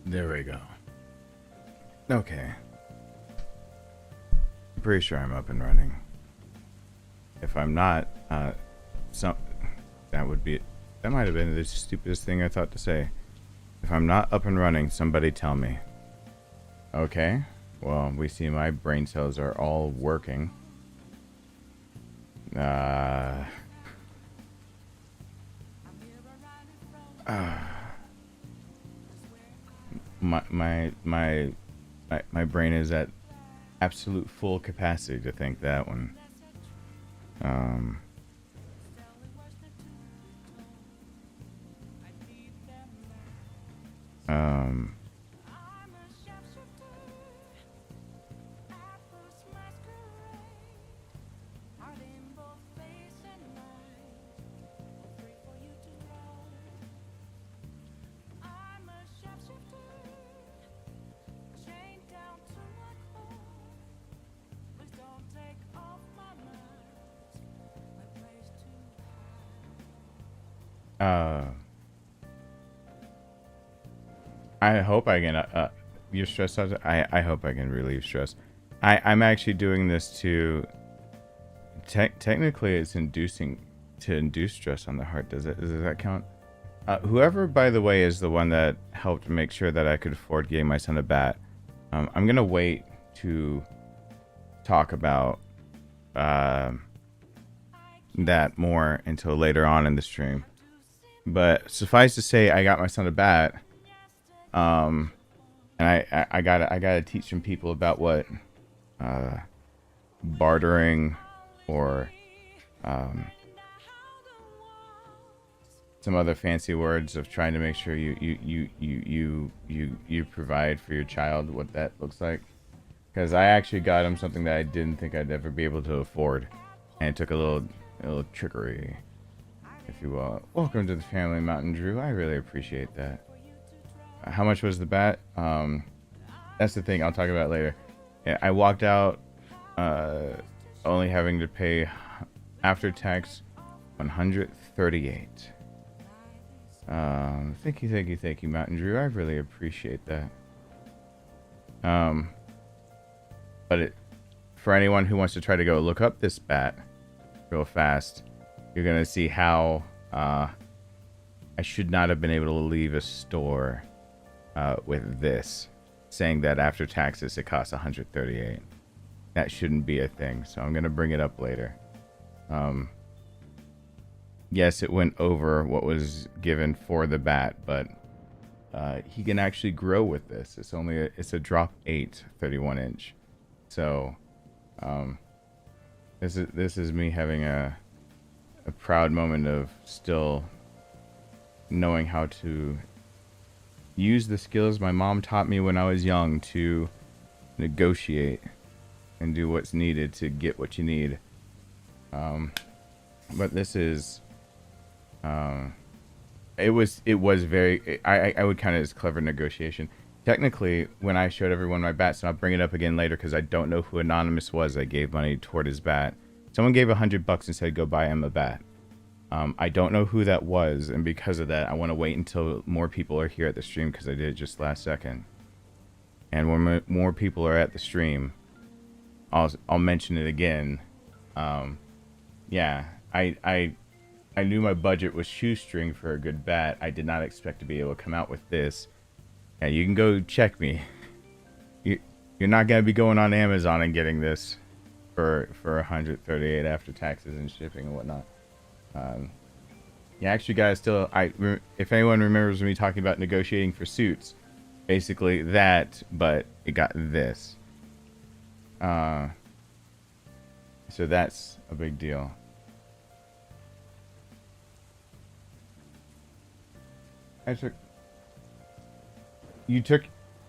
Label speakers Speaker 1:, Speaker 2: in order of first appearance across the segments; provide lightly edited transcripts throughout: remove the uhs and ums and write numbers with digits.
Speaker 1: There we go. Okay. I'm pretty sure I'm up and running. If I'm not, that might have been the stupidest thing I thought to say. If I'm not up and running, somebody tell me. Okay. Well, we see my brain cells are all working. My brain is at absolute full capacity to think that one. I hope I can, you're stressed out? I hope I can relieve stress. I'm actually doing this to, technically it's to induce stress on the heart. Does that count? Whoever, by the way, is the one that helped make sure that I could afford getting my son a bat. I'm gonna wait to talk about, that more until later on in the stream. But suffice to say, I got my son a bat. And I gotta teach some people about what bartering or some other fancy words of trying to make sure you provide for your child, what that looks like. Because I actually got him something that I didn't think I'd ever be able to afford, and it took a little trickery, if you will. Welcome to the family, Mountain Drew. I really appreciate that. How much was the bat? That's the thing I'll talk about later. I walked out only having to pay after tax $138. Thank you, Mountain Drew. I really appreciate that. But for anyone who wants to try to go look up this bat real fast, you're gonna see how I should not have been able to leave a store with this, saying that after taxes it costs $138. That shouldn't be a thing, so I'm gonna bring it up later. Yes, it went over what was given for the bat, but he can actually grow with this. It's a drop 8 31-inch. So this is me having a proud moment of still knowing how to use the skills my mom taught me when I was young to negotiate and do what's needed to get what you need. But this is it was very, I would count it as clever negotiation. Technically, when I showed everyone my bats, and I'll bring it up again later because I don't know who Anonymous was that gave money toward his bat. Someone gave $100 and said go buy him a bat. I don't know who that was, and because of that, I want to wait until more people are here at the stream because I did it just last second. And when more people are at the stream, I'll mention it again. Yeah, I knew my budget was shoestring for a good bat. I did not expect to be able to come out with this. Yeah, you can go check me. You're not gonna be going on Amazon and getting this for $138 after taxes and shipping and whatnot. Yeah, actually, guys, if anyone remembers me talking about negotiating for suits, basically that, but it got this. So that's a big deal.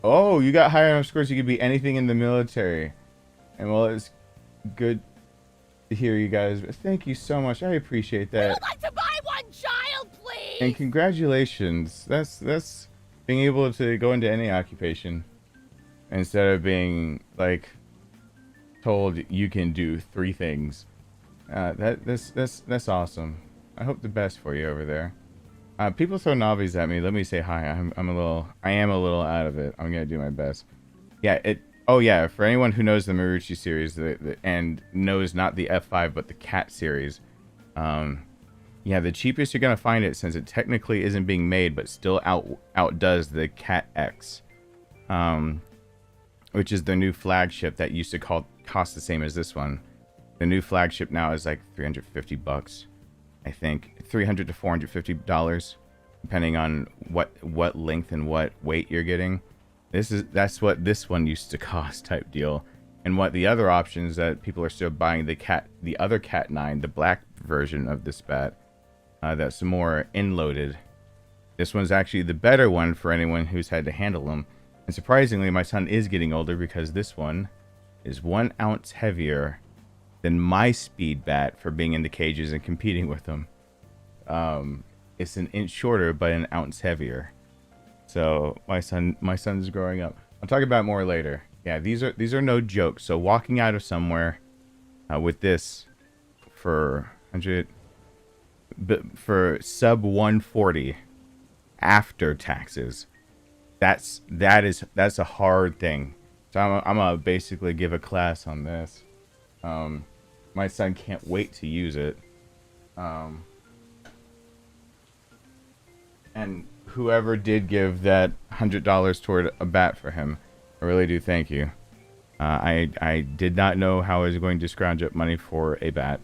Speaker 1: Oh, you got higher enough scores you could be anything in the military. And well, it's good to hear you guys. Thank you so much. I appreciate that.
Speaker 2: I would like to buy one child, please.
Speaker 1: And congratulations. That's being able to go into any occupation instead of being like told you can do 3 things. That's awesome. I hope the best for you over there. People throw novies at me. Let me say hi. I am a little out of it. I'm gonna do my best. Yeah. Oh yeah. For anyone who knows the Marucci series and knows not the F5 but the Cat series, yeah, the cheapest you're gonna find it, since it technically isn't being made but still outdoes the Cat X, which is the new flagship that used to cost the same as this one. The new flagship now is like $350, I think, $300 to $450, depending on what length and what weight you're getting. That's what this one used to cost, type deal. And what the other options that people are still buying, the other Cat 9, the black version of this bat, that's more in-loaded. This one's actually the better one for anyone who's had to handle them. And surprisingly, my son is getting older, because this one is 1 ounce heavier than my speed bat for being in the cages and competing with them. It's an inch shorter but an ounce heavier. So my son's growing up. I'll talk about it more later. Yeah, these are no jokes. So walking out of somewhere with this for sub 140 after taxes, that's a hard thing. So I'm gonna basically give a class on this. My son can't wait to use it. And whoever did give that $100 toward a bat for him, I really do thank you. I did not know how I was going to scrounge up money for a bat.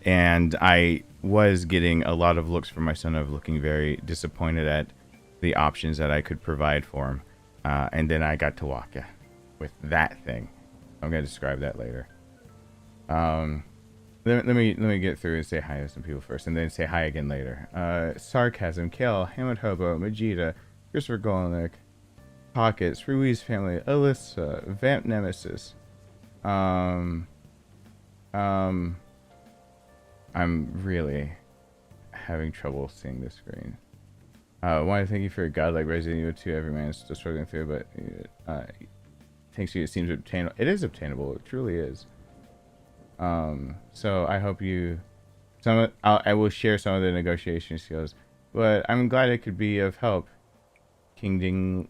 Speaker 1: And I was getting a lot of looks from my son of looking very disappointed at the options that I could provide for him. And then I got to walk with that thing. I'm going to describe that later. Let me get through and say hi to some people first, and then say hi again later. Sarcasm, Kale, Hammond Hobo, Majida, Christopher Golnick, Pockets, Ruiz Family, Alyssa, Vamp Nemesis. I'm really having trouble seeing the screen. I want to thank you for a god like Resident Evil 2. Every man is still struggling through, but thanks to you, it seems obtainable. It is obtainable. It truly is. So I hope I will share some of the negotiation skills, but I'm glad it could be of help. King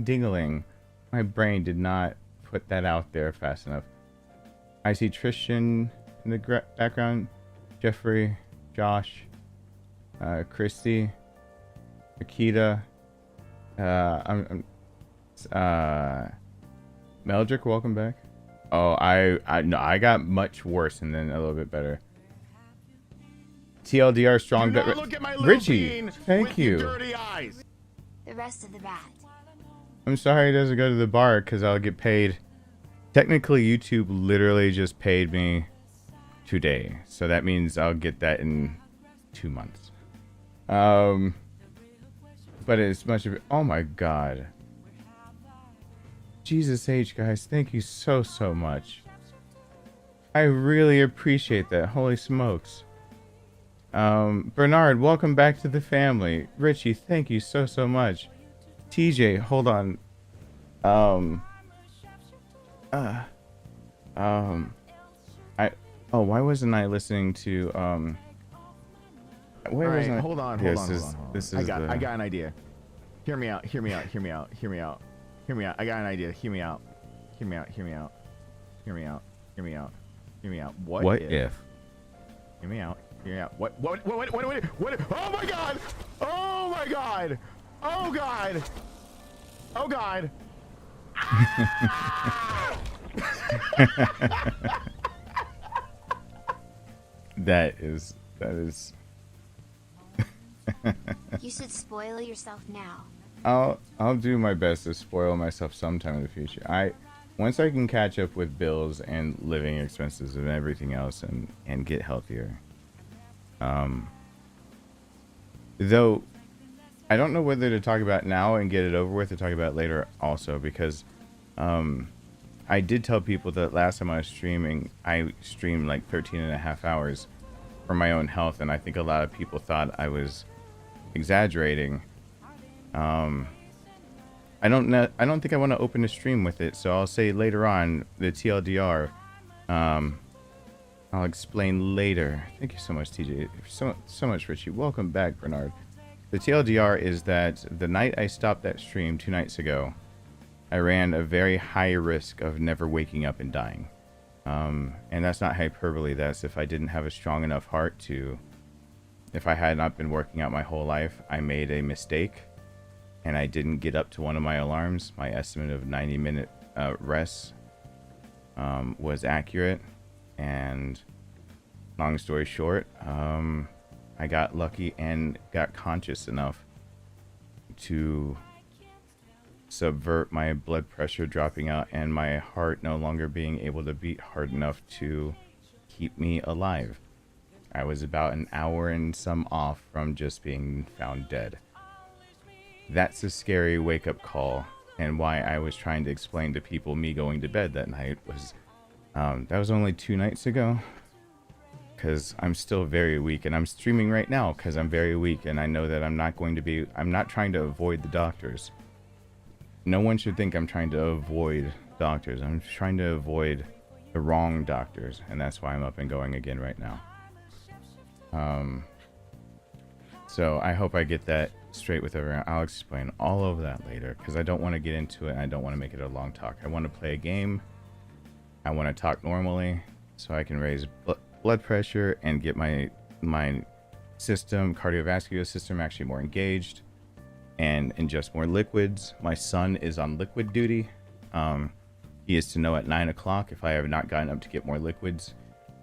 Speaker 1: Dingaling. My brain did not put that out there fast enough. I see Tristan in the background, Jeffrey, Josh, Christy, Akita, Meldrick, welcome back. Oh, I got much worse and then a little bit better. TLDR strong. Richie, thank you.
Speaker 3: The rest of the bat.
Speaker 1: I'm sorry it doesn't go to the bar because I'll get paid. Technically, YouTube literally just paid me today, so that means I'll get that in 2 months. But it's much of it. Oh my god. Jesus H, guys, thank you so much. I really appreciate that. Holy smokes. Bernard, welcome back to the family. Richie, thank you so much. TJ, hold on. Why wasn't I listening to where was I?
Speaker 4: Hold on. I got an idea. Hear me out. I got an idea. Hear me out. What if? Hear me out. What? Oh my god!
Speaker 1: That is
Speaker 3: You should spoil yourself now.
Speaker 1: I'll do my best to spoil myself sometime in the future. Once I can catch up with bills and living expenses and everything else and get healthier. Though I don't know whether to talk about now and get it over with or talk about it later also, because I did tell people that last time I was streaming, I streamed like 13.5 hours for my own health, and I think a lot of people thought I was exaggerating. I don't think I want to open a stream with it, so I'll say later on the TLDR. I'll explain later. Thank you so much, TJ. So much, Richie. Welcome back, Bernard. The TLDR is that the night I stopped that stream 2 nights ago, I ran a very high risk of never waking up and dying. And that's not hyperbole. That's if I didn't have a strong enough heart to... If I had not been working out my whole life, I made a mistake, and I didn't get up to one of my alarms. My estimate of 90-minute rest was accurate. And long story short, I got lucky and got conscious enough to subvert my blood pressure dropping out and my heart no longer being able to beat hard enough to keep me alive. I was about an hour and some off from just being found dead. That's a scary wake-up call, and why I was trying to explain to people me going to bed that night was... that was only 2 nights ago, because I'm still very weak, and I'm streaming right now because I'm very weak, and I know that I'm not trying to avoid the doctors. No one should think I'm trying to avoid doctors. I'm trying to avoid the wrong doctors, and that's why I'm up and going again right now. So I hope I get that straight with everyone. I'll explain all of that later, because I don't want to get into it, and I don't want to make it a long talk. I want to play a game. I want to talk normally so I can raise blood pressure and get my system, cardiovascular system, actually more engaged and ingest more liquids. My son is on liquid duty. He is to know at 9 o'clock if I have not gotten up to get more liquids.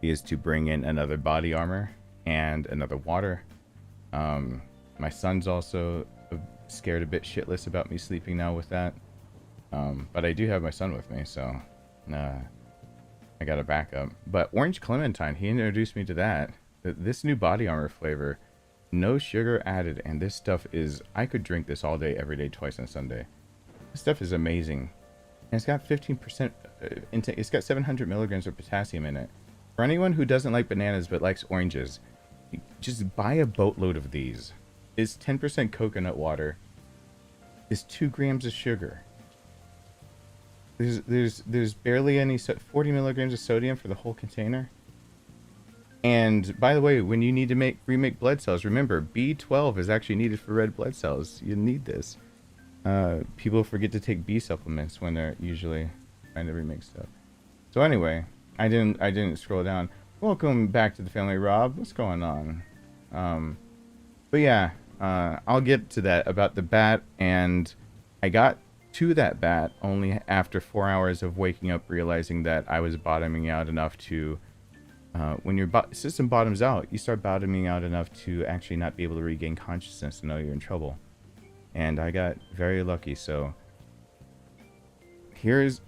Speaker 1: He is to bring in another body armor and another water. My son's also scared a bit shitless about me sleeping now with that. But I do have my son with me, so... I got a backup. But Orange Clementine, he introduced me to that. This new body armor flavor, no sugar added, and this stuff is... I could drink this all day, every day, twice on Sunday. This stuff is amazing. And it's got 15% intake. It's got 700 milligrams of potassium in it. For anyone who doesn't like bananas but likes oranges, just buy a boatload of these. It's 10% coconut water. It's 2 grams of sugar. There's barely any 40 milligrams of sodium for the whole container. And by the way, when you need to remake blood cells, remember B12 is actually needed for red blood cells. You need this. People forget to take B supplements when they're usually trying to remake stuff. So anyway, I didn't scroll down. Welcome back to the family, Rob. What's going on? But yeah, I'll get to that about the bat, and I got to that bat only after 4 hours of waking up, realizing that I was bottoming out enough to... when your system bottoms out, you start bottoming out enough to actually not be able to regain consciousness and know you're in trouble. And I got very lucky, so... Here's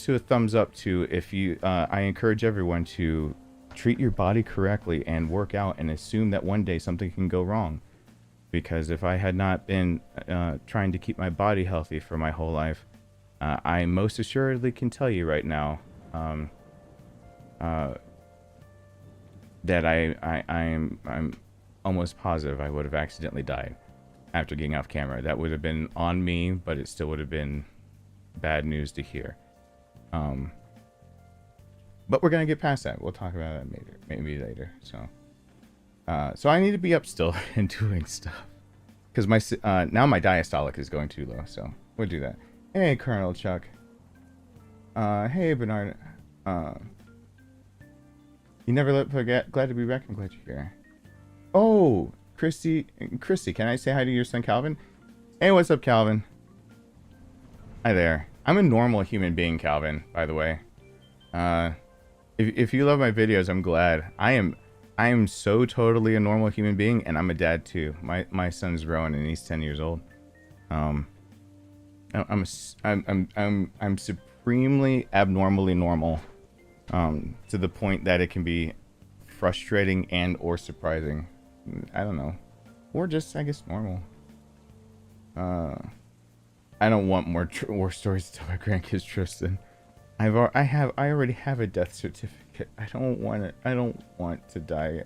Speaker 1: to a thumbs up to if you... I encourage everyone to treat your body correctly and work out and assume that one day something can go wrong. Because if I had not been trying to keep my body healthy for my whole life, I most assuredly can tell you right now that I'm almost positive I would have accidentally died after getting off camera. That would have been on me, but it still would have been bad news to hear. But we're gonna get past that. We'll talk about that maybe later. So I need to be up still and doing stuff because now my diastolic is going too low. So we'll do that. Hey, Colonel Chuck. Hey, Bernard. You never forget. Glad to be back. I'm glad you're here. Oh, Christy, can I say hi to your son, Calvin? Hey, what's up, Calvin? Hi there. I'm a normal human being, Calvin, by the way. If you love my videos, I'm glad. I am so totally a normal human being, and I'm a dad too. My son's Rowan, and he's 10 years old. I'm supremely abnormally normal, to the point that it can be frustrating and or surprising. I don't know, or just I guess normal. I don't want more war stories to tell my grandkids, Tristan. I already have a death certificate. I don't want to die.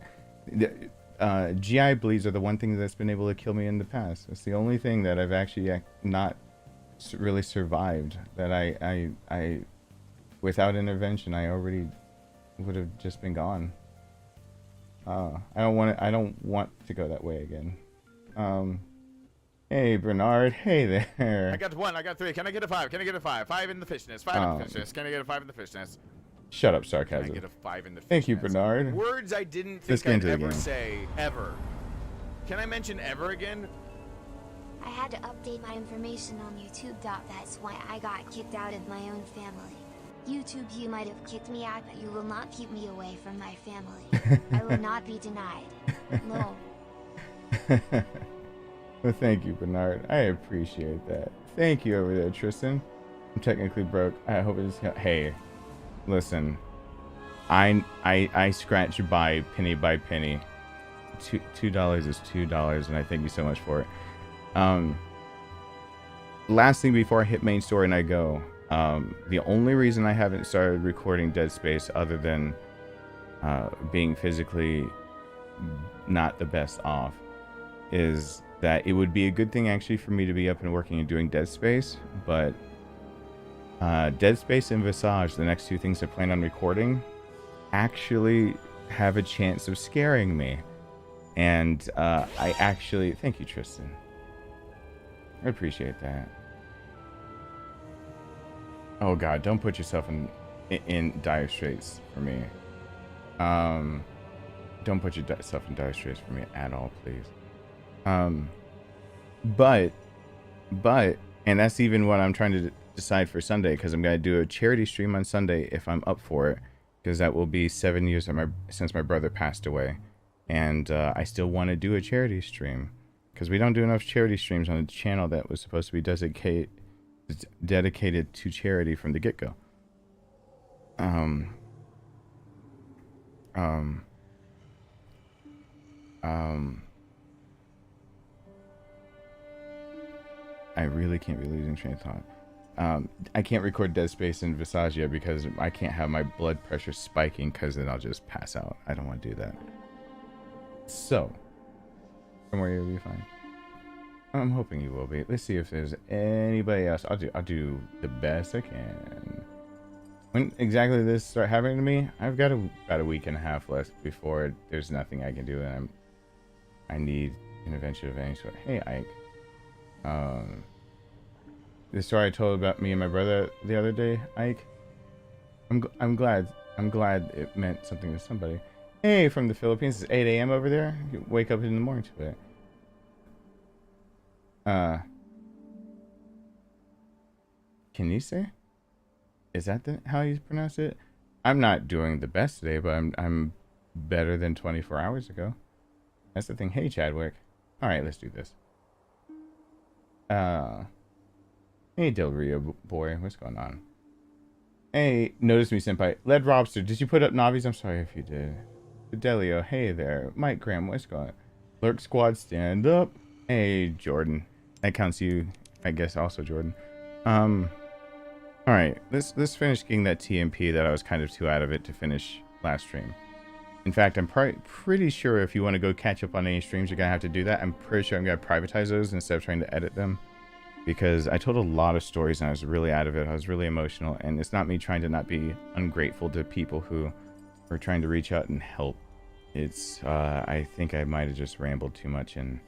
Speaker 1: GI bleeds are the one thing that's been able to kill me in the past. It's the only thing that I've actually not really survived. That I without intervention, I already would have just been gone. I don't want to go that way again. Hey Bernard. Hey there.
Speaker 4: I got 1. I got 3. Can I get a 5? Can I get a 5? 5 in the fish nest. 5 in the fish nest. Can I get a 5 in the fish nest?
Speaker 1: Shut up,
Speaker 4: Can
Speaker 1: sarcasm.
Speaker 4: I get a 5 in the fish
Speaker 1: Thank you,
Speaker 4: nest?
Speaker 1: Bernard.
Speaker 4: Words I didn't
Speaker 1: Let's
Speaker 4: think
Speaker 1: get
Speaker 4: I'd
Speaker 1: into the
Speaker 4: ever
Speaker 1: game.
Speaker 4: say, ever. Can I mention ever again?
Speaker 3: I had to update my information on YouTube. That's why I got kicked out of my own family. YouTube, you might have kicked me out, but you will not keep me away from my family. I will not be denied. Lol.
Speaker 1: Well, thank you, Bernard. I appreciate that. Thank you over there, Tristan. I'm technically broke. I hope it's... Hey, listen. I scratched by penny. $2 is $2, and I thank you so much for it. Last thing before I hit main story and I go, the only reason I haven't started recording Dead Space, other than being physically not the best off, is that it would be a good thing actually for me to be up and working and doing Dead Space, but Dead Space and Visage, the next 2 things I plan on recording, actually have a chance of scaring me. And I actually... Thank you, Tristan. I appreciate that. Oh god, don't put yourself in dire straits for me. Don't put yourself in dire straits for me at all, please. But, and that's even what I'm trying to decide for Sunday, because I'm going to do a charity stream on Sunday if I'm up for it, because that will be 7 years since my brother passed away. And I still want to do a charity stream, because we don't do enough charity streams on a channel that was supposed to be dedicated to charity from the get-go. I really can't be losing train of thought. I can't record Dead Space and Visage yet because I can't have my blood pressure spiking, because then I'll just pass out. I don't want to do that. So, don't worry, you'll be fine. I'm hoping you will be. Let's see if there's anybody else. I'll do the best I can. When exactly this start happening to me, I've got about a week and a half left before there's nothing I can do, and I need intervention of any sort. Hey, Ike. The story I told about me and my brother the other day, Ike. I'm glad it meant something to somebody. Hey, from the Philippines. It's 8 a.m. over there. You wake up in the morning to it. Kennesaw? Is that how you pronounce it? I'm not doing the best today, but I'm better than 24 hours ago. That's the thing. Hey, Chadwick. All right, let's do this. Hey, Del Rio boy, what's going on? Hey, notice me, senpai. Led Robster, did you put up Navis? I'm sorry if you did. Fidelio, hey there. Mike Graham, what's going on? Lurk Squad, stand up. Hey, Jordan. That counts you, I guess, also, Jordan. All right, let's finish getting that TMP that I was kind of too out of it to finish last stream. In fact, I'm pretty sure if you want to go catch up on any streams, you're gonna have to do that. I'm pretty sure I'm gonna privatize those instead of trying to edit them, because I told a lot of stories and I was really out of it. I was really emotional, and it's not me trying to not be ungrateful to people who are trying to reach out and help. It's I think I might have just rambled too much and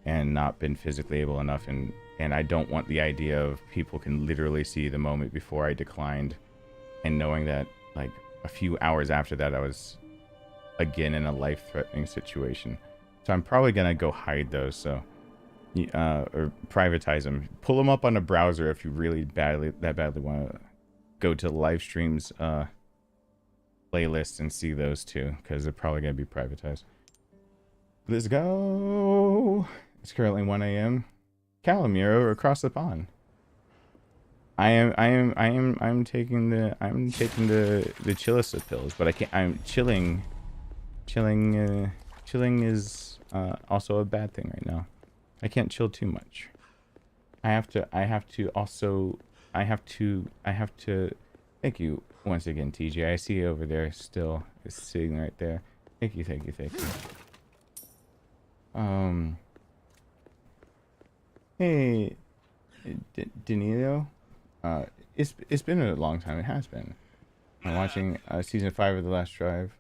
Speaker 1: not been physically able enough, and I don't want the idea of people can literally see the moment before I declined, and knowing that like a few hours after that I was again in a life-threatening situation. So I'm probably gonna go hide those, so or privatize them, pull them up on a browser if you really badly want to go to the live streams playlist and see those too, because they're probably gonna be privatized. Let's go. It's currently 1 a.m. Calamiro across the pond. I'm taking the Chillisa pills, but I can't. I'm chilling. Chilling is also a bad thing right now. I can't chill too much. I have to. Thank you once again, TJ. I see you over there still. It's sitting right there. Thank you. Hey, Danilo. It's been a long time. It has been. I'm watching season 5 of The Last Drive.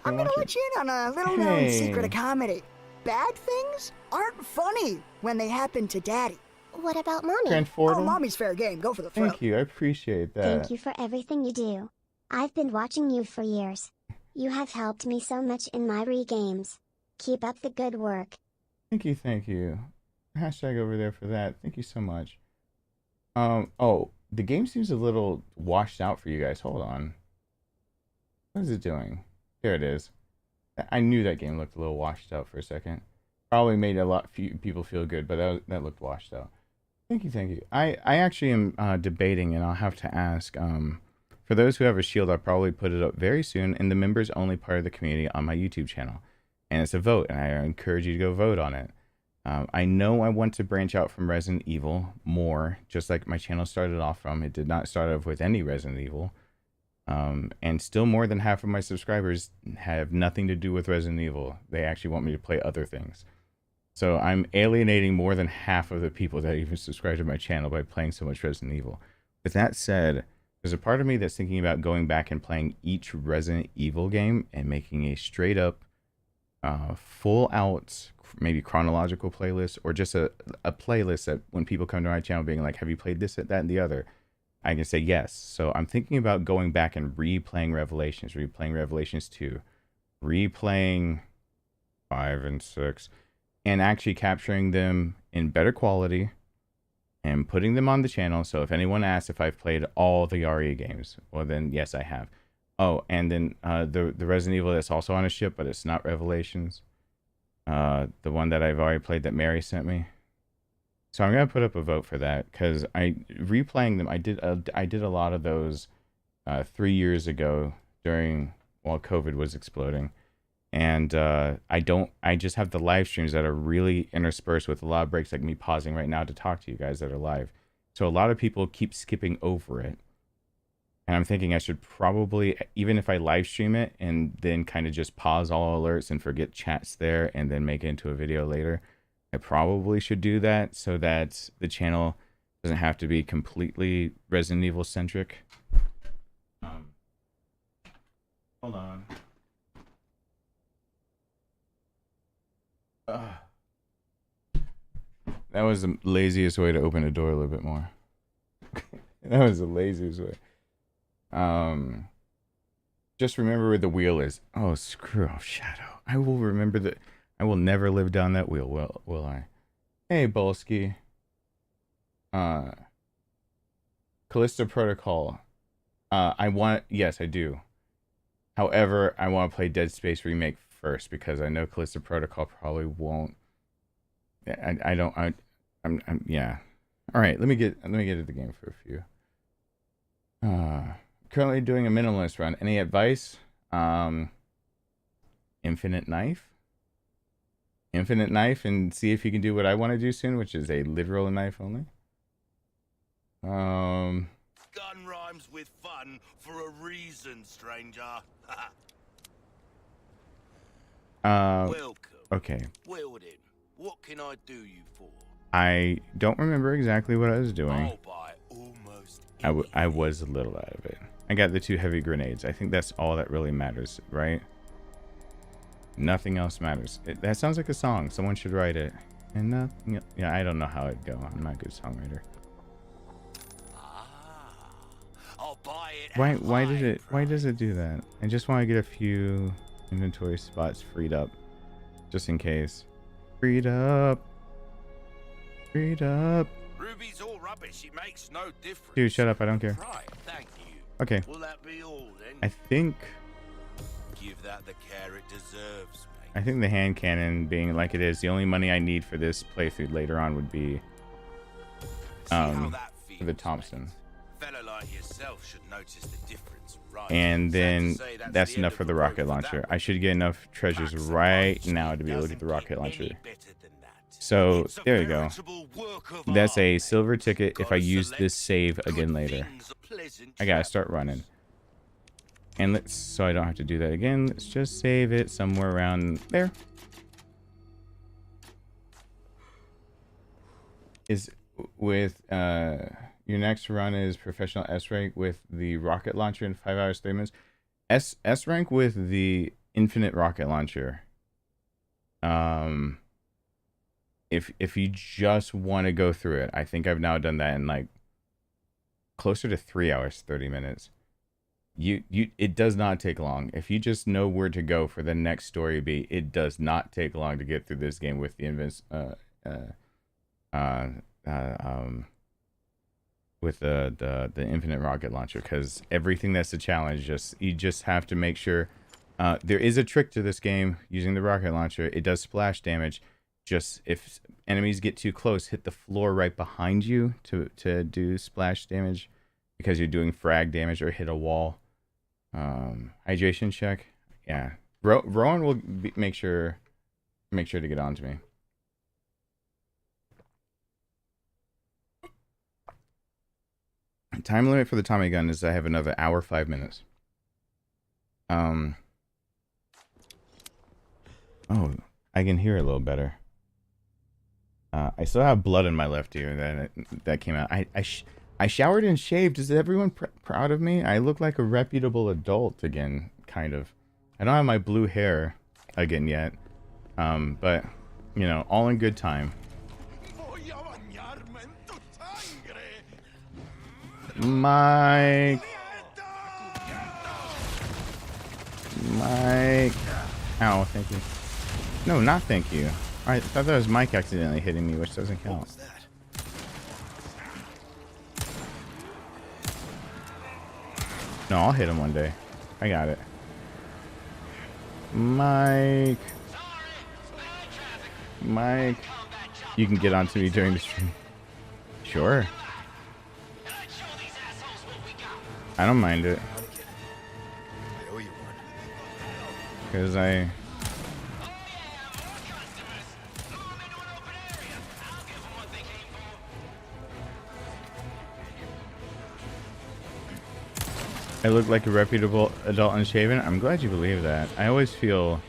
Speaker 1: You
Speaker 5: I'm
Speaker 1: wanna
Speaker 5: gonna
Speaker 1: watch
Speaker 5: let you in on a little known secret of
Speaker 1: Hey.
Speaker 5: comedy. Bad things aren't funny when they happen to Daddy.
Speaker 2: What about Mommy?
Speaker 1: Grand
Speaker 5: Oh,
Speaker 1: Fordle?
Speaker 5: Mommy's fair game. Go for the thrill.
Speaker 1: Thank you. I appreciate that.
Speaker 6: Thank you for everything you do. I've been watching you for years. You have helped me so much in my re-games. Keep up the good work.
Speaker 1: Thank you. Thank you. Hashtag over there for that. Thank you so much. Oh, the game seems a little washed out for you guys. Hold on. What is it doing? There it is. I knew that game looked a little washed out for a second. Probably made a lot few people feel good, but that looked washed out. Thank you, thank you. I actually am debating, and I'll have to ask. For those who have a shield, I'll probably put it up very soon in the members only part of the community on my YouTube channel, and it's a vote, and I encourage you to go vote on it. I know I want to branch out from Resident Evil more, just like my channel started off from. It did not start off with any Resident Evil. And still more than half of my subscribers have nothing to do with Resident Evil. They actually want me to play other things. So I'm alienating more than half of the people that even subscribe to my channel by playing so much Resident Evil. With that said, there's a part of me that's thinking about going back and playing each Resident Evil game and making a straight up, full out, maybe chronological playlist, or just a playlist that when people come to my channel being like, have you played this, that, and the other? I can say yes. So I'm thinking about going back and replaying Revelations 2, replaying 5 and 6, and actually capturing them in better quality and putting them on the channel. So if anyone asks if I've played all the RE games, well then yes, I have. Oh, and then the Resident Evil that's also on a ship, but it's not Revelations. The one that I've already played that Mary sent me. So I'm gonna put up a vote for that because replaying them. I did a lot of those 3 years ago while COVID was exploding, and I just have the live streams that are really interspersed with a lot of breaks, like me pausing right now to talk to you guys that are live. So a lot of people keep skipping over it, and I'm thinking I should probably, even if I live stream it and then kind of just pause all alerts and forget chats there and then make it into a video later. I probably should do that so that the channel doesn't have to be completely Resident Evil centric. Hold on. That was the laziest way to open a door a little bit more. That was the laziest way. Just remember where the wheel is. Oh, screw off, Shadow. I will remember that. I will never live down that wheel, will I? Hey, Bolsky. Callisto Protocol. Yes, I do. However, I want to play Dead Space Remake first because I know Callisto Protocol probably won't. Yeah. All right, let me get into the game for a few. Currently doing a minimalist run. Any advice? Infinite Knife, and see if you can do what I want to do soon, which is a literal knife only.
Speaker 7: Gun rhymes with fun for a reason, stranger. Welcome.
Speaker 1: Okay.
Speaker 7: Wielding. What can I do you for?
Speaker 1: I don't remember exactly what I was doing.
Speaker 7: I'll buy almost
Speaker 1: I was a little out of it. I got the 2 heavy grenades. I think that's all that really matters, right? Nothing else matters. That sounds like a song. Someone should write it. And nothing. Yeah, I don't know how it'd go. I'm not a good songwriter.
Speaker 7: I'll buy it.
Speaker 1: Why does it do that? I just want to get a few inventory spots freed up, just in case. Freed up.
Speaker 7: Ruby's all rubbish. It makes no difference.
Speaker 1: Dude, shut up. I don't care.
Speaker 7: Right, thank you.
Speaker 1: Okay.
Speaker 7: Will that be all then?
Speaker 1: I think
Speaker 7: Give that the care it deserves, mate.
Speaker 1: I think the hand cannon being like it is, the only money I need for this playthrough later on would be
Speaker 7: how that feels,
Speaker 1: for the Thompson.
Speaker 7: mate. Fella like yourself should notice the difference, right?
Speaker 1: And then
Speaker 7: Sad to say
Speaker 1: that's
Speaker 7: the
Speaker 1: enough
Speaker 7: end
Speaker 1: for
Speaker 7: of
Speaker 1: the
Speaker 7: road
Speaker 1: rocket
Speaker 7: for
Speaker 1: launcher.
Speaker 7: that
Speaker 1: I should get enough treasures
Speaker 7: Packs
Speaker 1: right
Speaker 7: of
Speaker 1: now to be able to get the
Speaker 7: doesn't
Speaker 1: rocket
Speaker 7: get
Speaker 1: launcher.
Speaker 7: any better than that.
Speaker 1: So
Speaker 7: It's a
Speaker 1: there you go.
Speaker 7: veritable work of
Speaker 1: That's
Speaker 7: art,
Speaker 1: a
Speaker 7: mate.
Speaker 1: silver ticket if I
Speaker 7: Gotta
Speaker 1: use
Speaker 7: select
Speaker 1: this save
Speaker 7: good
Speaker 1: again later.
Speaker 7: things, pleasant
Speaker 1: I gotta
Speaker 7: travels.
Speaker 1: start running. And so I don't have to do that again, let's just save it somewhere around there. Is with your next run is professional S rank with the rocket launcher in 5 hours 3 minutes. S rank with the infinite rocket launcher. If you just want to go through it, I think I've now done that in like closer to 3 hours 30 minutes. It does not take long. If you just know where to go for the next story beat, it does not take long to get through this game with the infinite rocket launcher, because everything that's a challenge, you just have to make sure. There is a trick to this game using the rocket launcher. It does splash damage. Just if enemies get too close, hit the floor right behind you to do splash damage, because you're doing frag damage, or hit a wall. Hydration check. Yeah, Rowan will make sure to get on to me. Time limit for the Tommy gun is I have another hour 5 minutes. Oh, I can hear it a little better. I still have blood in my left ear that came out. I showered and shaved. Is everyone proud of me? I look like a reputable adult again, kind of. I don't have my blue hair again yet, but you know, all in good time. Mike. Ow, thank you. No, not thank you. I thought that was Mike accidentally hitting me, which doesn't count. No, I'll hit him one day. I got it. Mike. You can get onto me during the stream. Sure. I don't mind it. Because I look like a reputable adult unshaven. I'm glad you believe that. I always feel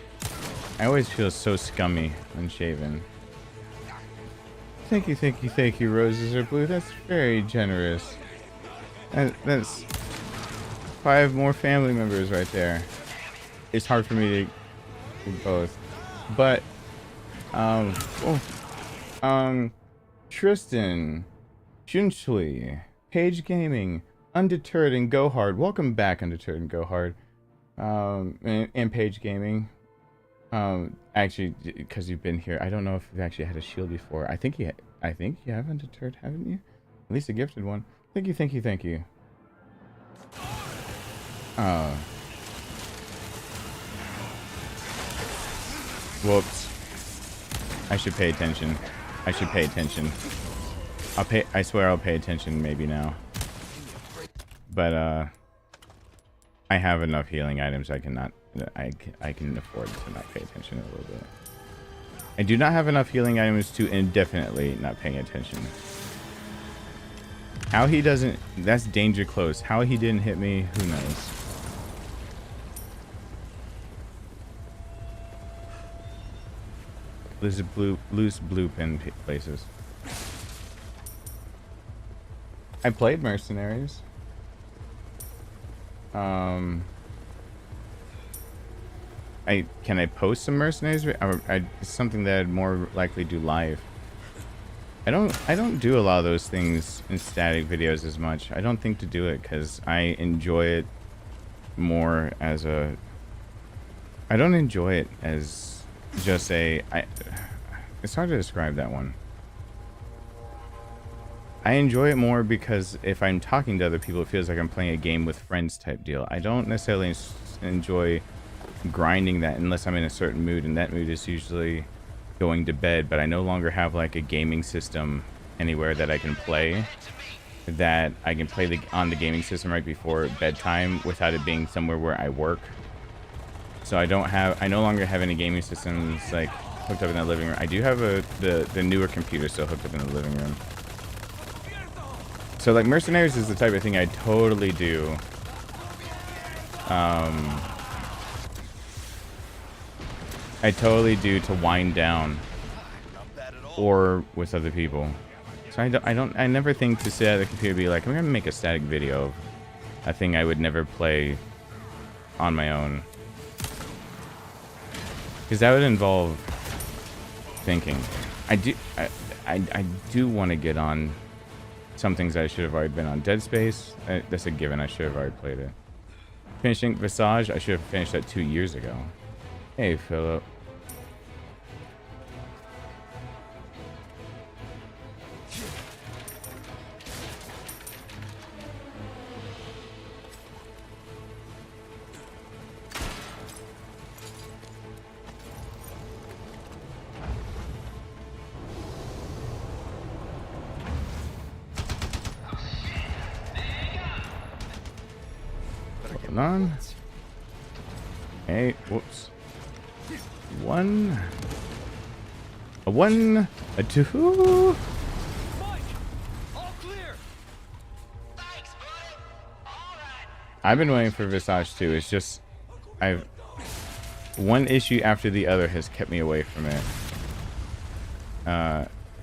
Speaker 1: so scummy unshaven. Thank you, roses are blue. That's very generous. That's 5 more family members right there. It's hard for me to do both, but Tristan, Junshui, Page Gaming, Undeterred and Go Hard. Welcome back, Undeterred and Go Hard. And Page Gaming. Actually, because you've been here, I don't know if you've actually had a shield before. I think you have Undeterred, haven't you? At least a gifted one. Thank you. Whoops. I should pay attention. I swear I'll pay attention maybe now. But I have enough healing items I can afford to not pay attention a little bit. I do not have enough healing items to indefinitely not paying attention. How he doesn't, that's danger close. How he didn't hit me, who knows. Loose blue pin places. I played Mercenaries. Can I post some Mercenaries? It's something that I'd more likely do live. I don't do a lot of those things in static videos as much. I don't think to do it because I enjoy it more as a. I don't enjoy it as just a. It's hard to describe that one. I enjoy it more because if I'm talking to other people, it feels like I'm playing a game with friends type deal. I don't necessarily enjoy grinding that unless I'm in a certain mood, and that mood is usually going to bed. But I no longer have like a gaming system anywhere that I can play, that I can play on the gaming system right before bedtime without it being somewhere where I work. So I no longer have any gaming systems like hooked up in the living room. I do have the newer computer still hooked up in the living room. So like Mercenaries is the type of thing I totally do. I totally do to wind down or with other people. So I never think to sit at the computer and be like, I'm gonna make a static video of a thing I would never play on my own. Because that would involve thinking. I do want to get on some things I should have already been on. Dead Space, that's a given. I should have already played it. Finishing Visage, I should have finished that 2 years ago. Hey, Philip. On. Hey, whoops. One. A one. A two. I've been waiting for Visage 2. It's just one issue after the other has kept me away from it.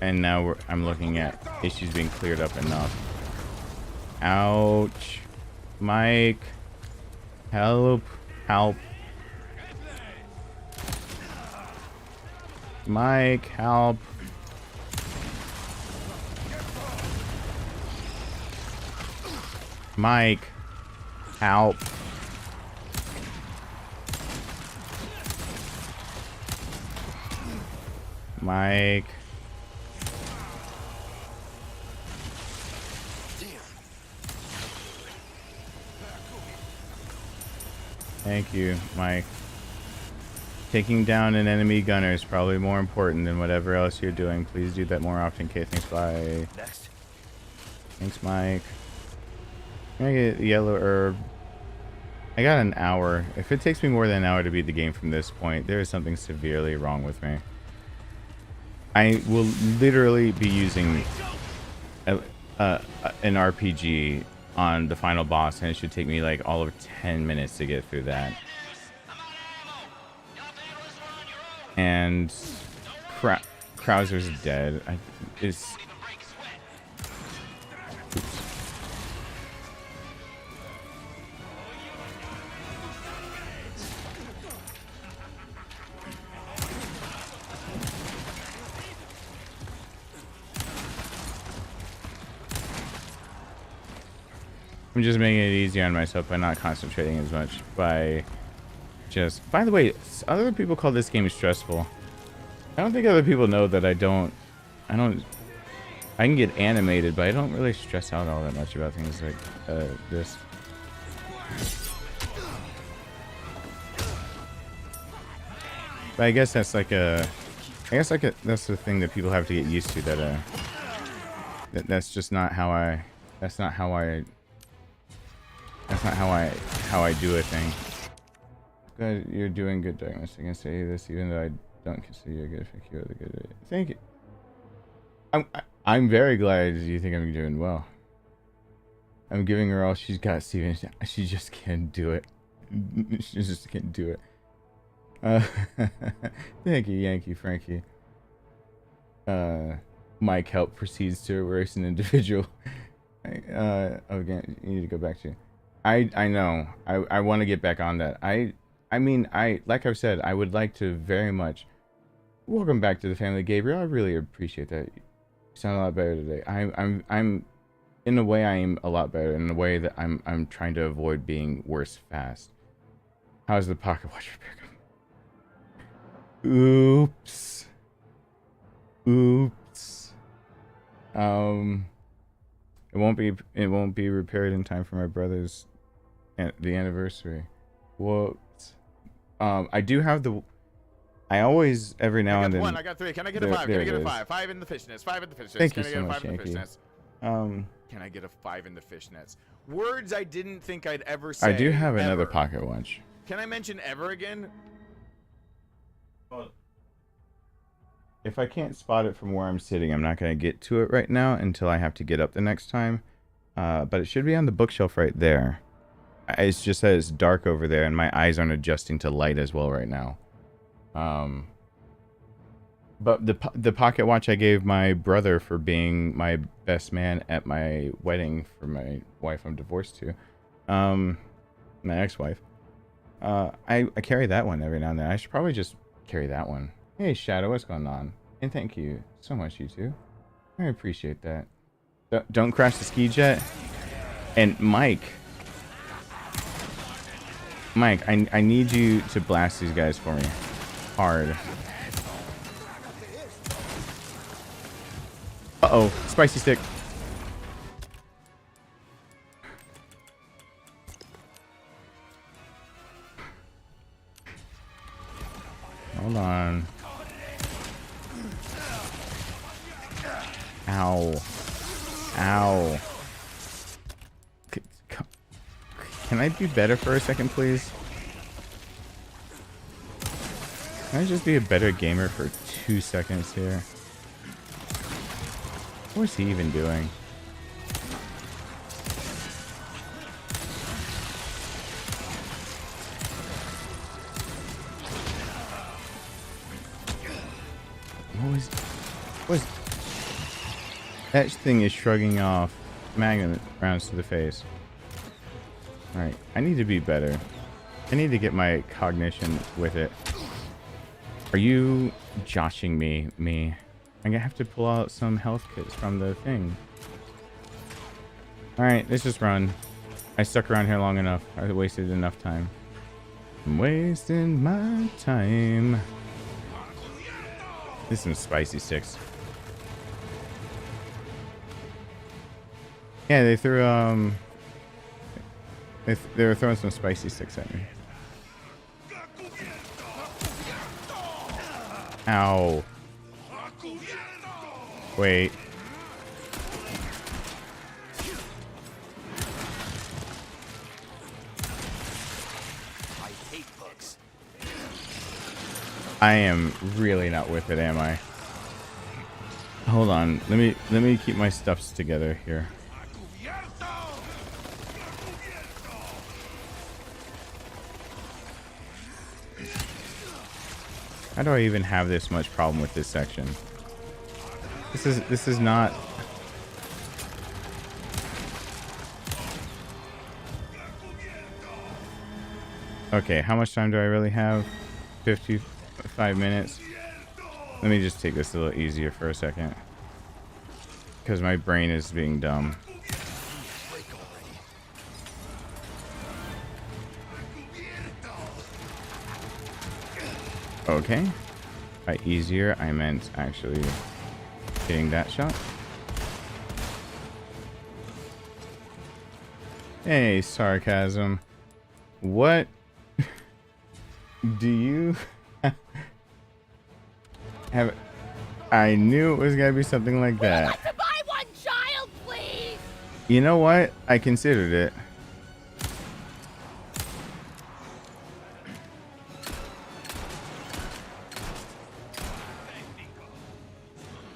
Speaker 1: And now I'm looking at issues being cleared up enough. Ouch. Mike. Help. Help. Mike, help. Mike, help. Mike. Thank you, Mike. Taking down an enemy gunner is probably more important than whatever else you're doing. Please do that more often. Okay, thanks, bye.
Speaker 7: Next.
Speaker 1: Thanks, Mike. Can I get yellow herb? I got an hour. If it takes me more than an hour to beat the game from this point, there is something severely wrong with me. I will literally be using an RPG on the final boss, and it should take me like all of 10 minutes to get through that. And Krauser's dead. Oops. I'm just making it easier on myself by not concentrating as much. By the way, other people call this game stressful. I don't think other people know that I can get animated, but I don't really stress out all that much about things like this. But I guess that's like that's the thing that people have to get used to. That's just not how I. That's not how I do a thing. Good, you're doing good, Darkness. I can say this even though I don't consider you a good pick. You're the good. Thank you. I'm very glad you think I'm doing well. I'm giving her all she's got, Steven. She just can't do it. She just can't do it. Thank you, Yankee Frankie. Mike help proceeds to erase an individual. Again, you need to go back to. I know. I want to get back on that. I mean, like I've said, I would like to very much. Welcome back to the family, Gabriel. I really appreciate that. You sound a lot better today. I'm in a way I am a lot better. In a way that I'm trying to avoid being worse fast. How's the pocket watch repair? Oops. Oops. It won't be repaired in time for my brother's the anniversary. Whoops. I do have the. I always every now and then.
Speaker 4: One. I got three. Can I get a five? Can I get a five? Five in the fishnets. Five in the fishnets.
Speaker 1: Thank
Speaker 4: Can
Speaker 1: you
Speaker 4: I
Speaker 1: so
Speaker 4: get a
Speaker 1: much,
Speaker 4: five in the
Speaker 1: Yankee.
Speaker 4: fishnets? Can I get a five in the fishnets? Words I didn't think I'd ever say.
Speaker 1: I do have another
Speaker 4: ever.
Speaker 1: pocket watch.
Speaker 4: Can I mention ever again?
Speaker 1: If I can't spot it from where I'm sitting, I'm not going to get to it right now until I have to get up the next time. But it should be on the bookshelf right there. It's just that it's dark over there, and my eyes aren't adjusting to light as well right now. But the pocket watch I gave my brother for being my best man at my wedding for my wife I'm divorced to, my ex-wife. I carry that one every now and then. I should probably just carry that one. Hey, Shadow, what's going on? And thank you so much, you two. I appreciate that. Don't crash the ski jet. And Mike, I need you to blast these guys for me. Hard. Uh-oh, spicy stick. Hold on. Ow. Ow. Can I be better for a second, please? Can I just be a better gamer for 2 seconds here? What is he even doing? What is that thing is shrugging off magnet rounds to the face. Alright, I need to be better. I need to get my cognition with it. Are you joshing me? I'm gonna have to pull out some health kits from the thing. Alright, let's just run. I stuck around here long enough. I wasted enough time. I'm wasting my time. This is some spicy sticks. Yeah, they threw they were throwing some spicy sticks at me. Ow. Wait.
Speaker 7: I hate bugs.
Speaker 1: I am really not with it, am I? Hold on. Let me keep my stuffs together here. How do I even have this much problem with this section? This is not. Okay, how much time do I really have? 55 minutes. Let me just take this a little easier for a second, because my brain is being dumb. Okay. By easier, I meant actually getting that shot. Hey, sarcasm. What do you have? I knew it was gonna be something like that.
Speaker 2: Would you like to buy one child, please?
Speaker 1: You know what? I considered it.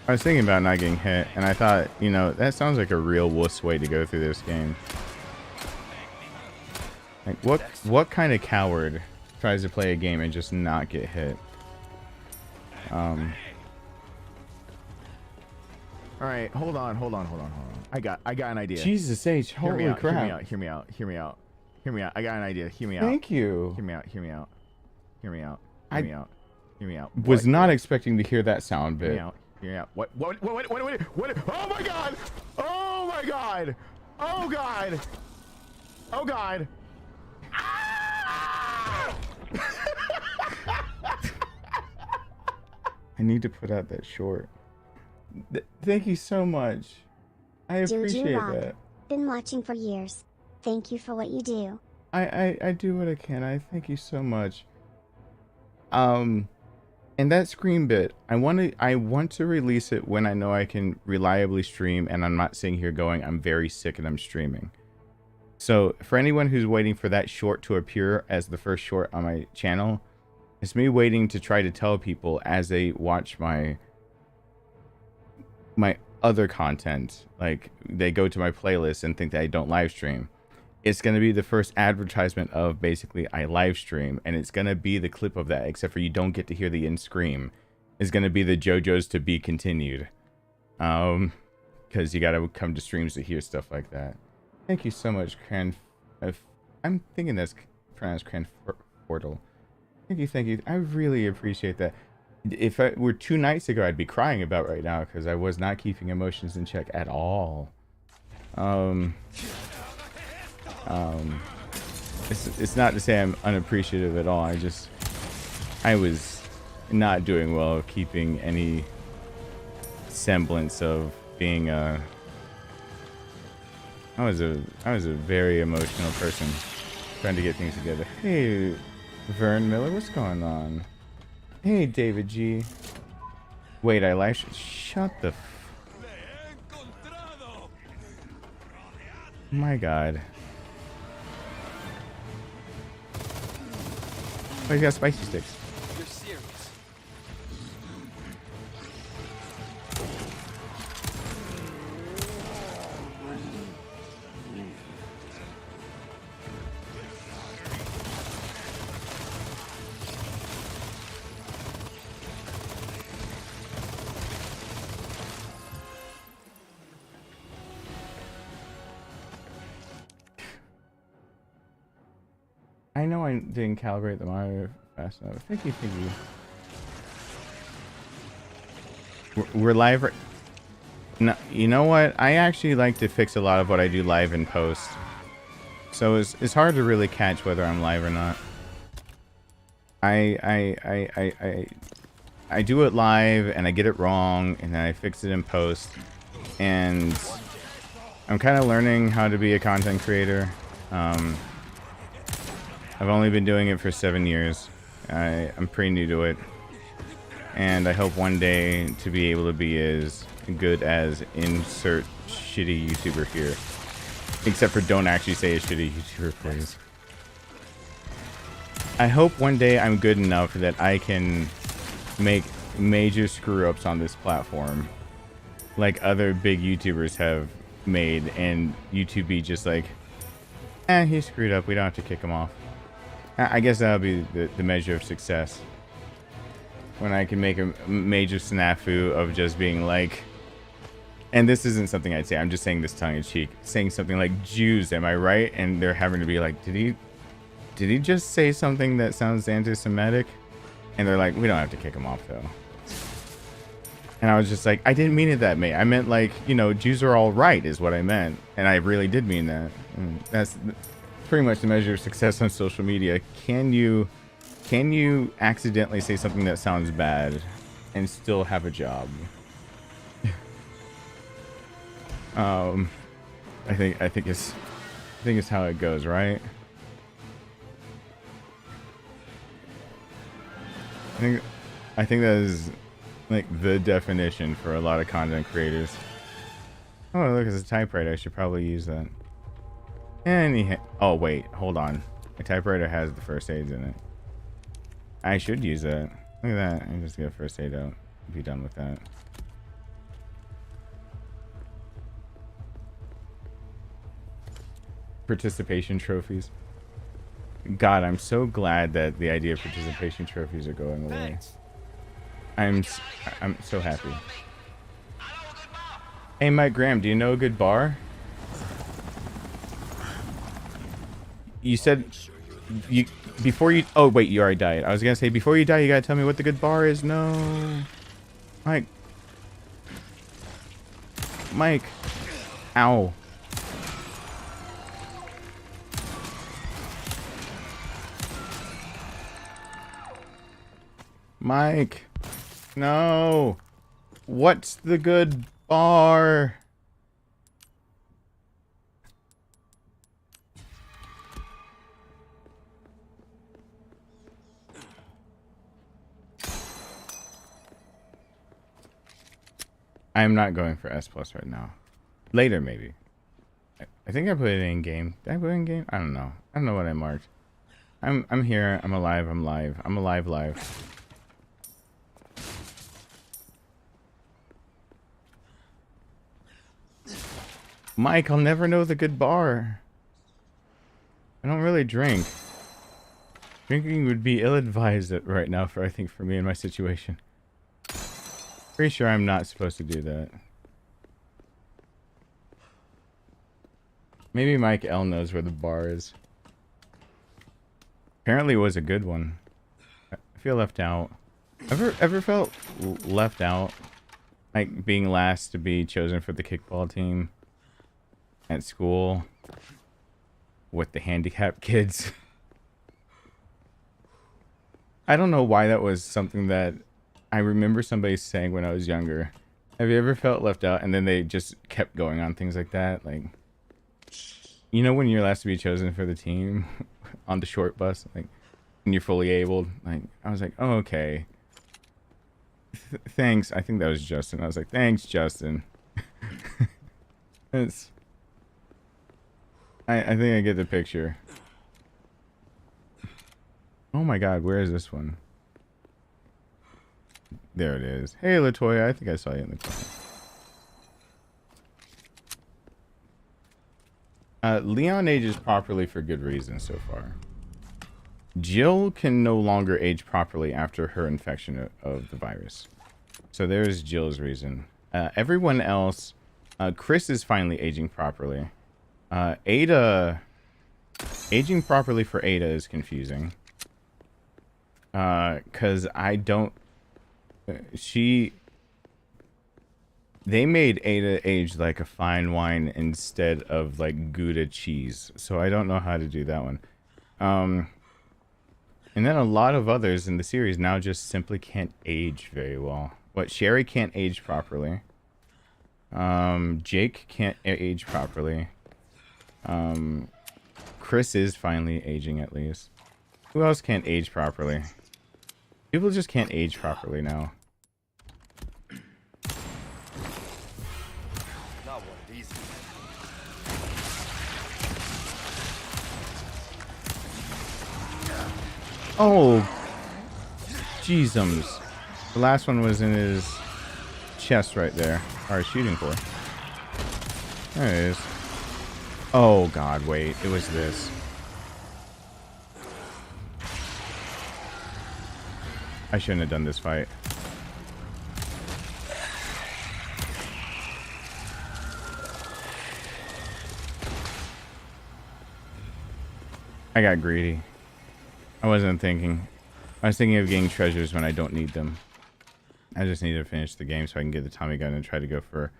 Speaker 1: I was thinking about not getting hit, and I thought, you know, that sounds like a real wuss way to go through this game. Like, what kind of coward tries to play a game and just not get hit?
Speaker 4: All right, hold on. I got an idea.
Speaker 1: Jesus H, holy crap.
Speaker 4: Hear me out. I got an idea. Hear me out.
Speaker 1: Thank you.
Speaker 4: Hear me out.
Speaker 1: Was not expecting to hear that sound bit.
Speaker 4: Hear me out. What? Oh my god! Oh god! Ah!
Speaker 1: I need to put out that short. Thank you so much. I appreciate that.
Speaker 6: Been watching for years. Thank you for what you do.
Speaker 1: I do what I can. I thank you so much. And that scream bit, I want to release it when I know I can reliably stream, and I'm not sitting here going, I'm very sick and I'm streaming. So for anyone who's waiting for that short to appear as the first short on my channel, it's me waiting to try to tell people as they watch my other content, like they go to my playlist and think that I don't live stream. It's going to be the first advertisement of basically I live stream, and it's going to be the clip of that, except for you don't get to hear the end scream. It's going to be the JoJo's to be continued. Because you got to come to streams to hear stuff like that. Thank you so much, I'm thinking that's pronounced Portal. Thank you, thank you. I really appreciate that. If it were 2 nights ago, I'd be crying about right now because I was not keeping emotions in check at all. It's not to say I'm unappreciative at all. I was not doing well keeping any semblance of being I was a very emotional person trying to get things together. Hey, Vern Miller, what's going on? Hey, David G. Wait, I live. Shut the. My God. Oh, he's got spicy sticks.
Speaker 8: You're serious.
Speaker 1: I know I didn't calibrate the monitor fast enough. Thank you, thank you. We're live. No, you know what? I actually like to fix a lot of what I do live in post. So it's hard to really catch whether I'm live or not. I do it live and I get it wrong and then I fix it in post. And I'm kind of learning how to be a content creator. I've only been doing it for 7 years. I'm pretty new to it. And I hope one day to be able to be as good as insert shitty YouTuber here. Except for don't actually say a shitty YouTuber, please. I hope one day I'm good enough that I can make major screw-ups on this platform. Like other big YouTubers have made. And YouTube be just like, he screwed up. We don't have to kick him off. I guess that'll be the measure of success. When I can make a major snafu of just being like, and this isn't something I'd say, I'm just saying this tongue-in-cheek, saying something like, Jews, am I right? And they're having to be like, did he just say something that sounds anti-Semitic? And they're like, we don't have to kick him off though. And I was just like, I didn't mean it that way. I meant like, you know, Jews are all right is what I meant. And I really did mean that. And that's pretty much the measure of success on social media. Can you accidentally say something that sounds bad and still have a job? I think it's how it goes, right? I think that is like the definition for a lot of content creators. Oh, look, it's a typewriter. I should probably use that. Oh wait, hold on. My typewriter has the first aids in it. I should use that. Look at that. I just get first aid out. Be done with that. Participation trophies. God, I'm so glad that the idea of participation trophies are going away. I'm so happy. Hey, Mike Graham, do you know a good bar? You said before you. Oh wait, you already died. I was gonna say before you die, you gotta tell me what the good bar is. No, Mike. Ow. Mike. No. What's the good bar? I'm not going for S+ right now. Later, maybe. I think I put it in game. Did I put it in game? I don't know. I don't know what I marked. I'm here. I'm alive. I'm live. I'm alive live. Mike, I'll never know the good bar. I don't really drink. Drinking would be ill-advised right now for, I think, for me in my situation. Pretty sure I'm not supposed to do that. Maybe Mike L knows where the bar is. Apparently it was a good one. I feel left out. Ever felt left out? Like being last to be chosen for the kickball team at school with the handicapped kids. I don't know why that was something that I remember somebody saying when I was younger. Have you ever felt left out and then they just kept going on things like that? Like, you know, when you're last to be chosen for the team on the short bus, like, when you're fully abled, like, I was like, oh, okay. Thanks. I think that was Justin. I was like, thanks, Justin. It's, I think I get the picture. Oh my god, where is this one? There it is. Hey, Latoya, I think I saw you in the corner. Leon ages properly for good reason so far. Jill can no longer age properly after her infection of the virus. So there's Jill's reason. Everyone else, Chris is finally aging properly. Ada, aging properly for Ada is confusing. Cause I don't, they made Ada age like a fine wine instead of like Gouda cheese. So I don't know how to do that one. And then a lot of others in the series now just simply can't age very well. What, Sherry can't age properly. Jake can't age properly. Chris is finally aging at least. Who else can't age properly? People just can't age properly now.
Speaker 7: Not one of these.
Speaker 1: Oh, jeezums. The last one was in his chest right there. Or shooting for. There it is. Oh god, wait. It was this. I shouldn't have done this fight. I got greedy. I wasn't thinking. I was thinking of getting treasures when I don't need them. I just need to finish the game so I can get the Tommy gun and try to go for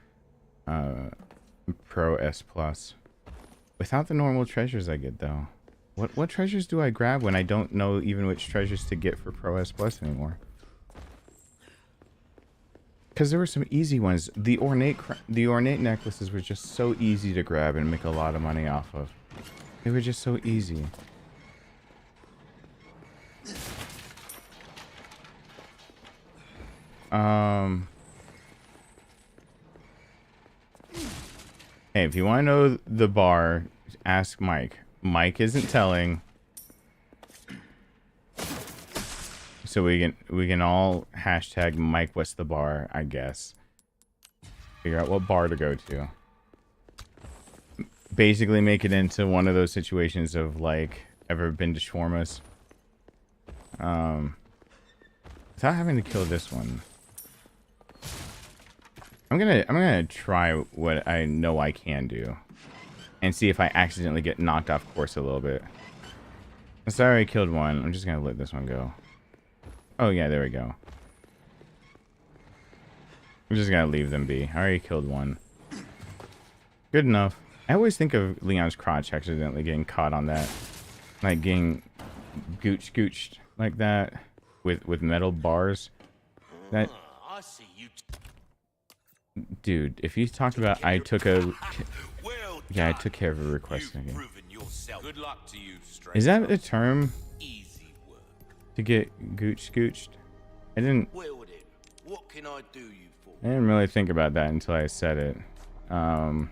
Speaker 1: Pro S Plus. Without the normal treasures I get though. What treasures do I grab when I don't know even which treasures to get for Pro S Plus anymore? Because there were some easy ones. The ornate necklaces were just so easy to grab and make a lot of money off of. They were just so easy. Hey, if you want to know the bar, ask Mike. Mike isn't telling. So we can all hashtag Mike what's the bar, I guess. Figure out what bar to go to. Basically make it into one of those situations of like, ever been to shawarmas? Without having to kill this one. I'm gonna try what I know I can do. And see if I accidentally get knocked off course a little bit. Sorry I killed one. I'm just gonna let this one go. Oh yeah, there we go. I'm just gonna leave them be. I already killed one. Good enough. I always think of Leon's crotch accidentally getting caught on that. Like getting gooched like that. With metal bars. That...
Speaker 7: I see you.
Speaker 1: Dude, if you talk about I took a...
Speaker 7: Well
Speaker 1: Yeah, I
Speaker 7: done.
Speaker 1: took care of a request
Speaker 7: You've
Speaker 1: again.
Speaker 7: proven yourself. Good luck to you, stranger.
Speaker 1: Is that a term
Speaker 7: Easy work.
Speaker 1: to get scooched? I didn't
Speaker 7: Well then, what can I do you for?
Speaker 1: I didn't really think about that until I said it.
Speaker 7: A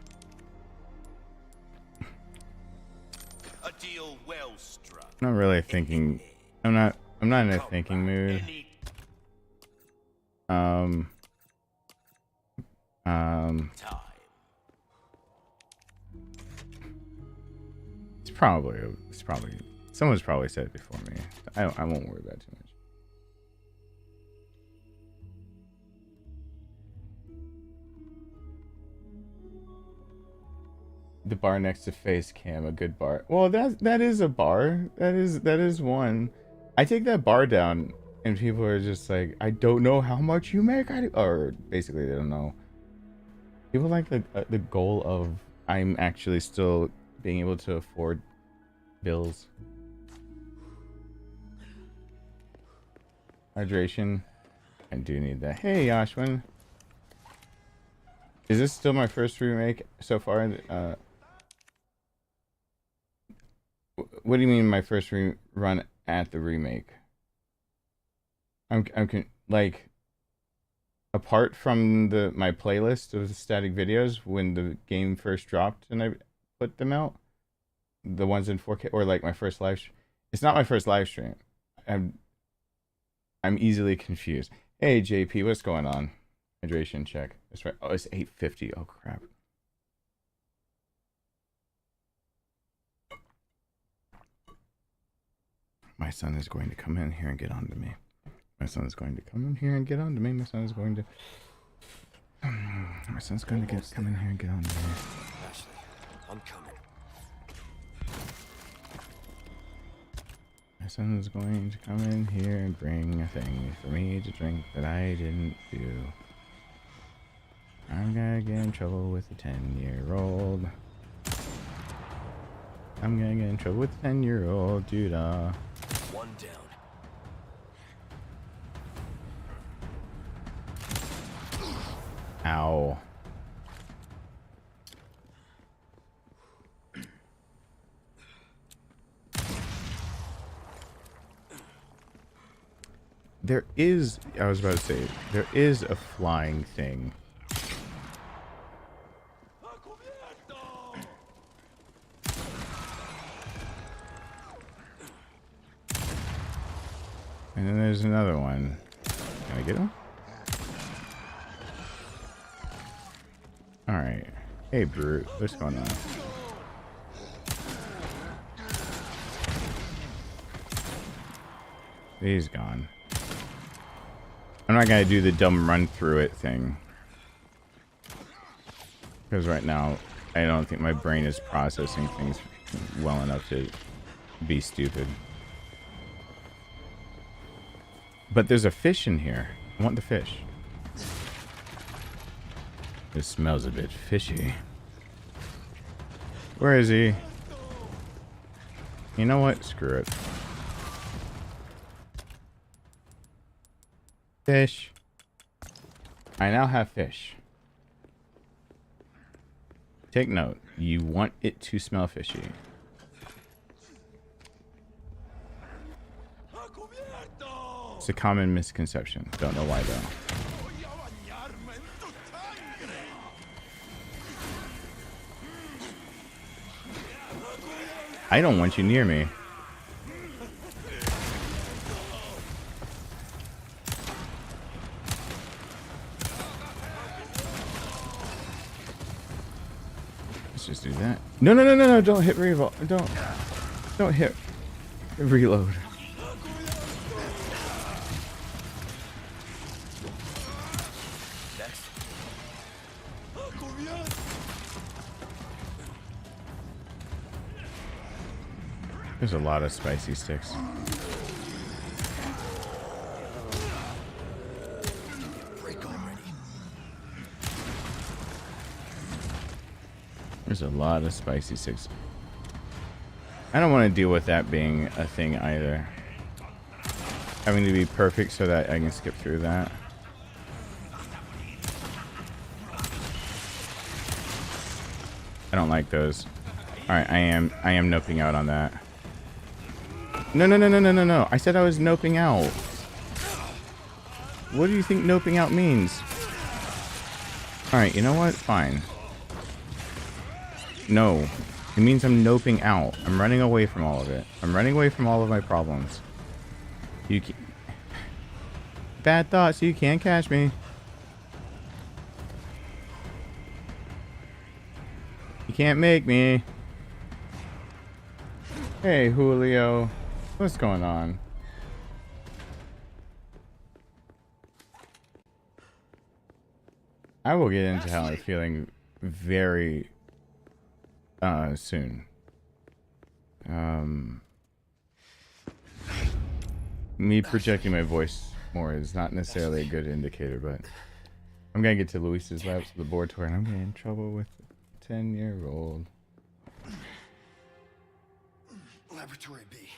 Speaker 7: deal well struck.
Speaker 1: I'm not really thinking. I'm not in a thinking mood.
Speaker 7: Time.
Speaker 1: It's probably someone's probably said it before me. I won't worry about it too much. The bar next to face cam, a good bar. Well, that is a bar. That is one. I take that bar down And people are just like, I don't know how much you make, or basically they don't know. People like the goal of I'm actually still being able to afford bills. Hydration. I do need that. Hey, Ashwin. Is this still my first remake so far? What do you mean my first run at the remake? I'm like, apart from my playlist of static videos when the game first dropped and I put them out, the ones in 4K, or like my first live stream. It's not my first live stream. I'm easily confused. Hey JP, what's going on? Hydration check. That's right. Oh, it's 8:50. Oh crap. My son is going to come in here and get on to me. My son is going to come in here and get on to me. My son is going to. My son's going to come in here and get on to me.
Speaker 7: Ashley, I'm coming.
Speaker 1: My son is going to come in here and bring a thing for me to drink that I didn't do. I'm gonna get in trouble with a 10-year-old. I'm gonna get in trouble with a 10-year-old dude.
Speaker 7: One down.
Speaker 1: Ow. There is, I was about to say, there is a flying thing. And then there's another one. Can I get him? Alright. Hey, Brute. What's going on? He's gone. I'm not going to do the dumb run through it thing. Because right now, I don't think my brain is processing things well enough to be stupid. But there's a fish in here. I want the fish. It smells a bit fishy. Where is he? You know what? Screw it. Fish. I now have fish. Take note. You want it to smell fishy. It's a common misconception. Don't know why though. I don't want you near me. Let's just do that. No, no, no, no, no! Don't hit revolve. Don't hit reload. There's a lot of spicy sticks. There's a lot of spicy sticks. I don't want to deal with that being a thing either. Having to be perfect so that I can skip through that. I don't like those. Alright, I am noping out on that. No, no, no, no, no, no, no. I said I was noping out. What do you think noping out means? Alright, you know what? Fine. No. It means I'm noping out. I'm running away from all of it. I'm running away from all of my problems. You can't... Bad thoughts, you can't catch me. You can't make me. Hey, Julio. What's going on? I will get into how I'm feeling very soon. Me projecting my voice more is not necessarily a good indicator, but I'm gonna get to Luis's laboratory and I'm getting in trouble with a 10-year-old.
Speaker 8: Laboratory B.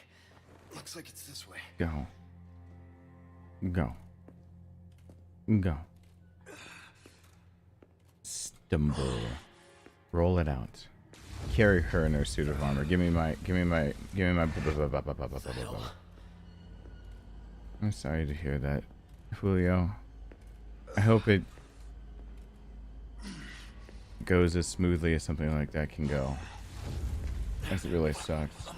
Speaker 8: Looks like it's this way.
Speaker 1: Go. Go. Go. Stumble. Roll it out. Carry her in her suit of armor. Give me my. I'm sorry to hear that, Julio. I hope it goes as smoothly as something like that can go. Because it really sucks.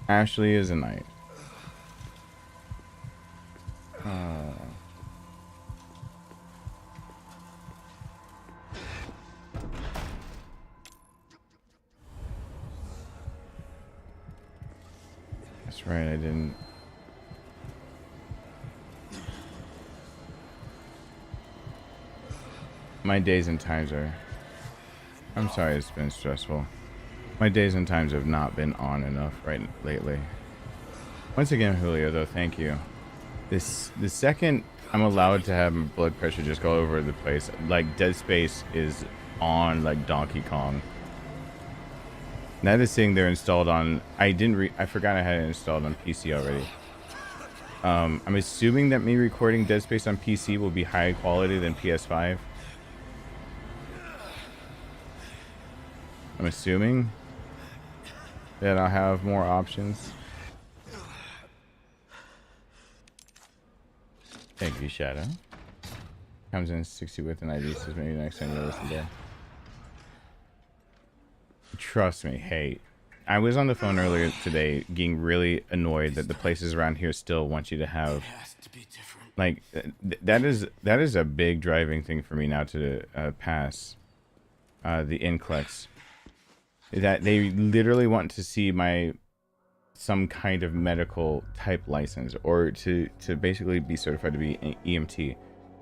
Speaker 1: Ashley is a knight. That's right, I didn't. My days and times are... I'm sorry it's been stressful. My days and times have not been on enough lately. Once again, Julio, though, thank you. The second I'm allowed to have my blood pressure just go over the place, like Dead Space is on like Donkey Kong. That is sitting there installed on... I forgot I had it installed on PC already. I'm assuming that me recording Dead Space on PC will be higher quality than PS5. I'm assuming that I'll have more options. Thank you, Shadow. Comes in 60 with an ID, says maybe next time you listen to. Trust me, hey, I was on the phone earlier today getting really annoyed that the places around here still want you to have, like, that is a big driving thing for me now to pass the NCLEX. That they literally want to see some kind of medical type license, or to basically be certified to be an EMT.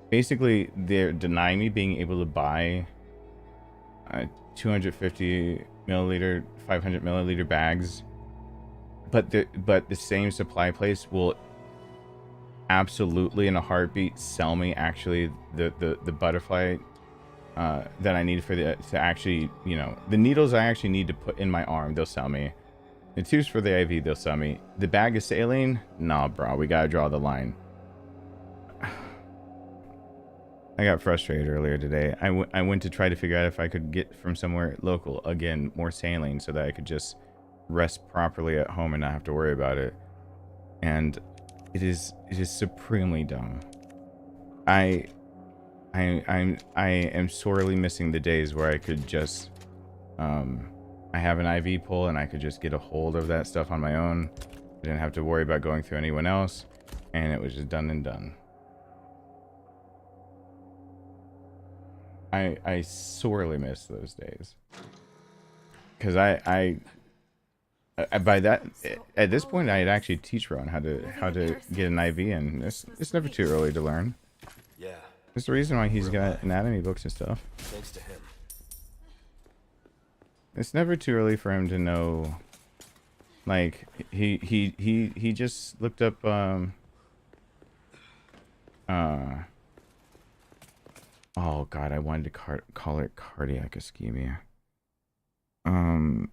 Speaker 1: Basically, they're denying me being able to buy 250 milliliter, 500 milliliter bags, but the same supply place will absolutely in a heartbeat sell me actually the butterfly that I need for to actually, you know, the needles I actually need to put in my arm, they'll sell me. The tubes for the IV, they'll sell me. The bag of saline, nah, bro, we gotta draw the line. I got frustrated earlier today. I went to try to figure out if I could get from somewhere local, again, more saline, so that I could just rest properly at home and not have to worry about it. And it is supremely dumb. I am sorely missing the days where I could just I have an IV pull and I could just get a hold of that stuff on my own. I didn't have to worry about going through anyone else, and it was just done and done. I sorely miss those days, because I by that at this point I'd actually teach Ron how to get an IV in. It's never too early to learn.
Speaker 8: Yeah.
Speaker 1: There's the reason why he's got anatomy books and stuff.
Speaker 8: Thanks to him.
Speaker 1: It's never too early for him to know. Like he just looked up oh god, I wanted to call it cardiac ischemia. Why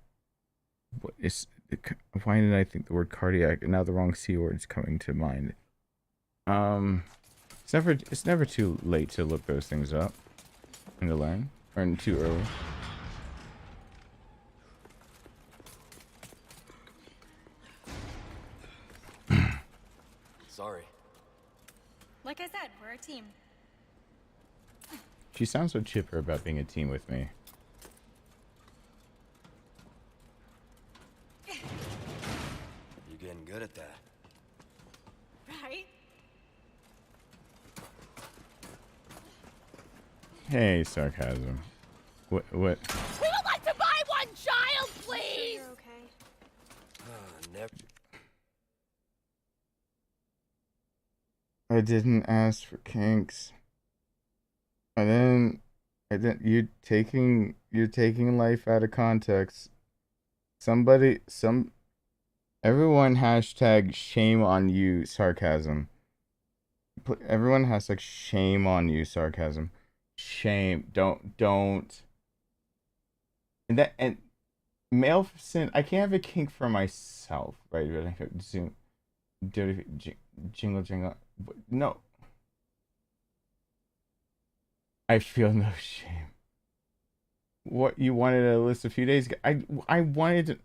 Speaker 1: did I think the word cardiac? Now the wrong C word is coming to mind. It's never too late to look those things up and to learn, or too early.
Speaker 8: Sorry.
Speaker 2: Like I said, we're a team.
Speaker 1: She sounds so chipper about being a team with me.
Speaker 8: You're getting good at that.
Speaker 2: Right?
Speaker 1: Hey, sarcasm. What?
Speaker 2: We would like to buy one child, please!
Speaker 9: You're okay.
Speaker 8: Never.
Speaker 1: I didn't ask for kinks. I didn't. You're taking life out of context. Everyone hashtag shame on you sarcasm. Everyone hashtag shame on you sarcasm. Shame. Don't. And Maleficent, I can't have a kink for myself, right? But I could zoom. Jingle jingle. No. I feel no shame. What you wanted a list a few days ago. I wanted to.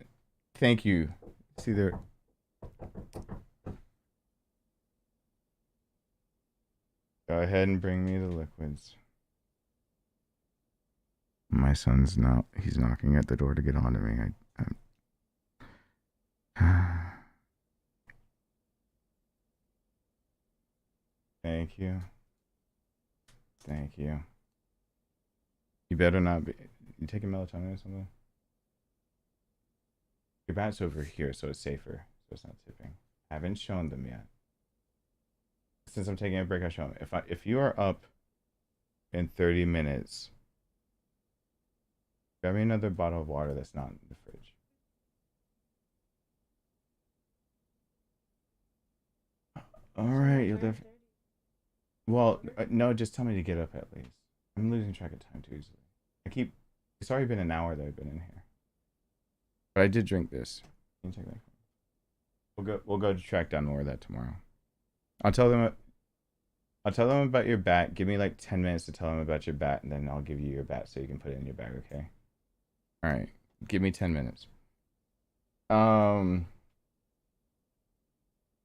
Speaker 1: Thank you. See there. Go ahead and bring me the liquids. My son's not. He's knocking at the door to get on to me. Thank you. Thank you. You better not be. You taking melatonin or something? Your bat's over here, so it's safer. So it's not tipping. I haven't shown them yet. Since I'm taking a break, I'll show them. If you are up in 30 minutes, grab me another bottle of water that's not in the fridge. All right, you'll definitely. Well, no, just tell me to get up at least. I'm losing track of time too easily. It's already been an hour that I've been in here. But I did drink this. Can you take that? We'll go to track down more of that tomorrow. I'll tell them about your bat. Give me like 10 minutes to tell them about your bat, and then I'll give you your bat so you can put it in your bag, okay? All right. Give me 10 minutes. All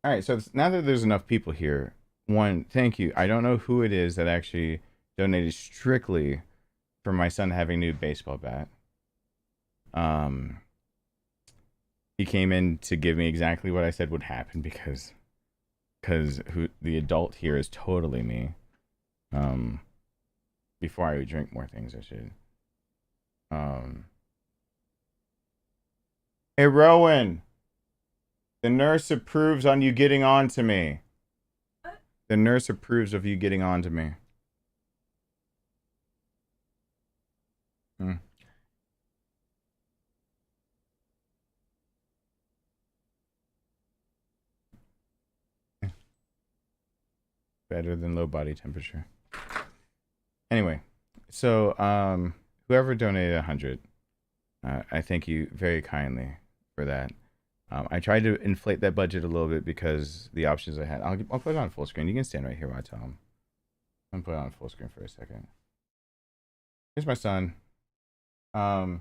Speaker 1: right, so now that there's enough people here, one, thank you. I don't know who it is that actually donated strictly for my son having a new baseball bat. He came in to give me exactly what I said would happen because the adult here is totally me. Before I would drink more things, I should. Hey, Rowan. The nurse approves on you getting on to me. The nurse approves of you getting on to me. Better than low body temperature. Anyway, so whoever donated 100, I thank you very kindly for that. I tried to inflate that budget a little bit because the options I had. I'll put it on full screen. You can stand right here while I tell him. I'm gonna put it on full screen for a second. Here's my son. And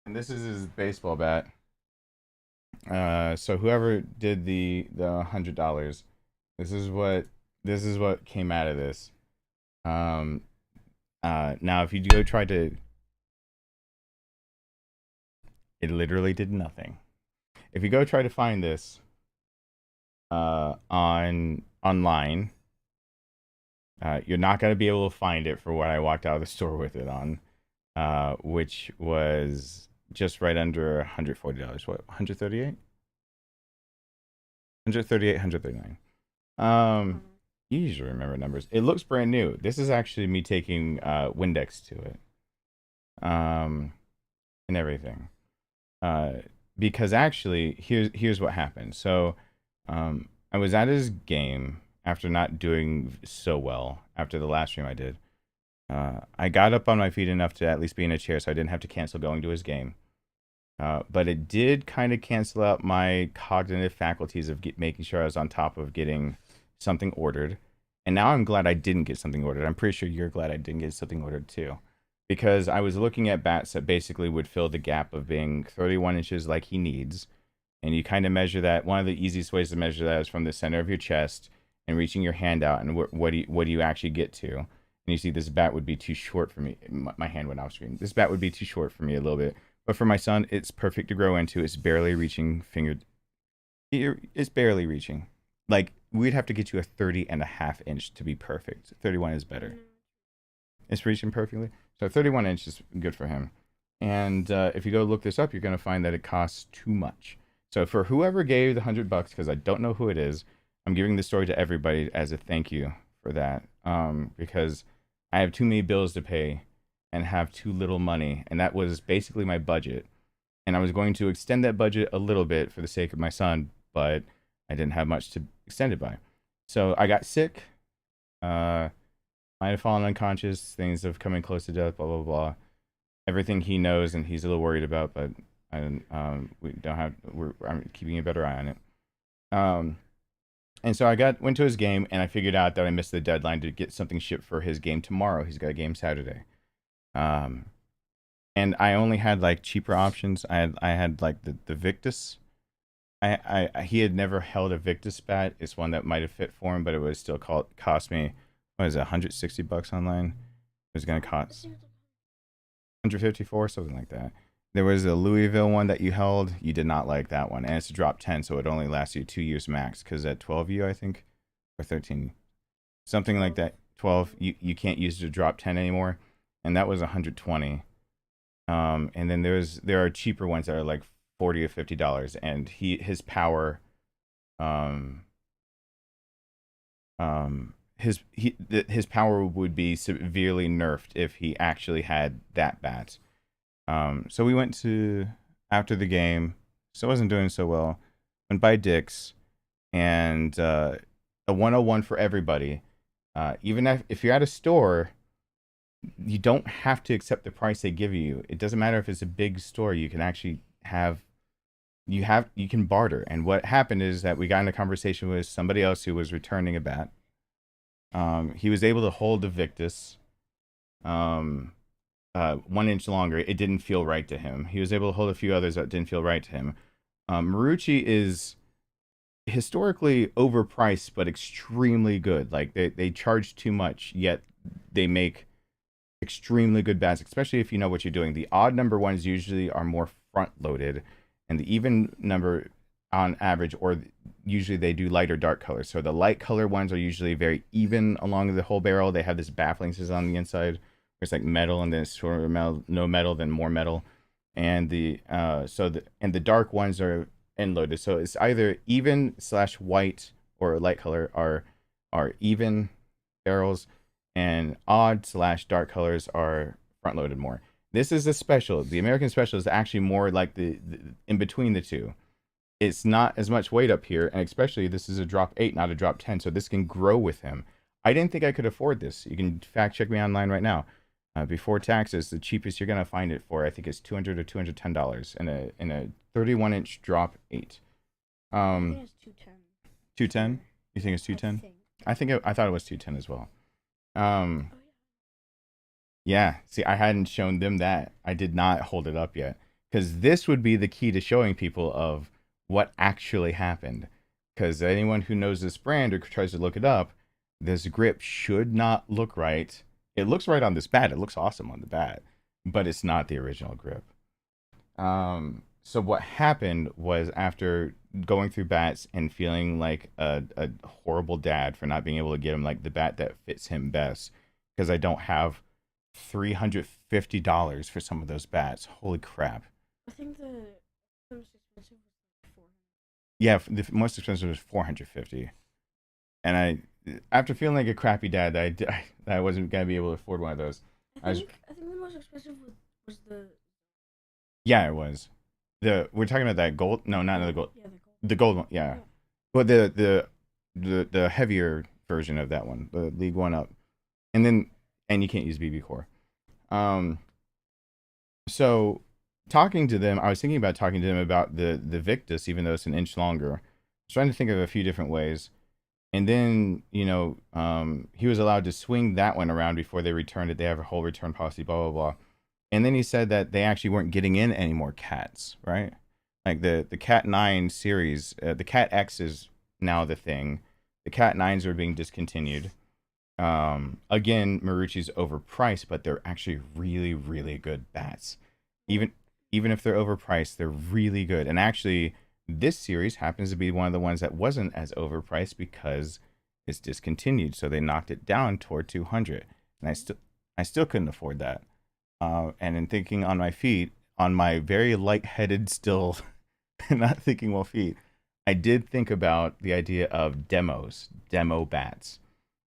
Speaker 1: this is his baseball bat. So whoever did the $100, this is what came out of this. Now if you go try to, it literally did nothing. If you go try to find this online, you're not going to be able to find it for what I walked out of the store with it on, which was just right under $140. What, 138? 138, 139. You usually remember numbers. It looks brand new. This is actually me taking Windex to it, and everything. Because actually, here's what happened. So, I was at his game after not doing so well after the last stream I did. I got up on my feet enough to at least be in a chair, so I didn't have to cancel going to his game. But it did kind of cancel out my cognitive faculties of making sure I was on top of getting something ordered. And now I'm glad I didn't get something ordered. I'm pretty sure you're glad I didn't get something ordered too. Because I was looking at bats that basically would fill the gap of being 31 inches like he needs. And you kind of measure that. One of the easiest ways to measure that is from the center of your chest and reaching your hand out. And what do you actually get to? And you see this bat would be too short for me. My hand went off screen. This bat would be too short for me a little bit. But for my son, it's perfect to grow into. It's barely reaching It's barely reaching. Like, we'd have to get you a 30.5 inch to be perfect. 31 is better. It's reaching perfectly. So 31 inch is good for him. And if you go look this up, you're going to find that it costs too much. So for whoever gave the $100, because I don't know who it is, I'm giving this story to everybody as a thank you for that. Because I have too many bills to pay and have too little money. And that was basically my budget. and I was going to extend that budget a little bit for the sake of my son, but I didn't have much to extend it by. So I got sick. Might have fallen unconscious. Things of coming close to death. Blah blah blah. Everything he knows and he's a little worried about, but we don't have. I'm keeping a better eye on it. And so I went to his game, and I figured out that I missed the deadline to get something shipped for his game tomorrow. He's got a game Saturday. And I only had like cheaper options. I had like the Victus. He had never held a Victus bat. It's one that might have fit for him, but it was still cost me, what is it, $160 online? It was gonna cost 154, something like that. There was a Louisville one that you held. You did not like that one, and it's a drop 10, so it only lasts you 2 years max. Because at 12U, I think, or 13, something like that. 12, you can't use the drop 10 anymore, and that was 120. And then there are cheaper ones that are like $40 or $50, and his power, his power would be severely nerfed if he actually had that bat. So we went to, after the game, so I wasn't doing so well, went by Dick's, and a 101 for everybody. Even if you're at a store, you don't have to accept the price they give you. It doesn't matter if it's a big store. You can actually you can barter. And what happened is that we got in a conversation with somebody else who was returning a bat. He was able to hold the Victus 1 inch longer. It didn't feel right to him. He was able to hold a few others that didn't feel right to him. Marucci is historically overpriced, but extremely good. Like they charge too much, yet they make extremely good bats, especially if you know what you're doing. The odd number ones usually are more front loaded, and the even number on average, or usually they do light or dark colors. So the light color ones are usually very even along the whole barrel. They have this baffling system on the inside. It's like metal, and then it's sort of metal, no metal, then more metal, and the dark ones are end loaded. So it's either even / white or light color are even barrels, and odd / dark colors are front loaded more. This is a special. The American special is actually more like the in between the two. It's not as much weight up here, and especially this is a drop 8, not a drop 10, so this can grow with him. I didn't think I could afford this. You can fact check me online right now. Before taxes, the cheapest you're gonna find it for, I think, is $200 or $210 in a 31-inch drop 8.
Speaker 9: I think it's 210.
Speaker 1: 210? You think it's 210? I thought it was 210 as well. Yeah. See, I hadn't shown them that. I did not hold it up yet, because this would be the key to showing people of what actually happened. Because anyone who knows this brand or tries to look it up, this grip should not look right. It looks right on this bat. It looks awesome on the bat, but it's not the original grip. So what happened was, after going through bats and feeling like a horrible dad for not being able to get him like the bat that fits him best, because I don't have $350 for some of those bats. Holy crap.
Speaker 9: I think the most expensive was $400.
Speaker 1: Yeah, the most expensive was $450. And after feeling like a crappy dad, I wasn't gonna be able to afford one of those.
Speaker 9: I think the most expensive was the.
Speaker 1: Yeah, it was. We're talking about that gold. No, not the gold.
Speaker 9: Yeah, the gold.
Speaker 1: The gold one. Yeah. But the heavier version of that one, the League One Up, and you can't use BB core. So talking to them, I was thinking about talking to them about the Victus, even though it's an inch longer. I was trying to think of a few different ways. And then, he was allowed to swing that one around before they returned it. They have a whole return policy, blah, blah, blah. And then he said that they actually weren't getting in any more cats, right? Like the Cat 9 series, the Cat X is now the thing. The Cat 9s are being discontinued. Again, Marucci's overpriced, but they're actually really, really good bats. Even if they're overpriced, they're really good. And actually, this series happens to be one of the ones that wasn't as overpriced because it's discontinued. So they knocked it down toward 200, and I still couldn't afford that. And in thinking on my feet, on my very lightheaded, still not thinking well feet, I did think about the idea of demo bats.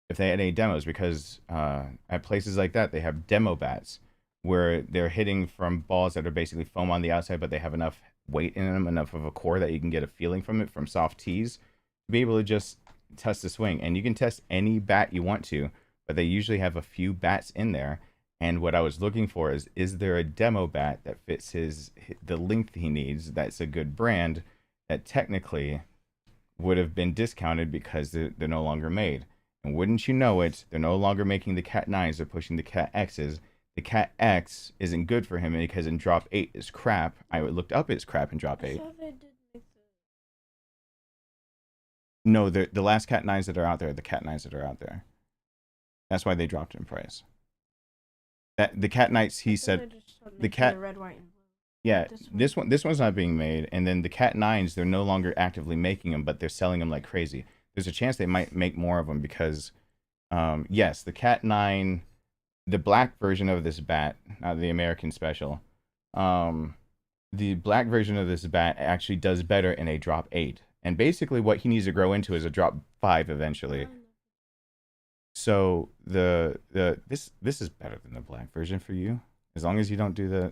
Speaker 1: If they had any demos, because at places like that, they have demo bats where they're hitting from balls that are basically foam on the outside, but they have enough weight in them, enough of a core that you can get a feeling from it, from soft tees, to be able to just test the swing. And you can test any bat you want to, but they usually have a few bats in there. And what I was looking for is there a demo bat that fits the length he needs, that's a good brand, that technically would have been discounted because they're no longer made. And wouldn't you know it, they're no longer making the Cat 9s, they're pushing the Cat X's. The Cat X isn't good for him because in Drop 8 is crap. I looked up its crap in Drop 8. No, the last Cat 9s that are out there are the Cat 9s that are out there. That's why they dropped in price. That the Cat Knights, he said, the Cat
Speaker 9: red, white, and blue.
Speaker 1: yeah, this one's not being made, and then the Cat 9s, they're no longer actively making them, but they're selling them like crazy. There's a chance they might make more of them because, yes, the Cat 9, the black version of this bat, not the American special, the black version of this bat actually does better in a Drop 8. And basically what he needs to grow into is a Drop 5 eventually. So this is better than the black version for you, as long as you don't do that.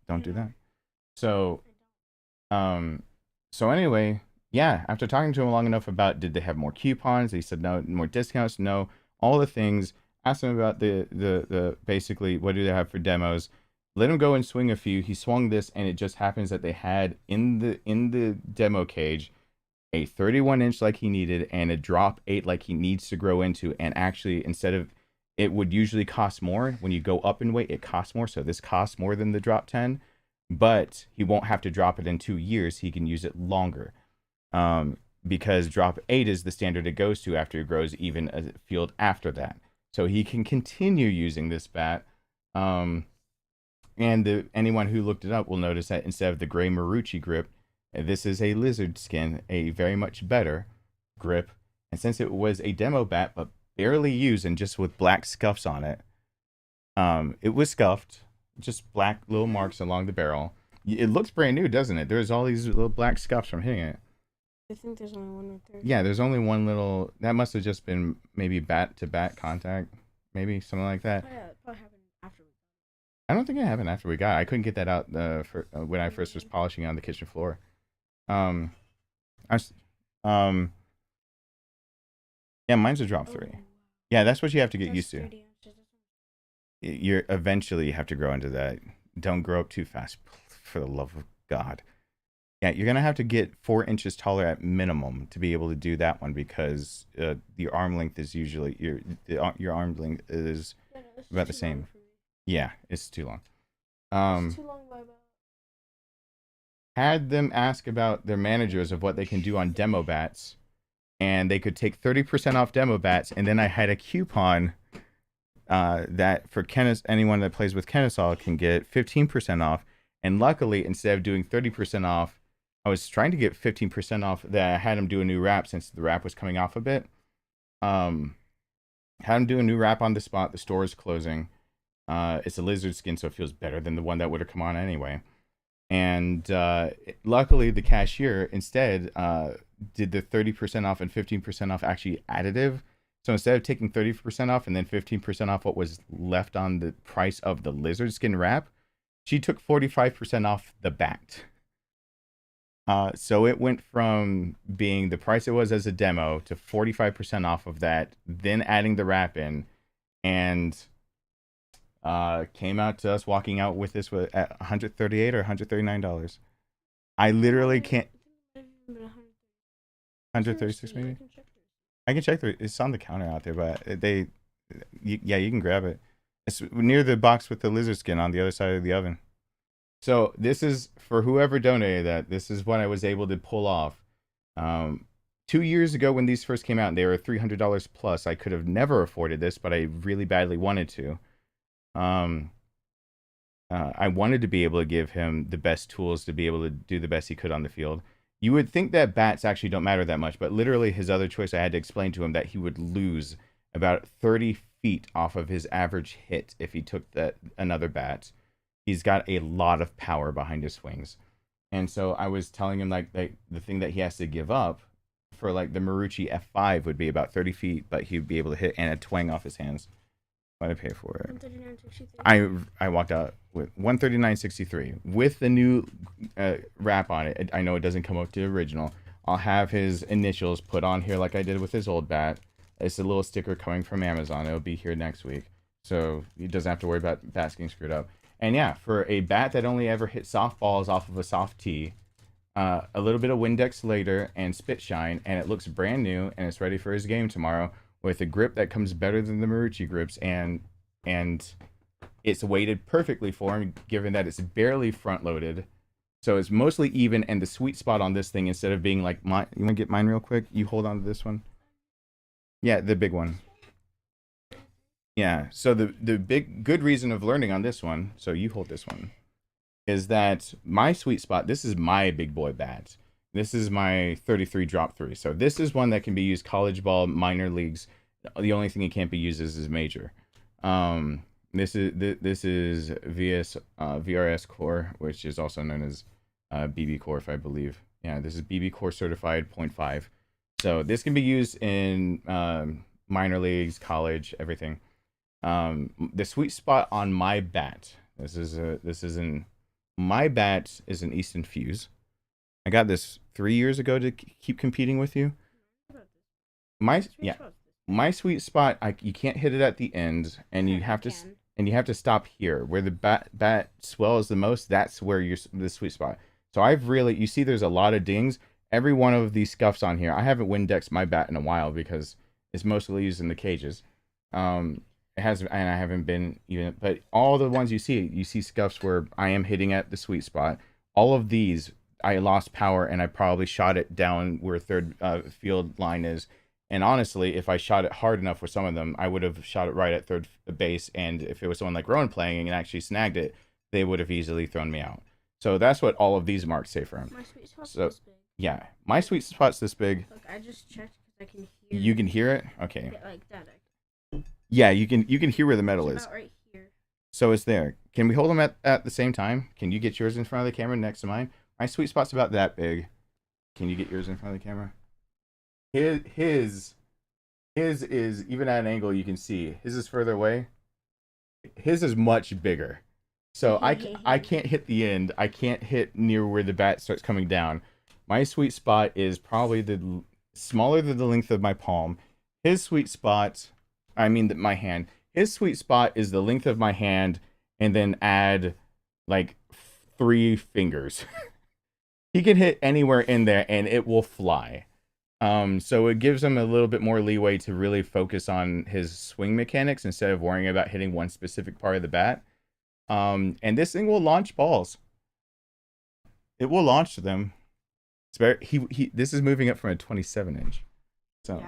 Speaker 1: Don't do that. So, so anyway, yeah. After talking to him long enough about did they have more coupons, he said no. More discounts, no. All the things. Asked him about the basically what do they have for demos. Let him go and swing a few. He swung this, and it just happens that they had in the demo cage a 31-inch like he needed and a Drop 8 like he needs to grow into. And actually, instead of, it would usually cost more when you go up in weight, it costs more. So this costs more than the Drop 10, but he won't have to drop it in 2 years. He can use it longer, because Drop 8 is the standard it goes to after it grows even a field after that. So he can continue using this bat. And anyone who looked it up will notice that instead of the gray Marucci grip, this is a lizard skin, a very much better grip. And since it was a demo bat, but barely used and just with black scuffs on it, it was scuffed, just black little marks along the barrel. It looks brand new, doesn't it? There's all these little black scuffs from hitting it.
Speaker 9: I think there's only one right there.
Speaker 1: Yeah, there's only one little, that must have just been maybe bat to bat contact, maybe something like that.
Speaker 9: Oh, yeah, it probably happened after we got
Speaker 1: I don't think it happened after we got it. I couldn't get that out when I first was polishing on the kitchen floor. Yeah, mine's a Drop 3. Yeah, that's what you have to get used to. You're eventually have to grow into that. Don't grow up too fast, for the love of God. Yeah, you're gonna have to get 4 inches taller at minimum to be able to do that one, because your arm length is usually your arm length is about the same. Yeah, it's too long.
Speaker 9: It's too long by about.
Speaker 1: Had them ask about their managers of what they can do on demo bats, and they could take 30% off demo bats, and then I had a coupon that for anyone that plays with Kennesaw can get 15% off. And luckily, instead of doing 30% off, I was trying to get 15% off. That I had him do a new wrap since the wrap was coming off a bit. Had him do a new wrap on the spot. The store is closing. It's a lizard skin, so it feels better than the one that would have come on anyway. And luckily, the cashier instead did the 30% off and 15% off actually additive. So instead of taking 30% off and then 15% off what was left on the price of the lizard skin wrap, she took 45% off the bat. So it went from being the price it was as a demo to 45% off of that, then adding the wrap in, and came out to us walking out with this at $138 or $139. I literally can't. 136 maybe. I can check. It's on the counter out there, but yeah, you can grab it. It's near the box with the lizard skin on the other side of the oven. So this is for whoever donated that. This is what I was able to pull off. 2 years ago when these first came out, and they were $300 plus. I could have never afforded this, but I really badly wanted to. I wanted to be able to give him the best tools to be able to do the best he could on the field. You would think that bats actually don't matter that much, but literally his other choice, I had to explain to him that he would lose about 30 feet off of his average hit if he took another bat. He's got a lot of power behind his swings. And so I was telling him like the thing that he has to give up for like the Marucci F5 would be about 30 feet, but he'd be able to hit and a twang off his hands. What did I pay for it?
Speaker 9: 139.63.
Speaker 1: I walked out with 139.63 with the new wrap on it. I know it doesn't come up to the original. I'll have his initials put on here like I did with his old bat. It's a little sticker coming from Amazon. It'll be here next week, so he doesn't have to worry about bats getting screwed up. And yeah, for a bat that only ever hit soft balls off of a soft tee, a little bit of Windex later and spit shine, and it looks brand new and it's ready for his game tomorrow with a grip that comes better than the Marucci grips, and it's weighted perfectly for him, given that it's barely front loaded. So it's mostly even, and the sweet spot on this thing, instead of being like mine, you want to get mine real quick? You hold on to this one. Yeah, the big one. Yeah, so the big good reason of learning on this one, so you hold this one, is that my sweet spot, this is my big boy bat. This is my 33 drop 3. So this is one that can be used college ball, minor leagues. The only thing it can't be used is major. This is VRS core, which is also known as BB core, if I believe. Yeah, this is BB core certified 0.5. So this can be used in minor leagues, college, everything. The sweet spot on my bat. My bat is an Easton Fuse. I got this 3 years ago to keep competing with you. My sweet spot. You can't hit it at the end, and you have to stop here where the bat swells the most. That's where the sweet spot. So you see there's a lot of dings. Every one of these scuffs on here, I haven't Windexed my bat in a while because it's mostly used in the cages. And I haven't been even, but all the ones you see scuffs where I am hitting at the sweet spot. All of these, I lost power and I probably shot it down where third field line is. And honestly, if I shot it hard enough with some of them, I would have shot it right at third base. And if it was someone like Rowan playing and actually snagged it, they would have easily thrown me out. So that's what all of these marks say for him.
Speaker 9: My sweet spot's this big.
Speaker 1: Yeah, my sweet spot's this big.
Speaker 9: Look, I just checked because I can hear.
Speaker 1: You can hear it? Okay.
Speaker 9: Like that.
Speaker 1: Yeah, you can hear where the metal
Speaker 9: It's
Speaker 1: is.
Speaker 9: about right here.
Speaker 1: So it's there. Can we hold them at the same time? Can you get yours in front of the camera next to mine? My sweet spot's about that big. Can you get yours in front of the camera? His is, even at an angle you can see, his is further away. His is much bigger. So I can't hit the end. I can't hit near where the bat starts coming down. My sweet spot is probably smaller than the length of my palm. His sweet spot, my hand. His sweet spot is the length of my hand, and then add like 3 fingers. He can hit anywhere in there, and it will fly. So it gives him a little bit more leeway to really focus on his swing mechanics instead of worrying about hitting one specific part of the bat. And this thing will launch balls. It will launch them. It's very this is moving up from a 27-inch. So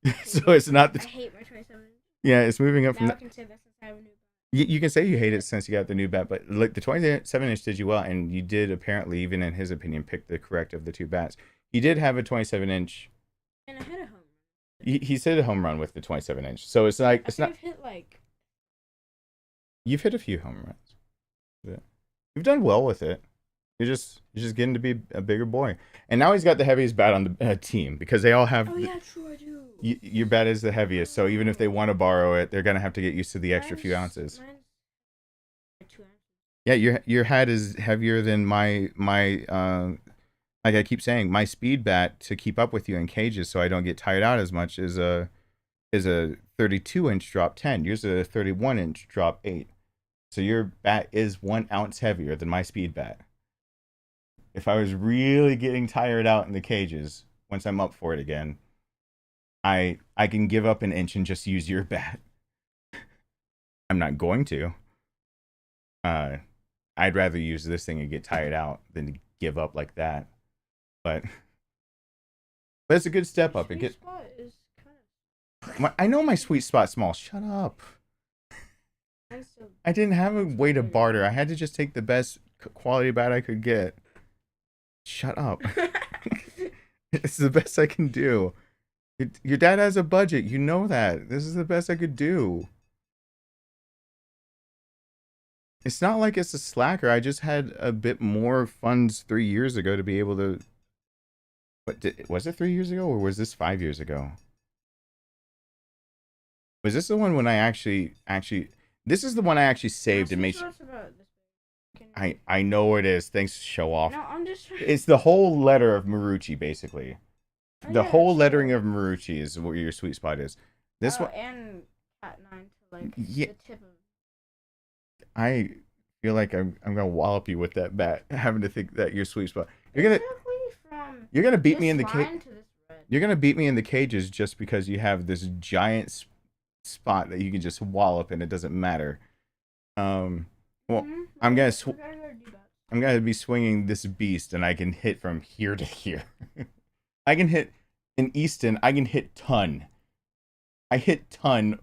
Speaker 9: Yeah.
Speaker 1: so it's not the
Speaker 9: I hate my 27.
Speaker 1: yeah, it's moving up
Speaker 9: Now
Speaker 1: from
Speaker 9: I can say that since I have a new bat.
Speaker 1: you can say you hate it since you got the new bat, but like the 27-inch did you well, and you did apparently, even in his opinion, pick the correct of the two bats. He did have a 27-inch.
Speaker 9: And I hit a home run.
Speaker 1: He said a home run with the 27-inch. So it's like it's not.
Speaker 9: I've hit like.
Speaker 1: You've hit a few home runs. But you've done well with it. You're just getting to be a bigger boy. And now he's got the heaviest bat on the team because they all have.
Speaker 9: Oh yeah, true, I do.
Speaker 1: Your bat is the heaviest, so even if they want to borrow it, they're gonna have to get used to the extra few ounces.
Speaker 9: Mine's 2 ounces.
Speaker 1: Yeah, your hat is heavier than my like I keep saying, my speed bat to keep up with you in cages so I don't get tired out as much is a 32-inch drop 10. Yours is a 31-inch drop 8. So your bat is 1 ounce heavier than my speed bat. If I was really getting tired out in the cages, once I'm up for it again, I can give up an inch and just use your bat. I'm not going to. I'd rather use this thing and get tired out than to give up like that. But it's a good step up.
Speaker 9: Sweet spot is kind of...
Speaker 1: I know my sweet spot's small. Shut up. I didn't have a way to barter. I had to just take the best quality bat I could get. Shut up. It's the best I can do. Your dad has a budget. You know that. This is the best I could do. It's not like it's a slacker. I just had a bit more funds 3 years ago to be able to... Was it 3 years ago or was this 5 years ago? Was this the one when I actually this is the one I actually saved and made sure. I know what it is. Thanks, show off.
Speaker 9: No, I'm just trying.
Speaker 1: It's the whole letter of Marucci, basically.
Speaker 9: Oh,
Speaker 1: The
Speaker 9: yeah,
Speaker 1: whole
Speaker 9: sure.
Speaker 1: lettering of Marucci is what your sweet spot is. This one,
Speaker 9: and Cat 9 to like
Speaker 1: Yeah.
Speaker 9: the tip of.
Speaker 1: I feel like I'm gonna wallop you with that bat, having to think that your sweet spot. You're gonna beat me in the cage. You're gonna beat me in the cages just because you have this giant spot that you can just wallop and it doesn't matter. Well, I'm gonna be swinging this beast and I can hit from here to here. I can hit in Easton. I can hit ton. I hit ton,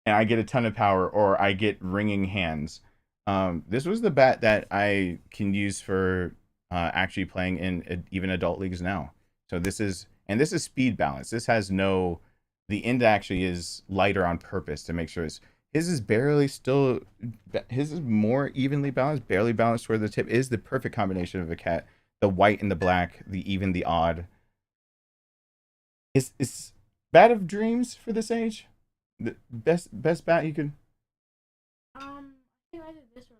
Speaker 1: and I get a ton of power, or I get ringing hands. This was the bat that I can use for actually playing in even adult leagues now. So this is speed balance. This has no, the end actually is lighter on purpose to make sure his is barely still, his is more evenly balanced, barely balanced where the tip is the perfect combination of a cat. The white and the black, the even, the odd. Is Bat of Dreams for this age? The best bat you could.
Speaker 9: I think I did this one.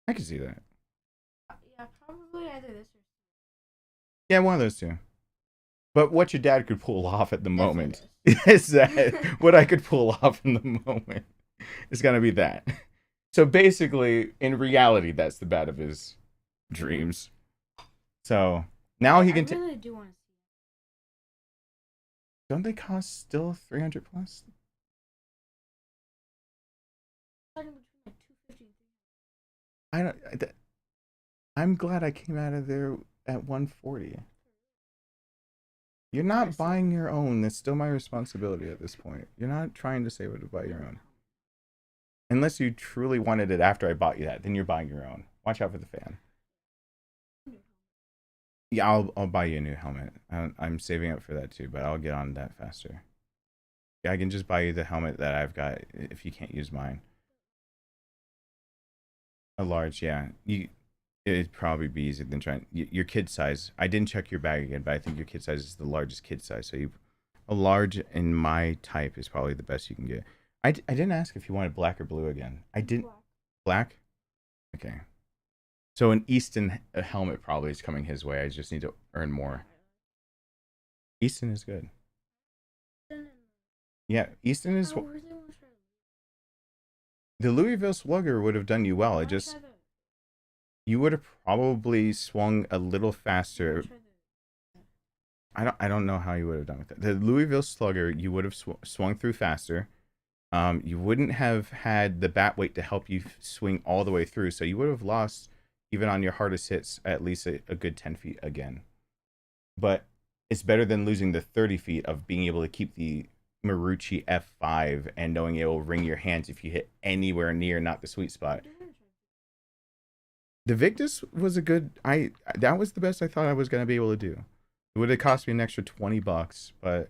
Speaker 1: I can see that.
Speaker 9: Yeah, probably either this or.
Speaker 1: Yeah, one of those two. But what your dad could pull off at the moment is that what I could pull off in the moment is gonna be that. So basically, in reality, that's the bat of his dreams. So now he can.
Speaker 9: I really do want to see.
Speaker 1: Don't they cost still 300 plus? I don't. I'm glad I came out of there at 140. You're not buying your own. That's still my responsibility at this point. You're not trying to save it to buy your own. Unless you truly wanted it after I bought you that, then you're buying your own. Watch out for the fan. Yeah, I'll buy you a new helmet. I'm saving up for that too, but I'll get on that faster. Yeah, I can just buy you the helmet that I've got if you can't use mine. A large, yeah. It'd probably be easier than trying your kid size. I didn't check your bag again, but I think your kid size is the largest kid size. So a large in my type is probably the best you can get. I didn't ask if you wanted black or blue again. I didn't. Black? Okay. So an Easton helmet probably is coming his way. I just need to earn more. Easton is good. Yeah, Easton is. The Louisville Slugger would have done you well. You would have probably swung a little faster. I don't know how you would have done with it. The Louisville Slugger, you would have swung through faster. You wouldn't have had the bat weight to help you swing all the way through, so you would have lost, even on your hardest hits, at least a good 10 feet again. But it's better than losing the 30 feet of being able to keep the Marucci F5 and knowing it will ring your hands if you hit anywhere near not the sweet spot. The Victus was a good. That was the best I thought I was gonna be able to do. It would have cost me an extra $20, but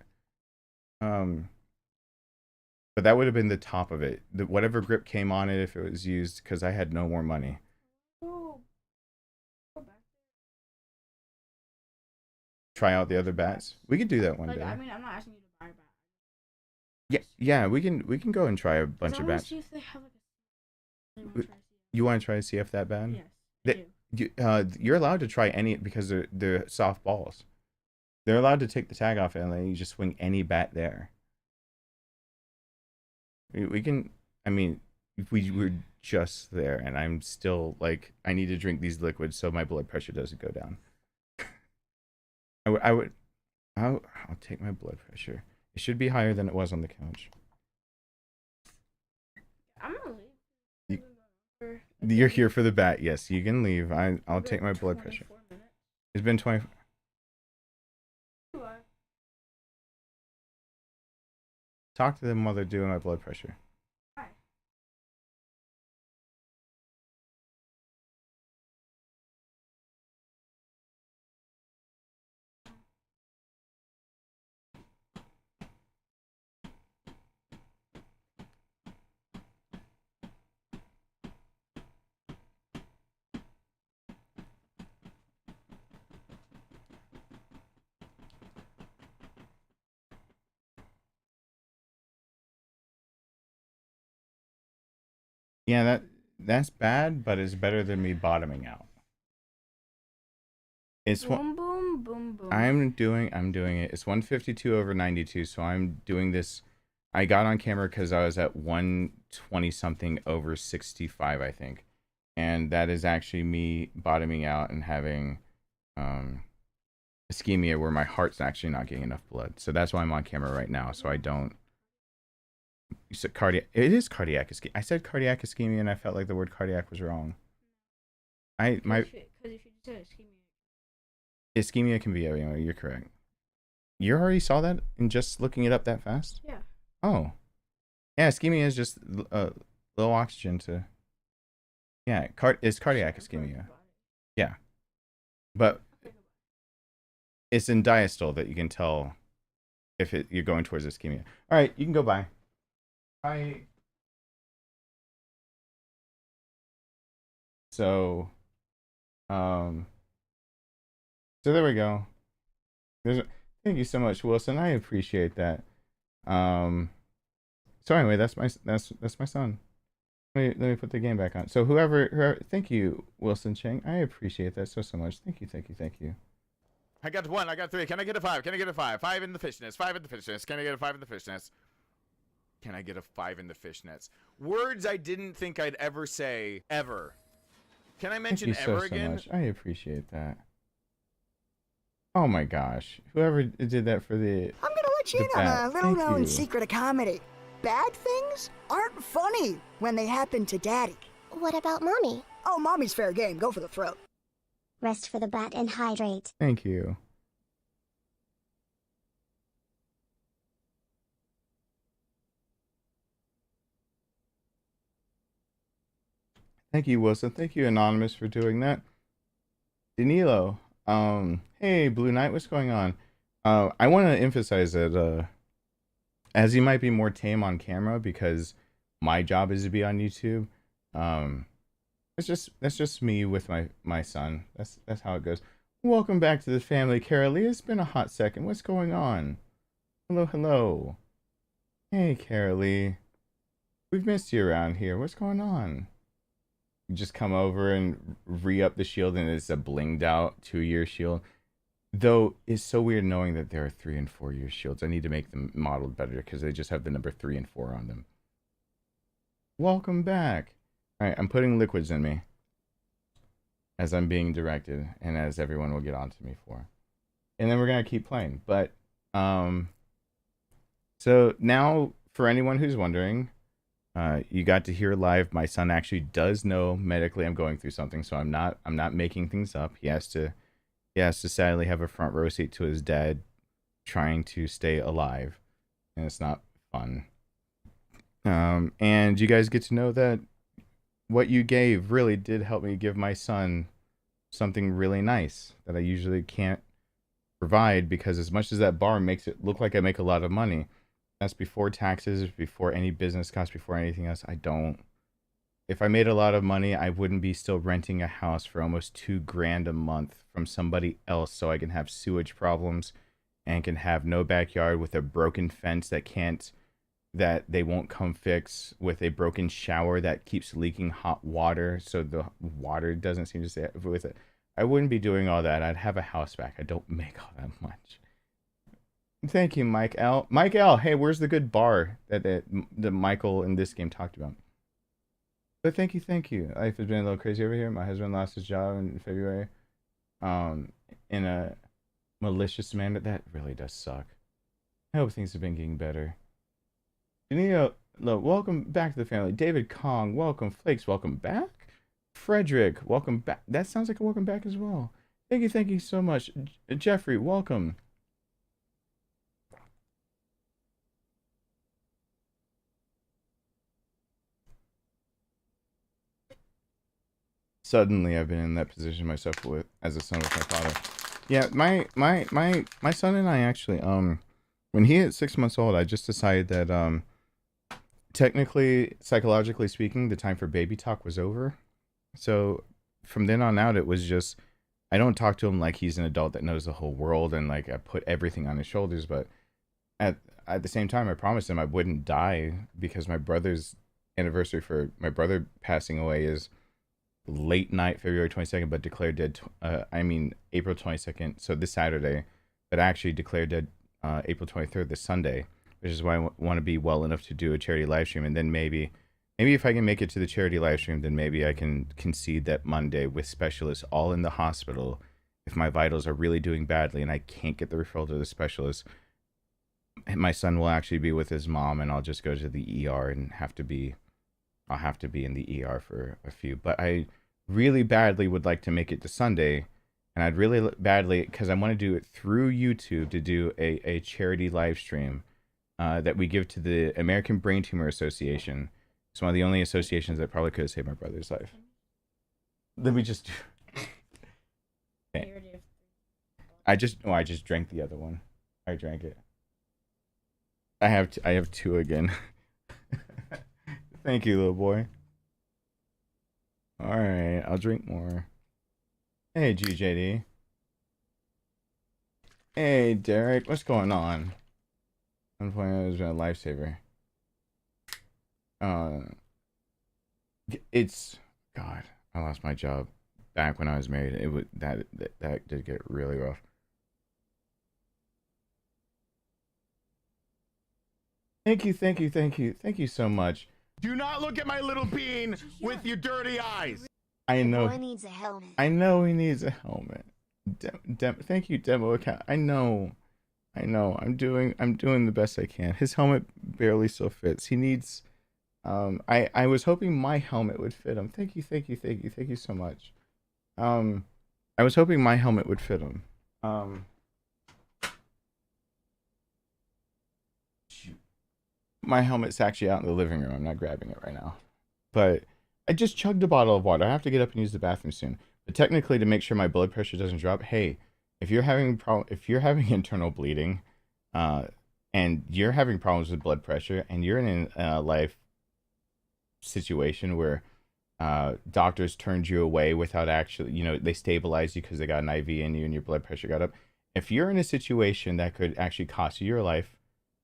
Speaker 1: that would have been the top of it. Whatever grip came on it if it was used, because I had no more money. Try out the other bats. We could do that one day.
Speaker 9: I mean, I'm not asking you to buy a bat.
Speaker 1: Yeah, we can go and try a bunch of bats.
Speaker 9: See if they have
Speaker 1: You want to try to see if that bad?
Speaker 9: Yes.
Speaker 1: You're allowed to try any because they're soft balls. They're allowed to take the tag off and then you just swing any bat there. We can. I mean, we were just there, and I'm still like I need to drink these liquids so my blood pressure doesn't go down. I'll take my blood pressure. It should be higher than it was on the couch.
Speaker 9: I'm gonna leave.
Speaker 1: You're here for the bat. Yes, you can leave. I'll take my blood pressure. It's been 20. Talk to them while they're doing my blood pressure. Yeah, that's bad, but it's better than me bottoming out. It's
Speaker 9: Boom, boom, boom, boom.
Speaker 1: I'm doing it. It's 152 over 92, so I'm doing this. I got on camera because I was at 120 something over 65, I think, and that is actually me bottoming out and having ischemia where my heart's actually not getting enough blood. So that's why I'm on camera right now. So I don't. You said cardiac. It is cardiac ischemia. I said cardiac ischemia, and I felt like the word cardiac was wrong.
Speaker 9: Because if you said
Speaker 1: Ischemia can be everywhere. You're correct. You already saw that in just looking it up that fast?
Speaker 9: yeah.
Speaker 1: Oh. Yeah, ischemia is just low oxygen to... Yeah, it's cardiac ischemia. Yeah. But it's in diastole that you can tell if you're going towards ischemia. All right, you can go by. Bye. So there we go. Thank you so much, Wilson. I appreciate that. So anyway, that's my son. Let me put the game back on. So whoever thank you, Wilson Cheng. I appreciate that so much. Thank you.
Speaker 4: I got 1, I got 3. Can I get a 5? Can I get a 5? 5 in the fishnets. 5 in the fishnets. Can I get a 5 in the fishnets? Can I get a 5 in the fishnets? Words I didn't think I'd ever say, ever. Can I mention ever again?
Speaker 1: Much. I appreciate that. Oh my gosh. Whoever did that for the...
Speaker 5: I'm gonna let you in on a little-known secret of comedy. Bad things aren't funny when they happen to Daddy.
Speaker 6: What about Mommy?
Speaker 5: Oh, Mommy's fair game. Go for the throat.
Speaker 6: Rest for the bat and hydrate.
Speaker 1: Thank you. Thank you, Wilson. Thank you, Anonymous, for doing that. Danilo, hey, Blue Knight, what's going on? I want to emphasize that, as he might be more tame on camera because my job is to be on YouTube. That's just me with my son. That's how it goes. Welcome back to the family, Carolee. It's been a hot second. What's going on? Hello. Hey, Carolee. We've missed you around here. What's going on? You just come over and re-up the shield and it's a blinged out 2-year shield. Though it's so weird knowing that there are 3 and 4 year shields. I need to make them modeled better because they just have the number 3 and 4 on them. Welcome back. Alright, I'm putting liquids in me as I'm being directed and as everyone will get on to me for. And then we're gonna keep playing. But so now for anyone who's wondering, you got to hear live. My son actually does know medically I'm going through something, so I'm not making things up. He has to sadly have a front row seat to his dad trying to stay alive, and it's not fun. And you guys get to know that what you gave really did help me give my son something really nice that I usually can't provide, because as much as that bar makes it look like I make a lot of money, that's before taxes, before any business costs, before anything else. I don't. If I made a lot of money, I wouldn't be still renting a house for almost $2 grand a month from somebody else so I can have sewage problems and can have no backyard with a broken fence that they won't come fix, with a broken shower that keeps leaking hot water so the water doesn't seem to stay with it. I wouldn't be doing all that. I'd have a house back. I don't make all that much. Thank you, Mike L. Mike L, hey, where's the good bar that Michael in this game talked about? But thank you. Life has been a little crazy over here. My husband lost his job in February. In a malicious manner. That really does suck. I hope things have been getting better. Janino, welcome back to the family. David Kong, welcome. Flakes, welcome back. Frederick, welcome back. That sounds like a welcome back as well. Thank you so much. Jeffrey, welcome. Suddenly I've been in that position myself as a son with my father. Yeah, my son and I actually, when he hit 6 months old, I just decided that technically, psychologically speaking, the time for baby talk was over. So from then on out, it was just, I don't talk to him like he's an adult that knows the whole world and like I put everything on his shoulders, but at the same time, I promised him I wouldn't die because my brothers anniversary for my brother passing away is late night, February 22nd, but declared dead. April 22nd. So this Saturday, but actually declared dead April 23rd, this Sunday, which is why I want to be well enough to do a charity live stream. And then maybe if I can make it to the charity live stream, then maybe I can concede that Monday with specialists all in the hospital. If my vitals are really doing badly and I can't get the referral to the specialist, my son will actually be with his mom, and I'll just go to the ER and I'll have to be in the ER for a few. But I really badly would like to make it to Sunday, and I'd really badly, because I want to do it through YouTube, to do a charity live stream that we give to the American Brain Tumor Association. It's one of the only associations that probably could have saved my brother's life. Then we just okay. I just drank the other one. I drank it. I have two again. Thank you, little boy. All right, I'll drink more. Hey, GJD. Hey, Derek. What's going on? I'm playing as a lifesaver. It's God. I lost my job back when I was married. It would that did get really rough. Thank you so much.
Speaker 4: Do not look at my little bean with your dirty eyes.
Speaker 1: I know.
Speaker 3: Boy needs a helmet.
Speaker 1: I know he needs a helmet. Thank you, Demo Account. I know. I'm doing the best I can. His helmet barely still fits. He needs. I was hoping my helmet would fit him. Thank you so much. I was hoping my helmet would fit him. My helmet's actually out in the living room. I'm not grabbing it right now. But I just chugged a bottle of water. I have to get up and use the bathroom soon. But technically, to make sure my blood pressure doesn't drop, hey, if you're having internal bleeding, and you're having problems with blood pressure, and you're in a life situation where doctors turned you away without actually, they stabilized you because they got an IV in you and your blood pressure got up. If you're in a situation that could actually cost you your life,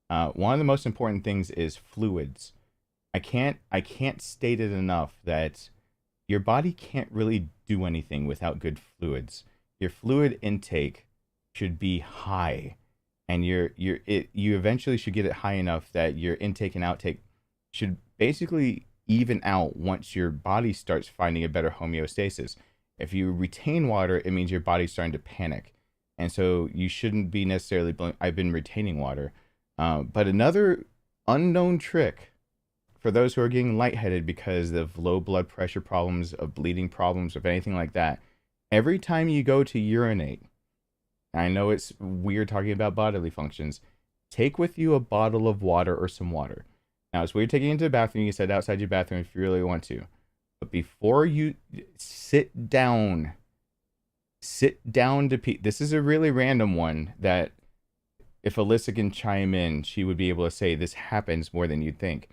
Speaker 1: one of the most important things is fluids. I can't state it enough that your body can't really do anything without good fluids. Your fluid intake should be high, and you eventually should get it high enough that your intake and outtake should basically even out once your body starts finding a better homeostasis. If you retain water, it means your body's starting to panic, and so you shouldn't be necessarily. I've been retaining water. But another unknown trick for those who are getting lightheaded because of low blood pressure problems, of bleeding problems, of anything like that, every time you go to urinate, I know it's weird talking about bodily functions, take with you a bottle of water or some water. Now, it's weird taking it into the bathroom. You can sit outside your bathroom if you really want to. But before you sit down to pee, this is a really random one that if Alyssa can chime in, she would be able to say this happens more than you'd think.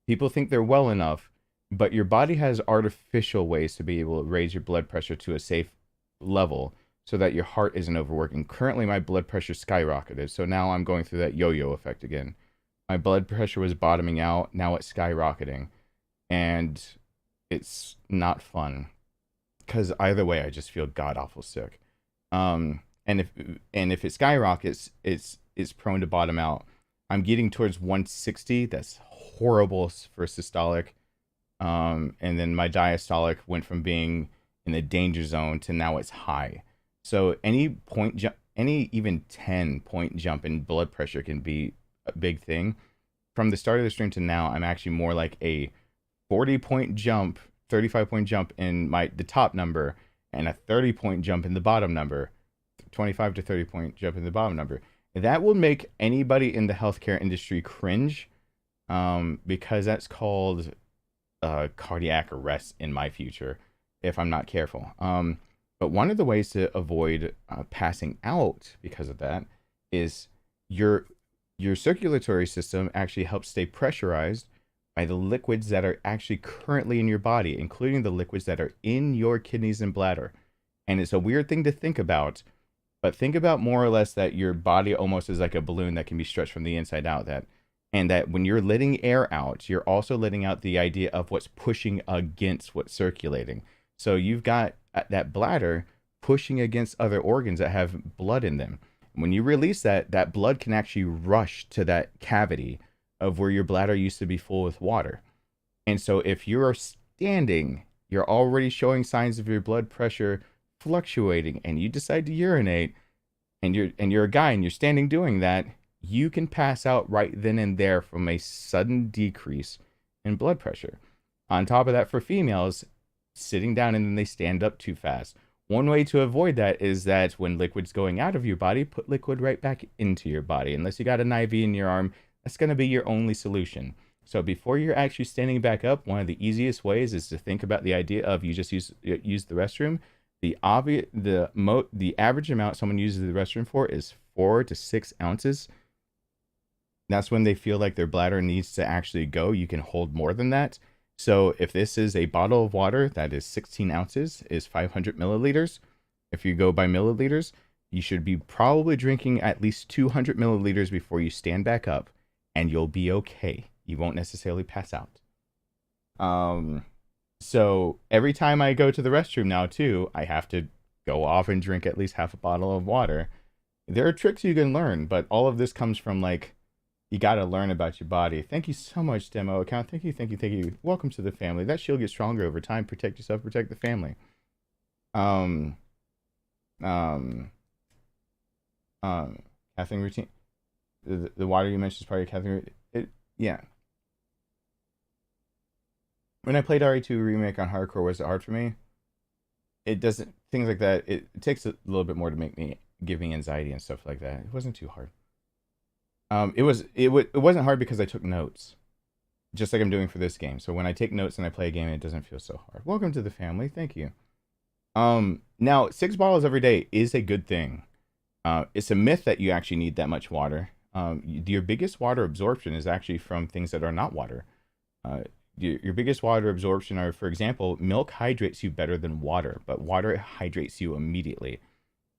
Speaker 1: People think they're well enough, but your body has artificial ways to be able to raise your blood pressure to a safe level so that your heart isn't overworking. Currently, my blood pressure skyrocketed, so now I'm going through that yo-yo effect again. My blood pressure was bottoming out, now it's skyrocketing, and it's not fun because either way, I just feel god-awful sick. And if it skyrockets, it's prone to bottom out. I'm getting towards 160. That's horrible for systolic. And then my diastolic went from being in the danger zone to now it's high. So any even 10-point jump in blood pressure can be a big thing. From the start of the stream to now, I'm actually more like a 40-point jump, 35-point jump in the top number, and a 30-point jump in the bottom number. 25 to 30-point jump in the bottom number. That will make anybody in the healthcare industry cringe, because that's called cardiac arrest in my future if I'm not careful. But one of the ways to avoid passing out because of that is your circulatory system actually helps stay pressurized by the liquids that are actually currently in your body, including the liquids that are in your kidneys and bladder. And it's a weird thing to think about, but think about more or less that your body almost is like a balloon that can be stretched from the inside out, that And that when you're letting air out, you're also letting out the idea of what's pushing against what's circulating. So you've got that bladder pushing against other organs that have blood in them. When you release that, that blood can actually rush to that cavity of where your bladder used to be full with water. And so if you're standing, you're already showing signs of your blood pressure fluctuating, and you decide to urinate, and you're a guy and you're standing doing that, you can pass out right then and there from a sudden decrease in blood pressure. On top of that, for females, sitting down and then they stand up too fast. One way to avoid that is that when liquid's going out of your body, put liquid right back into your body. Unless you got an IV in your arm, that's going to be your only solution. So before you're actually standing back up, one of the easiest ways is to think about the idea of you just use the restroom. The average amount someone uses the restroom for is 4 to 6 ounces. That's when they feel like their bladder needs to actually go. You can hold more than that. So if this is a bottle of water that is 16 ounces, is 500 milliliters. If you go by milliliters, you should be probably drinking at least 200 milliliters before you stand back up, and you'll be okay. You won't necessarily pass out. So every time I go to the restroom now too, I have to go off and drink at least half a bottle of water. There are tricks you can learn, but all of this comes from like, you got to learn about your body. Thank you so much, demo account. Thank you. Welcome to the family. That shield gets stronger over time. Protect yourself, protect the family. Cathing routine. The water you mentioned is part of your cathing routine. Yeah. When I played RE2 Remake on hardcore, was it hard for me? It doesn't, things like that, it takes a little bit more to give me anxiety and stuff like that. It wasn't too hard. It wasn't hard because I took notes, just like I'm doing for this game. So when I take notes and I play a game, it doesn't feel so hard. Welcome to the family. Thank you. Now 6 bottles every day is a good thing. It's a myth that you actually need that much water. Your biggest water absorption is actually from things that are not water. Your biggest water absorption are, for example, milk hydrates you better than water, but water hydrates you immediately.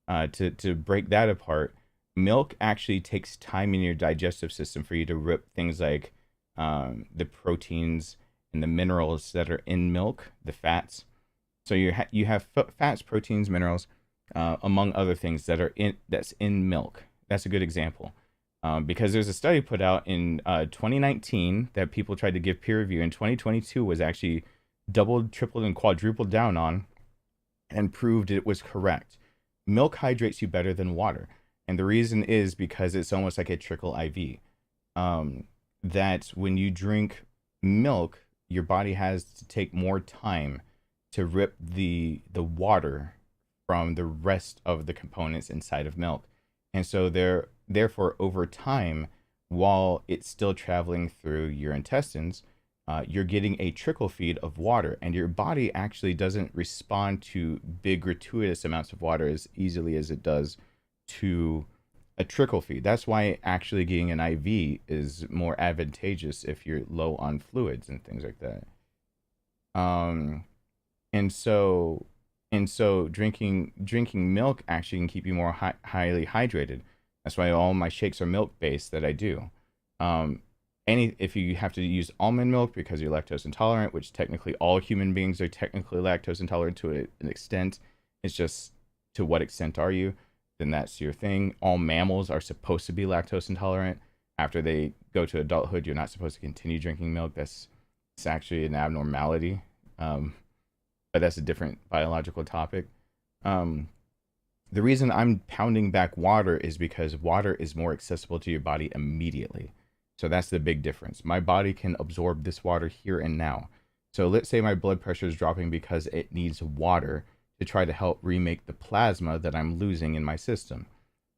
Speaker 1: To break that apart, milk actually takes time in your digestive system for you to rip things like the proteins and the minerals that are in milk, the fats. So you have fats, proteins, minerals, among other things that's in milk. That's a good example. Because there's a study put out in 2019 that people tried to give peer review, and 2022 was actually doubled, tripled, and quadrupled down on, and proved it was correct. Milk hydrates you better than water. And the reason is because it's almost like a trickle IV. That when you drink milk, your body has to take more time to rip the water from the rest of the components inside of milk. And so therefore, over time, while it's still traveling through your intestines, you're getting a trickle feed of water, and your body actually doesn't respond to big gratuitous amounts of water as easily as it does to a trickle feed. That's why actually getting an IV is more advantageous if you're low on fluids and things like that. And so drinking milk actually can keep you more highly hydrated. That's why all my shakes are milk based that I do. If you have to use almond milk because you're lactose intolerant, which technically all human beings are technically lactose intolerant to an extent, it's just to what extent are you? Then that's your thing. All mammals are supposed to be lactose intolerant. After they go to adulthood, you're not supposed to continue drinking milk. It's actually an abnormality. But that's a different biological topic. The reason I'm pounding back water is because water is more accessible to your body immediately. So that's the big difference. My body can absorb this water here and now. So let's say my blood pressure is dropping because it needs water to try to help remake the plasma that I'm losing in my system.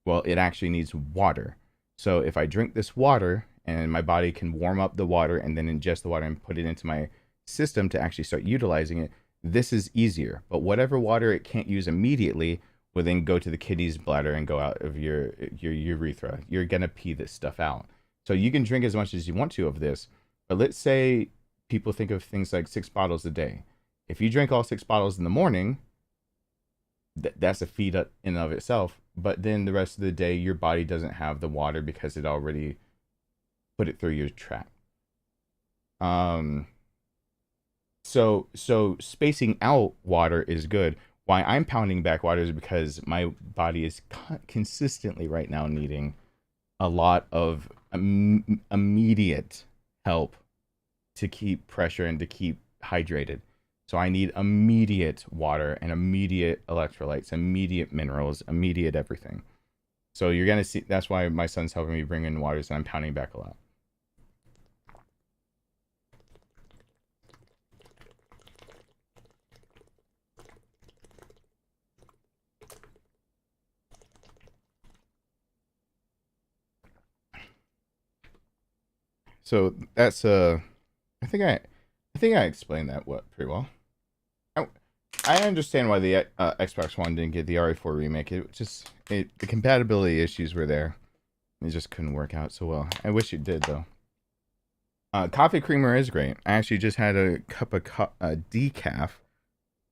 Speaker 1: Well, it actually needs water. So if I drink this water and my body can warm up the water and then ingest the water and put it into my system to actually start utilizing it, this is easier. But whatever water it can't use immediately will then go to the kidneys, bladder, and go out of your urethra. You're gonna pee this stuff out. So you can drink as much as you want to of this, but let's say people think of things like 6 bottles a day. If you drink all 6 bottles in the morning, that's a feed in and of itself. But then the rest of the day, your body doesn't have the water because it already put it through your trap. So spacing out water is good. Why I'm pounding back water is because my body is consistently right now needing a lot of immediate help to keep pressure and to keep hydrated. So I need immediate water and immediate electrolytes, immediate minerals, immediate everything. So you're going to see, that's why my son's helping me bring in waters and I'm pounding back a lot. So that's I think I explained that pretty well. I understand why the Xbox One didn't get the RE4 remake. It just the compatibility issues were there. It just couldn't work out so well. I wish it did though. Coffee creamer is great. I actually just had a cup of decaf.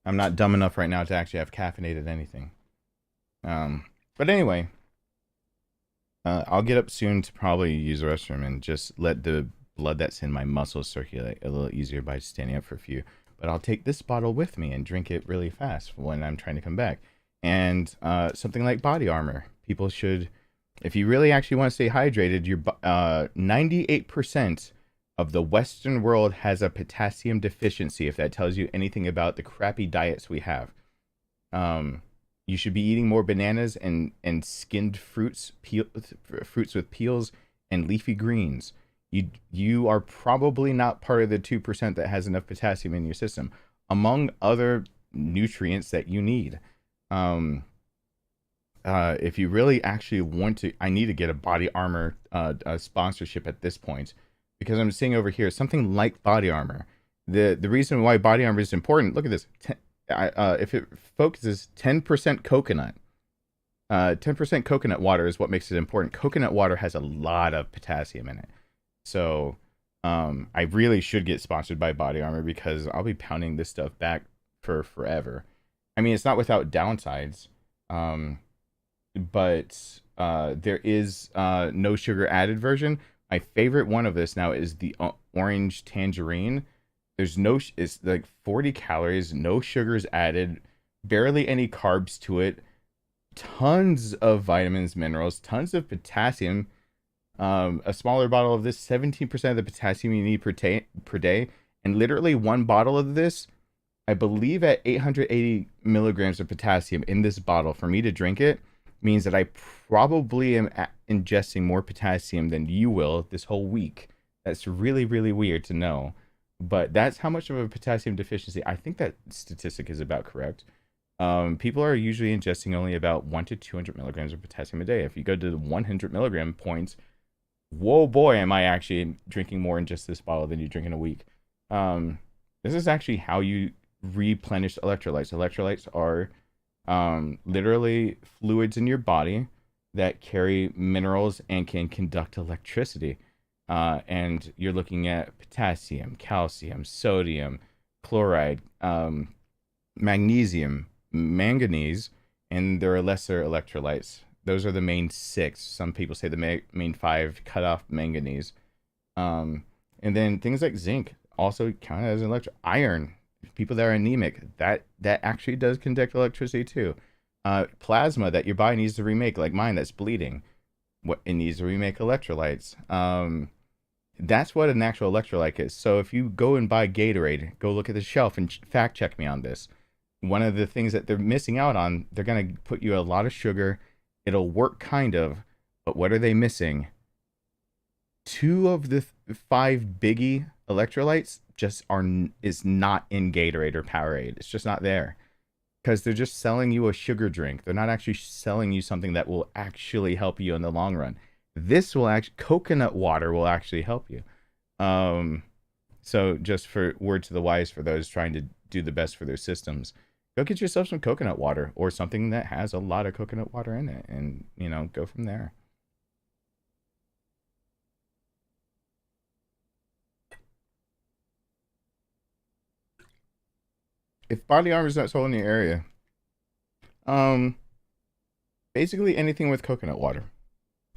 Speaker 1: I'm not dumb enough right now to actually have caffeinated anything. But anyway. I'll get up soon to probably use the restroom and just let the blood that's in my muscles circulate a little easier by standing up for a few. But I'll take this bottle with me and drink it really fast when I'm trying to come back. And something like body armor. People should, if you really actually want to stay hydrated, 98% of the Western world has a potassium deficiency, if that tells you anything about the crappy diets we have. You should be eating more bananas and skinned fruits, fruits with peels and leafy greens. You are probably not part of the 2% that has enough potassium in your system, among other nutrients that you need. If you really actually want to, I need to get a body armor sponsorship at this point, because I'm seeing over here something like body armor. The reason why body armor is important, look at this. If it focuses 10% coconut, 10% coconut water is what makes it important. Coconut water has a lot of potassium in it. So I really should get sponsored by Body Armor, because I'll be pounding this stuff back for forever. I mean, it's not without downsides, but there is no sugar added version. My favorite one of this now is the orange tangerine. There's no, it's like 40 calories, no sugars added, barely any carbs to it, tons of vitamins, minerals, tons of potassium. A smaller bottle of this, 17% of the potassium you need per day. And literally one bottle of this, I believe at 880 milligrams of potassium in this bottle, for me to drink it, means that I probably am ingesting more potassium than you will this whole week. That's really, really weird to know. But that's how much of a potassium deficiency. I think that statistic is about correct. People are usually ingesting only about 1 to 200 milligrams of potassium a day. If you go to the 100 milligram points, whoa boy, am I actually drinking more in just this bottle than you drink in a week. This is actually how you replenish electrolytes. Electrolytes are literally fluids in your body that carry minerals and can conduct electricity. And you're looking at potassium, calcium, sodium, chloride, magnesium, manganese, and there are lesser electrolytes. Those are the main 6. Some people say the main 5 cut off manganese. And then things like zinc also count as an iron. People that are anemic, that actually does conduct electricity too. Plasma that your body needs to remake, like mine that's bleeding, what it needs to remake electrolytes. That's what an actual electrolyte is. So if you go and buy Gatorade, go look at the shelf and fact check me on this. One of the things that they're missing out on, they're going to put you a lot of sugar. It'll work kind of, but what are they missing? 2 of the 5 biggie electrolytes is not in Gatorade or Powerade. It's just not there, because they're just selling you a sugar drink. They're not actually selling you something that will actually help you in the long run. This will actually, coconut water will actually help you. So just for word to the wise for those trying to do the best for their systems, go get yourself some coconut water or something that has a lot of coconut water in it, and go from there. If body armor is not sold in your area, basically anything with coconut water,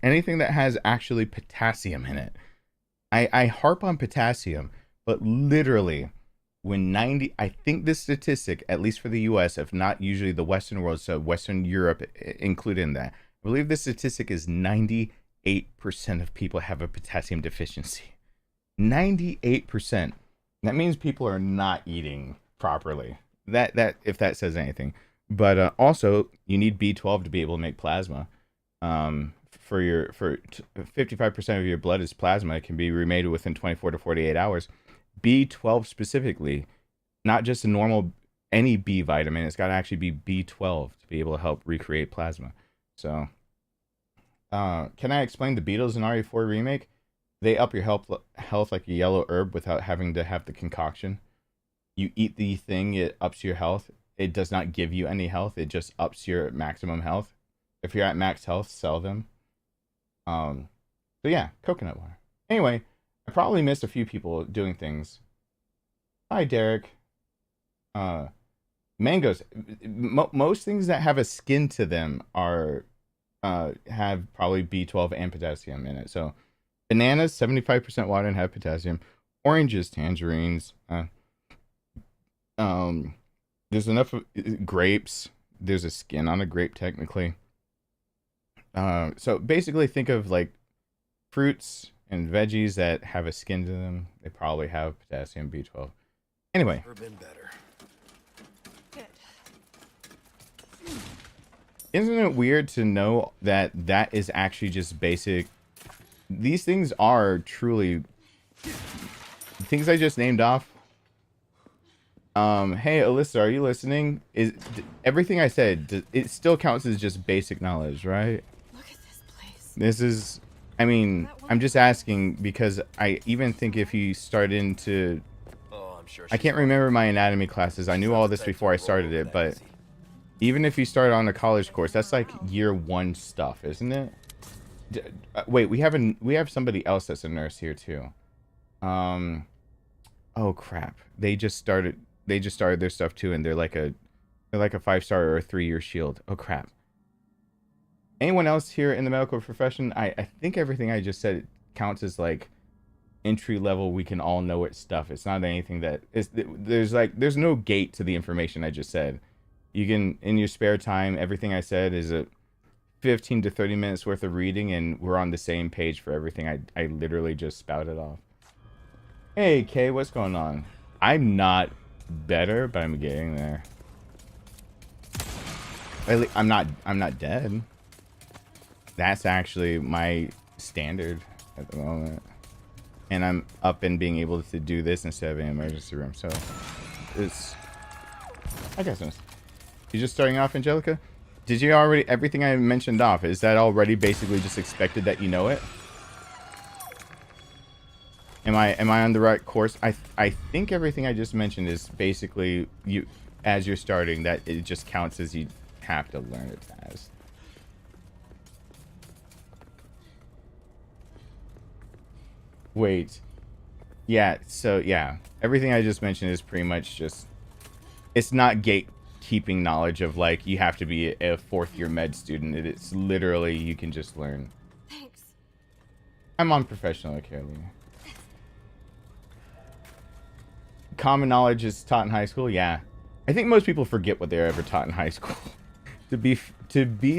Speaker 1: anything that has actually potassium in it. I harp on potassium, but literally when 90, I think this statistic, at least for the US, if not usually the Western world, so Western Europe included in that, I believe the statistic is 98% of people have a potassium deficiency. 98%. That means people are not eating properly. That if that says anything. But also, you need B12 to be able to make plasma. For 55% of your blood is plasma. It can be remade within 24 to 48 hours. B12 specifically, not just a normal any B vitamin. It's got to actually be B12 to be able to help recreate plasma. So, can I explain the Beatles in RE4 remake? They up your health like a yellow herb without having to have the concoction. You eat the thing, it ups your health. It does not give you any health. It just ups your maximum health. If you're at max health, sell them. So yeah, coconut water. Anyway, I probably missed a few people doing things. Hi, Derek. Mangoes. Most things that have a skin to them are have probably B12 and potassium in it. So bananas, 75% water and have potassium. Oranges, tangerines. There's enough of grapes. There's a skin on a grape technically. So basically think of like fruits and veggies that have a skin to them. They probably have potassium, B12. Anyway.
Speaker 8: Never been better.
Speaker 1: Isn't it weird to know that that is actually just basic? These things are truly things I just named off. Hey Alyssa, are you listening? Is everything I said, it still counts as just basic knowledge, right?
Speaker 9: Look at this place.
Speaker 1: This is, I mean, I'm just asking because I even think if you start into,
Speaker 8: Oh, I'm sure
Speaker 1: I can't remember my anatomy classes. I knew all this before I started it, but even if you start on a college course, that's like year one stuff, isn't it? Wait, we have somebody else that's a nurse here too. Oh crap! They just started their stuff too, and they're like a 5-star or a 3-year shield. Oh crap! Anyone else here in the medical profession? I think everything I just said counts as like entry level. We can all know it stuff. It's not anything that is. There's no gate to the information I just said. You can, in your spare time, everything I said is a 15 to 30 minutes worth of reading, and we're on the same page for everything I literally just spouted off. Hey, Kay, what's going on? I'm not better, but I'm getting there. I'm not dead. That's actually my standard at the moment. And I'm up and being able to do this instead of an emergency room, so it's, I guess it's. You just starting off, Angelica? Did you already, everything I mentioned off, is that already basically just expected that you know it? Am I on the right course? I think everything I just mentioned is basically you, as you're starting, that it just counts as you have to learn it as. Wait. Yeah, so yeah. Everything I just mentioned is pretty much just, it's not gatekeeping knowledge of like you have to be a 4th-year med student. It's literally you can just learn.
Speaker 9: Thanks.
Speaker 1: I'm on professional academy. Common knowledge is taught in high school. Yeah, I think most people forget what they're ever taught in high school. To be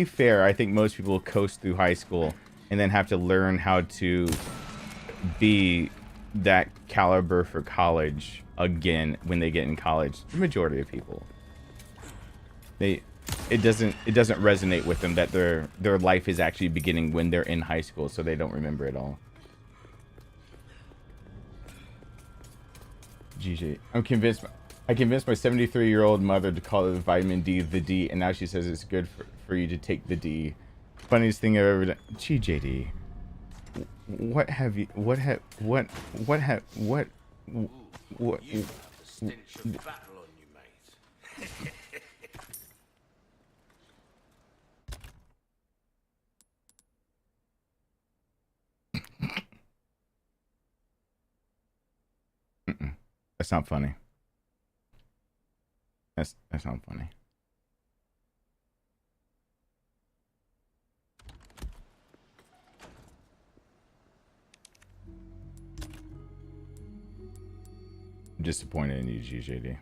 Speaker 1: fair, I think most people coast through high school and then have to learn how to be that caliber for college again when they get in college. The majority of people, it doesn't resonate with them that their life is actually beginning when they're in high school, so they don't remember it all. GG. I convinced my 73-year-old mother to call it vitamin D the D, and now she says it's good for you to take the D. Funniest thing I've ever done. GJD. What have you? What have? What? What have? What? What?
Speaker 7: You have the stench of battle on you, mate.
Speaker 1: That's not funny. That's not funny. I'm disappointed in you, GJD.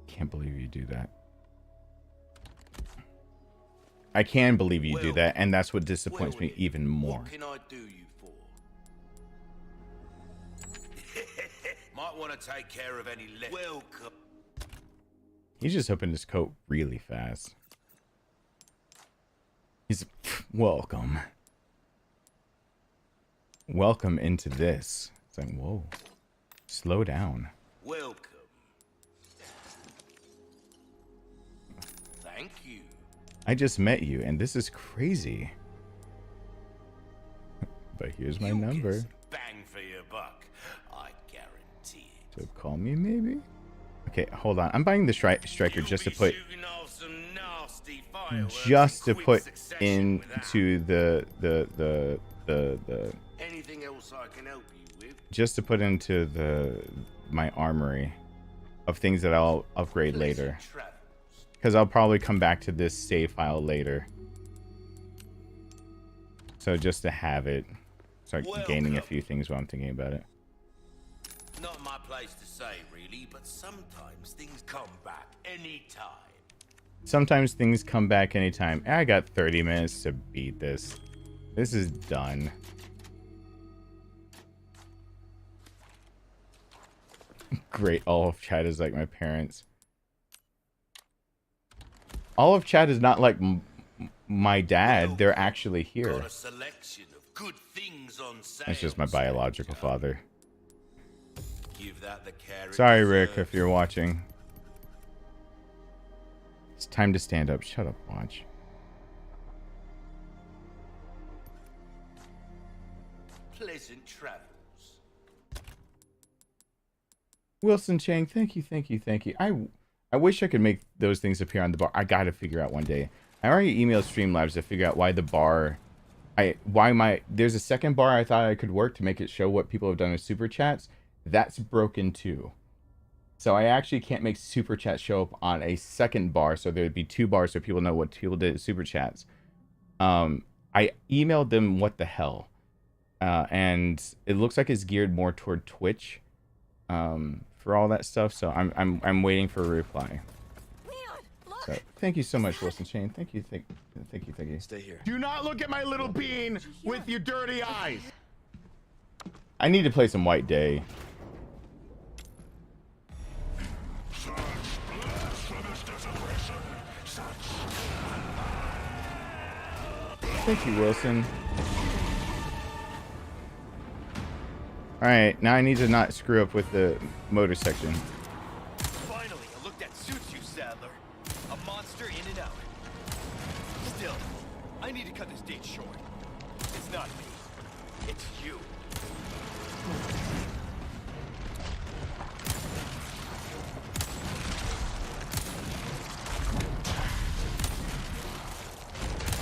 Speaker 1: Can't believe you do that. I can believe you do that, and that's what disappoints me even more.
Speaker 7: What can I do you for? Might want to take care of any welcome.
Speaker 1: He's just opened his coat really fast. He's welcome. Welcome into this. It's like, whoa. Slow down.
Speaker 7: Welcome. Thank you.
Speaker 1: I just met you, and this is crazy. But here's my number.
Speaker 7: Get some bang for your buck. I guarantee it.
Speaker 1: So call me, maybe? Okay, hold on. I'm buying the striker just to put... Just to put into the
Speaker 7: Anything else I can help you with?
Speaker 1: just to put into my armory of things that I'll upgrade later. Because I'll probably come back to this save file later. So just to have it. Start gaining a few things while I'm thinking about it.
Speaker 7: Not my place to say, really, but sometimes things come back anytime.
Speaker 1: Sometimes things come back anytime. I got 30 minutes to beat this. This is done. Great. All of chat is like my parents. All of chat is not like my dad. They're actually here.
Speaker 7: Got a selection of good things on sale.
Speaker 1: That's just my biological father.
Speaker 7: Give that the care it
Speaker 1: Sorry, Rick,
Speaker 7: deserves.
Speaker 1: if you're watching. It's time to stand up. Shut up, watch.
Speaker 7: Pleasant travels.
Speaker 1: Wilson Chang, thank you, thank you, thank you. I wish I could make those things appear on the bar. I gotta figure out one day. I already emailed Streamlabs to figure out why the bar... There's a second bar I thought I could work to make it show what people have done with super chats. That's broken too. So I actually can't make super chats show up on a second bar, so there'd be two bars so people know what people did at super chats. I emailed them what the hell. And it looks like it's geared more toward Twitch for all that stuff, so I'm waiting for a reply. So, thank you so much, Wilson Shane. Thank you.
Speaker 8: Stay here.
Speaker 4: Do not look at my little bean with your dirty eyes.
Speaker 1: I need to play some White Day. Thank you, Wilson. Alright, now I need to not screw up with the motor section.
Speaker 8: Finally, a look that suits you, Sadler. A monster in and out. Still, I need to cut this date short. It's not me. It's you.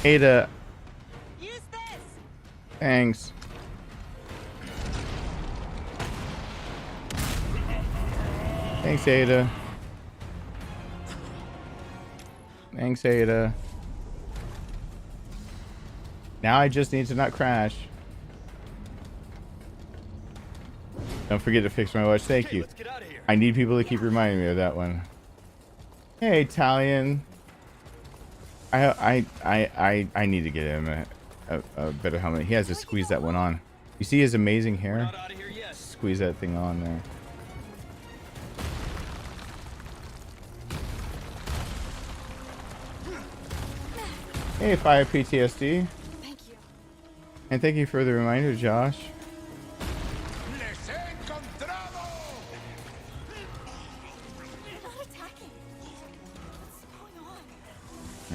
Speaker 1: Ada.
Speaker 2: Use this.
Speaker 1: Thanks. Thanks, Ada. Thanks, Ada. Now I just need to not crash. Don't forget to fix my watch. Thank
Speaker 8: Okay,
Speaker 1: you.
Speaker 8: let's get out of here.
Speaker 1: I need people to keep reminding me of that one. Hey, Italian. I need to get him a better helmet. He has to squeeze that one on. You see his amazing hair?
Speaker 8: Not out of here yet.
Speaker 1: Squeeze that thing on there. Hey, Fire PTSD.
Speaker 2: Thank you.
Speaker 1: And thank you for the reminder, Josh.
Speaker 2: They're not attacking. What's going on?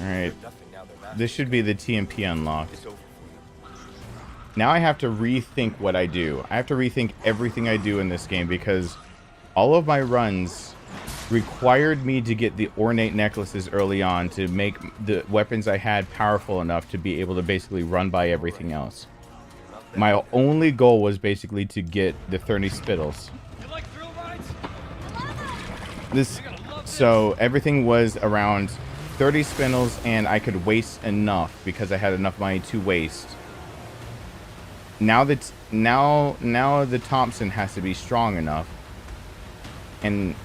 Speaker 1: Alright.
Speaker 8: Nothing now, they're not.
Speaker 1: This should be the TMP unlock.
Speaker 8: It's over.
Speaker 1: Now I have to rethink what I do. I have to rethink everything I do in this game because all of my runs required me to get the ornate necklaces early on to make the weapons I had powerful enough to be able to basically run by everything else. My only goal was basically to get the 30 spittles.
Speaker 8: You like thrill rides?
Speaker 1: So everything was around 30 spindles, and I could waste enough because I had enough money to waste. Now that now the Thompson has to be strong enough, and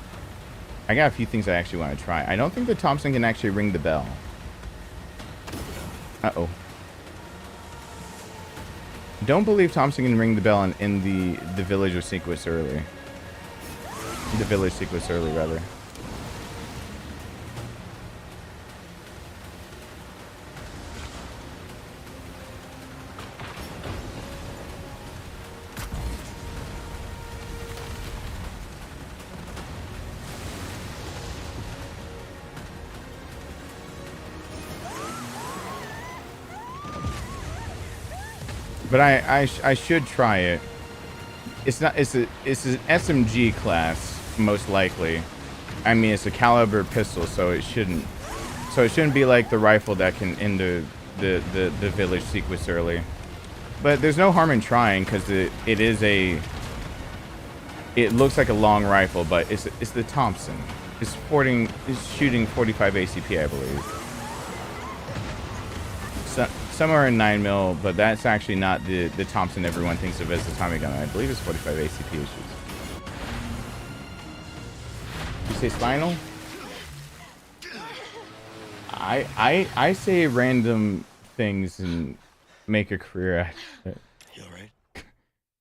Speaker 1: I got a few things I actually want to try. I don't think the Thompson can actually ring the bell. Uh-oh. Don't believe Thompson can ring the bell in the village or sequence early. The village sequence early, rather. But I should try it. It's an SMG class, most likely. I mean, it's a caliber pistol, so it shouldn't be like the rifle that can end the village sequence early. But there's no harm in trying, because it looks like a long rifle, but it's the Thompson. It's shooting 45 ACP, I believe. Somewhere in 9mm, but that's actually not the Thompson everyone thinks of as the Tommy gun. I believe it's 45 ACP issues. You say spinal? I say random things and make a career out of it.
Speaker 8: You alright?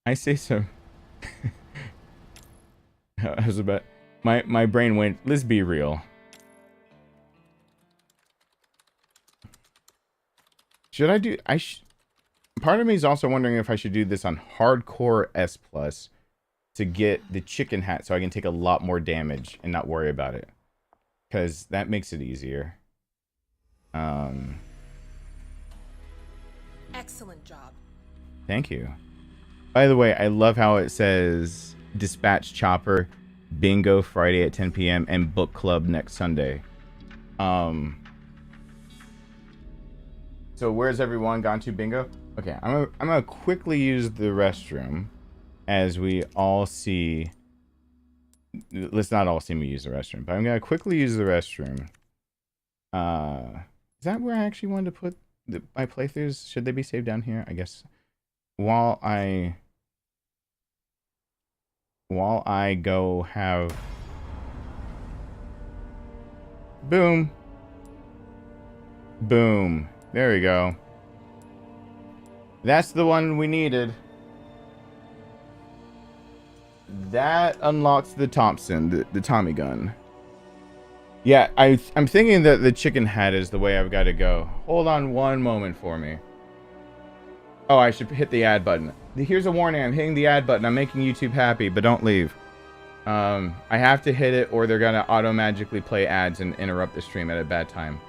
Speaker 1: I say some. I was about my brain went, let's be real. Should I do... Part of me is also wondering if I should do this on Hardcore S+, to get the chicken hat so I can take a lot more damage and not worry about it. Because that makes it easier.
Speaker 2: Excellent job.
Speaker 1: Thank you. By the way, I love how it says Dispatch Chopper, Bingo Friday at 10 p.m. and Book Club next Sunday. So where's everyone gone to, bingo? Okay, I'm gonna quickly use the restroom as we all see. Let's not all see me use the restroom, but I'm gonna quickly use the restroom. Is that where I actually wanted to put my playthroughs? Should they be saved down here? I guess. While I go have. Boom. Boom. There we go. That's the one we needed. That unlocks the Thompson, the Tommy gun. Yeah, I'm thinking that the chicken hat is the way I've got to go. Hold on one moment for me. Oh, I should hit the add button. Here's a warning. I'm hitting the add button. I'm making YouTube happy, but don't leave. I have to hit it or they're going to auto-magically play ads and interrupt the stream at a bad time.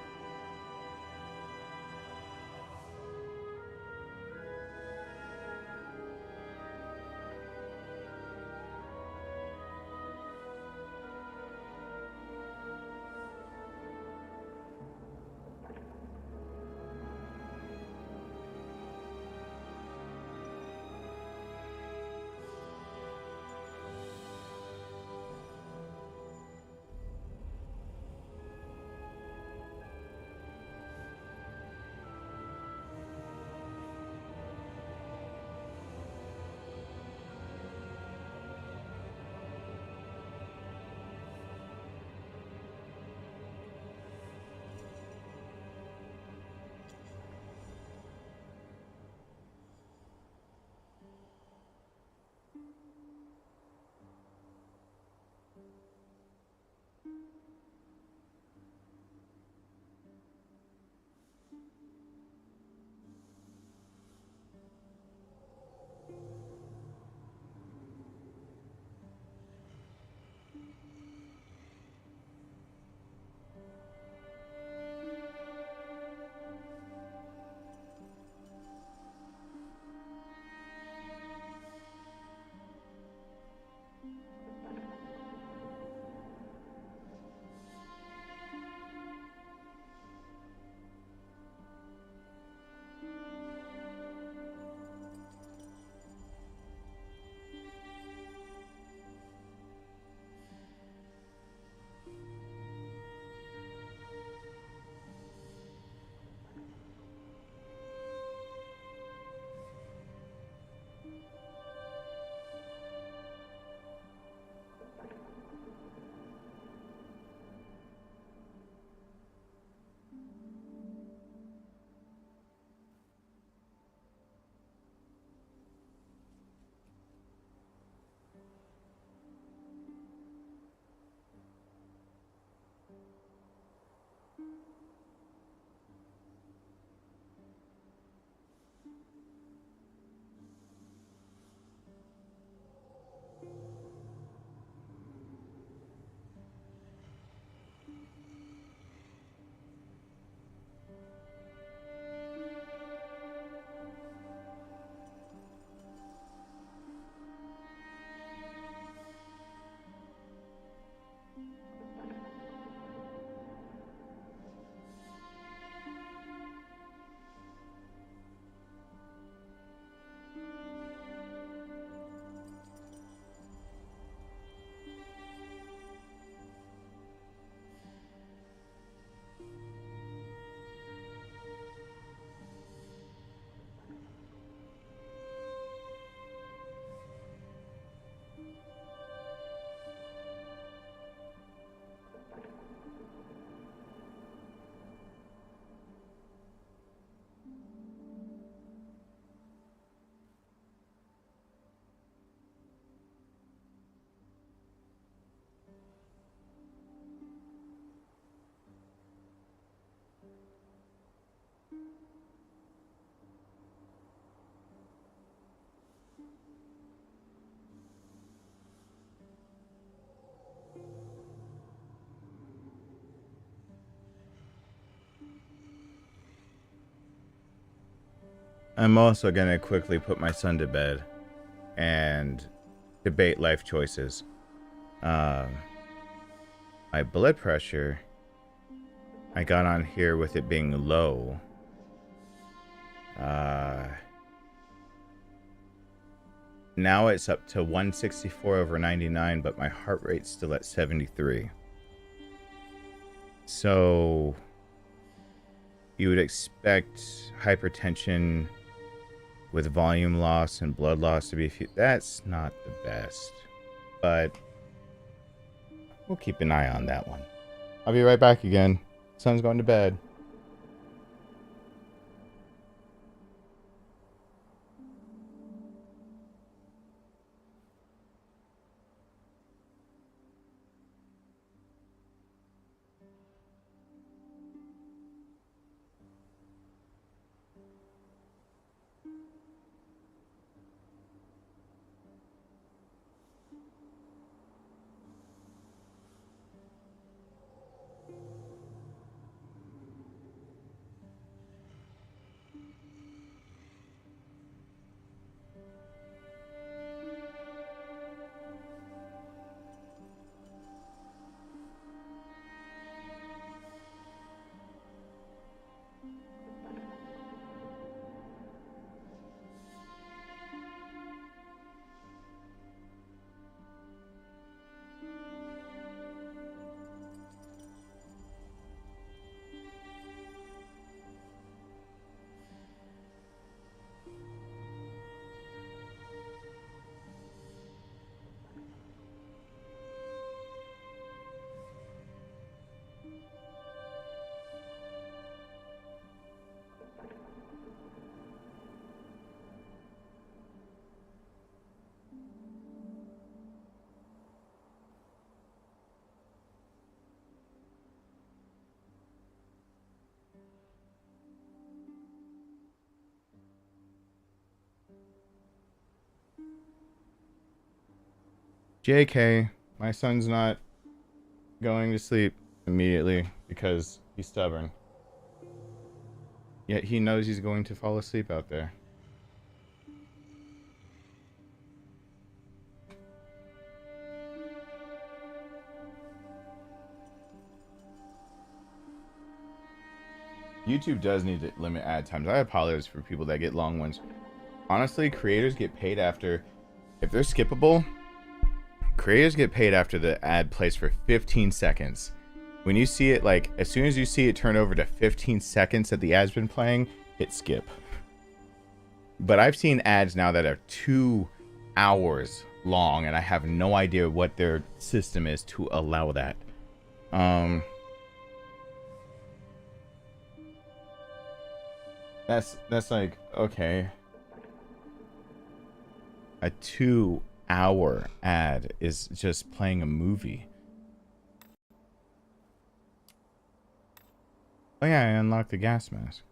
Speaker 1: I'm also gonna quickly put my son to bed and debate life choices. My blood pressure, I got on here with it being low. Now it's up to 164/99, but my heart rate's still at 73. So you would expect hypertension with volume loss and blood loss to be that's not the best, but we'll keep an eye on that one. I'll be right back again. Son's going to bed. JK, my son's not going to sleep immediately because he's stubborn. Yet he knows he's going to fall asleep out there. YouTube does need to limit ad times. I apologize for people that get long ones. Honestly, creators get paid after, if they're skippable, creators get paid after the ad plays for 15 seconds. When you see it, like, as soon as you see it turn over to 15 seconds that the ad's been playing, hit skip. But I've seen ads now that are 2 hours long, and I have no idea what their system is to allow that. That's like, okay. A 2-hour ad is just playing a movie. Oh yeah, I unlocked the gas mask.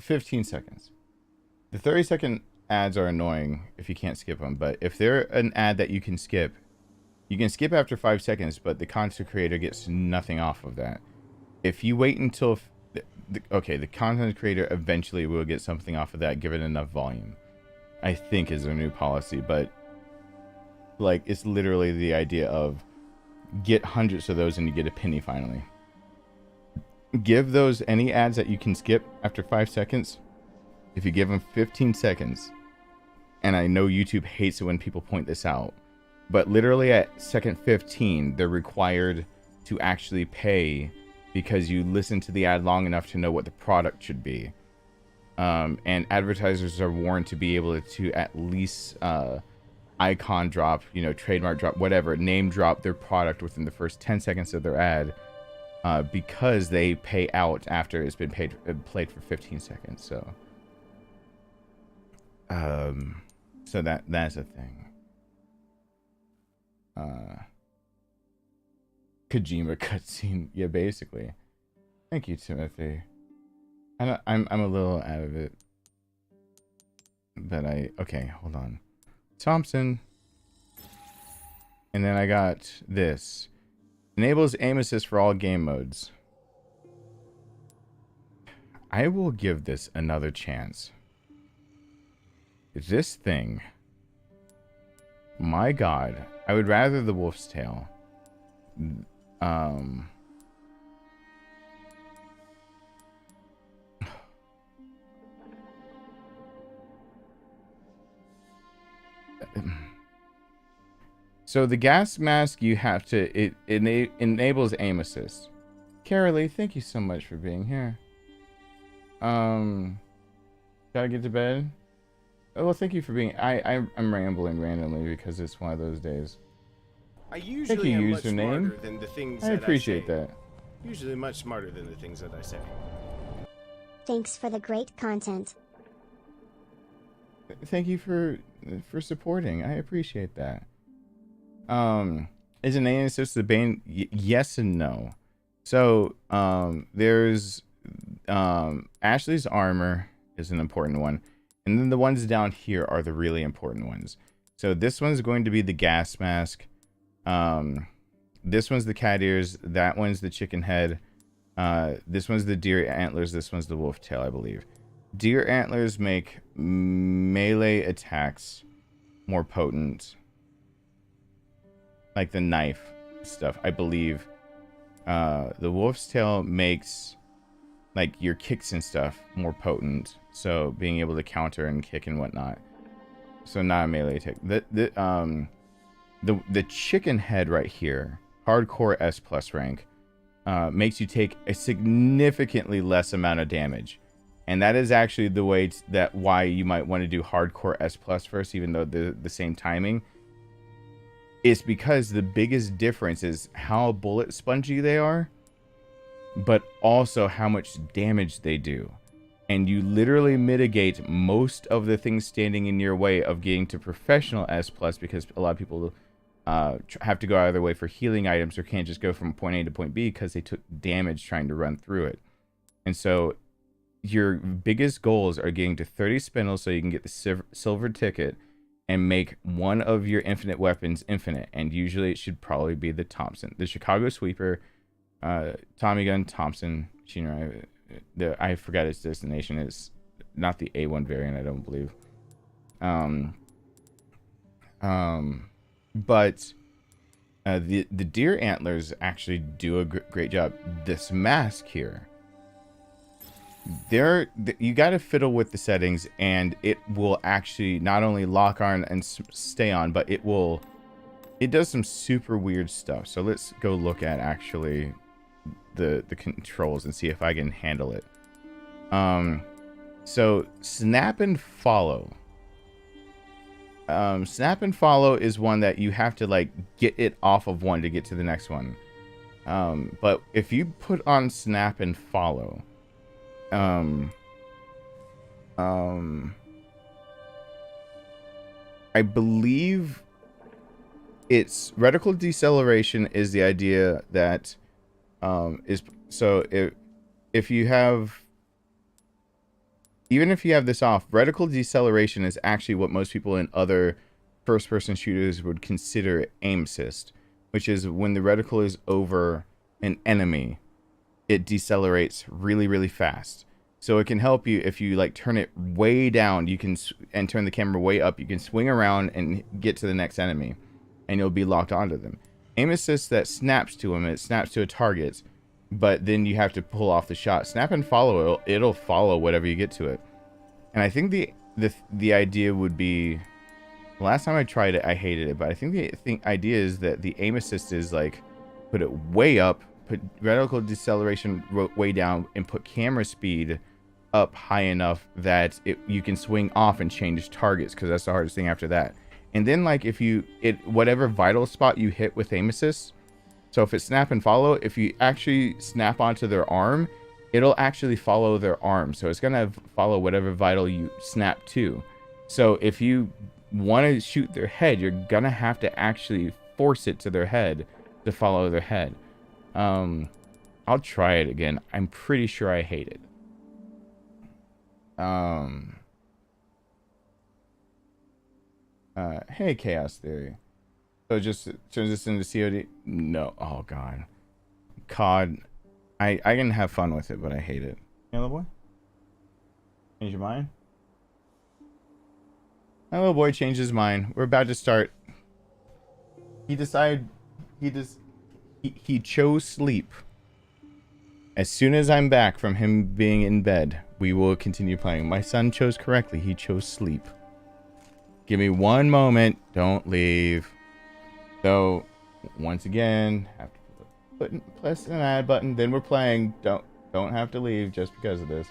Speaker 1: 15 seconds. The 30-second ads are annoying if you can't skip them, but if they're an ad that you can skip after 5 seconds, but the content creator gets nothing off of that. If you wait until... the content creator eventually will get something off of that, given enough volume. I think is their new policy, but... like, it's literally the idea of get hundreds of those and you get a penny finally. Give those any ads that you can skip after 5 seconds. If you give them 15 seconds, and I know YouTube hates it when people point this out, but literally at second 15, they're required to actually pay because you listen to the ad long enough to know what the product should be. And advertisers are warned to be able to at least icon drop, trademark drop, whatever, name drop their product within the first 10 seconds of their ad, because they pay out after it's been played for 15 seconds. So that's a thing. Kojima cutscene, yeah, basically. Thank you, Timothy. I'm a little out of it, but okay, hold on. Thompson, and then I got this. Enables aim assist for all game modes. I will give this another chance. This thing, my god, I would rather the wolf's tail. So the gas mask, you have to, it enables aim assist. Carolee, thank you so much for being here. Gotta get to bed. Oh, well, thank you for being, I'm rambling randomly because it's one of those days.
Speaker 10: I usually am much smarter than the things that I
Speaker 1: appreciate
Speaker 10: say.
Speaker 1: that.
Speaker 10: Usually much smarter than the things that I say.
Speaker 6: Thanks for the great content.
Speaker 1: Thank you for supporting. I appreciate that. Is an aim assist the bane? Yes and no. So there's Ashley's armor is an important one, and then the ones down here are the really important ones. So this one's going to be the gas mask. This one's the cat ears. That one's the chicken head. This one's the deer antlers. This one's the wolf tail, I believe. Deer antlers make melee attacks more potent, like the knife stuff, I believe. The wolf's tail makes like your kicks and stuff more potent, so being able to counter and kick and whatnot. So not a melee attack. The chicken head right here, hardcore S+ rank, makes you take a significantly less amount of damage. And that is actually the way why you might want to do hardcore S+ first, even though they're the same timing. It's because the biggest difference is how bullet spongy they are, but also how much damage they do. And you literally mitigate most of the things standing in your way of getting to professional S+, because a lot of people have to go out of their way for healing items or can't just go from point A to point B because they took damage trying to run through it. And so your biggest goals are getting to 30 spindles so you can get the silver ticket and make one of your infinite weapons infinite. And usually it should probably be the Thompson. The Chicago Sweeper, Tommy Gun, Thompson, machine rifle. I forgot its destination. It's not the A1 variant, I don't believe. But the deer antlers actually do a great job. This mask here, you got to fiddle with the settings, and it will actually not only lock on and stay on, but it does some super weird stuff. So let's go look at actually the controls and see if I can handle it. So snap and follow. Snap and follow is one that you have to like get it off of one to get to the next one. But if you put on snap and follow, I believe it's reticle deceleration is the idea that if you have, even if you have this off, reticle deceleration is actually what most people in other first-person shooters would consider aim assist, which is when the reticle is over an enemy, it decelerates really, really fast. So it can help you if you like turn it way down, and turn the camera way up, you can swing around and get to the next enemy, and you'll be locked onto them. Aim assist that snaps to them, it snaps to a target, but then you have to pull off the shot. Snap and follow, it'll follow whatever you get to it. And I think the idea would be, the last time I tried it, I hated it, but I think the idea is that the aim assist is like, put it way up, put reticle deceleration way down, and put camera speed up high enough that you can swing off and change targets, because that's the hardest thing after that. And then like if whatever vital spot you hit with aim assist, so if it's snap and follow, if you actually snap onto their arm, it'll actually follow their arm. So it's gonna follow whatever vital you snap to. So if you want to shoot their head, you're gonna have to actually force it to their head to follow their head. I'll try it again. I'm pretty sure I hate it. Hey, Chaos Theory. So it just turns this into COD? No. Oh, God. COD. I can have fun with it, but I hate it. Yeah, little boy? Change your mind? My little boy changed his mind. We're about to start. He decided he chose sleep. As soon as I'm back from him being in bed, we will continue playing. My son chose correctly. He chose sleep. Give me one moment. Don't leave. So, once again, have to press an add button. Then we're playing. Don't have to leave just because of this.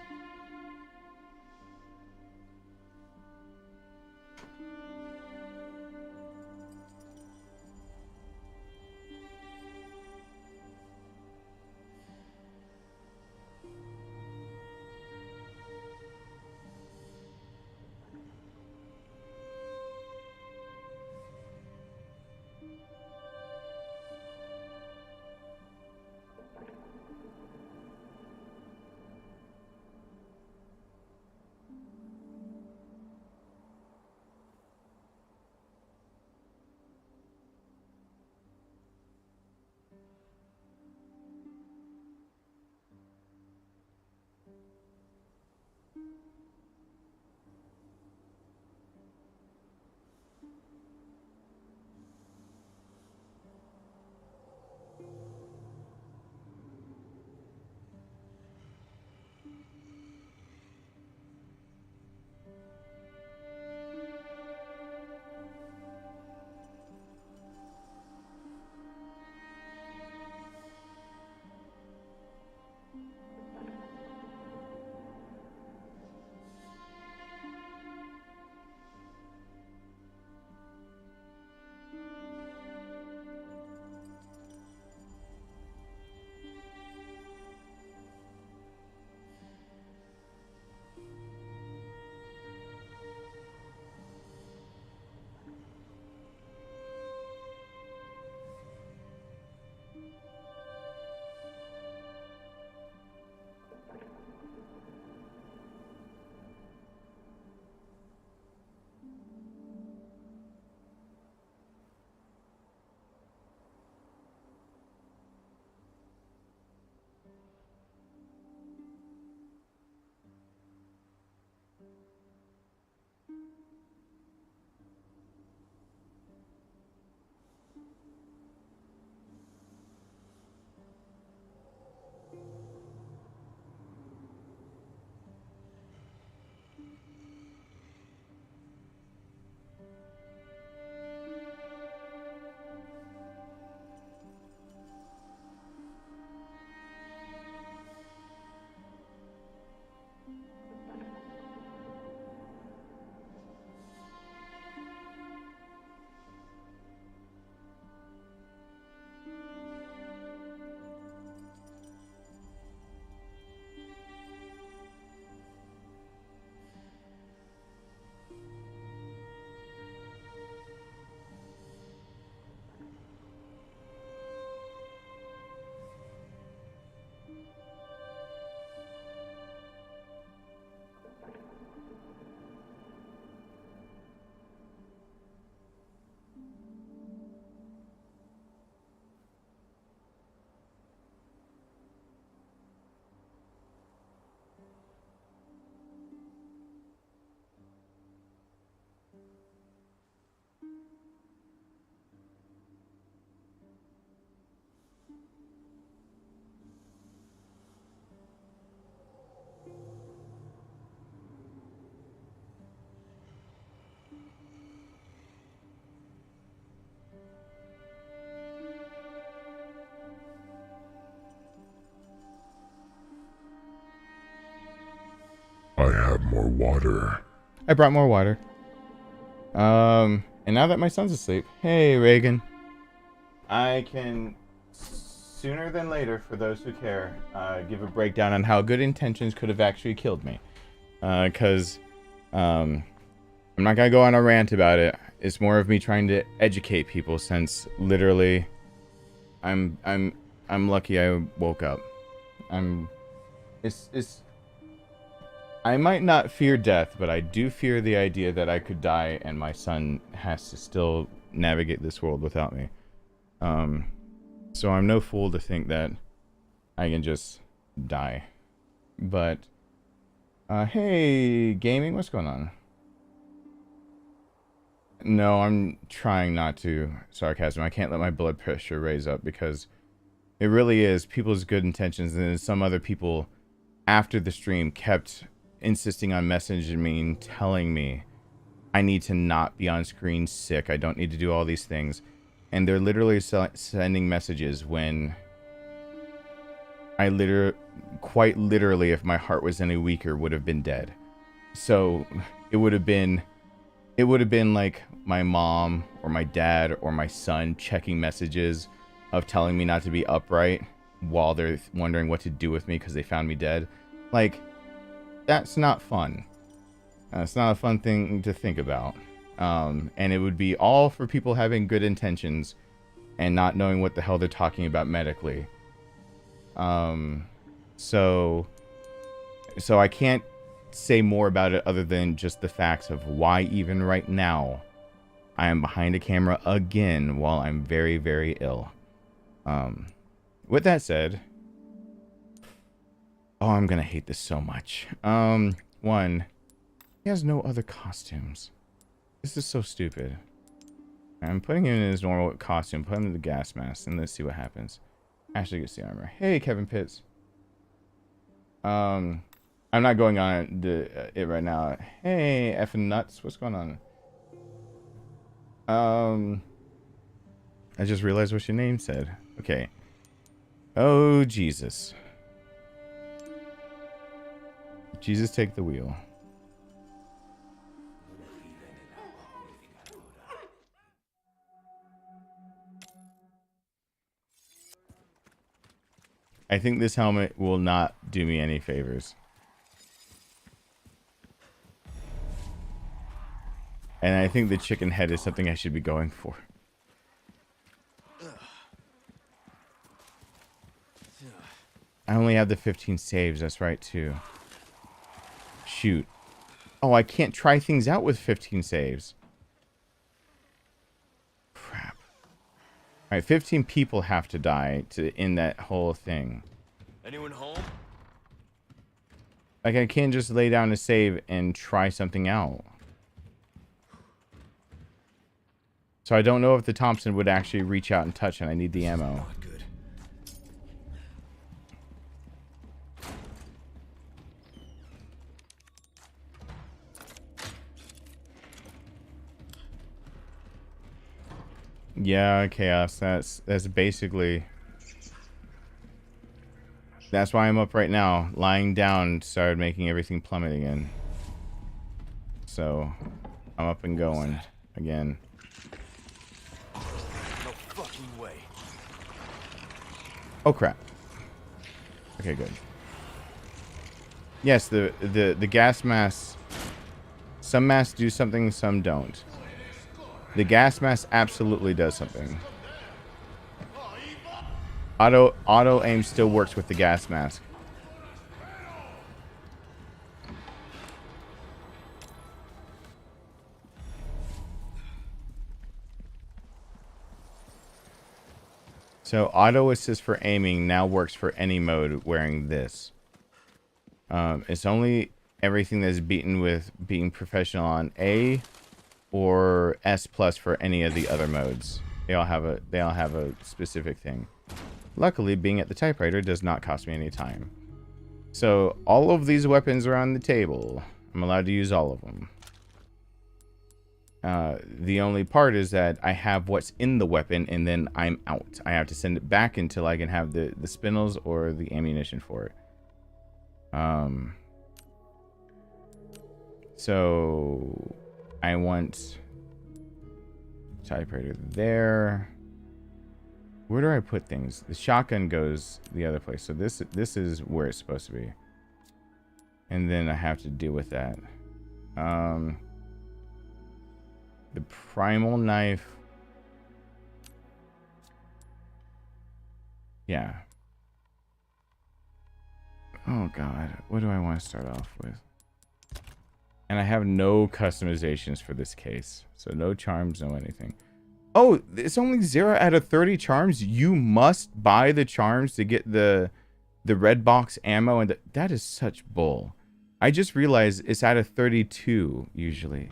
Speaker 11: I have more water.
Speaker 1: I brought more water. And now that my son's asleep, hey Reagan, I can sooner than later, for those who care, give a breakdown on how good intentions could have actually killed me. Cause I'm not gonna go on a rant about it. It's more of me trying to educate people, since literally I'm lucky I woke up. I might not fear death, but I do fear the idea that I could die and my son has to still navigate this world without me. So I'm no fool to think that I can just die. But hey, gaming, what's going on? No, I'm trying not to. Sarcasm. I can't let my blood pressure raise up because it really is people's good intentions, and then some other people after the stream kept insisting on messaging me and telling me I need to not be on screen sick. I don't need to do all these things. And they're literally sending messages when I quite literally, if my heart was any weaker, would have been dead. So it would have been like my mom or my dad or my son checking messages of telling me not to be upright while they're wondering what to do with me because they found me dead. Like, that's not fun. It's not a fun thing to think about. And it would be all for people having good intentions and not knowing what the hell they're talking about medically. So I can't say more about it other than just the facts of why even right now I am behind a camera again while I'm very, very ill. With that said, oh, I'm gonna hate this so much. One, he has no other costumes. This is so stupid. I'm putting him in his normal costume, put him in the gas mask, and let's see what happens. Actually gets the armor. Hey, Kevin Pitts. I'm not going on it right now. Hey, effing nuts. What's going on? I just realized what your name said. Okay. Oh, Jesus. Jesus, take the wheel. I think this helmet will not do me any favors. And I think the chicken head is something I should be going for. I only have the 15 saves, that's right too. Shoot. Oh, I can't try things out with 15 saves. Crap. Alright, 15 people have to die to end that whole thing.
Speaker 8: Anyone home?
Speaker 1: Like, I can't just lay down a save and try something out. So I don't know if the Thompson would actually reach out and touch, and I need the ammo.
Speaker 8: Not good.
Speaker 1: Yeah, Chaos. That's basically. That's why I'm up right now. Lying down started making everything plummet again. So I'm up and going again.
Speaker 8: No fucking way.
Speaker 1: Oh crap. Okay, good. Yes, the gas masks. Some masks do something, some don't. The gas mask absolutely does something. Auto aim still works with the gas mask. So auto assist for aiming now works for any mode wearing this. It's only everything that's beaten with being professional on A or S plus for any of the other modes. They all have a specific thing. Luckily, being at the typewriter does not cost me any time. So all of these weapons are on the table. I'm allowed to use all of them. The only part is that I have what's in the weapon and then I'm out. I have to send it back until I can have the spindles or the ammunition for it. So I want typewriter there. Where do I put things? The shotgun goes the other place. So this is where it's supposed to be. And then I have to deal with that. The primal knife. Yeah. Oh god, what do I want to start off with? And I have no customizations for this case. So no charms, no anything. Oh, it's only 0 out of 30 charms. You must buy the charms to get the red box ammo, and that is such bull. I just realized it's out of 32 usually.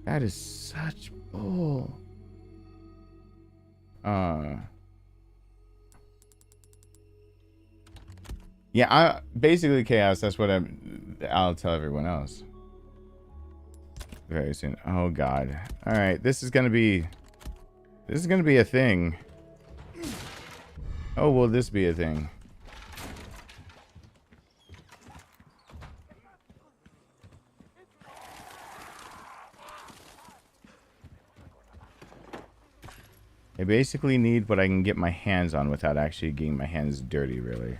Speaker 1: That is such bull. Yeah, basically Chaos. That's what I'll tell everyone else very soon. Oh God. All right, this is gonna be a thing. Oh, will this be a thing? I basically need what I can get my hands on without actually getting my hands dirty, really.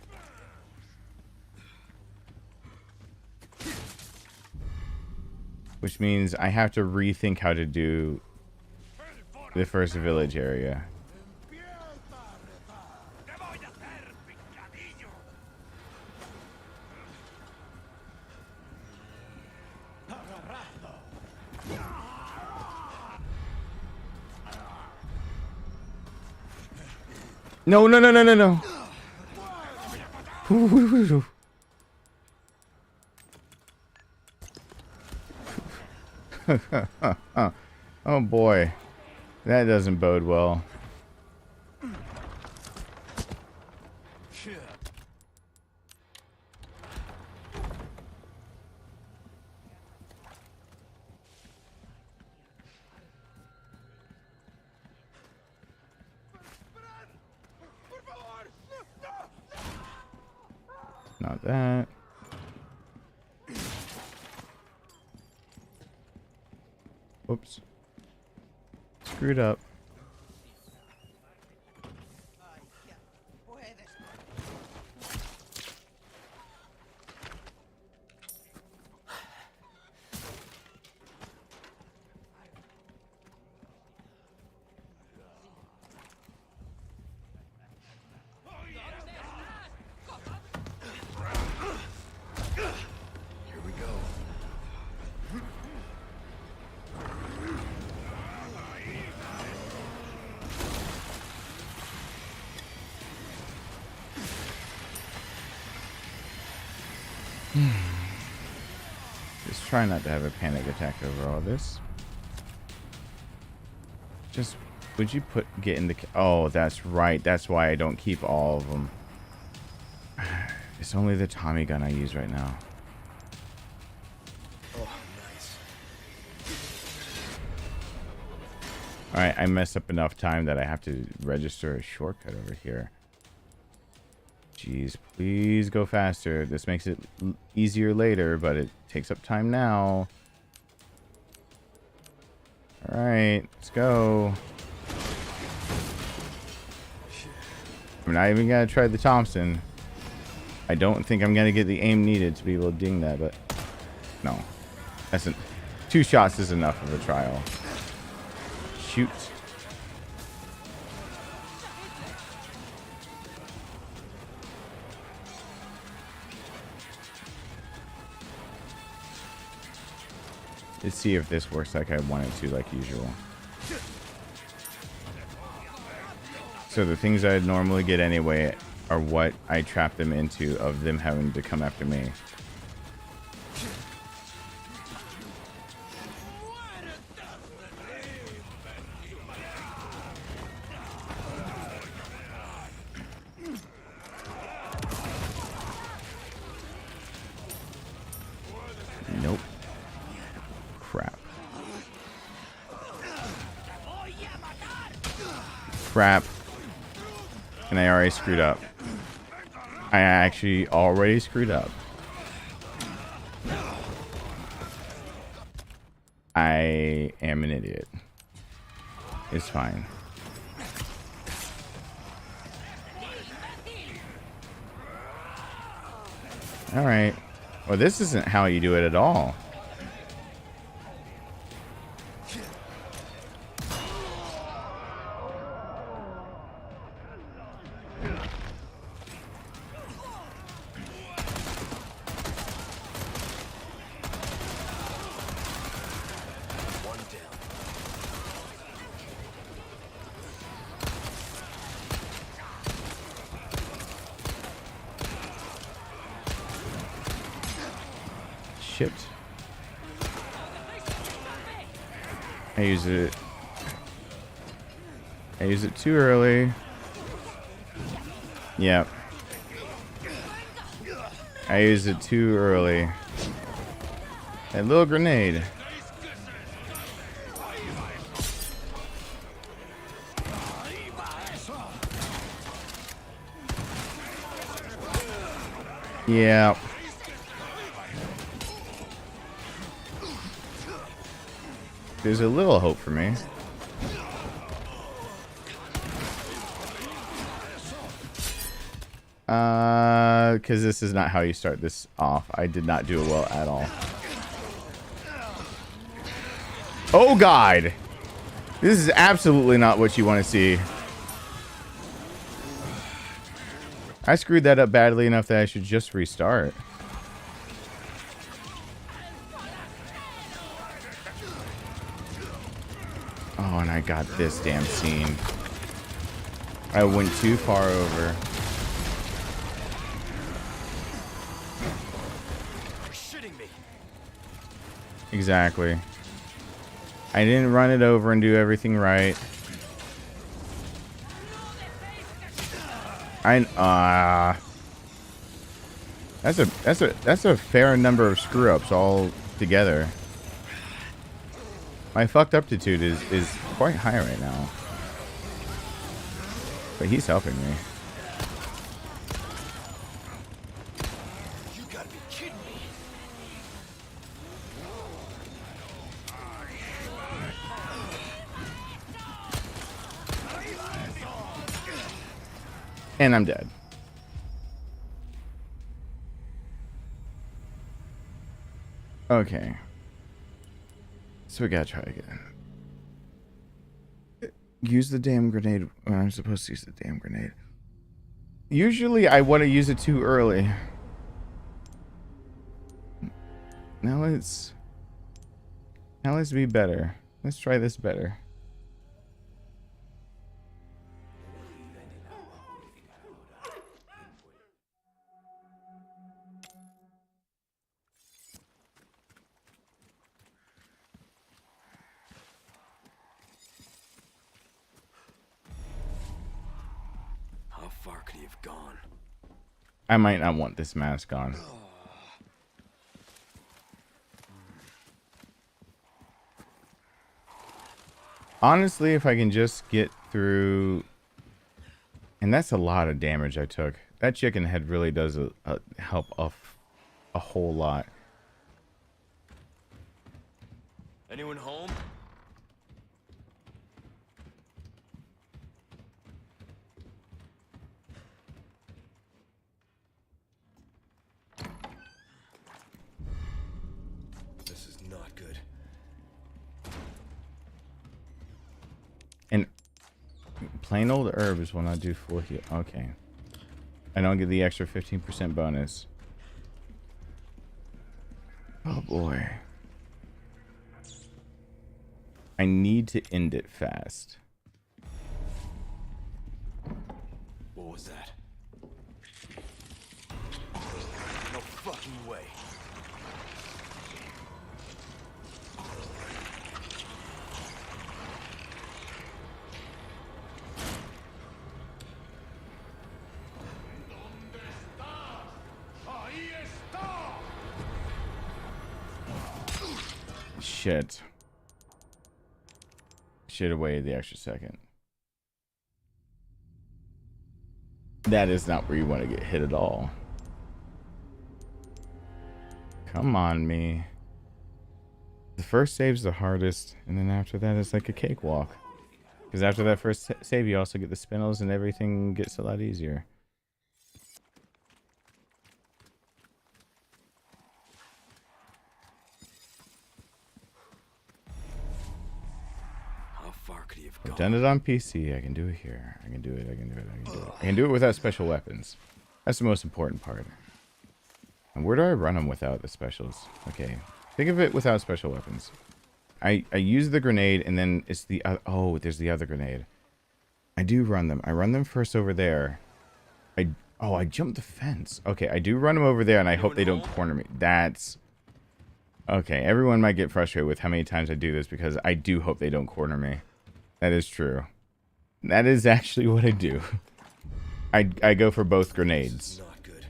Speaker 1: Which means I have to rethink how to do the first village area. No, no, no, no, no, no. Oh boy, that doesn't bode well. Not that. Oops. Screwed up. Just try not to have a panic attack over all this. Just, would you get in the... Oh, that's right. That's why I don't keep all of them. It's only the Tommy gun I use right now.
Speaker 10: Oh, nice.
Speaker 1: Alright, I messed up enough time that I have to register a shortcut over here. Jeez, please go faster. This makes it easier later, but it takes up time now. Alright, let's go. I'm not even gonna try the Thompson. I don't think I'm gonna get the aim needed to be able to ding that, but no. That's 2 shots is enough of a trial. Shoot. Let's see if this works like I want it to, like usual. So the things I'd normally get anyway are what I trap them into, of them having to come after me. Nope. Crap. Crap. And I already screwed up. I actually already screwed up. I am an idiot. It's fine. Alright. Well, this isn't how you do it at all. shit. I use it too early. Yep. I used it too early. That little grenade. Yeah. There's a little hope for me. Because this is not how you start this off. I did not do it well at all. Oh God! This is absolutely not what you want to see. I screwed that up badly enough that I should just restart. Oh, and I got this damn scene. I went too far over. Exactly. I didn't run it over and do everything right. That's a fair number of screw ups all together. My fucked aptitude is quite high right now. But he's helping me.
Speaker 8: You gotta be kidding me.
Speaker 1: And I'm dead. Okay. So we gotta try again. Use the damn grenade when I'm supposed to use the damn grenade. Usually I want to use it too early. Now let's be better. Let's try this better.
Speaker 8: How far could he have gone?
Speaker 1: I might not want this mask on. Honestly, if I can just get through... And that's a lot of damage I took. That chicken head really does help a whole lot.
Speaker 8: Anyone home? This is not good.
Speaker 1: And plain old herbs will not do full heal. Okay. I don't get the extra 15% bonus. Oh boy. I need to end it fast.
Speaker 8: What was that? No fucking way.
Speaker 1: Shit. Should have waited the extra second. That is not where you want to get hit at all. Come on, me. The first save's the hardest, and then after that it's like a cakewalk. Because after that first save, you also get the spinels, and everything gets a lot easier. I've done it on PC. I can do it here. I can do it. I can do it. I can do it. I can do it without special weapons. That's the most important part. And where do I run them without the specials? Okay. Think of it without special weapons. I use the grenade, and then it's the... oh, there's the other grenade. I do run them. I run them first over there. I jumped the fence. Okay, I do run them over there, and I hope they don't corner me. That's Okay, everyone might get frustrated with how many times I do this because I do hope they don't corner me. That is true. That is actually what I do. I go for both grenades.
Speaker 8: Not good.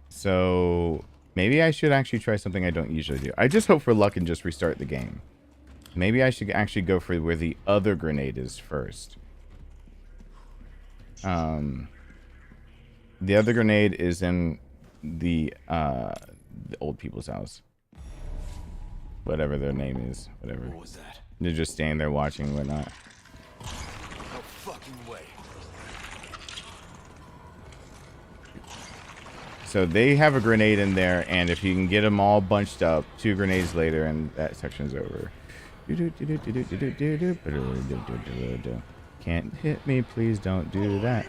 Speaker 1: So maybe I should actually try something I don't usually do. I just hope for luck and just restart the game. Maybe I should actually go for where the other grenade is first. The other grenade is in the old people's house. Whatever their name is. Whatever.
Speaker 8: What was that?
Speaker 1: They're just standing there watching and whatnot.
Speaker 8: No fucking way.
Speaker 1: So they have a grenade in there, and if you can get them all bunched up, 2 grenades later, and that section's over. Can't hit me, please don't do that.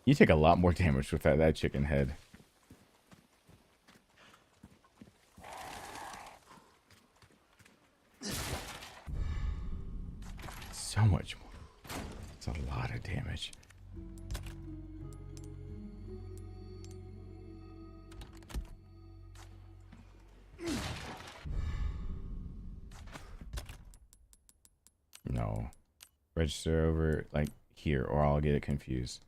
Speaker 1: You take a lot more damage with that chicken head. So much more. It's a lot of damage. No. Register over like here or I'll get it confused.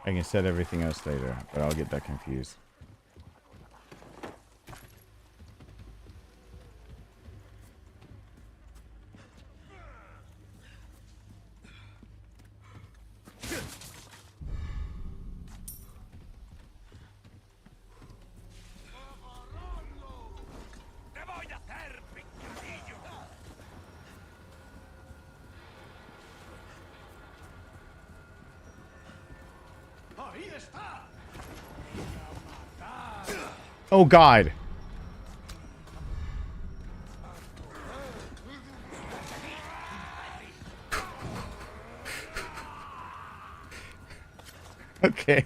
Speaker 1: I can set everything else later, but I'll get that confused. Oh God. Okay.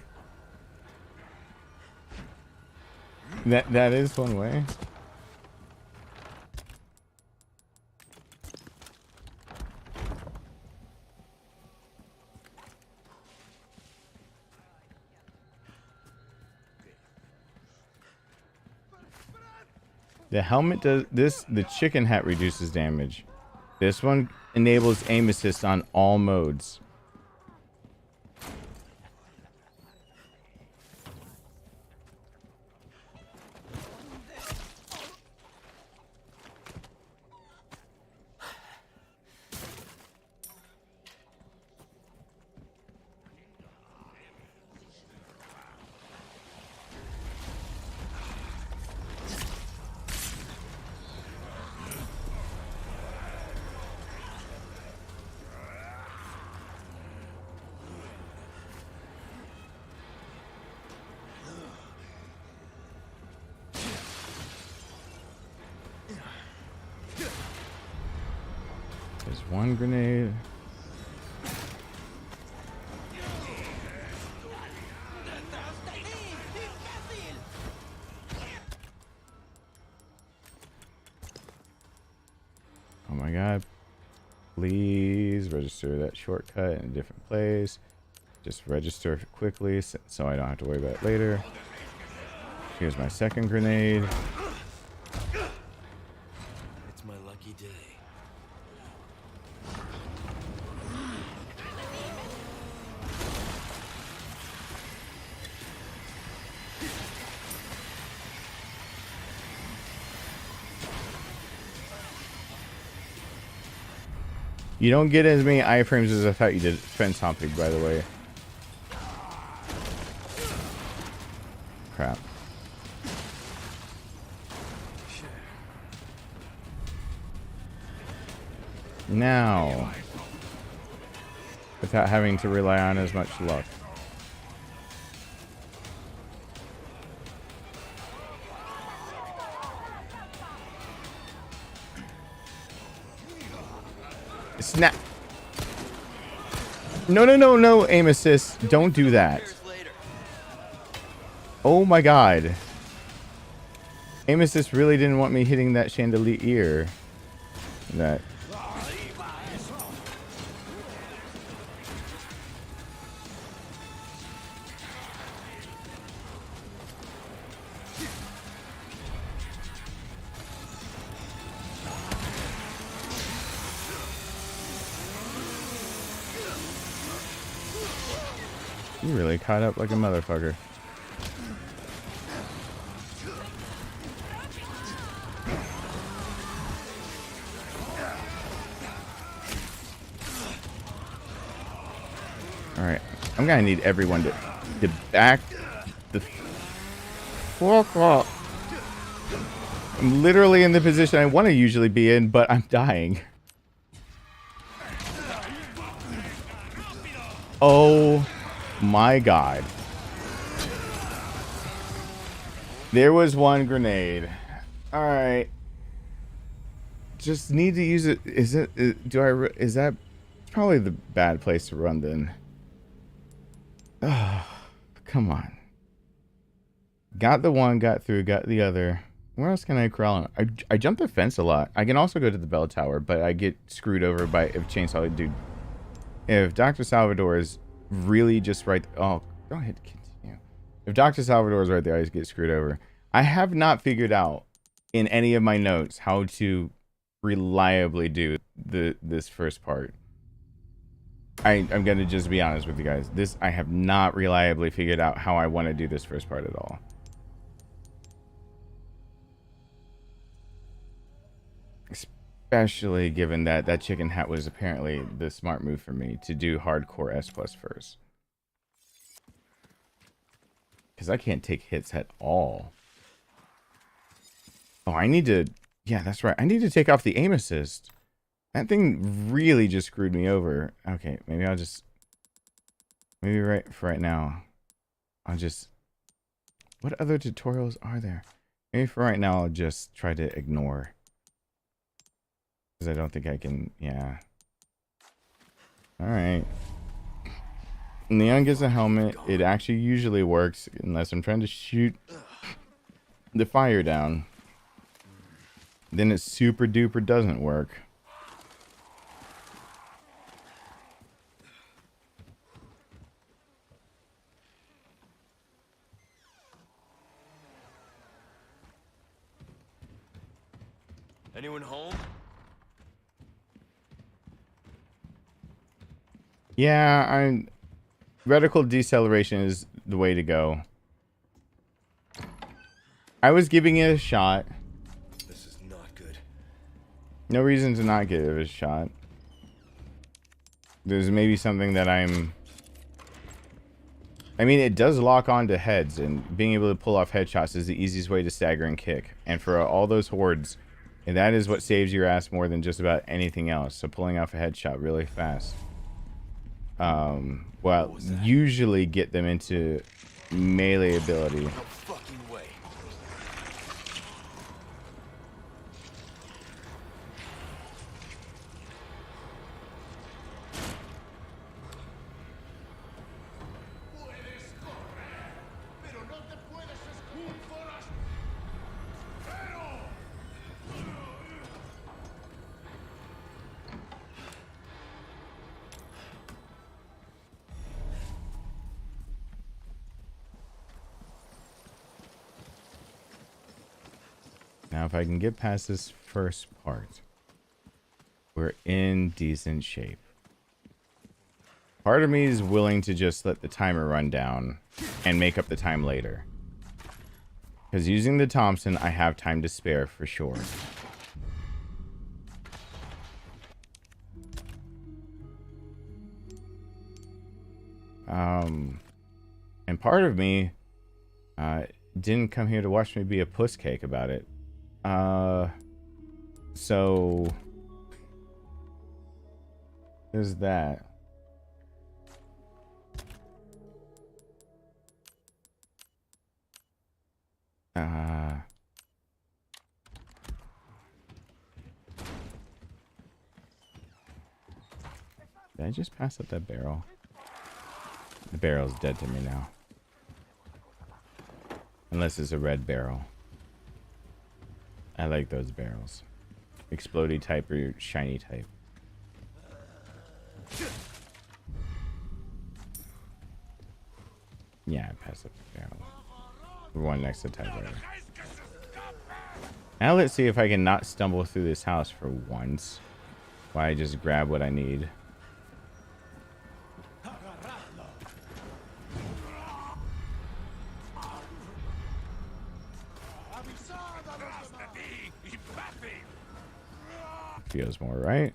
Speaker 1: That is one way. The helmet does this. The chicken hat reduces damage. This one enables aim assist on all modes. There's one grenade. Oh my God. Please register that shortcut in a different place. Just register quickly so I don't have to worry about it later. Here's my second grenade.
Speaker 8: It's my lucky day.
Speaker 1: You don't get as many iframes as I thought you did. Fence hopping, by the way. Crap. Now, without having to rely on as much luck. Snap. No, no, no, no, aim assist. Don't do that. Oh my god. Aim assist really didn't want me hitting that chandelier. That. You really caught up like a motherfucker. Alright. I'm gonna need everyone to back the fuck up. I'm literally in the position I want to usually be in, but I'm dying. Oh my god. There was one grenade. Alright. Just need to use it. Is it, is that probably the bad place to run then? Oh, come on. Got the one, got through, got the other. Where else can I crawl on? I jump the fence a lot. I can also go to the bell tower, but I get screwed over by if Chainsaw Dude. If Dr. Salvador is really just right. Oh, go ahead, continue. If Dr. Salvador is right there, I just get screwed over. I have not figured out in any of my notes how to reliably do this first part. I'm gonna just be honest with you guys. I have not reliably figured out how I want to do this first part at all. Especially given that that chicken hat was apparently the smart move for me to do hardcore S+ first. Because I can't take hits at all. Oh, I need to... Yeah, that's right. I need to take off the aim assist. That thing really just screwed me over. Okay, maybe I'll just... Maybe for right now, I'll just... What other tutorials are there? Maybe for right now, I'll just try to ignore. Because I don't think I can... Yeah. Alright. Neon gets a helmet. It actually usually works unless I'm trying to shoot the fire down. Then it super duper doesn't work.
Speaker 8: Anyone home?
Speaker 1: Yeah, reticle deceleration is the way to go. I was giving it a shot.
Speaker 8: This is not good.
Speaker 1: No reason to not give it a shot. There's maybe something that I mean, it does lock onto heads, and being able to pull off headshots is the easiest way to stagger and kick. And for all those hordes, and that is what saves your ass more than just about anything else. So pulling off a headshot really fast. Well, usually get them into melee ability.
Speaker 8: No fucking way.
Speaker 1: Now, if I can get past this first part, we're in decent shape. Part of me is willing to just let the timer run down and make up the time later. Because using the Thompson, I have time to spare for sure. And part of me didn't come here to watch me be a puss cake about it. So there's that. Did I just pass up that barrel? The barrel's dead to me now. Unless it's a red barrel. I like those barrels. Explodey type or shiny type. Yeah, I passed up the barrel. The one next to the typewriter. Now let's see if I can not stumble through this house for once. While I just grab what I need. Feels more right.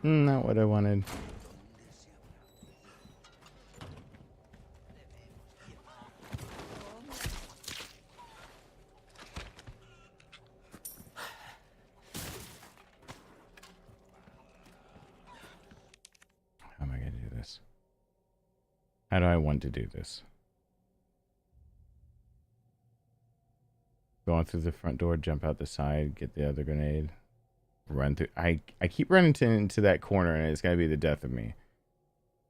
Speaker 1: Not what I wanted. How am I going to do this? How do I want to do this? Go on through the front door, jump out the side, get the other grenade. Run through. I keep running into that corner and it's gonna be the death of me.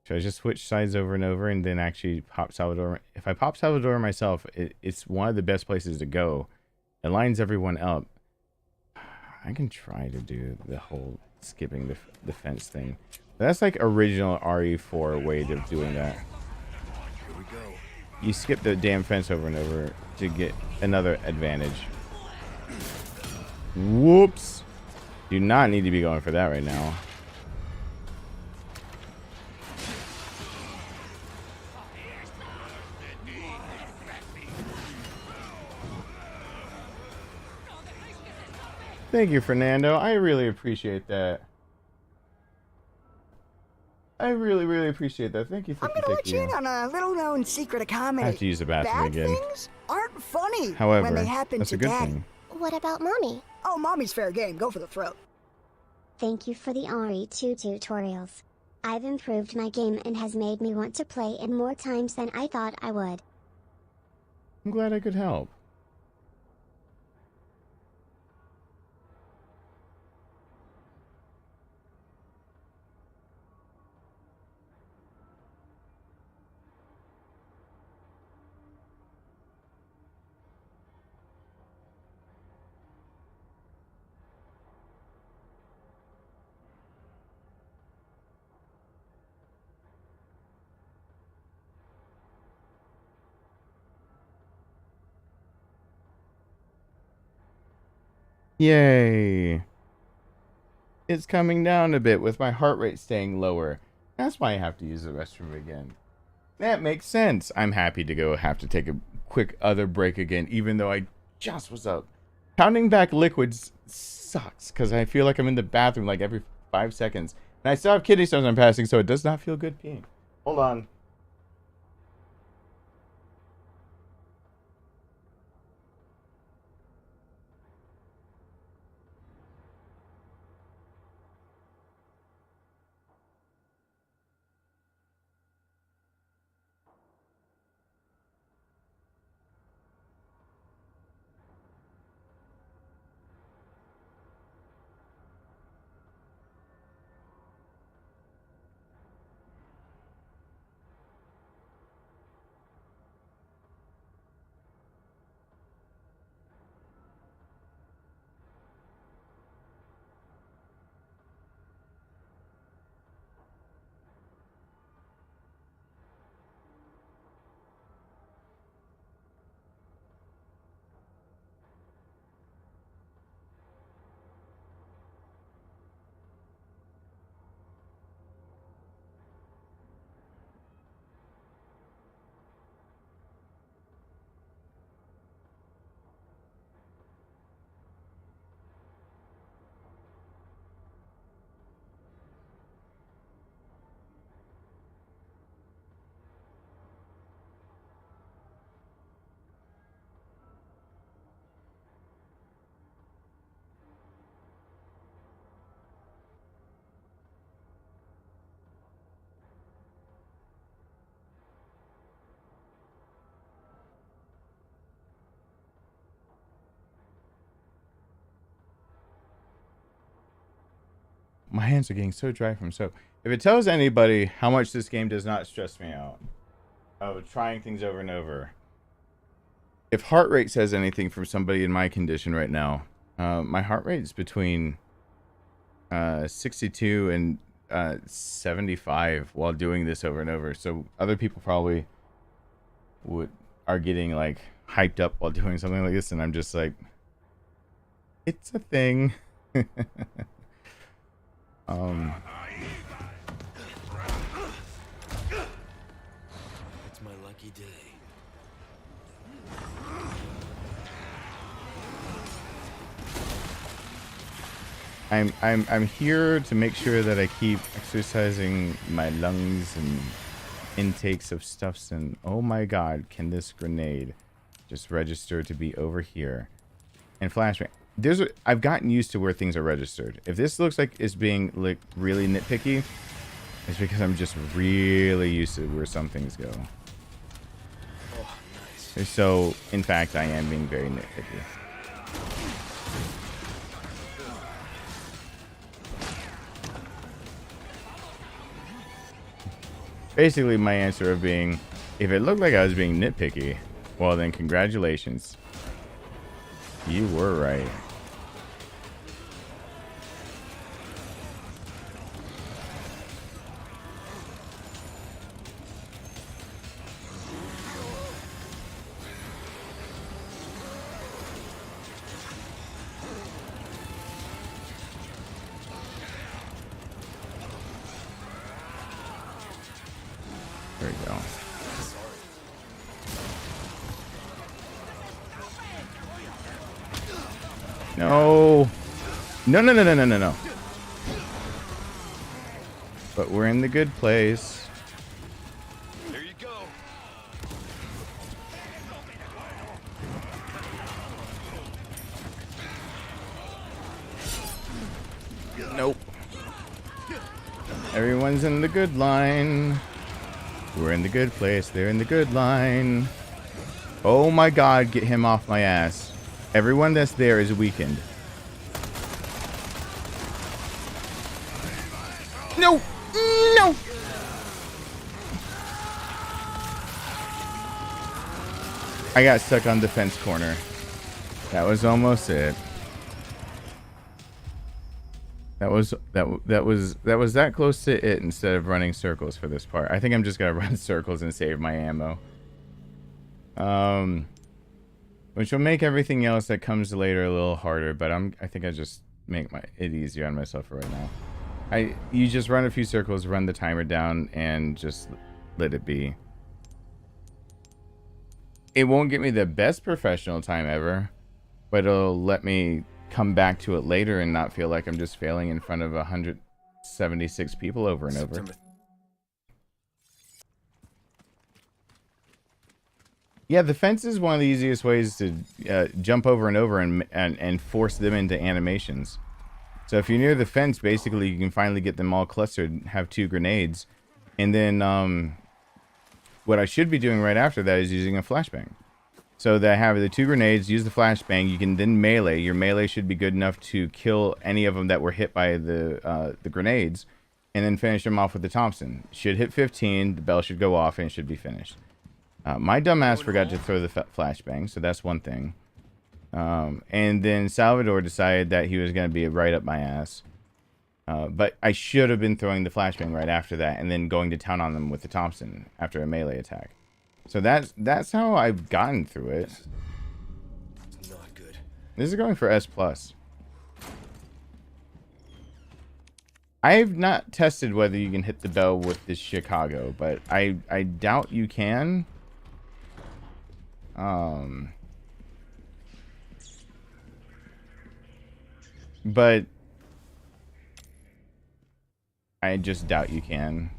Speaker 1: Should I just switch sides over and over and then actually pop Salvador? If I pop Salvador myself, it's one of the best places to go. It lines everyone up. I can try to do the whole skipping the fence thing. That's like original RE4 way of doing that.
Speaker 8: Here we go.
Speaker 1: You skip the damn fence over and over to get another advantage. Whoops. Do not need to be going for that right now. Thank you, Fernando. I really appreciate that. I really appreciate that. Thank you for
Speaker 5: I'm gonna let you in on a little-known secret of comedy.
Speaker 1: I have to use the bathroom
Speaker 5: Bad
Speaker 1: again.
Speaker 5: things aren't funny
Speaker 1: However,
Speaker 5: when they happen
Speaker 1: that's
Speaker 5: to
Speaker 1: a good
Speaker 5: Daddy.
Speaker 1: thing.
Speaker 6: What about Mommy?
Speaker 5: Oh, Mommy's fair game. Go for the throat.
Speaker 6: Thank you for the RE2 tutorials. I've improved my game and has made me want to play it more times than I thought I would.
Speaker 1: I'm glad I could help. Yay. It's coming down a bit with my heart rate staying lower. That's why I have to use the restroom again. That makes sense. I'm happy to have to take a quick other break again, even though I just was up. Counting back liquids sucks because I feel like I'm in the bathroom like every 5 seconds. And I still have kidney stones I'm passing, so it does not feel good peeing. Hold on. My hands are getting so dry from soap. If it tells anybody how much this game does not stress me out of trying things over and over. If heart rate says anything from somebody in my condition right now, my heart rate is between 62 and 75 while doing this over and over. So other people probably are getting like hyped up while doing something like this, and I'm just like, it's a thing.
Speaker 7: It's my lucky day.
Speaker 1: I'm here to make sure that I keep exercising my lungs and intakes of stuffs. And oh my god, can this grenade just register to be over here? And flashbang. I've gotten used to where things are registered. If this looks like it's being like really nitpicky, it's because I'm just really used to where some things go.
Speaker 7: Oh, nice.
Speaker 1: So in fact, I am being very nitpicky. Basically, my answer of being, if it looked like I was being nitpicky, well then congratulations. You were right. There we go. No. No, no, no, no, no, no, no. But we're in the good place.
Speaker 8: There you go.
Speaker 1: Nope. Everyone's in the good line. We're in the good place. They're in the good line. Oh my god, get him off my ass. Everyone that's there is weakened. No! No! I got stuck on the fence corner. That was almost it. That was that close to it instead of running circles for this part. I think I'm just gonna run circles and save my ammo. Which will make everything else that comes later a little harder, but I think I just make it easier on myself for right now. You just run a few circles, run the timer down, and just let it be. It won't get me the best professional time ever, but it'll let me come back to it later and not feel like I'm just failing in front of 176 people over and over. Yeah, the fence is one of the easiest ways to jump over and over and force them into animations. So if you're near the fence, basically you can finally get them all clustered, have 2 grenades, and then what I should be doing right after that is using a flashbang. So that I have the 2 grenades, use the flashbang, you can then melee. Your melee should be good enough to kill any of them that were hit by the grenades, and then finish them off with the Thompson. Should hit 15, the bell should go off, and it should be finished. My dumbass forgot to throw the flashbang, so that's one thing. And then Salvador decided that he was going to be right up my ass. But I should have been throwing the flashbang right after that, and then going to town on them with the Thompson after a melee attack. So that's how I've gotten through it.
Speaker 7: It's not good.
Speaker 1: This is going for S+. I've not tested whether you can hit the bell with this Chicago, but I doubt you can. But I just doubt you can.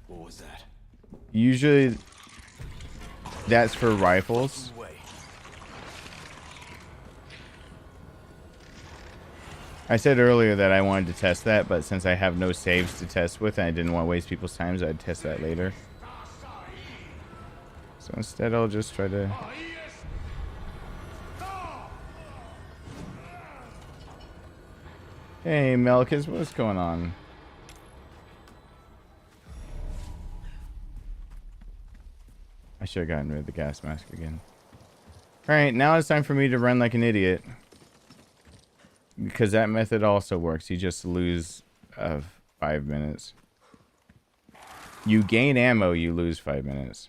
Speaker 7: What was that?
Speaker 1: Usually that's for rifles. I said earlier that I wanted to test that, but since I have no saves to test with and I didn't want to waste people's time, so I'd test that later. So instead I'll just try to... Hey, Melkis, what's going on? I should have gotten rid of the gas mask again. Alright, now it's time for me to run like an idiot. Because that method also works. You just lose 5 minutes. You gain ammo, you lose 5 minutes.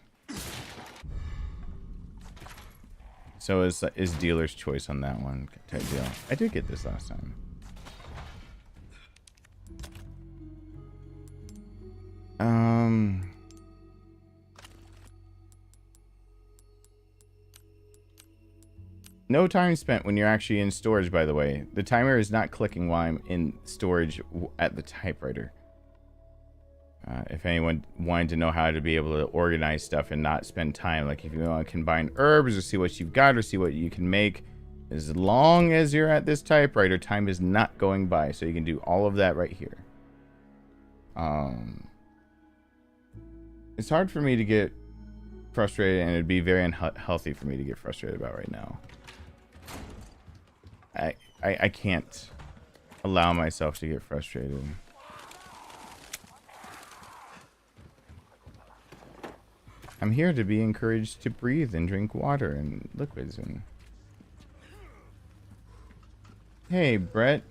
Speaker 1: So is dealer's choice on that one type deal. I did get this last time. No time spent when you're actually in storage, by the way. The timer is not clicking while I'm in storage at the typewriter. If anyone wanted to know how to be able to organize stuff and not spend time, like if you want to combine herbs or see what you've got or see what you can make, as long as you're at this typewriter, time is not going by. So you can do all of that right here. It's hard for me to get frustrated, and it'd be very unhealthy for me to get frustrated about right now. I can't allow myself to get frustrated. I'm here to be encouraged to breathe and drink water and liquids and... Hey, Brett.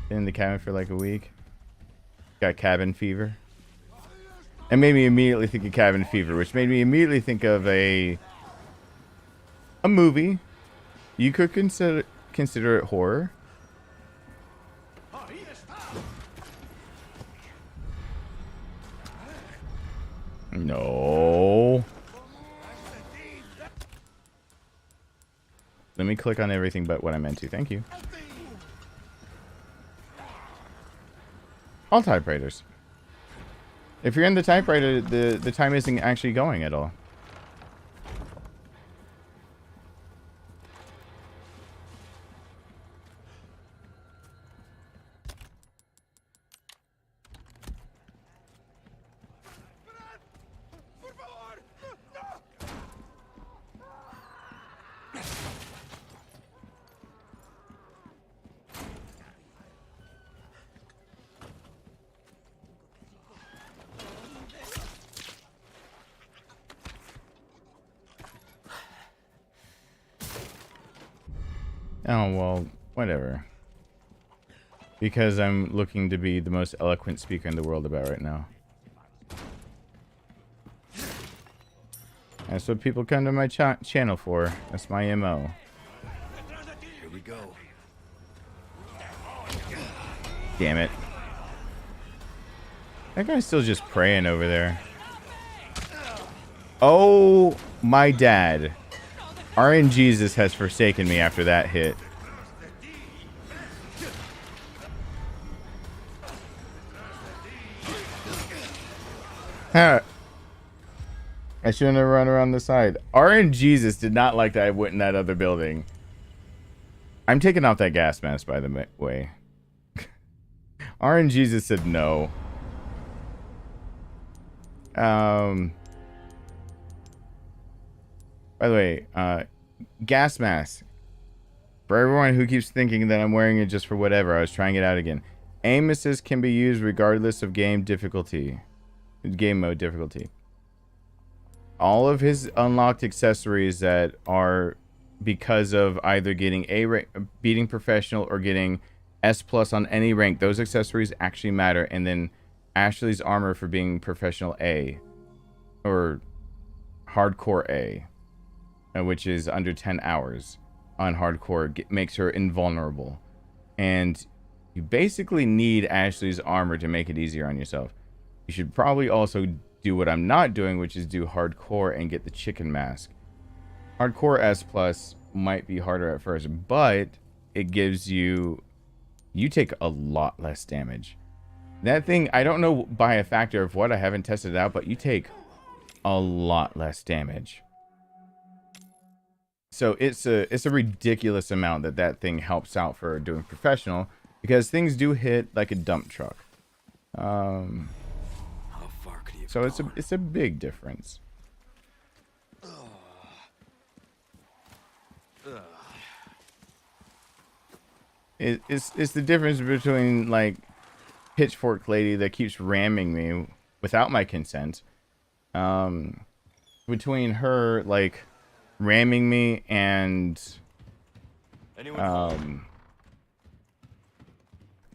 Speaker 1: Been in the cabin for like a week. Got cabin fever. And made me immediately think of cabin fever, which made me immediately think of a movie. You could consider it horror. No. Let me click on everything but what I meant to. Thank you. All typewriters. If you're in the typewriter, the time isn't actually going at all. Oh, well, whatever. Because I'm looking to be the most eloquent speaker in the world about right now. That's what people come to my channel for. That's my MO.
Speaker 8: Here we go.
Speaker 1: Damn it. That guy's still just praying over there. Oh, my dad. RNGesus has forsaken me after that hit. Huh. I shouldn't have run around the side. RNGesus did not like that I went in that other building. I'm taking off that gas mask, by the way. RNGesus said no. By the way, gas mask. For everyone who keeps thinking that I'm wearing it just for whatever, I was trying it out again. Aim assist can be used regardless of game difficulty. Game mode difficulty. All of his unlocked accessories that are because of either getting beating professional or getting S+ on any rank, those accessories actually matter. And then Ashley's armor for being professional A. Or hardcore A. Which is under 10 hours on hardcore, makes her invulnerable. And you basically need Ashley's armor to make it easier on yourself. You should probably also do what I'm not doing, which is do hardcore and get the chicken mask. Hardcore S+ might be harder at first, but it gives you take a lot less damage. That thing, I don't know by a factor of what, I haven't tested it out, but you take a lot less damage. So it's a ridiculous amount that thing helps out for doing professional, because things do hit like a dump truck. So it's a big difference. It's the difference between like Pitchfork Lady that keeps ramming me without my consent. Between her like ramming me and and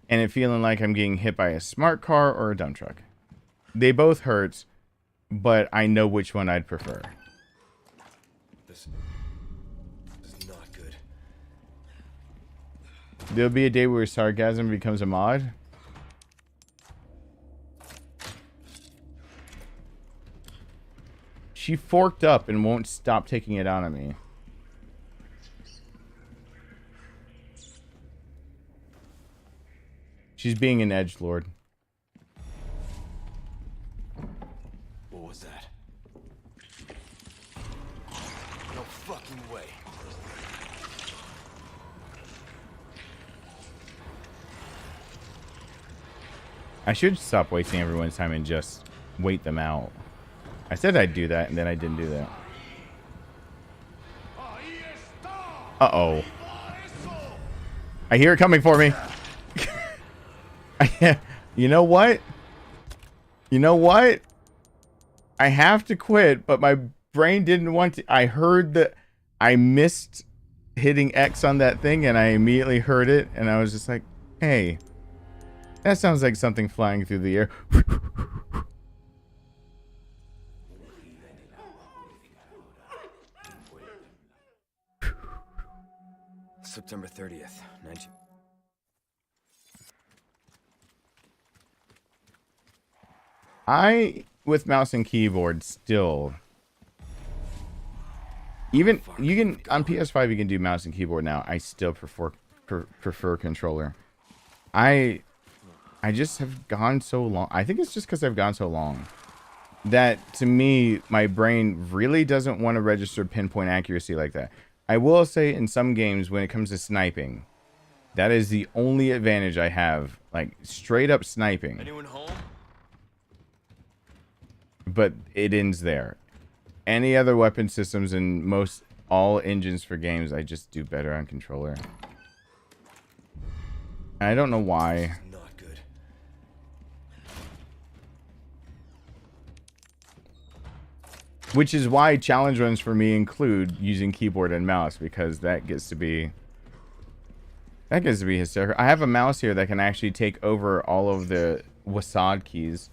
Speaker 1: it feeling like I'm getting hit by a smart car or a dump truck. They both hurt, but I know which one I'd prefer.
Speaker 8: This is not good.
Speaker 1: There'll be a day where sarcasm becomes a mod. She forked up and won't stop taking it out on me. She's being an edgelord.
Speaker 8: What was that? No fucking way.
Speaker 1: I should stop wasting everyone's time and just wait them out. I said I'd do that, and then I didn't do that. Uh-oh. I hear it coming for me. You know what? You know what? I have to quit, but my brain didn't want to. I heard that I missed hitting X on that thing, and I immediately heard it, and I was just like, hey, that sounds like something flying through the air.
Speaker 8: September 30th, 19...
Speaker 1: with mouse and keyboard, still. Even, you can, on PS5, you can do mouse and keyboard now. I still prefer controller. I just have gone so long. I think it's just because I've gone so long. That, to me, my brain really doesn't want to register pinpoint accuracy like that. I will say, in some games, when it comes to sniping, that is the only advantage I have. Like, straight up sniping.
Speaker 8: Anyone home?
Speaker 1: But it ends there. Any other weapon systems and most all engines for games, I just do better on controller. And I don't know why.
Speaker 8: Not good.
Speaker 1: Which is why challenge runs for me include using keyboard and mouse, because that gets to be hysterical. I have a mouse here that can actually take over all of the WASD keys.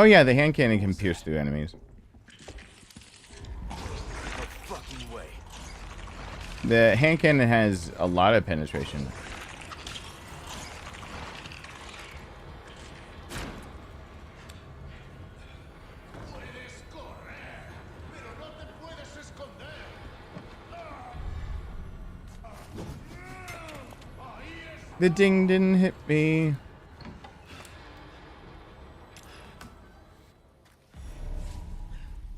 Speaker 1: Oh yeah, the hand cannon can pierce through enemies.
Speaker 8: No fucking way.
Speaker 1: The hand cannon has a lot of penetration. The ding didn't hit me.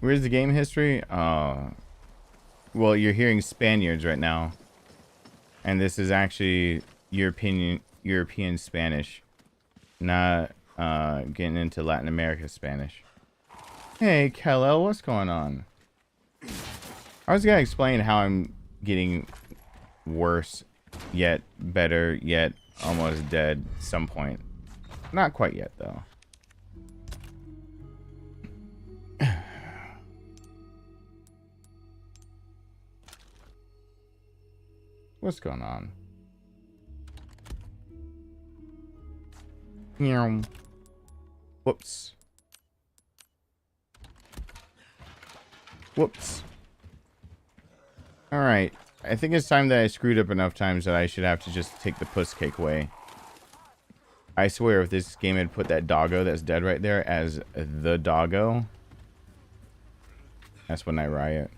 Speaker 1: Where's the game history? Well, you're hearing Spaniards right now. And this is actually European Spanish. Not getting into Latin America Spanish. Hey, Kal-El, what's going on? I was gonna explain how I'm getting worse, yet better, yet almost dead at some point. Not quite yet, though. What's going on? Whoops. Whoops. Alright. I think it's time that I screwed up enough times that I should have to just take the puss cake away. I swear if this game had put that doggo that's dead right there as the doggo, that's when I riot.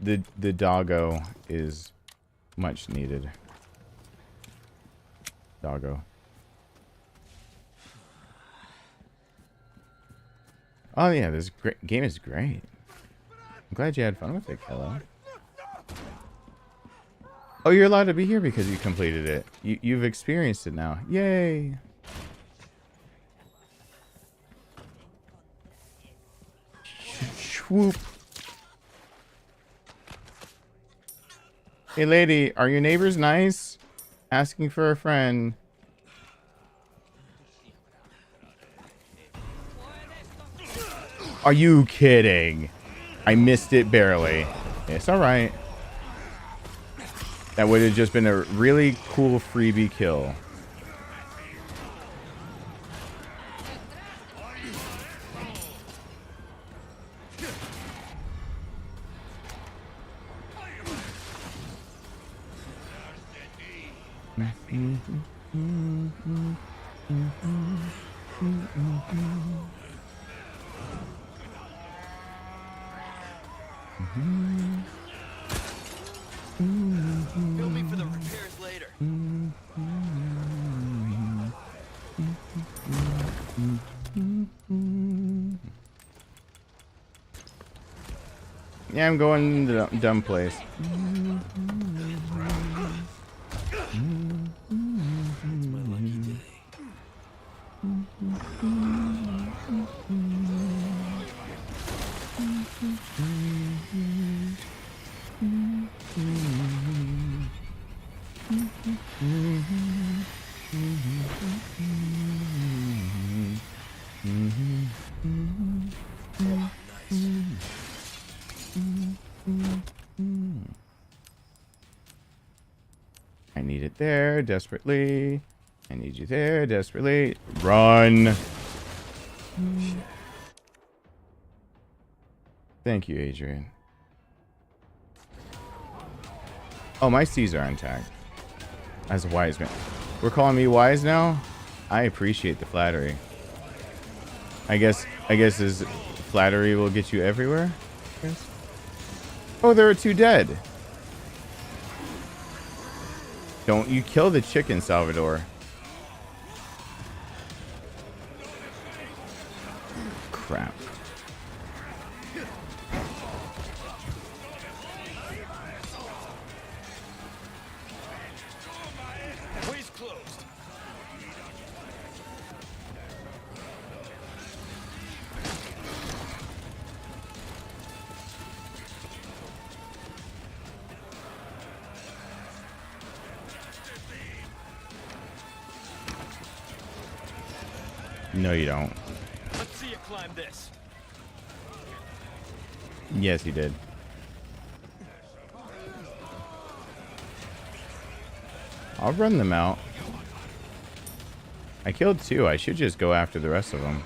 Speaker 1: The doggo is much needed. Doggo. Oh yeah, this game is great. I'm glad you had fun with it, Kello. Oh, you're allowed to be here because you completed it. You've experienced it now. Yay! Swoop. Hey lady, are your neighbors nice? Asking for a friend. Are you kidding? I missed it barely. It's alright. That would have just been a really cool freebie kill.
Speaker 8: Bill me for the repairs later.
Speaker 1: Yeah, I'm going to the dumb place. I need it there desperately. I need you there desperately. Run. Thank you, Adrian. Oh, my C's are intact. As a wise man. We're calling me wise now? I appreciate the flattery. I guess is flattery will get you everywhere? Oh, there are 2 dead. Don't you kill the chicken, Salvador. Crap.
Speaker 8: Way's closed.
Speaker 1: No, you don't.
Speaker 8: Let's see you climb this.
Speaker 1: Yes, he did. I'll run them out. I killed 2. I should just go after the rest of them.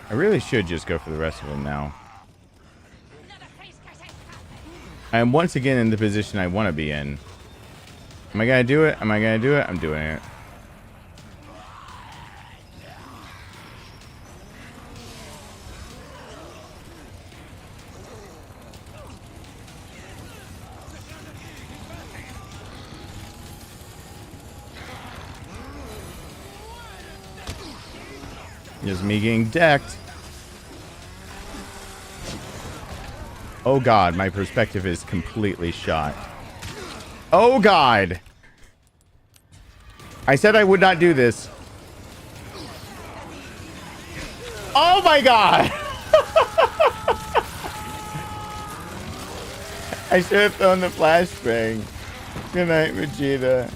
Speaker 1: I really should just go for the rest of them now. I am once again in the position I want to be in. Am I gonna do it? Am I gonna do it? I'm doing it. Just me getting decked. Oh god, my perspective is completely shot. Oh god! I said I would not do this. Oh my god! I should have thrown the flashbang. Good night, Vegeta.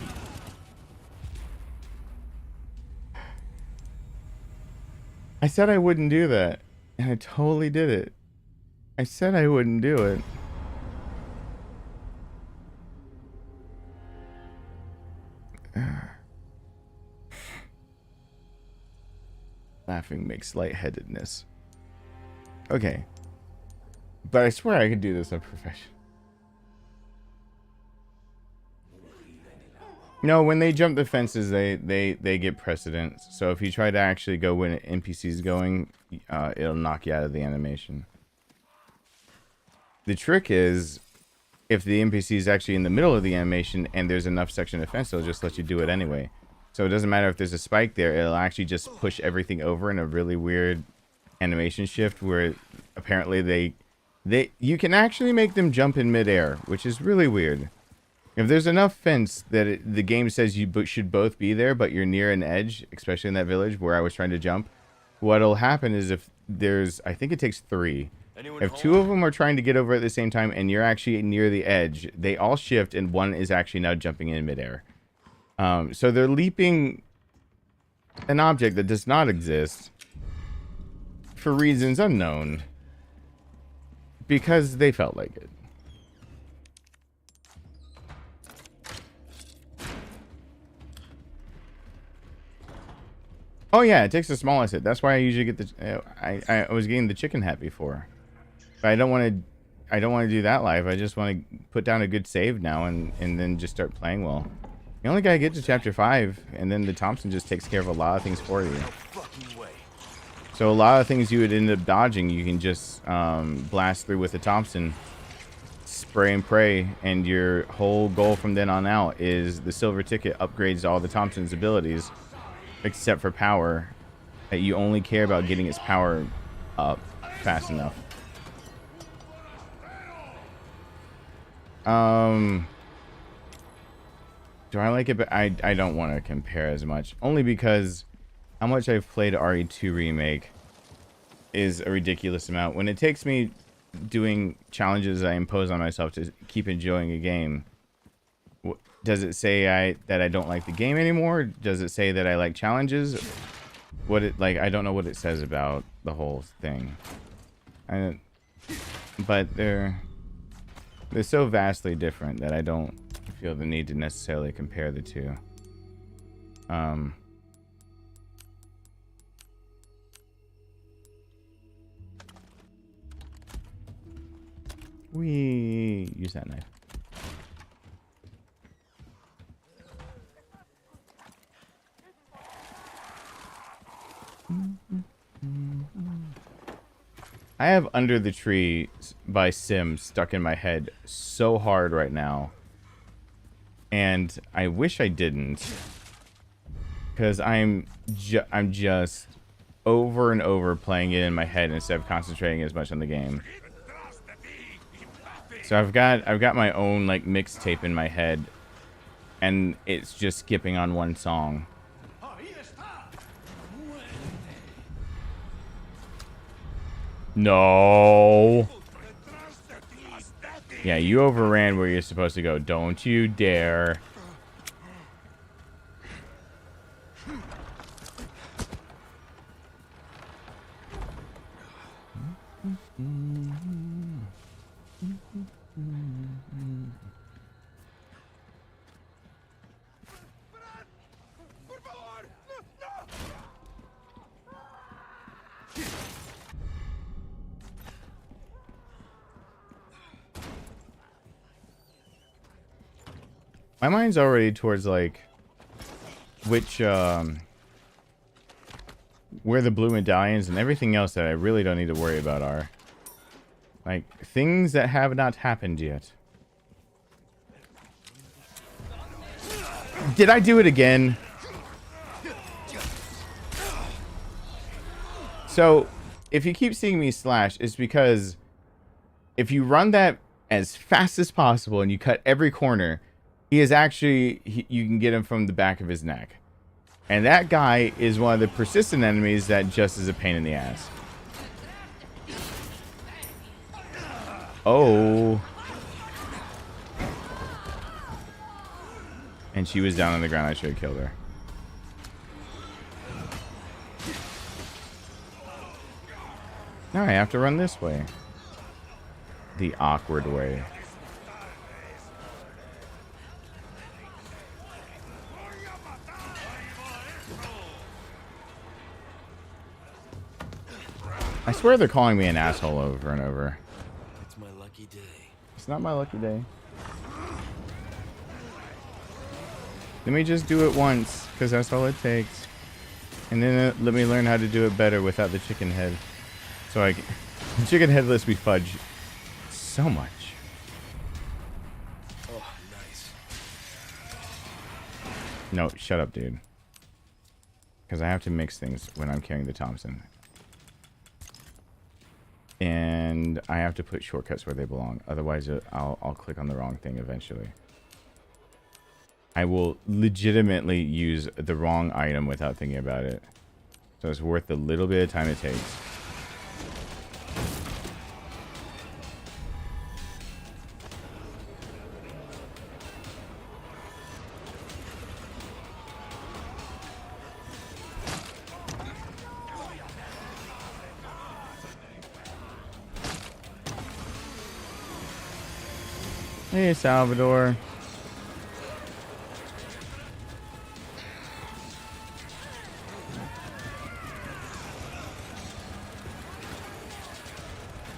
Speaker 1: I said I wouldn't do that, and I totally did it. I said I wouldn't do it. Laughing makes lightheadedness. Okay. But I swear I could do this on profession. No, when they jump the fences, they get precedence. So if you try to actually go when an NPC's going, it'll knock you out of the animation. The trick is, if the NPC is actually in the middle of the animation and there's enough section of fence, it'll just let you do it anyway. So it doesn't matter if there's a spike there, it'll actually just push everything over in a really weird animation shift where apparently you can actually make them jump in midair, which is really weird. If there's enough fence that the game says you should both be there, but you're near an edge, especially in that village where I was trying to jump, what'll happen is if there's, I think it takes 3. If 2 of them are trying to get over at the same time and you're actually near the edge, they all shift and one is actually now jumping in midair. So they're leaping an object that does not exist for reasons unknown because they felt like it. Oh yeah, it takes the smallest hit. That's why I usually get the. I was getting the chicken hat before, but I don't want to do that live. I just want to put down a good save now and then just start playing well. You only gotta get to chapter 5, and then the Thompson just takes care of a lot of things for you. So a lot of things you would end up dodging, you can just blast through with the Thompson, spray and pray, and your whole goal from then on out is the silver ticket upgrades all the Thompson's abilities, except for power. That you only care about getting its power up fast enough. Do I like it? But I don't want to compare as much, only because how much I've played RE2 Remake is a ridiculous amount. When it takes me doing challenges I impose on myself to keep enjoying a game, does it say that I don't like the game anymore? Does it say that I like challenges? I don't know what it says about the whole thing. But they're so vastly different that I don't feel the need to necessarily compare the two. We use that knife. I have Under the Tree by Sim stuck in my head so hard right now. And I wish I didn't. Because I'm just over and over playing it in my head instead of concentrating as much on the game. So I've got my own like mixtape in my head, and it's just skipping on one song. No. Yeah, you overran where you're supposed to go. Don't you dare. My mind's already towards like which where the blue medallions and everything else that I really don't need to worry about are. Like things that have not happened yet. Did I do it again? So if you keep seeing me slash, it's because if you run that as fast as possible and you cut every corner, he is actually, you can get him from the back of his neck. And that guy is one of the persistent enemies that just is a pain in the ass. Oh. And she was down on the ground. I should have killed her. Now I have to run this way. The awkward way. I swear they're calling me an asshole over and over.
Speaker 7: It's my lucky day.
Speaker 1: It's not my lucky day. Let me just do it once, because that's all it takes. And then let me learn how to do it better without the chicken head. So the chicken head lets me fudge so much.
Speaker 8: Oh, nice.
Speaker 1: No, shut up, dude. Because I have to mix things when I'm carrying the Thompson. And I have to put shortcuts where they belong. Otherwise, I'll click on the wrong thing eventually. I will legitimately use the wrong item without thinking about it. So it's worth the little bit of time it takes. Hey, Salvador.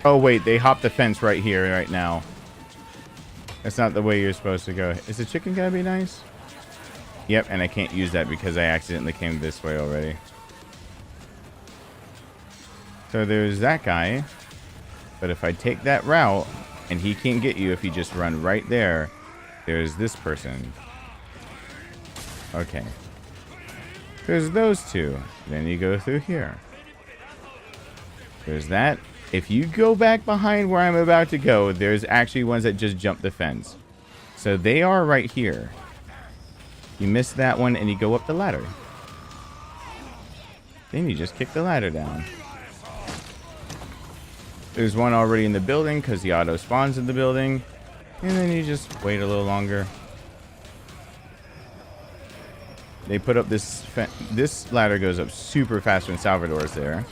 Speaker 1: Oh, wait, they hopped the fence right here, right now. That's not the way you're supposed to go. Is the chicken gonna be nice? Yep, and I can't use that because I accidentally came this way already. So there's that guy. But if I take that route, and he can't get you if you just run right there, there's this person. Okay. There's those two. Then you go through here. There's that. If you go back behind where I'm about to go, there's actually ones that just jump the fence. So they are right here. You miss that one and you go up the ladder. Then you just kick the ladder down. There's one already in the building because the auto spawns in the building. And then you just wait a little longer. They put up this ladder goes up super fast when Salvador's there.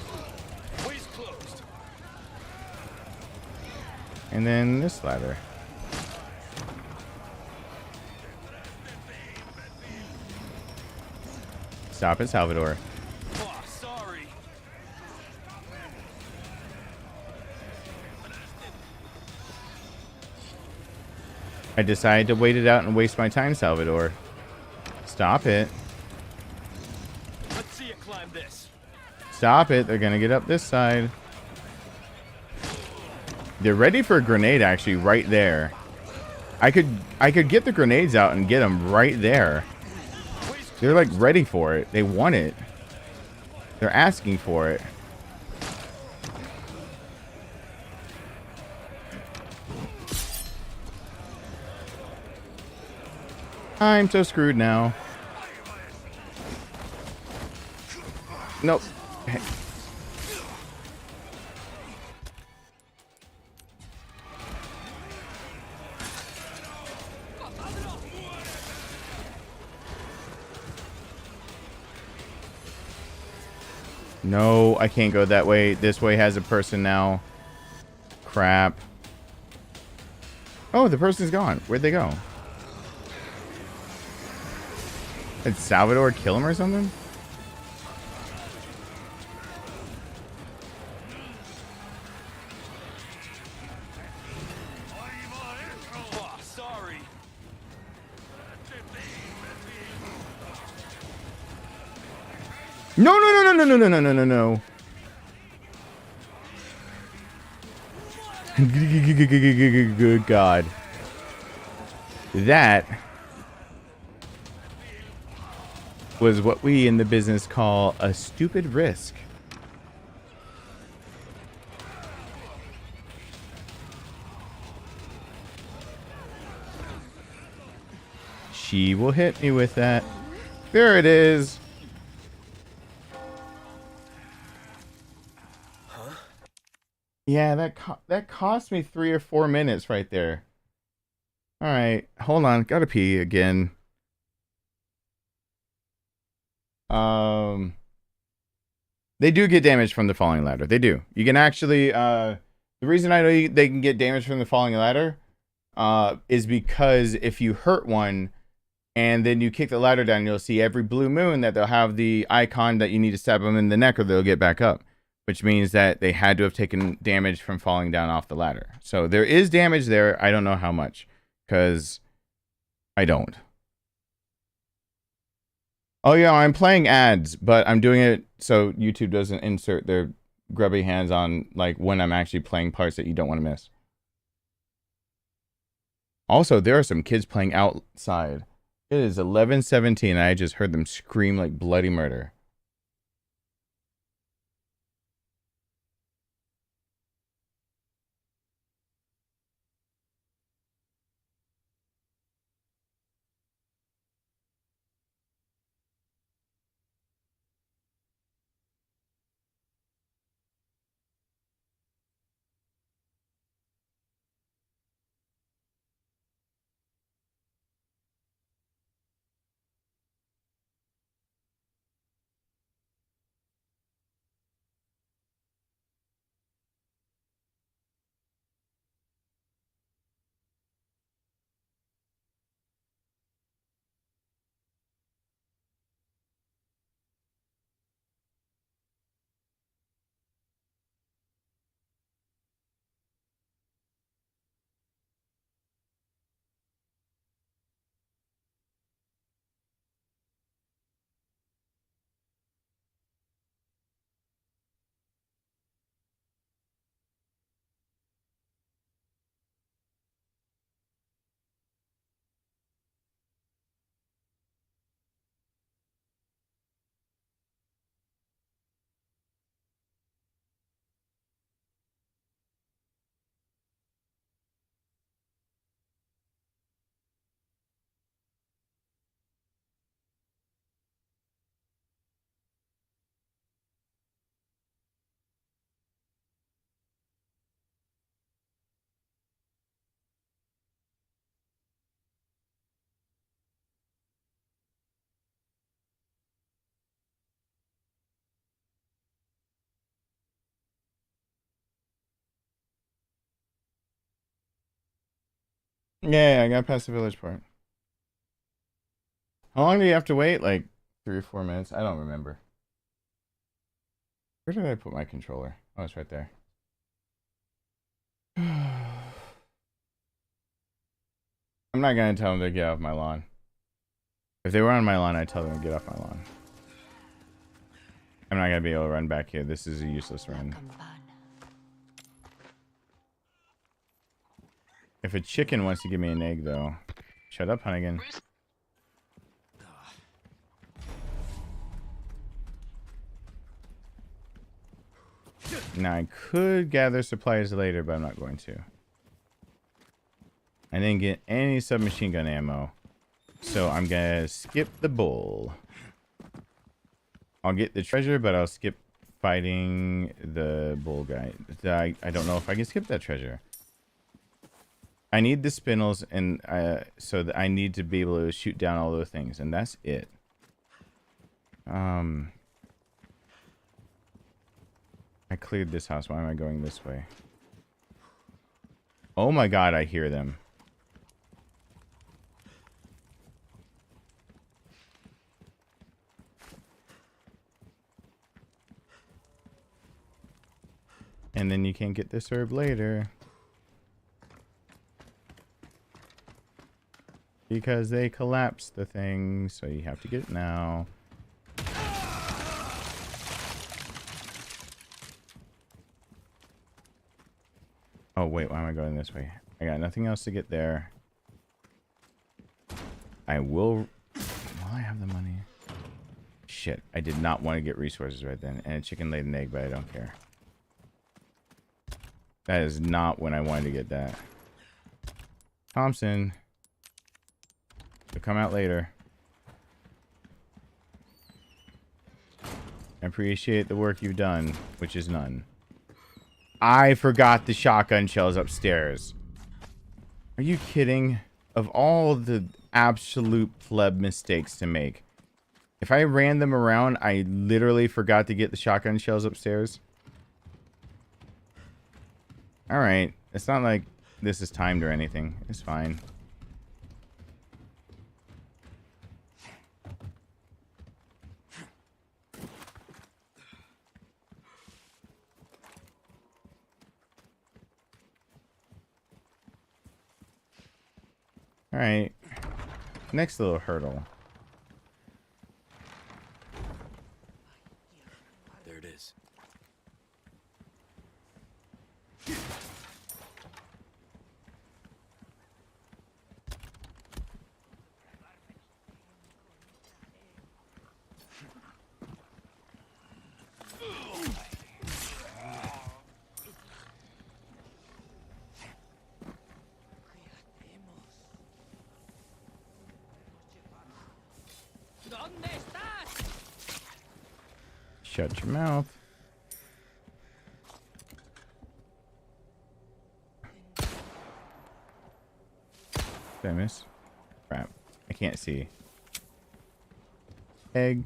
Speaker 1: And then this ladder. Stop it, Salvador.
Speaker 8: Oh, sorry.
Speaker 1: I decided to wait it out and waste my time, Salvador. Stop it.
Speaker 8: Let's see you climb this.
Speaker 1: Stop it. They're gonna get up this side. They're ready for a grenade, actually, right there. I could get the grenades out and get them right there. They're like ready for it. They want it. They're asking for it. I'm so screwed now. Nope. Hey. No, I can't go that way. This way has a person now. Crap. Oh, the person's gone. Where'd they go? Did Salvador kill him or something?
Speaker 8: Oh, sorry.
Speaker 1: No, no, no, no, no, no, no, no, no, no. Good God. That was what we in the business call a stupid risk. She will hit me with that. There it is.
Speaker 8: Huh?
Speaker 1: Yeah, that cost me 3 or 4 minutes right there. All right, hold on. Gotta pee again. They do get damage from the falling ladder. They do. You can actually, the reason I know they can get damage from the falling ladder, is because if you hurt one and then you kick the ladder down, you'll see every blue moon that they'll have the icon that you need to stab them in the neck or they'll get back up, which means that they had to have taken damage from falling down off the ladder. So there is damage there. I don't know how much because I don't. Oh yeah, I'm playing ads, but I'm doing it so YouTube doesn't insert their grubby hands on like when I'm actually playing parts that you don't want to miss. Also, there are some kids playing outside. It is 11:17 and I just heard them scream like bloody murder. Yeah, I got past the village part. How long do you have to wait? Like 3 or 4 minutes? I don't remember. Where did I put my controller? Oh, it's right there. I'm not gonna tell them to get off my lawn. If they were on my lawn, I'd tell them to get off my lawn. I'm not gonna be able to run back here. This is a useless run. If a chicken wants to give me an egg, though. Shut up, Hunnigan. Now, I could gather supplies later, but I'm not going to. I didn't get any submachine gun ammo. So I'm gonna skip the bull. I'll get the treasure, but I'll skip fighting the bull guy. I don't know if I can skip that treasure. I need the spindles, and so that I need to be able to shoot down all those things, and that's it. I cleared this house. Why am I going this way? Oh my god, I hear them. And then you can't get this herb later. Because they collapse the thing, so you have to get it now. Oh wait, why am I going this way? I got nothing else to get there. I will I have the money. Shit, I did not want to get resources right then. And a chicken laid an egg, but I don't care. That is not when I wanted to get that. Thompson. It'll come out later. I appreciate the work you've done, which is none. I forgot the shotgun shells upstairs. Are you kidding? Of all the absolute pleb mistakes to make. If I ran them around, I literally forgot to get the shotgun shells upstairs. Alright. It's not like this is timed or anything. It's fine. Alright. Next little hurdle. Shut your mouth. Did I miss? Crap. I can't see. Egg.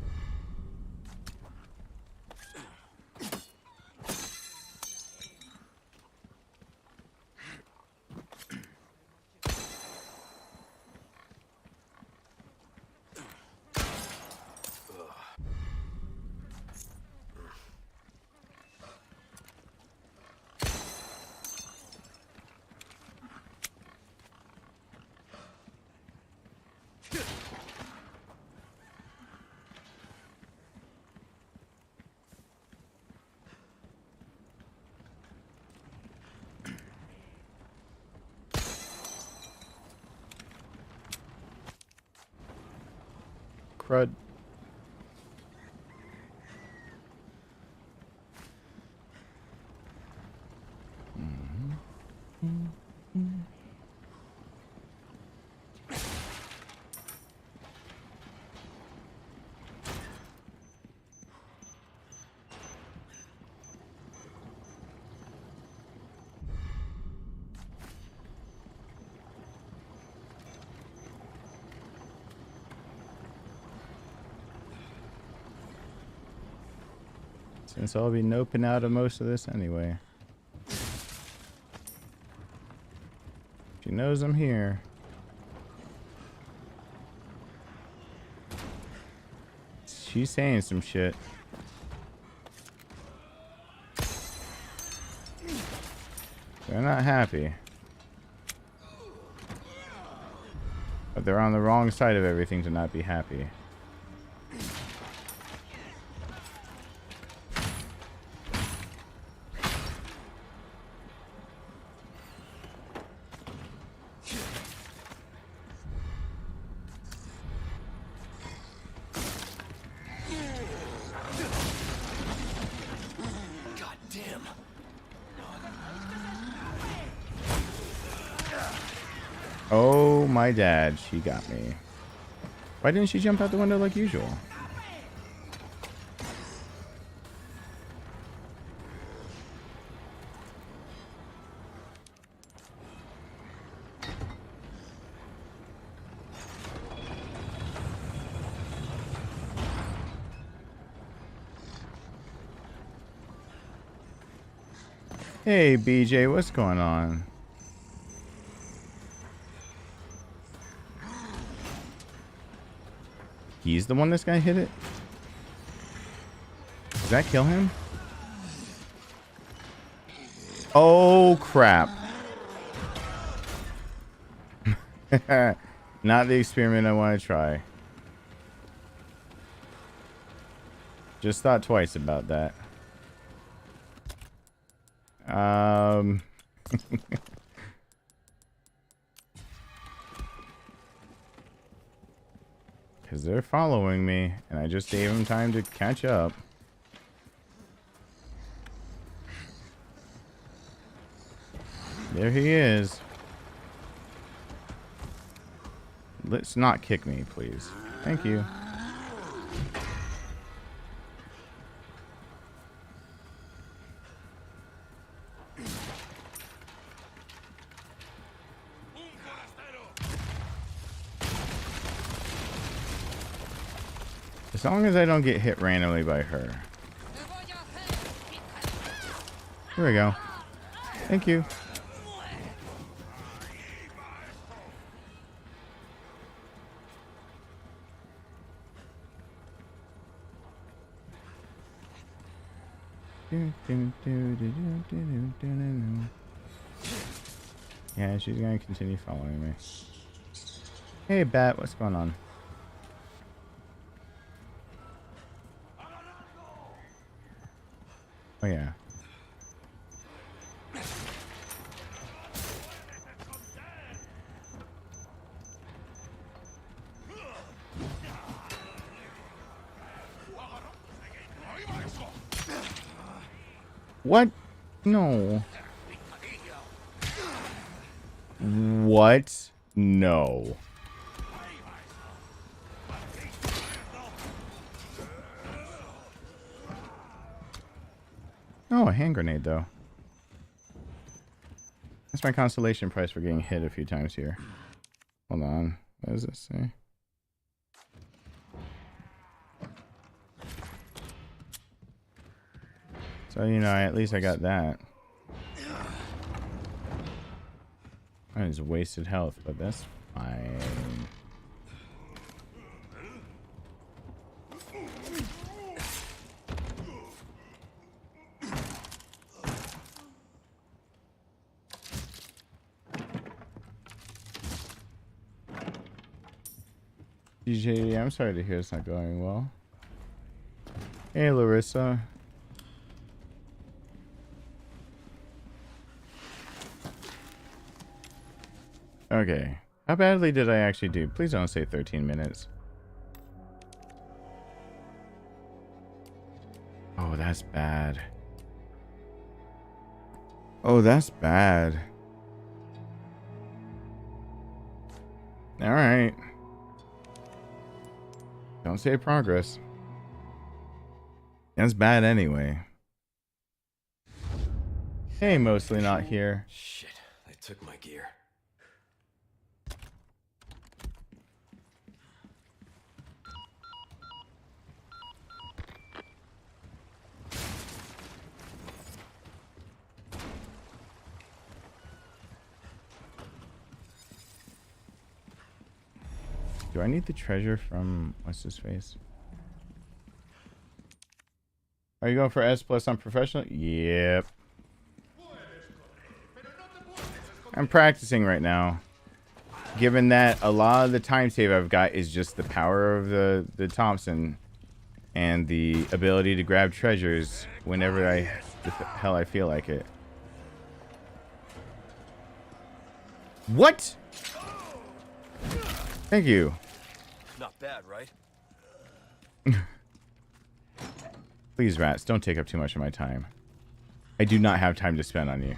Speaker 1: Crud. Since I'll be noping out of most of this anyway. She knows I'm here. She's saying some shit. They're not happy. But they're on the wrong side of everything to not be happy. Oh, my dad, she got me. Why didn't she jump out the window like usual? Hey, BJ, what's going on? He's the one this guy hit it? Does that kill him? Oh, crap. Not the experiment I want to try. Just thought twice about that. Because they're following me, and I just gave them time to catch up. There he is. Let's not kick me, please. Thank you. As long as I don't get hit randomly by her. Here we go. Thank you. Yeah, she's gonna continue following me. Hey, Bat, what's going on? Oh, yeah. What? No. What? No. Oh, a hand grenade, though. That's my consolation price for getting hit a few times here. Hold on. What does this say? So, you know, at least I got that. That is wasted health, but that's fine. DJ, I'm sorry to hear it's not going well. Hey, Larissa. Okay. How badly did I actually do? Please don't say 13 minutes. Oh, that's bad. Oh, that's bad. All right. Don't say progress. That's bad anyway. Hey, mostly not here.
Speaker 8: Shit, they took my gear.
Speaker 1: Do I need the treasure from what's his face? Are you going for S plus on professional? Yep. I'm practicing right now. Given that a lot of the time save I've got is just the power of the Thompson and the ability to grab treasures whenever the hell I feel like it. What? Thank you.
Speaker 8: Not bad, right?
Speaker 1: Please, rats, don't take up too much of my time. I do not have time to spend on you.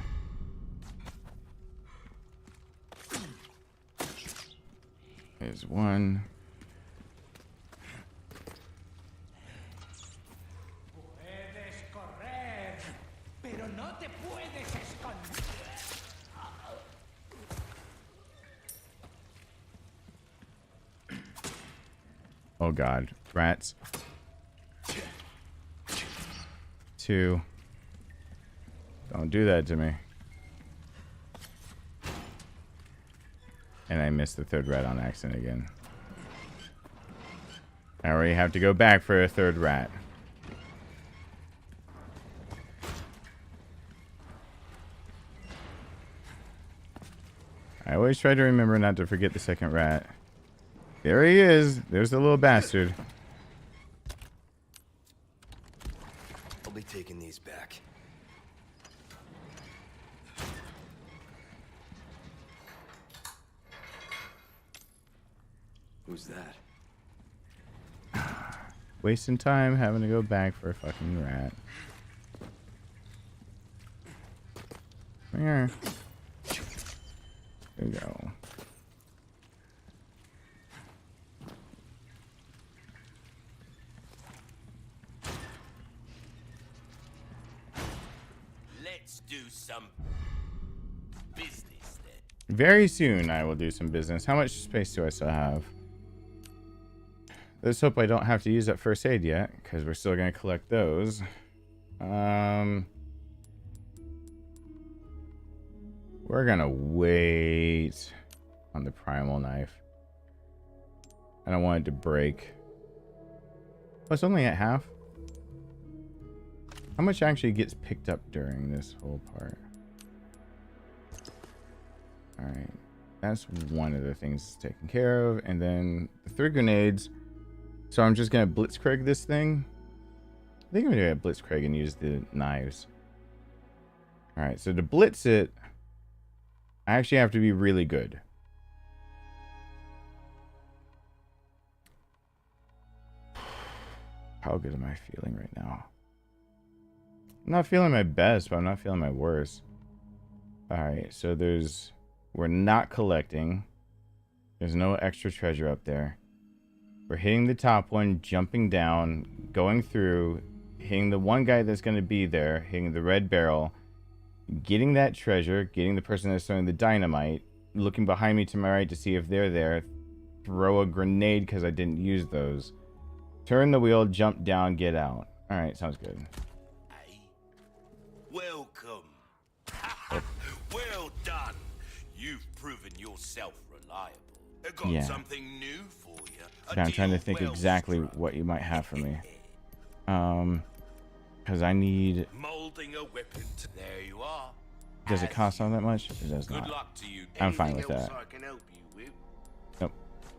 Speaker 1: There's one. Oh god, rats. 2. Don't do that to me. And I missed the 3rd rat on accident again. I already have to go back for a 3rd rat. I always try to remember not to forget the 2nd rat. There he is. There's the little bastard.
Speaker 8: I'll be taking these back. Who's that?
Speaker 1: Wasting time having to go back for a fucking rat. Come here. There we go.
Speaker 7: Let's do some business then.
Speaker 1: Very soon I will do some business. How much space do I still have? Let's hope I don't have to use that first aid yet, because we're still going to collect those. We're going to wait on the primal knife. I don't want it to break. Oh, it's only at half. How much actually gets picked up during this whole part? Alright. That's one of the things taken care of. And then the 3 grenades. So I'm just going to blitzkrieg this thing. I think I'm going to blitzkrieg and use the knives. Alright, so to blitz it, I actually have to be really good. How good am I feeling right now? I'm not feeling my best, but I'm not feeling my worst. Alright, so we're not collecting. There's no extra treasure up there. We're hitting the top one, jumping down, going through, hitting the one guy that's going to be there, hitting the red barrel, getting that treasure, getting the person that's throwing the dynamite, looking behind me to my right to see if they're there, throw a grenade because I didn't use those, turn the wheel, jump down, get out. All right, sounds good.
Speaker 7: Hey, welcome. Well done. You've proven yourself reliable. I got something new for you.
Speaker 1: I'm trying to think exactly what you might have for me. Because I need...
Speaker 7: Molding a weapon. There you are.
Speaker 1: Does it cost all that much? It does not.
Speaker 7: Good luck to you.
Speaker 1: I'm fine with
Speaker 7: Anything
Speaker 1: that.
Speaker 7: else I can help you with?
Speaker 1: Nope.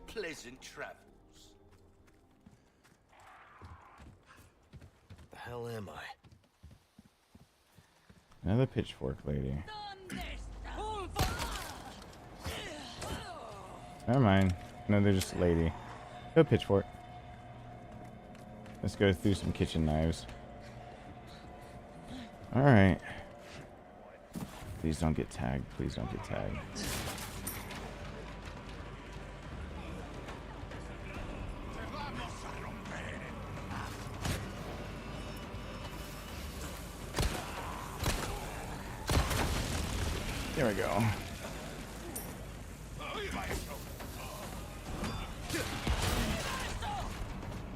Speaker 7: Pleasant travels.
Speaker 8: The hell am I?
Speaker 1: Another pitchfork lady. Never mind. No, they're just a lady. Go pitchfork. Let's go through some kitchen knives. Alright. Please don't get tagged. Please don't get tagged. There we go.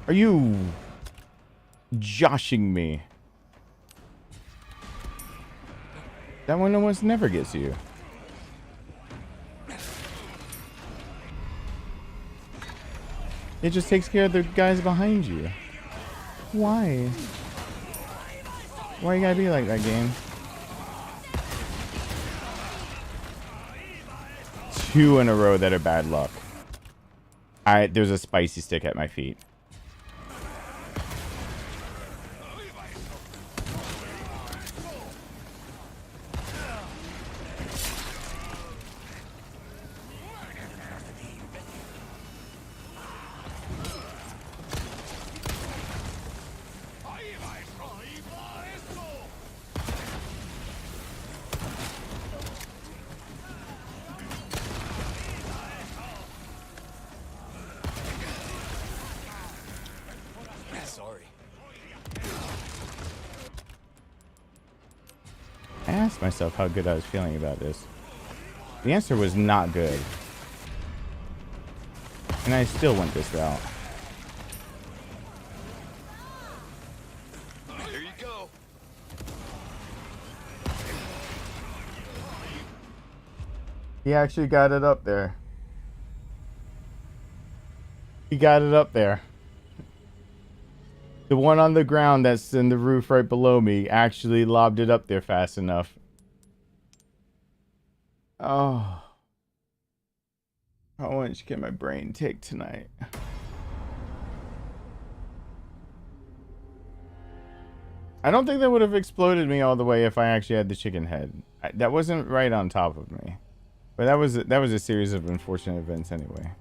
Speaker 1: Are you joshing me? That one almost never gets you. It just takes care of the guys behind you. Why? Why you gotta be like that, game? 2 in a row that are bad luck. There's a spicy stick at my feet. I asked myself how good I was feeling about this. The answer was not good. And I still went this route.
Speaker 8: Here you go.
Speaker 1: He actually got it up there. He got it up there. The one on the ground that's in the roof right below me actually lobbed it up there fast enough. Oh. I want to get my brain ticked tonight. I don't think that would have exploded me all the way if I actually had the chicken head. That wasn't right on top of me. But that was a series of unfortunate events anyway.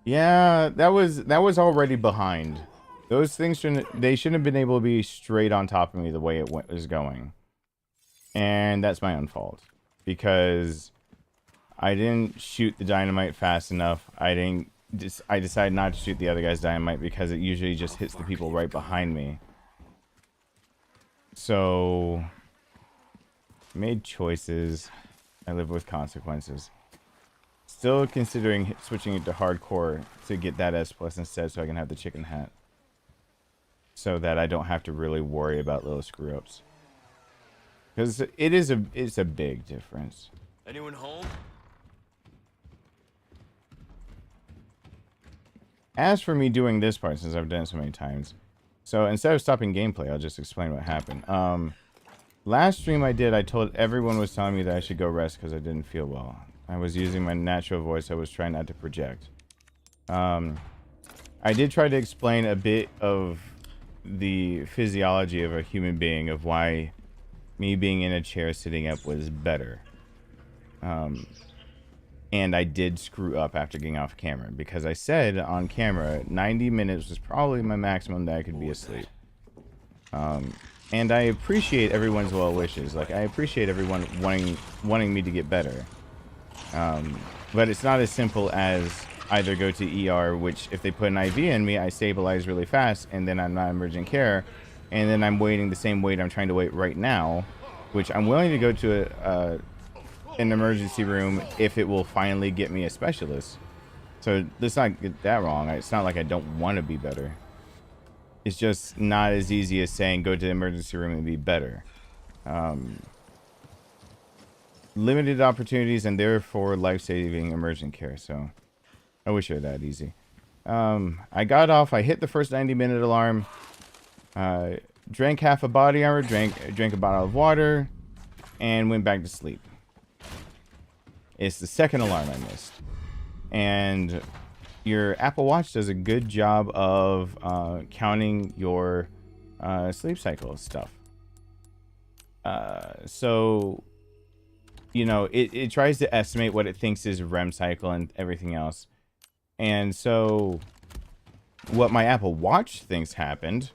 Speaker 1: Yeah, that was already behind. Those things shouldn't have been able to be straight on top of me the way it was going. And that's my own fault. Because I didn't shoot the dynamite fast enough. I decided not to shoot the other guy's dynamite because it usually just hits the people right behind me. So made choices. I live with consequences. Still considering switching it to hardcore to get that S+ instead so I can have the chicken hat. So that I don't have to really worry about little screw-ups. Because it's a big difference.
Speaker 8: Anyone home?
Speaker 1: As for me doing this part, since I've done it so many times. So instead of stopping gameplay, I'll just explain what happened. Last stream I did, I told everyone was telling me that I should go rest because I didn't feel well. I was using my natural voice. I was trying not to project. I did try to explain a bit of the physiology of a human being, of why me being in a chair sitting up was better. And I did screw up after getting off camera because I said on camera 90 minutes was probably my maximum that I could be asleep. And I appreciate everyone's well wishes. Like, I appreciate everyone wanting me to get better. But it's not as simple as either go to ER, which if they put an IV in me, I stabilize really fast, and then I'm not emergent care, and then I'm waiting the same wait I'm trying to wait right now, which I'm willing to go to an emergency room if it will finally get me a specialist. So let's not get that wrong. It's not like I don't want to be better. It's just not as easy as saying go to the emergency room and be better. Limited opportunities and therefore life-saving emergent care. So I wish it were that easy. I got off. I hit the first 90-minute alarm. Drank half a body armor. Drank a bottle of water, and went back to sleep. It's the second alarm I missed. And your Apple Watch does a good job of counting your sleep cycle stuff. So, you know, it tries to estimate what it thinks is REM cycle and everything else. And so what my Apple Watch thinks happened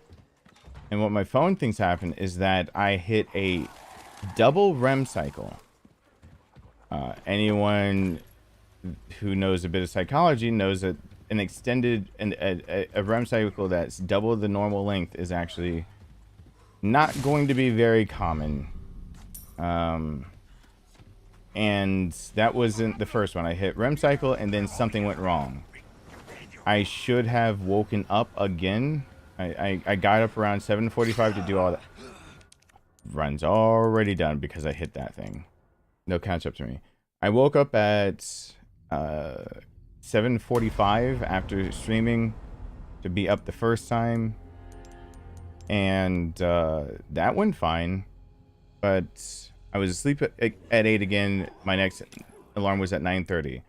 Speaker 1: and what my phone thinks happened is that I hit a double REM cycle. Anyone who knows a bit of psychology knows that an extended a REM cycle that's double the normal length is actually not going to be very common. And that wasn't the first one. I hit REM cycle and then something went wrong. I should have woken up again. I got up around 7:45 to do all that. Run's already done because I hit that thing. No catch up to me. I woke up at 7:45 after streaming to be up the first time, and that went fine. But I was asleep at 8 again. My next alarm was at 9:30.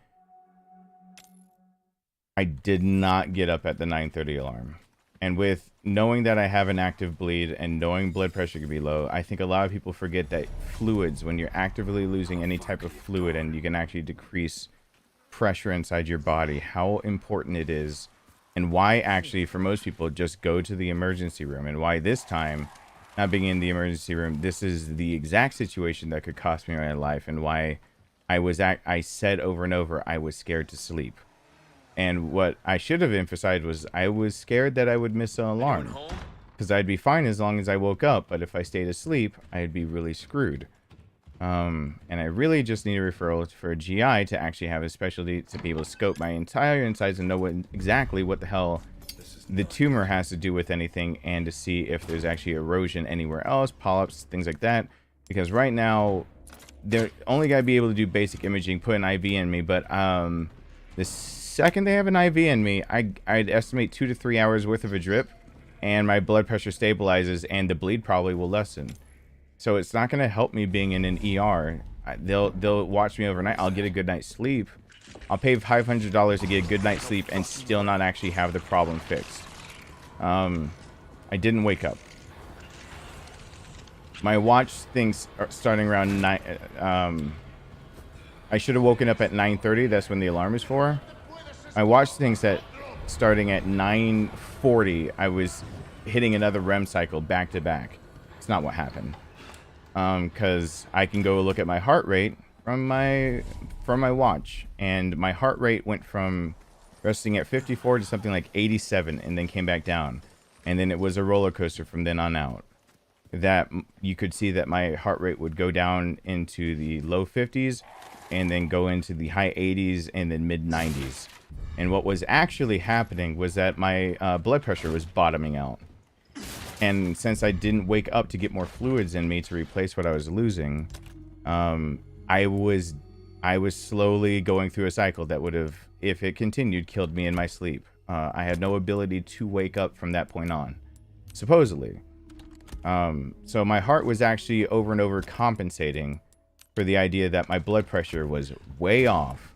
Speaker 1: I did not get up at the 9:30 alarm. And with knowing that I have an active bleed and knowing blood pressure could be low, I think a lot of people forget that fluids, when you're actively losing any type of fluid and you can actually decrease pressure inside your body, how important it is, and why actually for most people just go to the emergency room, and why this time, not being in the emergency room, this is the exact situation that could cost me my life, and why I said over and over I was scared to sleep. And what I should have emphasized was I was scared that I would miss an alarm, because I'd be fine as long as I woke up, but if I stayed asleep, I'd be really screwed. And I really just need a referral for a GI to actually have a specialty to be able to scope my entire insides and know exactly what the hell the tumor has to do with anything, and to see if there's actually erosion anywhere else, polyps, things like that. Because right now, they're only got to be able to do basic imaging, put an IV in me, but the second they have an IV in me, I'd estimate 2 to 3 hours worth of a drip, and my blood pressure stabilizes, and the bleed probably will lessen. So it's not going to help me being in an ER. They'll watch me overnight. I'll get a good night's sleep. I'll pay $500 to get a good night's sleep and still not actually have the problem fixed. I didn't wake up. My watch thinks starting around 9. I should have woken up at 9:30. That's when the alarm is for. My watch thinks that starting at 9:40, I was hitting another REM cycle back to back. It's not what happened. Because I can go look at my heart rate from my watch, and my heart rate went from resting at 54 to something like 87, and then came back down, and then it was a roller coaster from then on out. That you could see that my heart rate would go down into the low 50s, and then go into the high 80s, and then mid 90s. And what was actually happening was that my blood pressure was bottoming out. And since I didn't wake up to get more fluids in me to replace what I was losing, I was slowly going through a cycle that would have, if it continued, killed me in my sleep. I had no ability to wake up from that point on, supposedly. So my heart was actually over and over compensating for the idea that my blood pressure was way off.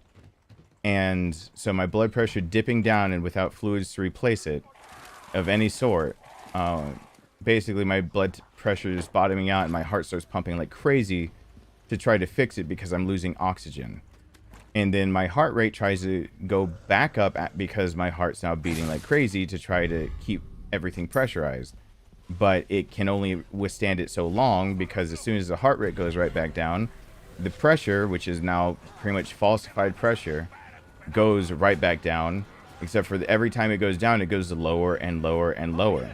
Speaker 1: And so my blood pressure dipping down and without fluids to replace it of any sort, basically my blood pressure is bottoming out and my heart starts pumping like crazy to try to fix it because I'm losing oxygen. And then my heart rate tries to go back up because my heart's now beating like crazy to try to keep everything pressurized. But it can only withstand it so long, because as soon as the heart rate goes right back down, the pressure, which is now pretty much falsified pressure, goes right back down, except for every time it goes down, it goes lower and lower and lower.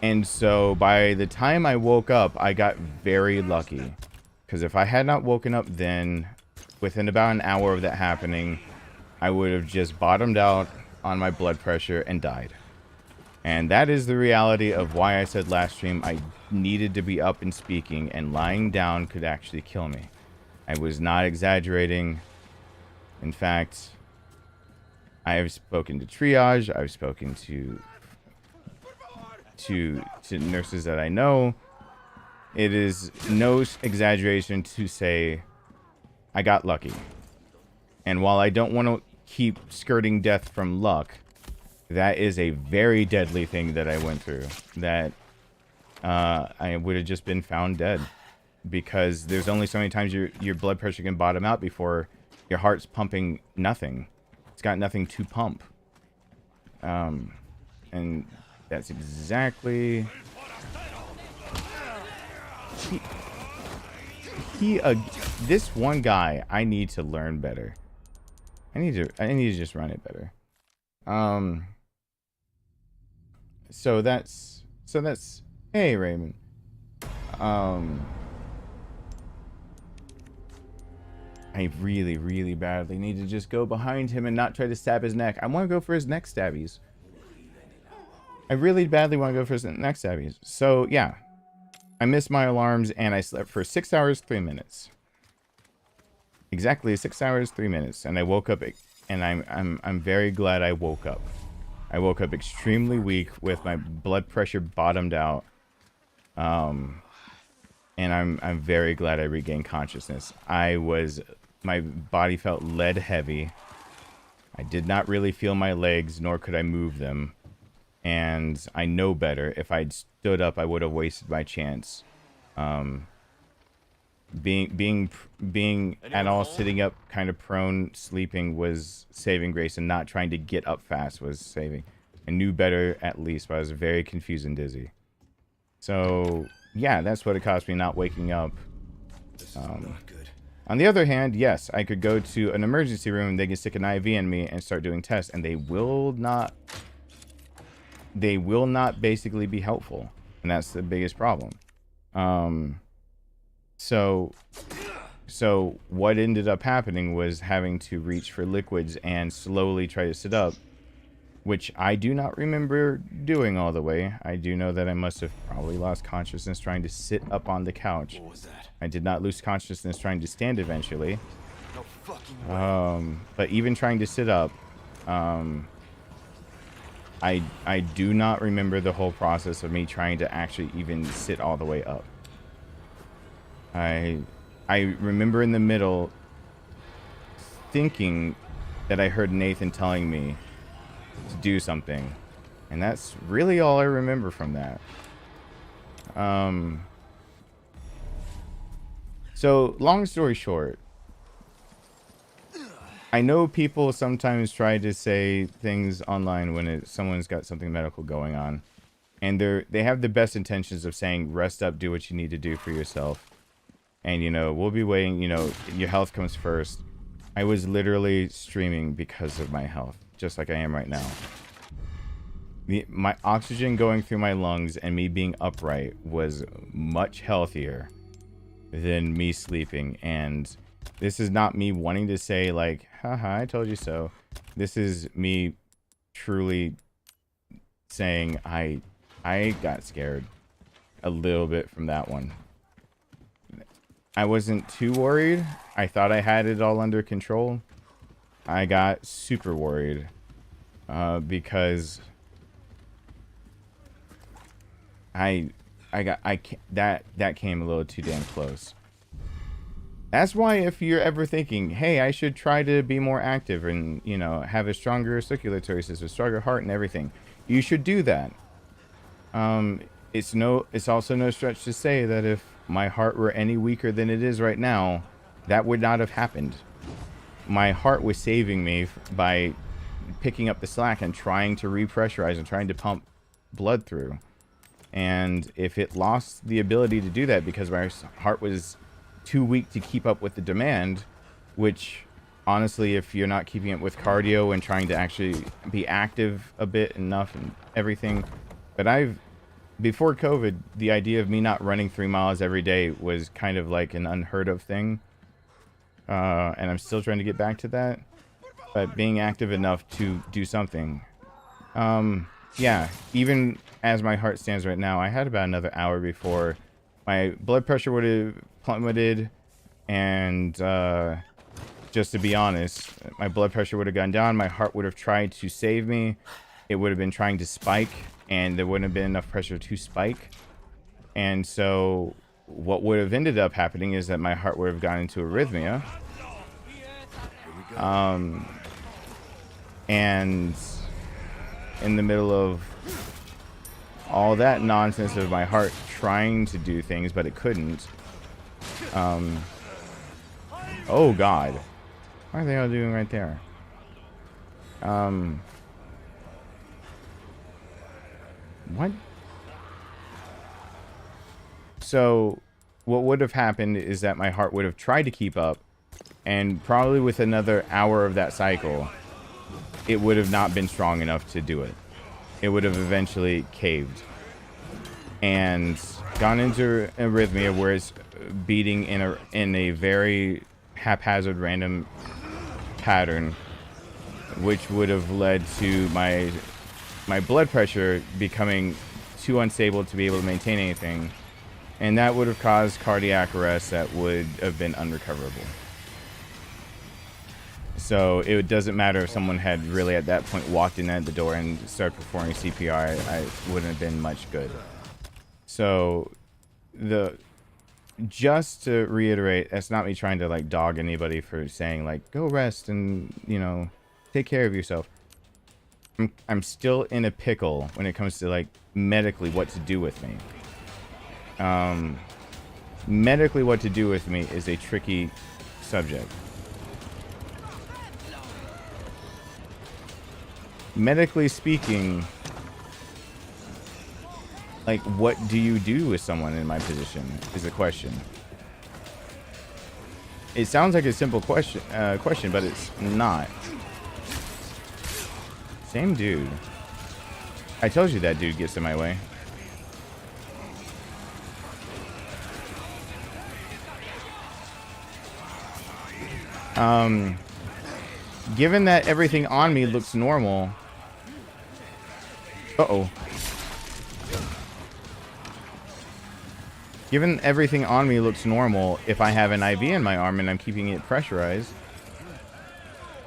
Speaker 1: And so by the time I woke up, I got very lucky. Because if I had not woken up then, within about an hour of that happening, I would have just bottomed out on my blood pressure and died. And that is the reality of why I said last stream I needed to be up and speaking, and lying down could actually kill me. I was not exaggerating. In fact, I have spoken to triage, I've spoken to nurses that I know. It is no exaggeration to say I got lucky. And while I don't want to keep skirting death from luck, that is a very deadly thing that I went through. That I would have just been found dead. Because there's only so many times your blood pressure can bottom out before your heart's pumping nothing. It's got nothing to pump. And that's exactly... This one guy, I need to learn better. I need to just run it better. So that's hey Raymond. I really badly need to just go behind him and not try to stab his neck. I want to go for his neck stabbies. I really badly want to go for his neck stabbies. So yeah, I missed my alarms and I slept for 6 hours 3 minutes. Exactly 6 hours 3 minutes, and I woke up, and I'm very glad I woke up. I woke up extremely weak with my blood pressure bottomed out, and I'm very glad I regained consciousness. My body felt lead heavy. I did not really feel my legs, nor could I move them. And I know better. If I'd stood up, I would have wasted my chance. Being at all sitting up, kind of prone, sleeping was saving grace, and not trying to get up fast was saving. I knew better at least, but I was very confused and dizzy. So yeah, that's what it cost me not waking up. On the other hand, yes, I could go to an emergency room, they can stick an IV in me and start doing tests, and they will not basically be helpful. And that's the biggest problem. So what ended up happening was having to reach for liquids and slowly try to sit up, which I do not remember doing all the way. I do know that I must have probably lost consciousness trying to sit up on the couch.
Speaker 8: What was that?
Speaker 1: I did not lose consciousness trying to stand eventually.
Speaker 8: No fucking way.
Speaker 1: But even trying to sit up, I do not remember the whole process of me trying to actually even sit all the way up. I remember in the middle thinking that I heard Nathan telling me to do something, and that's really all I remember from that. So long story short, I know people sometimes try to say things online when someone's got something medical going on, and they have the best intentions of saying rest up, do what you need to do for yourself, and we'll be waiting, your health comes first. I was literally streaming because of my health, just like I am right now. My oxygen going through my lungs and me being upright was much healthier than me sleeping. And this is not me wanting to say like, haha, I told you so. This is me truly saying I got scared a little bit from that one. I wasn't too worried. I thought I had it all under control. I got super worried because that came a little too damn close. That's why if you're ever thinking, hey, I should try to be more active and, have a stronger circulatory system, stronger heart and everything, you should do that. It's also no stretch to say that if my heart were any weaker than it is right now, that would not have happened. My heart was saving me by picking up the slack and trying to repressurize and trying to pump blood through. And if it lost the ability to do that because my heart was too weak to keep up with the demand, which honestly, if you're not keeping it with cardio and trying to actually be active a bit enough and everything. But before COVID, the idea of me not running 3 miles every day was kind of like an unheard of thing. And I'm still trying to get back to that. But being active enough to do something. Yeah, even as my heart stands right now, I had about another hour before my blood pressure would have plummeted. And just to be honest, my blood pressure would have gone down. My heart would have tried to save me. It would have been trying to spike, and there wouldn't have been enough pressure to spike. And so what would have ended up happening is that my heart would have gone into arrhythmia. And in the middle of all that nonsense of my heart trying to do things, but it couldn't. Oh God. What are they all doing right there? What? So what would have happened is that my heart would have tried to keep up, and probably with another hour of that cycle, it would have not been strong enough to do it. It would have eventually caved and gone into arrhythmia, where it's beating in a very haphazard, random pattern, which would have led to my blood pressure becoming too unstable to be able to maintain anything, and that would have caused cardiac arrest that would have been unrecoverable. So it doesn't matter if someone had really at that point walked in at the door and started performing CPR, I wouldn't have been much good. So just to reiterate, that's not me trying to like dog anybody for saying like go rest and, you know, take care of yourself. I'm still in a pickle when it comes to like medically what to do with me. Medically what to do with me is a tricky subject. Medically speaking, like, what do you do with someone in my position is the question. It sounds like a simple question, but it's not. Same dude. I told you that dude gets in my way. Given that everything on me looks normal. Uh-oh. Given everything on me looks normal, if I have an IV in my arm and I'm keeping it pressurized,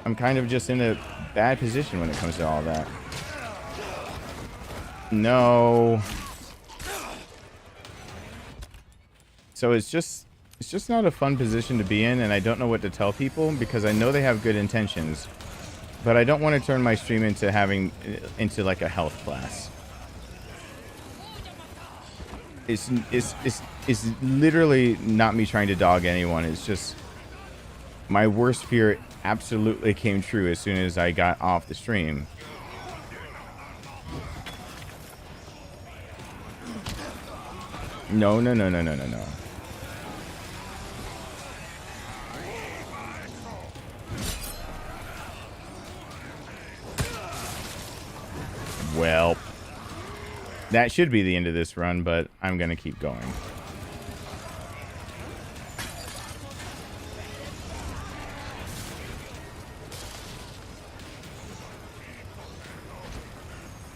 Speaker 1: I'm kind of just in a bad position when it comes to all that. No. So it's just not a fun position to be in, and I don't know what to tell people because I know they have good intentions, but I don't want to turn my stream into like a health class. It's literally not me trying to dog anyone. It's just my worst fear absolutely came true as soon as I got off the stream. No. Well, that should be the end of this run, but I'm gonna keep going.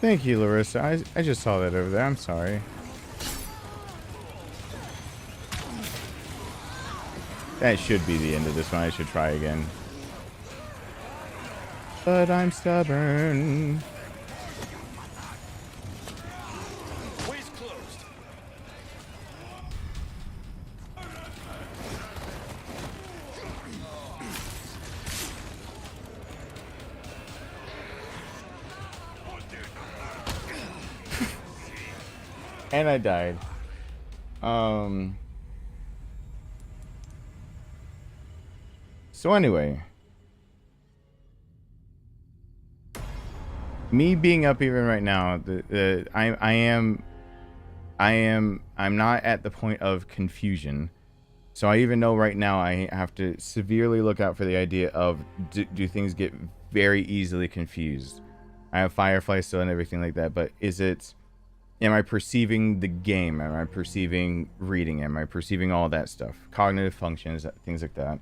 Speaker 1: Thank you, Larissa. I just saw that over there. I'm sorry. That should be the end of this one. I should try again. But I'm stubborn.
Speaker 8: Way's closed.
Speaker 1: And I died. So anyway, me being up even right now, I'm not at the point of confusion. So I even know right now I have to severely look out for the idea of do things get very easily confused. I have Firefly still and everything like that, but am I perceiving the game? Am I perceiving reading? Am I perceiving all that stuff? Cognitive functions, things like that.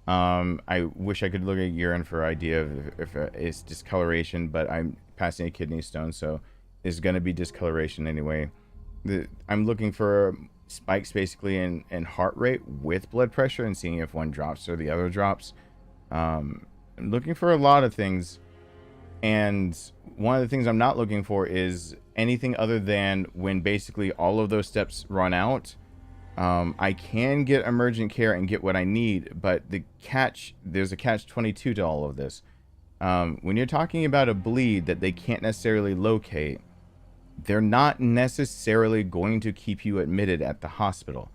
Speaker 1: I wish I could look at urine for idea of if it's discoloration, but I'm passing a kidney stone, so it's going to be discoloration anyway. I'm looking for spikes basically in heart rate with blood pressure and seeing if one drops or the other drops. I'm looking for a lot of things, and one of the things I'm not looking for is anything other than when basically all of those steps run out. I can get emergent care and get what I need, but there's a catch-22 to all of this. When you're talking about a bleed that they can't necessarily locate, they're not necessarily going to keep you admitted at the hospital.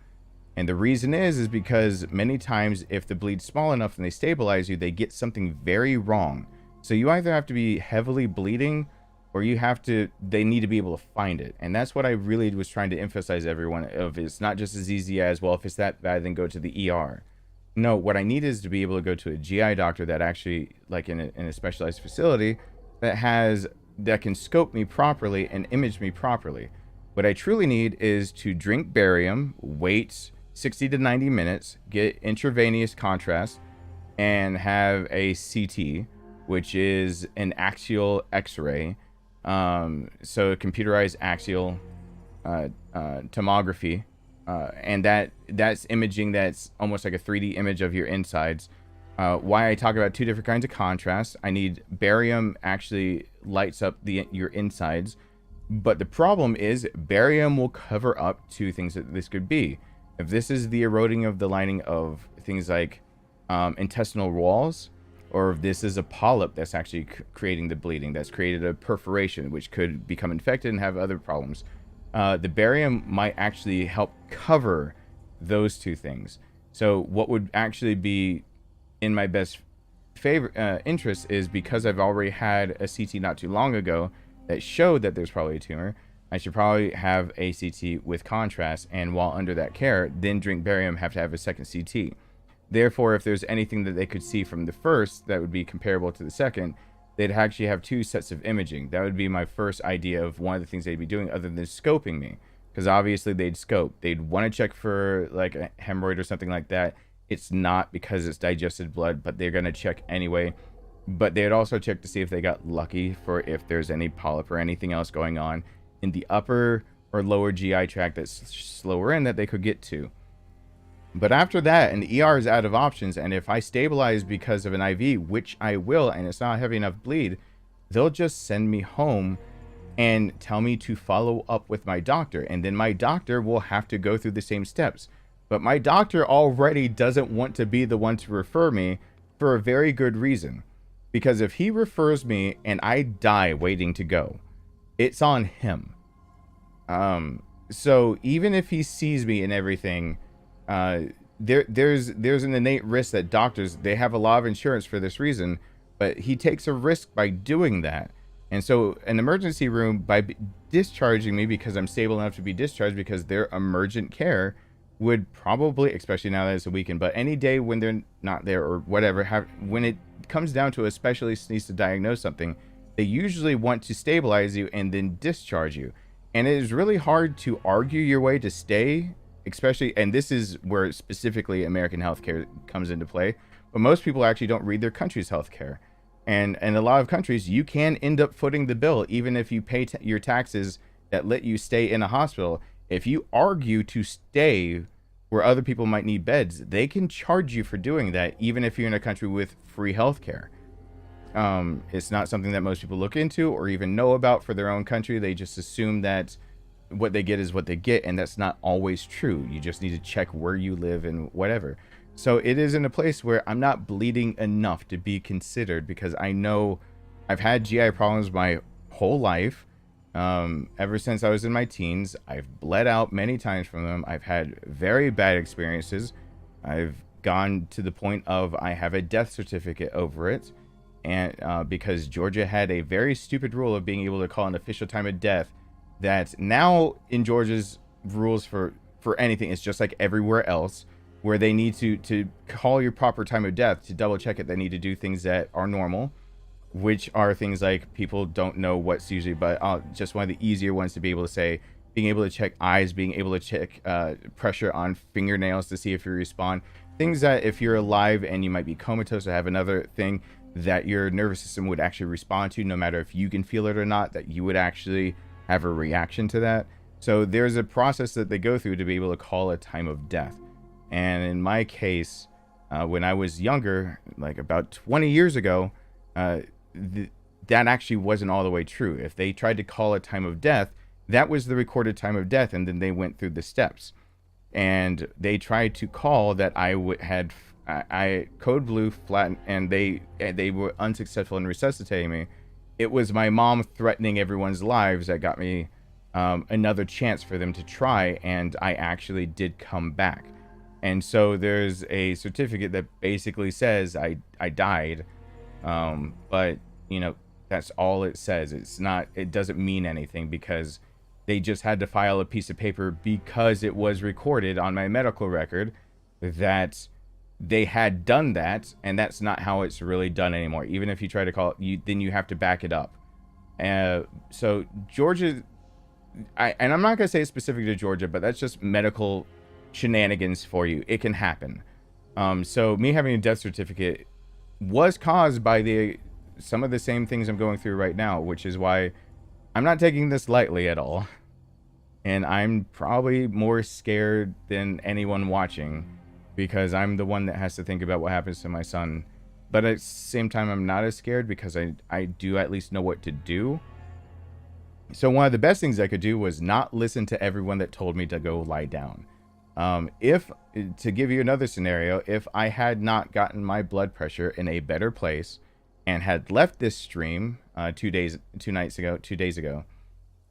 Speaker 1: And the reason is because many times if the bleed's small enough and they stabilize you, they get something very wrong. So you either have to be heavily bleeding, or they need to be able to find it. And that's what I really was trying to emphasize everyone of. It's not just as easy as, well, if it's that bad, then go to the ER. No, what I need is to be able to go to a GI doctor that actually, like in a specialized facility, that can scope me properly and image me properly. What I truly need is to drink barium, wait 60 to 90 minutes, get intravenous contrast, and have a CT, which is an axial X-ray. So computerized axial tomography, and that's imaging that's almost like a 3D image of your insides. Why I talk about two different kinds of contrast. I need barium actually lights up your insides, but the problem is barium will cover up two things that this could be. If this is the eroding of the lining of things like intestinal walls, or if this is a polyp that's actually creating the bleeding, that's created a perforation, which could become infected and have other problems. The barium might actually help cover those two things. So what would actually be in my best interest is, because I've already had a CT not too long ago that showed that there's probably a tumor, I should probably have a CT with contrast, and while under that care, then drink barium, have to have a second CT. Therefore, if there's anything that they could see from the first that would be comparable to the second, they'd actually have two sets of imaging. That would be my first idea of one of the things they'd be doing other than scoping me. Because obviously they'd scope. They'd want to check for like a hemorrhoid or something like that. It's not because it's digested blood, but they're going to check anyway. But they'd also check to see if they got lucky for if there's any polyp or anything else going on in the upper or lower GI tract that's slower in that they could get to. But after that, an ER is out of options, and if I stabilize because of an IV, which I will, and it's not heavy enough bleed, they'll just send me home and tell me to follow up with my doctor, and then my doctor will have to go through the same steps. But my doctor already doesn't want to be the one to refer me for a very good reason. Because if he refers me and I die waiting to go, it's on him. So even if he sees me and everything, there's an innate risk that doctors, they have a lot of insurance for this reason, but he takes a risk by doing that. And so an emergency room, by discharging me because I'm stable enough to be discharged because they're emergent care, would probably, especially now that it's a weekend, but any day when they're not there or whatever, when it comes down to a specialist needs to diagnose something, they usually want to stabilize you and then discharge you. And it is really hard to argue your way to stay, especially, and this is where specifically American healthcare comes into play, but most people actually don't read their country's healthcare. And in a lot of countries, you can end up footing the bill, even if you pay your taxes that let you stay in a hospital. If you argue to stay where other people might need beds, they can charge you for doing that, even if you're in a country with free healthcare. It's not something that most people look into or even know about for their own country. They just assume that what they get is what they get, and that's not always true. You just need to check where you live and whatever. So it is in a place where I'm not bleeding enough to be considered, because I know I've had GI problems my whole life. Ever since I was in my teens, I've bled out many times from them. I've had very bad experiences. I've gone to the point of I have a death certificate over it, and because Georgia had a very stupid rule of being able to call an official time of death, that now in Georgia's rules for anything, it's just like everywhere else. where they need to call your proper time of death to double check it. They need to do things that are normal, which are things like people don't know what's usually, but just one of the easier ones to be able to say, being able to check eyes, being able to check pressure on fingernails to see if you respond. Things that if you're alive and you might be comatose or have another thing that your nervous system would actually respond to, no matter if you can feel it or not, that you would actually have a reaction to that. So there's a process that they go through to be able to call a time of death. And in my case, when I was younger, like about 20 years ago, that actually wasn't all the way true. If they tried to call a time of death, that was the recorded time of death, and then they went through the steps. And they tried to call that I code blue flat, and they were unsuccessful in resuscitating me. It was my mom threatening everyone's lives that got me another chance for them to try, and I actually did come back. And so there's a certificate that basically says I died, but you know, that's all it says. It doesn't mean anything, because they just had to file a piece of paper because it was recorded on my medical record that they had done that, and that's not how it's really done anymore. Even if you try to call it, then you have to back it up. So Georgia, and I'm not gonna say it's specific to Georgia, but that's just medical shenanigans for you. It can happen. So me having a death certificate was caused by some of the same things I'm going through right now, which is why I'm not taking this lightly at all. And I'm probably more scared than anyone watching, because I'm the one that has to think about what happens to my son. But at the same time, I'm not as scared because I do at least know what to do. So one of the best things I could do was not listen to everyone that told me to go lie down. To give you another scenario, if I had not gotten my blood pressure in a better place and had left this stream 2 days ago,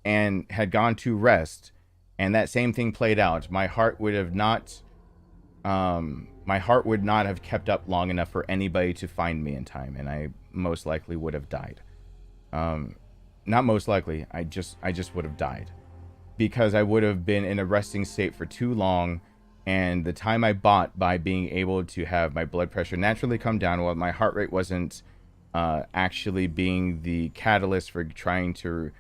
Speaker 1: and had gone to rest, and that same thing played out, my heart would not have kept up long enough for anybody to find me in time, and I most likely would have died. Not most likely, I just would have died, because I would have been in a resting state for too long, and the time I bought by being able to have my blood pressure naturally come down while my heart rate wasn't actually being the catalyst for trying to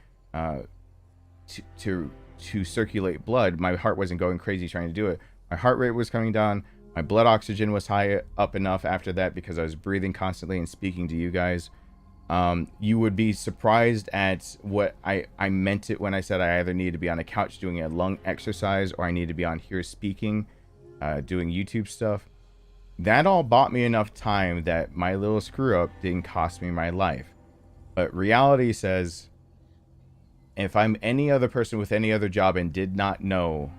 Speaker 1: circulate blood. My heart wasn't going crazy trying to do it. My heart rate was coming down. My blood oxygen was high up enough after that, because I was breathing constantly and speaking to you guys. You would be surprised at what I meant it when I said I either need to be on a couch doing a lung exercise, or I need to be on here speaking, doing YouTube stuff. That all bought me enough time that my little screw up didn't cost me my life. But reality says, if I'm any other person with any other job and did not know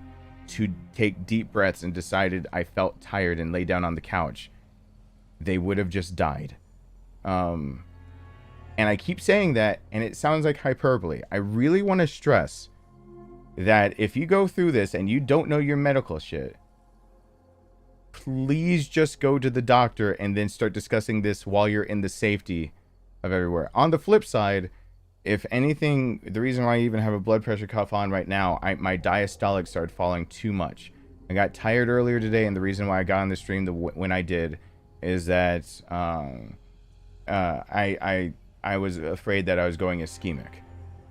Speaker 1: to take deep breaths and decided I felt tired and lay down on the couch, they would have just died. And I keep saying that, and it sounds like hyperbole. I really want to stress that if you go through this and you don't know your medical shit, please just go to the doctor and then start discussing this while you're in the safety of everywhere. On the flip side, if anything, the reason why I even have a blood pressure cuff on right now, my diastolic started falling too much. I got tired earlier today, and the reason why I got on the stream when I did is that I was afraid that I was going ischemic,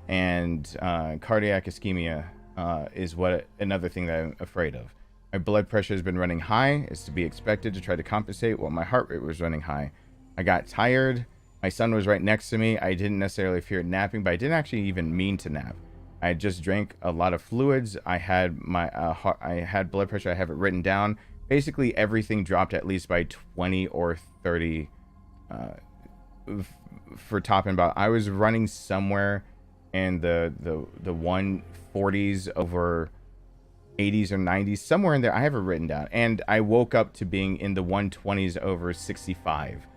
Speaker 1: and cardiac ischemia is another thing that I'm afraid of. My blood pressure has been running high. It's to be expected to try to compensate while my heart rate was running high. I got tired. My son was right next to me. I didn't necessarily fear napping, but I didn't actually even mean to nap. I just drank a lot of fluids. I had I had blood pressure. I have it written down. Basically, everything dropped at least by 20 or 30 for top and bottom. I was running somewhere in the 140s over 80s or 90s, somewhere in there. I have it written down, and I woke up to being in the 120s over 65.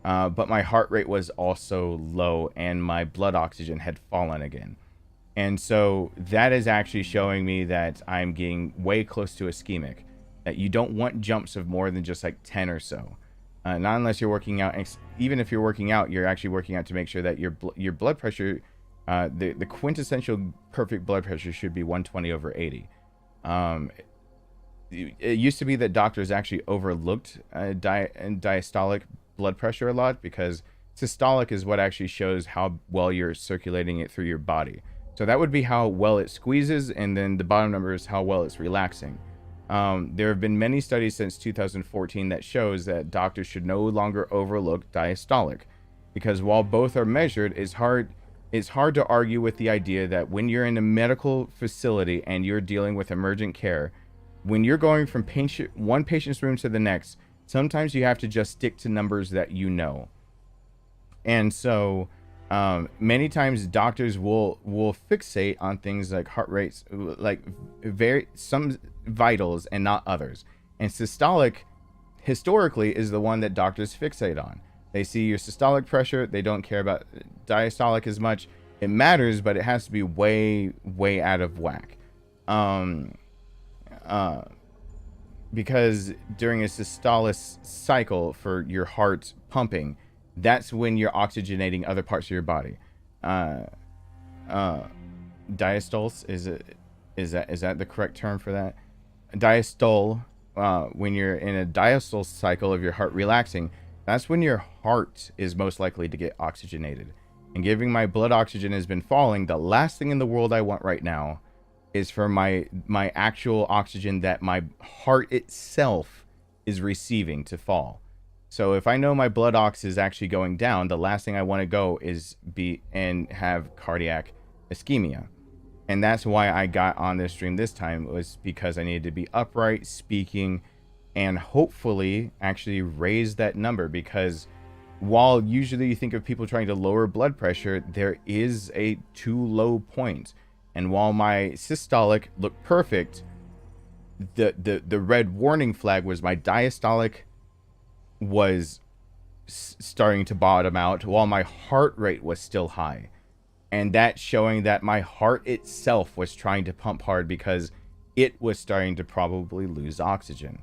Speaker 1: But my heart rate was also low, and my blood oxygen had fallen again. And so that is actually showing me that I'm getting way close to ischemic, that you don't want jumps of more than just like 10 or so. Not unless you're working out. Even if you're working out, you're actually working out to make sure that your blood pressure, the quintessential perfect blood pressure should be 120 over 80. it used to be that doctors actually overlooked diastolic blood pressure a lot, because systolic is what actually shows how well you're circulating it through your body. So that would be how well it squeezes, and then the bottom number is how well it's relaxing. There have been many studies since 2014 that shows that doctors should no longer overlook diastolic, because while both are measured, it's hard to argue with the idea that when you're in a medical facility and you're dealing with emergent care, when you're going from one patient's room to the next, sometimes you have to just stick to numbers that you know. And so many times doctors will fixate on things like heart rates, like some vitals and not others. And systolic historically is the one that doctors fixate on. They see your systolic pressure. They don't care about diastolic as much. It matters, but it has to be way out of whack. Because during a systolic cycle for your heart pumping, that's when you're oxygenating other parts of your body. Diastole, is that the correct term for that? Diastole, when you're in a diastole cycle of your heart relaxing, that's when your heart is most likely to get oxygenated. And giving my blood oxygen has been falling. The last thing in the world I want right now is for my actual oxygen that my heart itself is receiving to fall. So if I know my blood ox is actually going down, the last thing I want to go is have cardiac ischemia. And that's why I got on this stream this time, was because I needed to be upright, speaking, and hopefully actually raise that number. Because while usually you think of people trying to lower blood pressure, there is a too low point. And while my systolic looked perfect, the red warning flag was my diastolic was starting to bottom out while my heart rate was still high. And that's showing that my heart itself was trying to pump hard because it was starting to probably lose oxygen.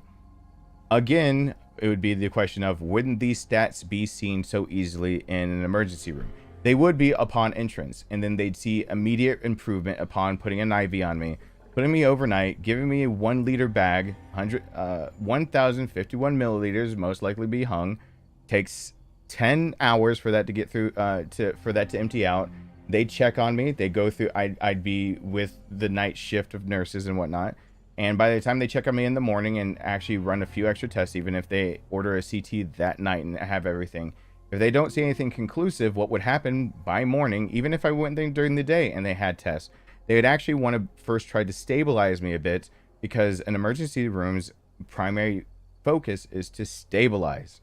Speaker 1: Again, it would be the question of, wouldn't these stats be seen so easily in an emergency room? They would be upon entrance, and then they'd see immediate improvement upon putting an IV on me, putting me overnight, giving me a 1 liter bag, 1,051 milliliters, most likely be hung. Takes 10 hours for that to get through, for that to empty out. They check on me. They go through. I'd be with the night shift of nurses and whatnot. And by the time they check on me in the morning and actually run a few extra tests, even if they order a CT that night and have everything, if they don't see anything conclusive, what would happen by morning, even if I went there during the day and they had tests, they would actually want to first try to stabilize me a bit, because an emergency room's primary focus is to stabilize.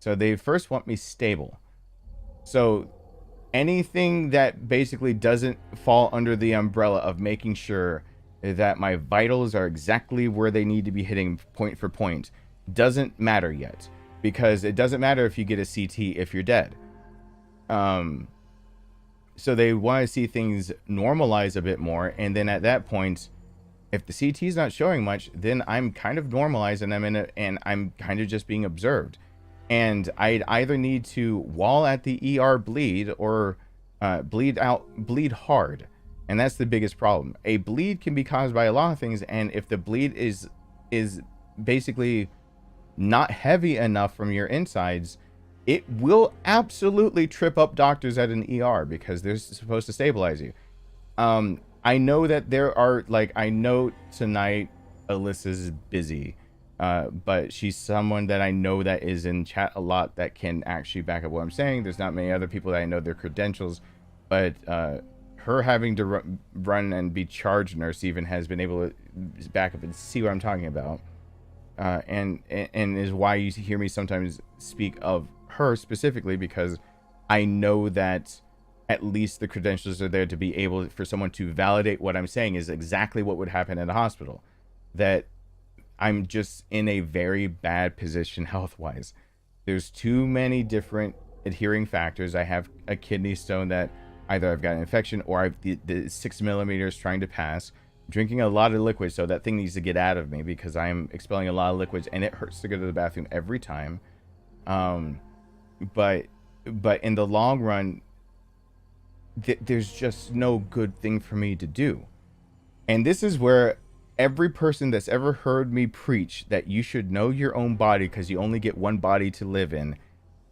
Speaker 1: So they first want me stable. So anything that basically doesn't fall under the umbrella of making sure that my vitals are exactly where they need to be hitting point for point doesn't matter yet, because it doesn't matter if you get a CT if you're dead. So they want to see things normalize a bit more, and then at that point, if the CT is not showing much, then I'm kind of normalized and I'm kind of just being observed. And I'd either need to, while at the ER, bleed or bleed hard. And that's the biggest problem. A bleed can be caused by a lot of things, and if the bleed is basically not heavy enough from your insides, it will absolutely trip up doctors at an ER, because they're supposed to stabilize you. I know that there are, like, I know tonight Alyssa's busy, but she's someone that I know that is in chat a lot that can actually back up what I'm saying. There's not many other people that I know their credentials, but her having to run and be charge nurse even has been able to back up and see what I'm talking about. And is why you hear me sometimes speak of her specifically, because I know that at least the credentials are there to be able for someone to validate what I'm saying is exactly what would happen at a hospital. That I'm just in a very bad position health-wise. There's too many different adhering factors. I have a kidney stone that either I've got an infection or I've the 6 millimeters trying to pass. Drinking a lot of liquids, so that thing needs to get out of me, because I'm expelling a lot of liquids and it hurts to go to the bathroom every time. But in the long run, there's just no good thing for me to do. And this is where every person that's ever heard me preach that you should know your own body because you only get one body to live in,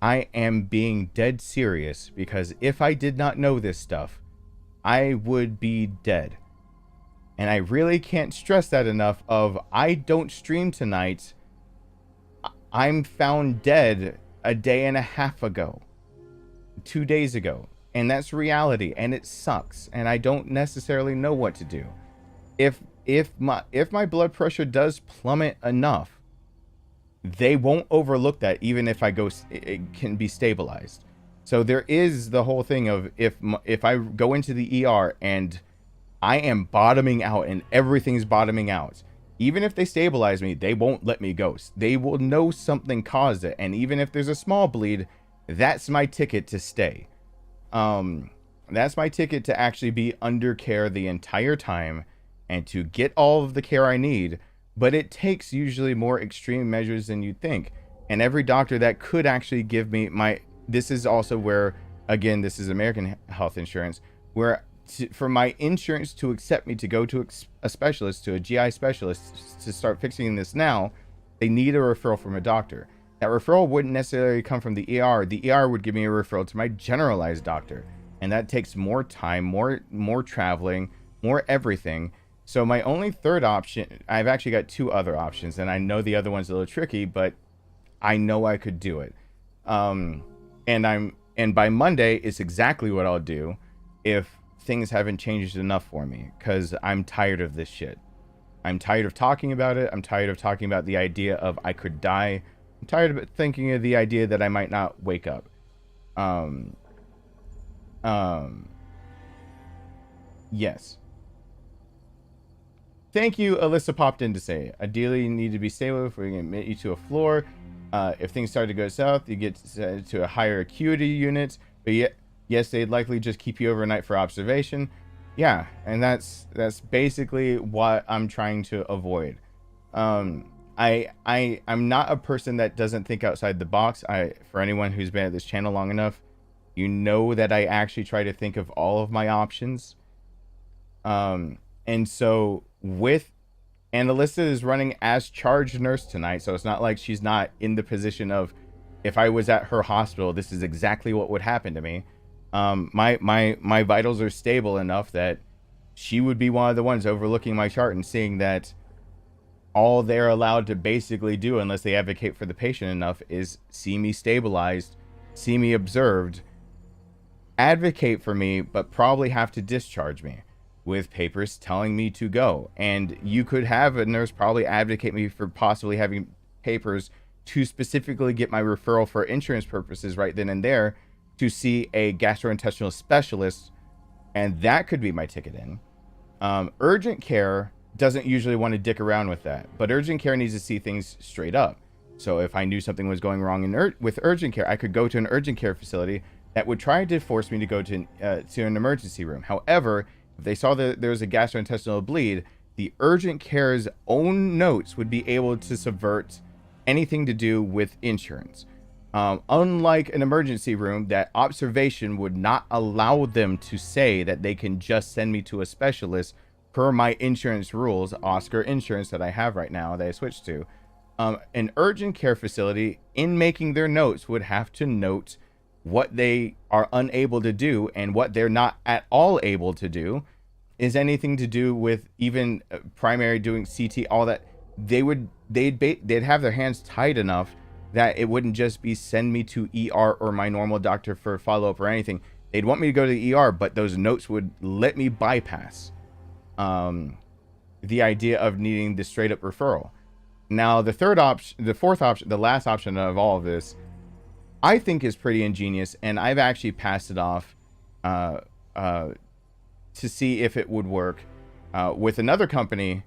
Speaker 1: I am being dead serious, because if I did not know this stuff, I would be dead. And I really can't stress that enough of, I don't stream tonight. I'm found dead a day and a half ago, 2 days ago. And that's reality, and it sucks. And I don't necessarily know what to do. If my blood pressure does plummet enough, they won't overlook that, even if I go, it can be stabilized. So there is the whole thing of, if I go into the ER and I am bottoming out and everything's bottoming out, even if they stabilize me, they won't let me go. They will know something caused it, and even if there's a small bleed, that's my ticket to stay. That's my ticket to actually be under care the entire time and to get all of the care I need. But it takes usually more extreme measures than you'd think. And every doctor that could actually give me this is also where, again, this is American health insurance, where for my insurance to accept me to go to a specialist, to a GI specialist, to start fixing this now, they need a referral from a doctor. That referral wouldn't necessarily come from the ER. The ER would give me a referral to my generalized doctor. And that takes more time, more traveling, more everything. So my only third option, I've actually got two other options, and I know the other one's a little tricky, but I know I could do it. And by Monday is exactly what I'll do if things haven't changed enough for me, because I'm tired of this shit. I'm tired of talking about it. I'm tired of talking about the idea of I could die. I'm tired of thinking of the idea that I might not wake up. Yes. Thank you, Alyssa popped in to say, ideally you need to be stable before we can admit you to a floor. If things start to go south, you get to a higher acuity unit. But yet, yes, they'd likely just keep you overnight for observation. Yeah, and that's basically what I'm trying to avoid. I'm not a person that doesn't think outside the box. For anyone who's been at this channel long enough, you know that I actually try to think of all of my options. And so and Alyssa is running as charge nurse tonight, so it's not like she's not in the position of, if I was at her hospital, this is exactly what would happen to me. My vitals are stable enough that she would be one of the ones overlooking my chart and seeing that all they're allowed to basically do, unless they advocate for the patient enough, is see me stabilized, see me observed, advocate for me, but probably have to discharge me with papers telling me to go. And you could have a nurse probably advocate me for possibly having papers to specifically get my referral for insurance purposes right then and there to see a gastrointestinal specialist, and that could be my ticket in. Urgent care doesn't usually want to dick around with that, but urgent care needs to see things straight up. So if I knew something was going wrong with urgent care, I could go to an urgent care facility that would try to force me to go to an emergency room. However, if they saw that there was a gastrointestinal bleed, the urgent care's own notes would be able to subvert anything to do with insurance. Unlike an emergency room, that observation would not allow them to say that they can just send me to a specialist per my insurance rules, Oscar Insurance, that I have right now that I switched to. An urgent care facility, in making their notes, would have to note what they are unable to do, and what they're not at all able to do is anything to do with even primary doing CT, all that. They'd have their hands tied enough that it wouldn't just be send me to ER or my normal doctor for follow-up or anything. They'd want me to go to the ER, but those notes would let me bypass the idea of needing the straight up referral. Now, the fourth option, the last option of all of this, I think is pretty ingenious, and I've actually passed it off to see if it would work with another company,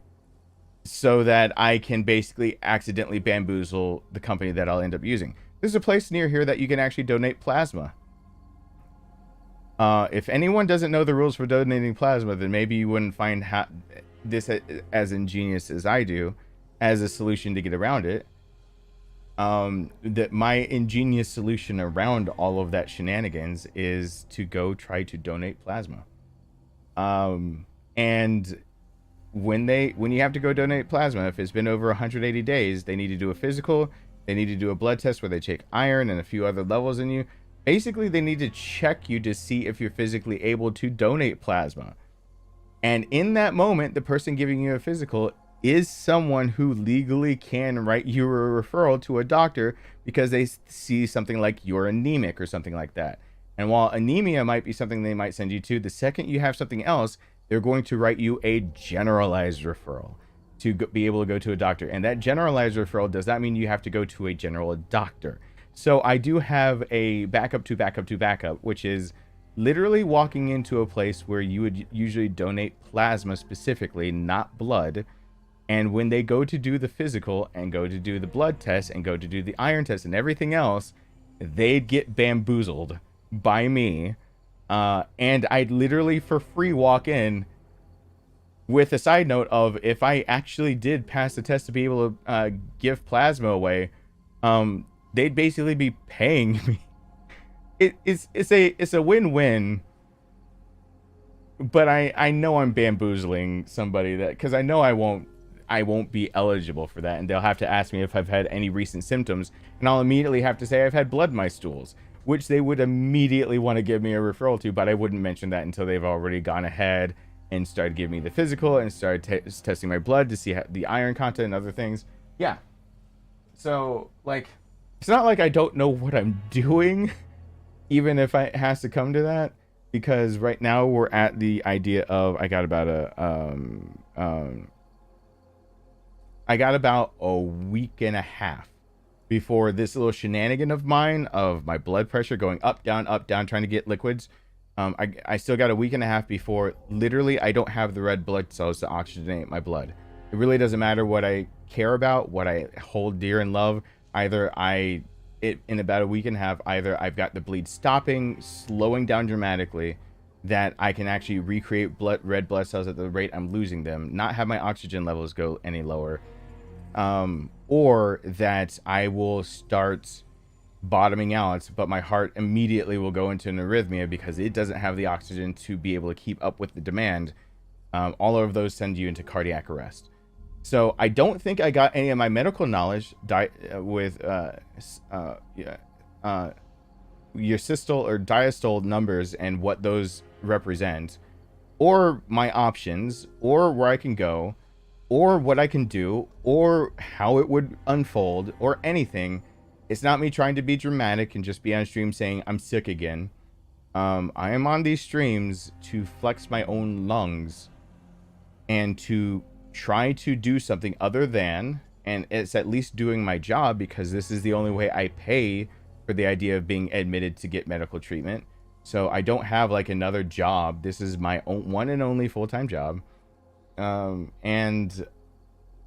Speaker 1: so that I can basically accidentally bamboozle the company that I'll end up using. There's a place near here that you can actually donate plasma. If anyone doesn't know the rules for donating plasma, then maybe you wouldn't find this as ingenious as I do as a solution to get around it. That my ingenious solution around all of that shenanigans is to go try to donate plasma. And when you have to go donate plasma, if it's been over 180 days, they need to do a physical. They need to do a blood test where they check iron and a few other levels in you. Basically, they need to check you to see if you're physically able to donate plasma. And in that moment, the person giving you a physical is someone who legally can write you a referral to a doctor because they see something like you're anemic or something like that. And while anemia might be something they might send you to, the second you have something else, they're going to write you a generalized referral to be able to go to a doctor. And that generalized referral does not mean you have to go to a general doctor. So I do have a backup to backup to backup, which is literally walking into a place where you would usually donate plasma specifically, not blood. And when they go to do the physical and go to do the blood test and go to do the iron test and everything else, they'd get bamboozled by me. And I'd literally for free walk in with a side note of, if I actually did pass the test to be able to give plasma away, they'd basically be paying me. It's a win-win. But I know I'm bamboozling somebody, that because I know I won't be eligible for that, and they'll have to ask me if I've had any recent symptoms, and I'll immediately have to say I've had blood in my stools, which they would immediately want to give me a referral to, but I wouldn't mention that until they've already gone ahead and started giving me the physical and started testing my blood to see the iron content and other things. Yeah. So, like, it's not like I don't know what I'm doing, even if it has to come to that, because right now we're at the idea of I got about a week and a half before this little shenanigan of mine of my blood pressure going up, down, trying to get liquids. I still got a week and a half before literally I don't have the red blood cells to oxygenate my blood. It really doesn't matter what I care about, what I hold dear and love. In about a week and a half, either I've got the bleed stopping, slowing down dramatically, that I can actually recreate red blood cells at the rate I'm losing them, not have my oxygen levels go any lower, or that I will start bottoming out, but my heart immediately will go into an arrhythmia because it doesn't have the oxygen to be able to keep up with the demand. All of those send you into cardiac arrest. So I don't think I got any of my medical knowledge with your systole or diastole numbers and what those represent, or my options, or where I can go, or what I can do, or how it would unfold, or anything. It's not me trying to be dramatic and just be on stream saying I'm sick again. I am on these streams to flex my own lungs and to try to do something other than, and it's at least doing my job, because this is the only way I pay for the idea of being admitted to get medical treatment. So I don't have like another job. This is my own one and only full-time job. And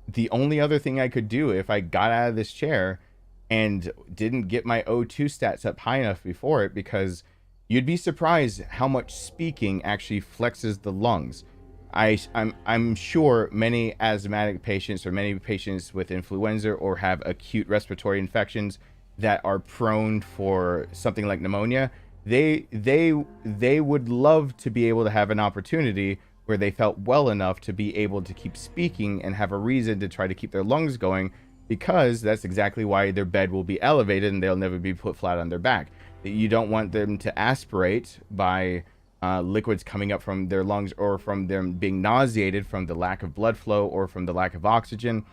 Speaker 1: the only other thing I could do if I got out of this chair and didn't get my O2 stats up high enough before it, because you'd be surprised how much speaking actually flexes the lungs. I'm sure many asthmatic patients or many patients with influenza or have acute respiratory infections that are prone for something like pneumonia, they would love to be able to have an opportunity where they felt well enough to be able to keep speaking and have a reason to try to keep their lungs going, because that's exactly why their bed will be elevated and they'll never be put flat on their back. You don't want them to aspirate by liquids coming up from their lungs, or from them being nauseated from the lack of blood flow or from the lack of oxygen.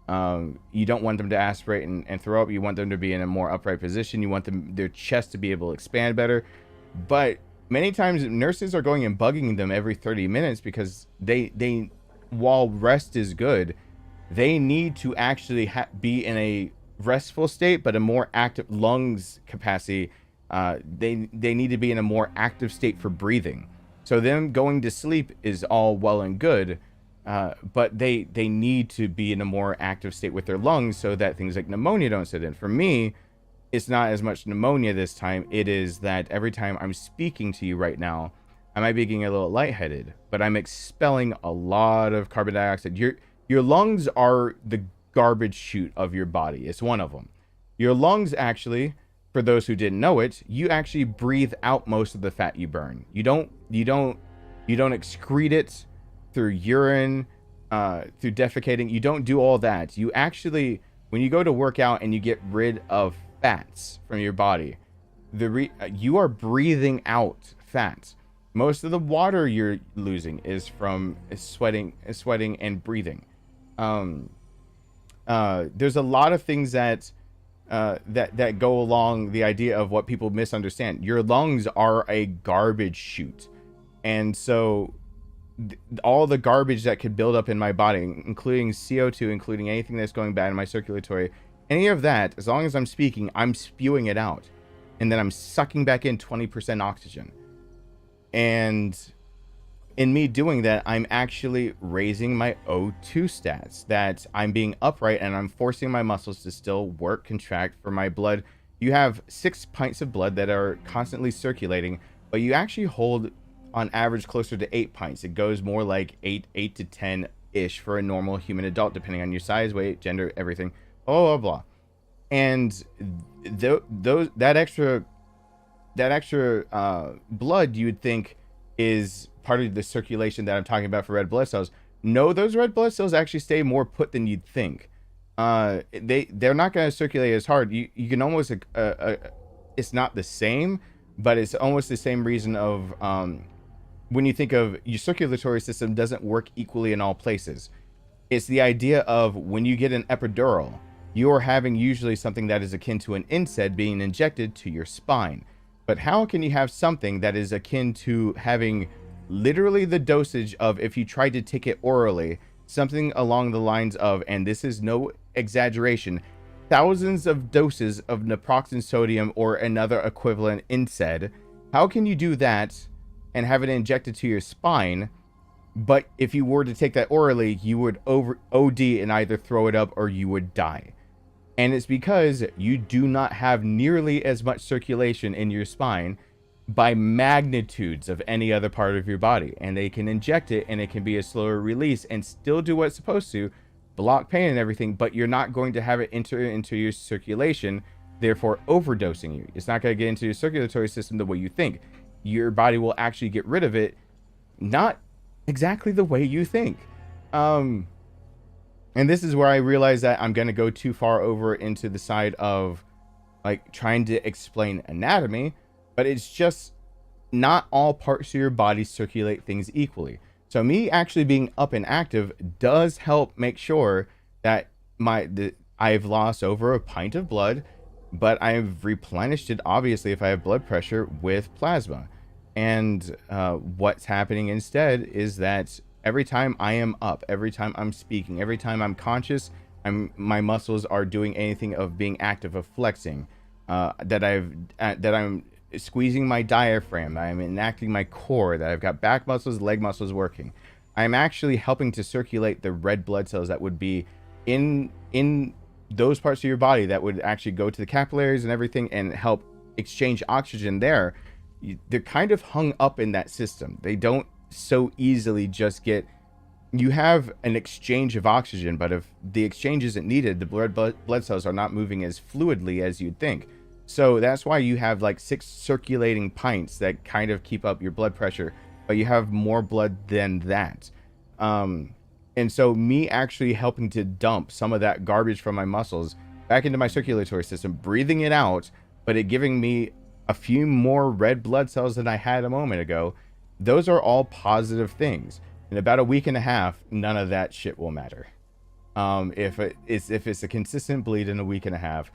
Speaker 1: You don't want them to aspirate and throw up. You want them to be in a more upright position. You want their chest to be able to expand better. But many times nurses are going and bugging them every 30 minutes because they while rest is good, they need to actually be in a restful state, but a more active lungs capacity. They need to be in a more active state for breathing. So them going to sleep is all well and good, but they need to be in a more active state with their lungs so that things like pneumonia don't set in. For me, it's not as much pneumonia this time. It is that every time I'm speaking to you right now, I might be getting a little lightheaded, but I'm expelling a lot of carbon dioxide. Your lungs are the garbage chute of your body. It's one of them. Your lungs actually, for those who didn't know it, you actually breathe out most of the fat you burn. You don't excrete it through urine through defecating. You don't do all that. You actually, when you go to work out and you get rid of fats from your body, you are breathing out fats. Most of the water you're losing is from sweating and breathing. There's a lot of things that go along the idea of what people misunderstand. Your lungs are a garbage chute, and so all the garbage that could build up in my body, including CO2, including anything that's going bad in my circulatory, any of that, as long as I'm speaking, I'm spewing it out, and then I'm sucking back in 20% oxygen. And in me doing that, I'm actually raising my O2 stats, that I'm being upright and I'm forcing my muscles to still work, contract for my blood. You have 6 pints of blood that are constantly circulating, but you actually hold on average closer to 8 pints. It goes more like 8 to 10 ish for a normal human adult, depending on your size, weight, gender, everything, blah, blah, blah. And that extra blood, you would think, is part of the circulation that I'm talking about for red blood cells. No, those red blood cells actually stay more put than you'd think. They're not going to circulate as hard. You can almost it's not the same, but it's almost the same reason of when you think of your circulatory system doesn't work equally in all places. It's the idea of when you get an epidural, you're having usually something that is akin to an NSAID being injected to your spine. But how can you have something that is akin to having literally the dosage of, if you tried to take it orally, something along the lines of, and this is no exaggeration, thousands of doses of naproxen sodium or another equivalent NSAID? How can you do that and have it injected to your spine? But if you were to take that orally, you would OD and either throw it up or you would die. And it's because you do not have nearly as much circulation in your spine by magnitudes of any other part of your body. And they can inject it and it can be a slower release and still do what it's supposed to, block pain and everything, but you're not going to have it enter into your circulation, therefore overdosing you. It's not going to get into your circulatory system the way you think. Your body will actually get rid of it, not exactly the way you think. And this is where I realize that I'm going to go too far over into the side of like trying to explain anatomy, but it's just not all parts of your body circulate things equally. So me actually being up and active does help make sure that I've lost over a pint of blood, but I've replenished it, obviously, if I have blood pressure, with plasma. And what's happening instead is that every time I am up, every time I'm speaking, every time I'm conscious, my muscles are doing anything of being active, of flexing, that I'm squeezing my diaphragm, I'm enacting my core, that I've got back muscles, leg muscles working. I'm actually helping to circulate the red blood cells that would be in those parts of your body that would actually go to the capillaries and everything and help exchange oxygen there. They're kind of hung up in that system. They don't so easily just get, you have an exchange of oxygen, but if the exchange isn't needed, the blood cells are not moving as fluidly as you'd think. So that's why you have like 6 circulating pints that kind of keep up your blood pressure, but you have more blood than that. And so me actually helping to dump some of that garbage from my muscles back into my circulatory system, breathing it out, but it giving me a few more red blood cells than I had a moment ago. Those are all positive things. In about a week and a half, none of that shit will matter. If it's a consistent bleed in a week and a half,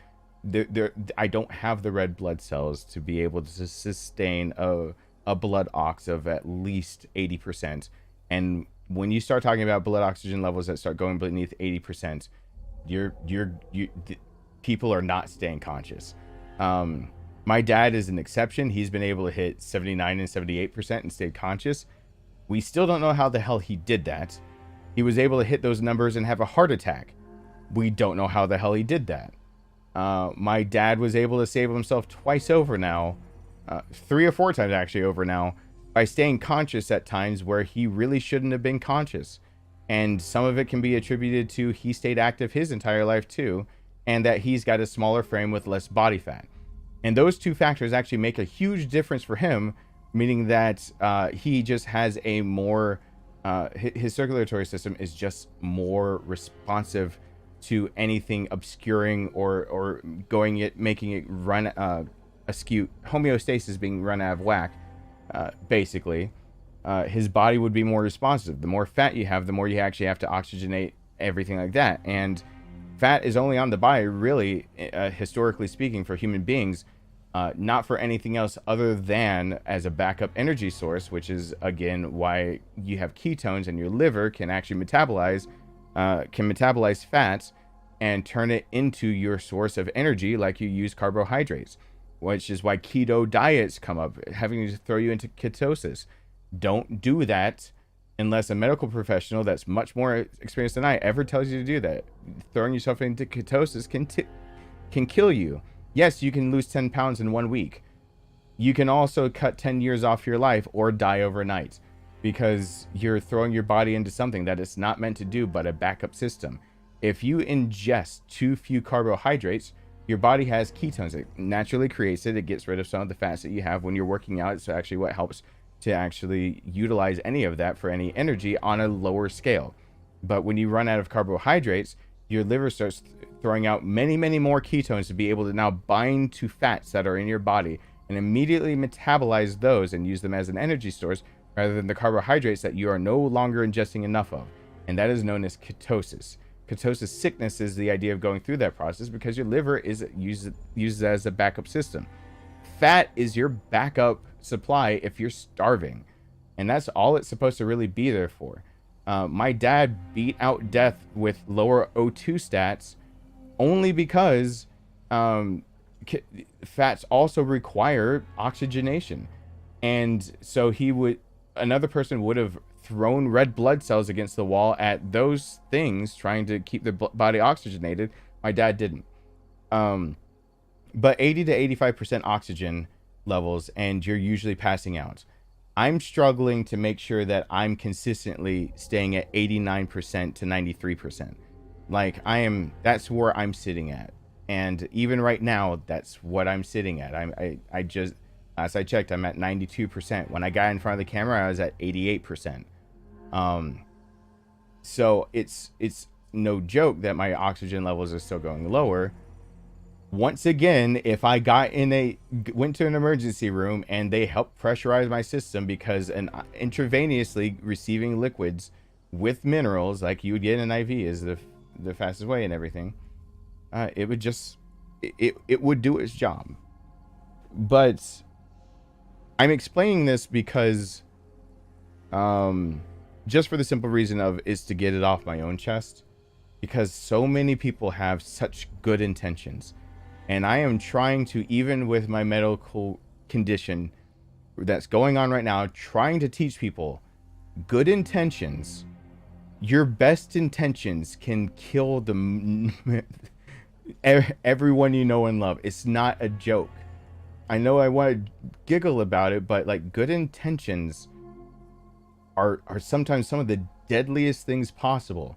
Speaker 1: I don't have the red blood cells to be able to sustain a blood ox of at least 80%. And when you start talking about blood oxygen levels that start going beneath 80%, people are not staying conscious. My dad is an exception. He's been able to hit 79 and 78% and stayed conscious. We still don't know how the hell he did that. He was able to hit those numbers and have a heart attack. We don't know how the hell he did that. My dad was able to save himself twice over now, 3 or 4 times actually over now, by staying conscious at times where he really shouldn't have been conscious. And some of it can be attributed to he stayed active his entire life too, and that he's got a smaller frame with less body fat. And those 2 factors actually make a huge difference for him, meaning that he just has a more his circulatory system is just more responsive to anything obscuring or making it run askew. Homeostasis being run out of whack, basically. His body would be more responsive. The more fat you have, the more you actually have to oxygenate everything like that. And fat is only on the body, really, historically speaking, for human beings, not for anything else other than as a backup energy source, which is, again, why you have ketones, and your liver can actually metabolize fats and turn it into your source of energy, like you use carbohydrates, which is why keto diets come up, having to throw you into ketosis. Don't do that unless a medical professional that's much more experienced than I ever tells you to do that. Throwing yourself into ketosis can kill you. Yes, you can lose 10 pounds in 1 week. You can also cut 10 years off your life or die overnight because you're throwing your body into something that it's not meant to do but a backup system. If you ingest too few carbohydrates, your body has ketones. It naturally creates it. It gets rid of some of the fats that you have when you're working out. It's actually what helps to actually utilize any of that for any energy on a lower scale. But when you run out of carbohydrates, your liver starts throwing out many, many more ketones to be able to now bind to fats that are in your body and immediately metabolize those and use them as an energy source rather than the carbohydrates that you are no longer ingesting enough of. And that is known as ketosis. Ketosis sickness is the idea of going through that process because your liver is used as a backup system. Fat is your backup supply if you're starving, and that's all it's supposed to really be there for. My dad beat out death with lower O2 stats only because fats also require oxygenation, and so another person would have thrown red blood cells against the wall at those things trying to keep the body oxygenated. My dad didn't. But 80 to 85% oxygen levels, and you're usually passing out. I'm struggling to make sure that I'm consistently staying at 89% to 93%. Like that's where I'm sitting at. And even right now, that's what I'm sitting at. I just, as I checked, I'm at 92%. When I got in front of the camera, I was at 88%. So it's no joke that my oxygen levels are still going lower. Once again, if I went to an emergency room and they helped pressurize my system, because intravenously receiving liquids with minerals like you would get in an IV is the fastest way and everything, it would do its job. But I'm explaining this because just for the simple reason is to get it off my own chest, because so many people have such good intentions. And I am trying to, even with my medical condition that's going on right now, trying to teach people good intentions. Your best intentions can kill everyone you know and love. It's not a joke. I know I want to giggle about it, but like, good intentions are sometimes some of the deadliest things possible.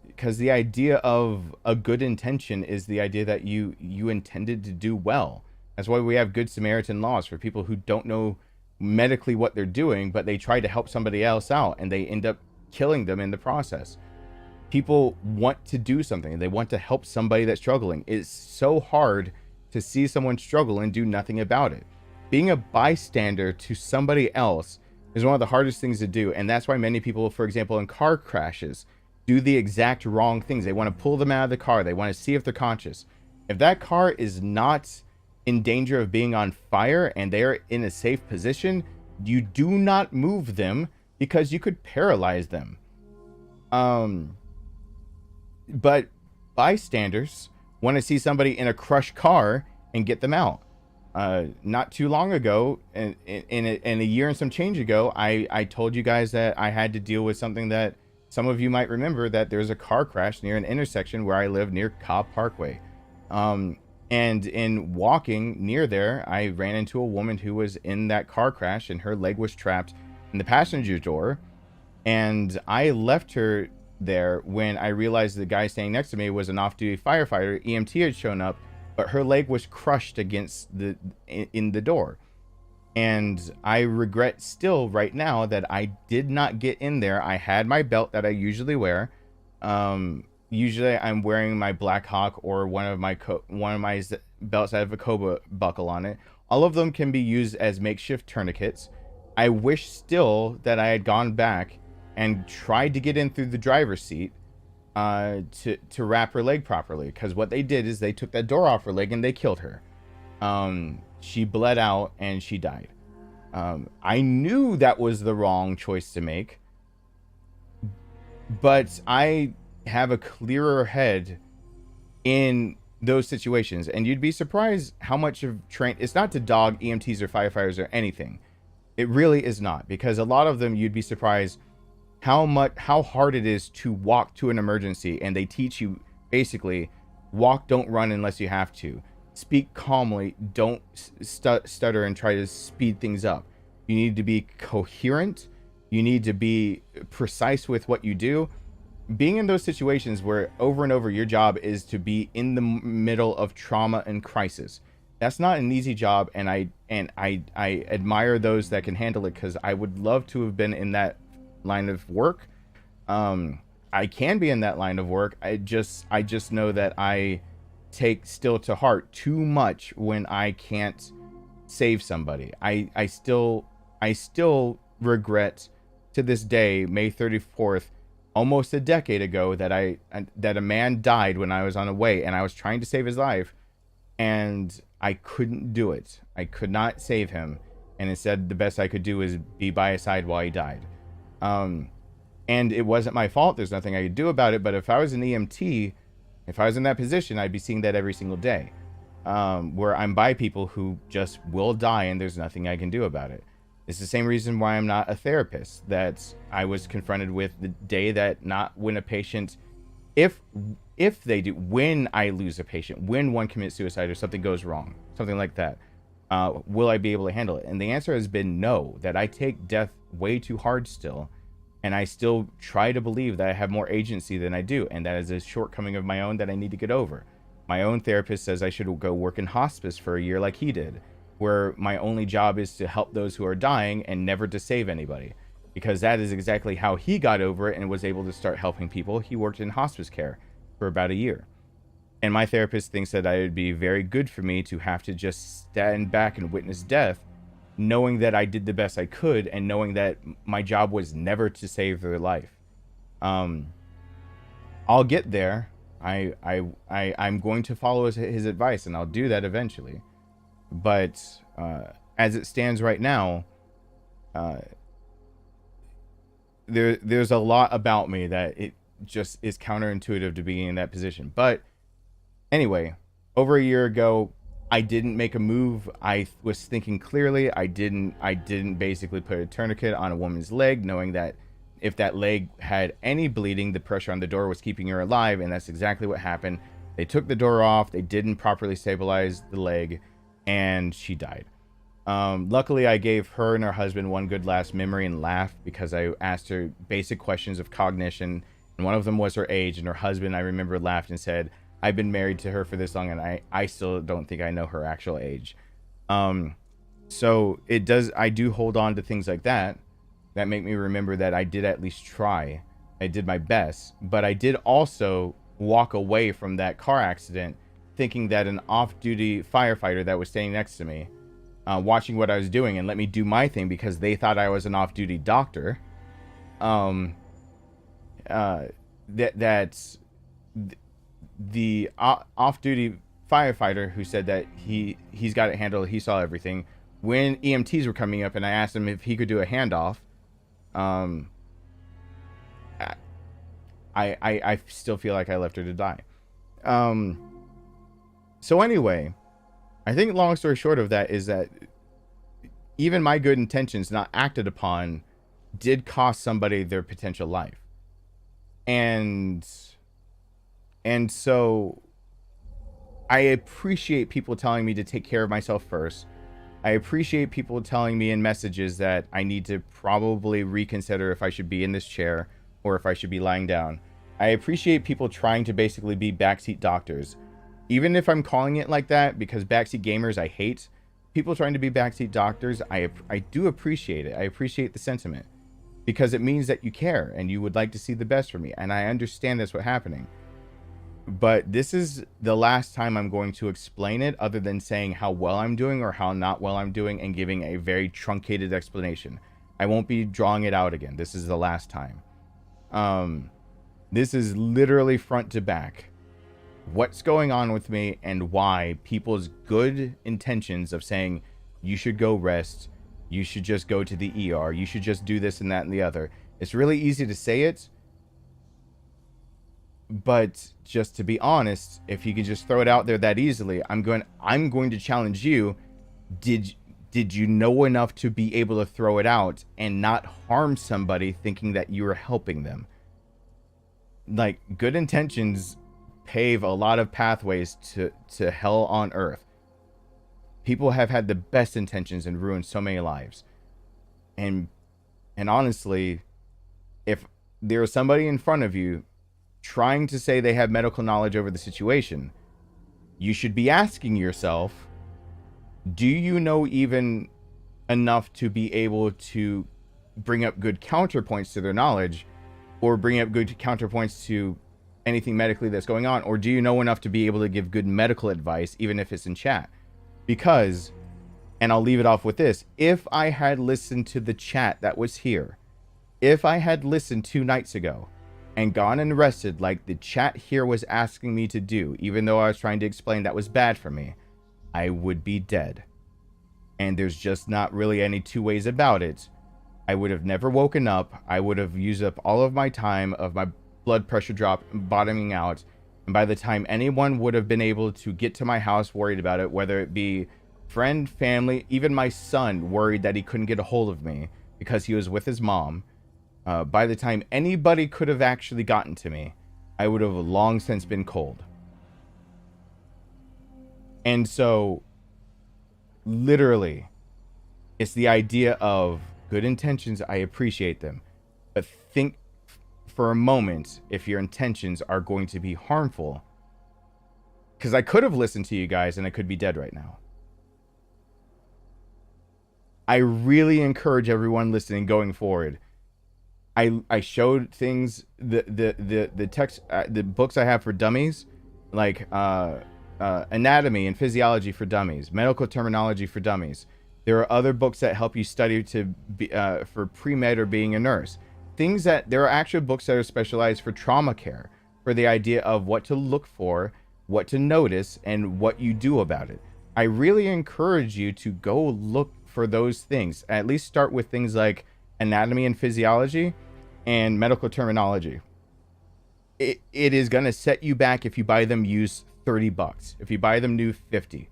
Speaker 1: Because the idea of a good intention is the idea that you intended to do well. That's why we have Good Samaritan laws for people who don't know medically what they're doing, but they try to help somebody else out and they end up killing them in the process. People want to do something. They want to help somebody that's struggling. It's so hard to see someone struggle and do nothing about it. Being a bystander to somebody else is one of the hardest things to do. And that's why many people, for example, in car crashes, do the exact wrong things. They want to pull them out of the car. They want to see if they're conscious. If that car is not in danger of being on fire and they're in a safe position, you do not move them because you could paralyze them. But bystanders want to see somebody in a crushed car and get them out. Not too long ago, in a year and some change ago, I told you guys that I had to deal with something that some of you might remember, that there's a car crash near an intersection where I live near Cobb Parkway. And in walking near there, I ran into a woman who was in that car crash and her leg was trapped in the passenger door. And I left her there when I realized the guy standing next to me was an off-duty firefighter. EMT had shown up, but her leg was crushed against in the door. And I regret still right now that I did not get in there. I had my belt that I usually wear. Usually I'm wearing my Black Hawk or one of my belts that have a Cobra buckle on it. All of them can be used as makeshift tourniquets. I wish still that I had gone back and tried to get in through the driver's seat to wrap her leg properly. Because what they did is they took that door off her leg and they killed her. She bled out and she died. I knew that was the wrong choice to make, but I have a clearer head in those situations. And you'd be surprised how much of it's not to dog EMTs or firefighters or anything. It really is not, because a lot of them, you'd be surprised how hard it is to walk to an emergency. And they teach you basically walk, don't run unless you have to. Speak calmly, don't stutter and try to speed things up. You need to be coherent. You need to be precise with what you do. Being in those situations where over and over your job is to be in the middle of trauma and crisis, that's not an easy job. And I admire those that can handle it, because I would love to have been in that line of work. I can be in that line of work. I just know that I take still to heart too much when I can't save somebody. I still regret to this day, May 34th, almost a decade ago, that a man died when I was on a way and I was trying to save his life, and I couldn't do it. I could not save him, and instead the best I could do is be by his side while he died. And it wasn't my fault. There's nothing I could do about it. But if I was an EMT, if I was in that position, I'd be seeing that every single day, where I'm by people who just will die and there's nothing I can do about it. It's the same reason why I'm not a therapist that I was confronted with the day that not when a patient, if they do, when I lose a patient, when one commits suicide or something goes wrong, something like that, will I be able to handle it? And the answer has been no, that I take death way too hard still. And I still try to believe that I have more agency than I do. And that is a shortcoming of my own that I need to get over. My own therapist says I should go work in hospice for a year like he did, where my only job is to help those who are dying and never to save anybody. Because that is exactly how he got over it and was able to start helping people. He worked in hospice care for about a year. And my therapist thinks that it would be very good for me to have to just stand back and witness death, knowing that I did the best I could and knowing that my job was never to save their life. I'll get there. I'm going to follow his advice, and I'll do that eventually. But as it stands right now, there's a lot about me that it just is counterintuitive to being in that position. But anyway, over a year ago, I didn't make a move. I was thinking clearly. I didn't basically put a tourniquet on a woman's leg, knowing that if that leg had any bleeding, the pressure on the door was keeping her alive, and that's exactly what happened. They took the door off. They didn't properly stabilize the leg, and she died. Luckily, I gave her and her husband one good last memory and laugh, because I asked her basic questions of cognition, and one of them was her age, and her husband, I remember, laughed and said, I've been married to her for this long, and I still don't think I know her actual age. So I do hold on to things like that make me remember that I did at least try. I did my best, but I did also walk away from that car accident thinking that an off-duty firefighter that was standing next to me, watching what I was doing and let me do my thing because they thought I was an off-duty doctor, the off-duty firefighter who said that he's got it handled, he saw everything. When EMTs were coming up and I asked him if he could do a handoff, I still feel like I left her to die. So anyway, I think long story short of that is that even my good intentions not acted upon did cost somebody their potential life. And so I appreciate people telling me to take care of myself first. I appreciate people telling me in messages that I need to probably reconsider if I should be in this chair or if I should be lying down. I appreciate people trying to basically be backseat doctors. Even if I'm calling it like that, because backseat gamers I hate, people trying to be backseat doctors, I do appreciate it. I appreciate the sentiment because it means that you care and you would like to see the best for me. And I understand that's what's happening. But this is the last time I'm going to explain it other than saying how well I'm doing or how not well I'm doing and giving a very truncated explanation. I won't be drawing it out again. This is the last time. This is literally front to back. What's going on with me and why people's good intentions of saying you should go rest, you should just go to the ER, you should just do this and that and the other. It's really easy to say it, but just to be honest, if you can just throw it out there that easily, I'm going to challenge you. Did you know enough to be able to throw it out and not harm somebody thinking that you were helping them? Like, good intentions pave a lot of pathways to hell on earth. People have had the best intentions and ruined so many lives. And honestly, if there's somebody in front of you trying to say they have medical knowledge over the situation, you should be asking yourself, do you know even enough to be able to bring up good counterpoints to their knowledge, or bring up good counterpoints to anything medically that's going on? Or do you know enough to be able to give good medical advice, even if it's in chat? Because, and I'll leave it off with this, if I had listened to the chat that was here, if I had listened 2 nights ago and gone and rested like the chat here was asking me to do, even though I was trying to explain that was bad for me, I would be dead. And there's just not really any two ways about it. I would have never woken up. I would have used up all of my time of my blood pressure drop bottoming out. And by the time anyone would have been able to get to my house worried about it, whether it be friend, family, even my son worried that he couldn't get a hold of me because he was with his mom. By the time anybody could have actually gotten to me, I would have long since been cold. And so, literally, it's the idea of good intentions. I appreciate them. But think for a moment if your intentions are going to be harmful. Because I could have listened to you guys and I could be dead right now. I really encourage everyone listening going forward. I showed things, the text, the books I have for dummies, like anatomy and physiology for dummies, medical terminology for dummies. There are other books that help you study to be, for pre-med or being a nurse. Things that, there are actual books that are specialized for trauma care, for the idea of what to look for, what to notice, and what you do about it. I really encourage you to go look for those things. At least start with things like anatomy and physiology and medical terminology. It is going to set you back if you buy them used $30. If you buy them new, $50.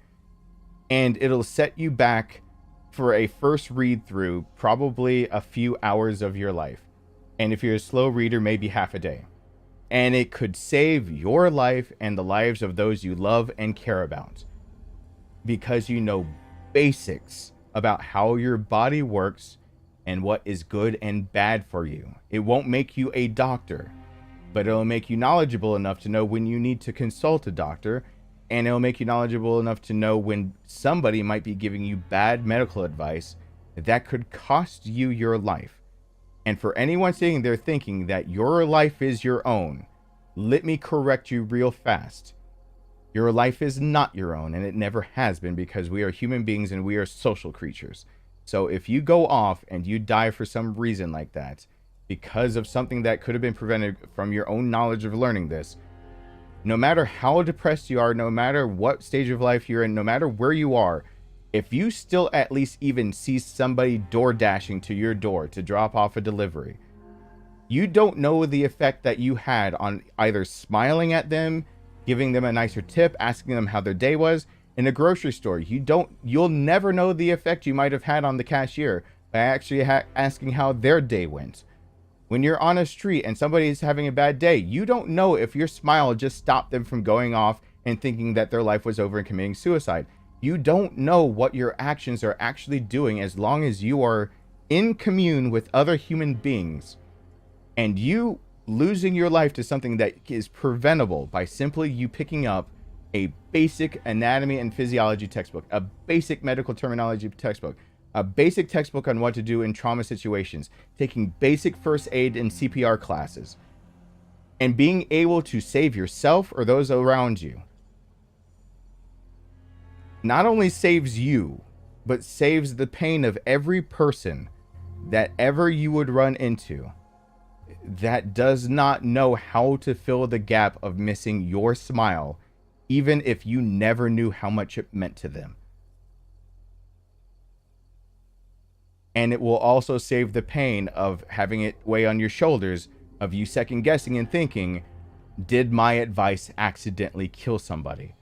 Speaker 1: And it'll set you back for a first read through probably a few hours of your life. And if you're a slow reader, maybe half a day. And it could save your life and the lives of those you love and care about. Because you know basics about how your body works and what is good and bad for you. It won't make you a doctor, but it'll make you knowledgeable enough to know when you need to consult a doctor, and it'll make you knowledgeable enough to know when somebody might be giving you bad medical advice that could cost you your life. And for anyone sitting there thinking that your life is your own, let me correct you real fast. Your life is not your own, and it never has been, because we are human beings and we are social creatures. So if you go off and you die for some reason like that, because of something that could have been prevented from your own knowledge of learning this, no matter how depressed you are, no matter what stage of life you're in, no matter where you are, if you still at least even see somebody door dashing to your door to drop off a delivery, you don't know the effect that you had on either smiling at them, giving them a nicer tip, asking them how their day was. In a grocery store, you'll never know the effect you might have had on the cashier by actually asking how their day went. When you're on a street and somebody's having a bad day, you don't know if your smile just stopped them from going off and thinking that their life was over and committing suicide. You don't know what your actions are actually doing as long as you are in commune with other human beings. And you losing your life to something that is preventable by simply you picking up a basic anatomy and physiology textbook, a basic medical terminology textbook, a basic textbook on what to do in trauma situations, taking basic first aid and CPR classes, and being able to save yourself or those around you. Not only saves you, but saves the pain of every person that ever you would run into that does not know how to fill the gap of missing your smile, even if you never knew how much it meant to them. And it will also save the pain of having it weigh on your shoulders, of you second guessing and thinking, did my advice accidentally kill somebody?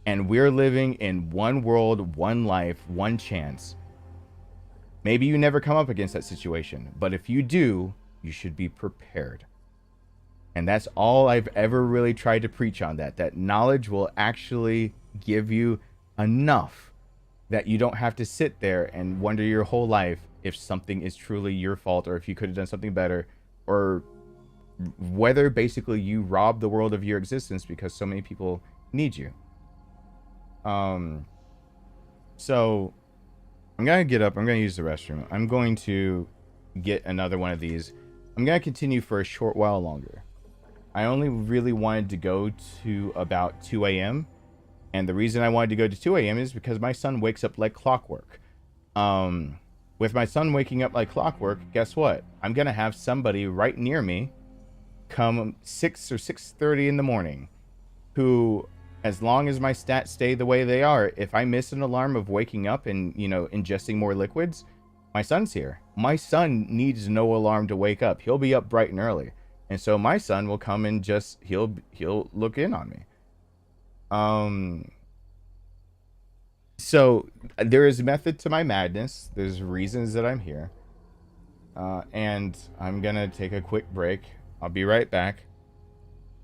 Speaker 1: And we're living in one world, one life, one chance. Maybe you never come up against that situation, but if you do, you should be prepared. And that's all I've ever really tried to preach on, that knowledge will actually give you enough that you don't have to sit there and wonder your whole life if something is truly your fault, or if you could have done something better, or whether basically you rob the world of your existence because so many people need you. So I'm gonna get up, I'm gonna use the restroom, I'm going to get another one of these. I'm gonna continue for a short while longer. I only really wanted to go to about 2 a.m. And the reason I wanted to go to 2 a.m. is because my son wakes up like clockwork. With my son waking up like clockwork, guess what? I'm gonna have somebody right near me come 6 or 6:30 in the morning who, as long as my stats stay the way they are, if I miss an alarm of waking up and, you know, ingesting more liquids, my son's here. My son needs no alarm to wake up. He'll be up bright and early. And so my son will come and just, he'll look in on me. So there is method to my madness. There's reasons that I'm here. And I'm gonna take a quick break. I'll be right back.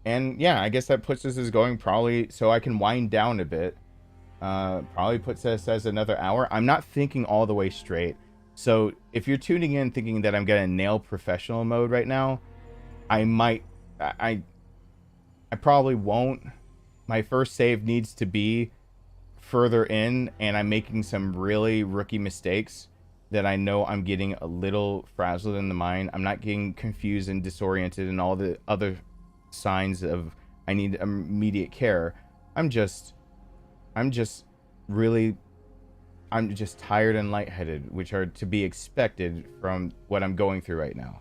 Speaker 1: And yeah, I guess that puts us as going probably so I can wind down a bit. Probably puts us as another hour. I'm not thinking all the way straight. So if you're tuning in thinking that I'm gonna nail professional mode right now, I probably won't. My first save needs to be further in, and I'm making some really rookie mistakes that I know I'm getting a little frazzled in the mind. I'm not getting confused and disoriented and all the other signs of I need immediate care. I'm just tired and lightheaded, which are to be expected from what I'm going through right now.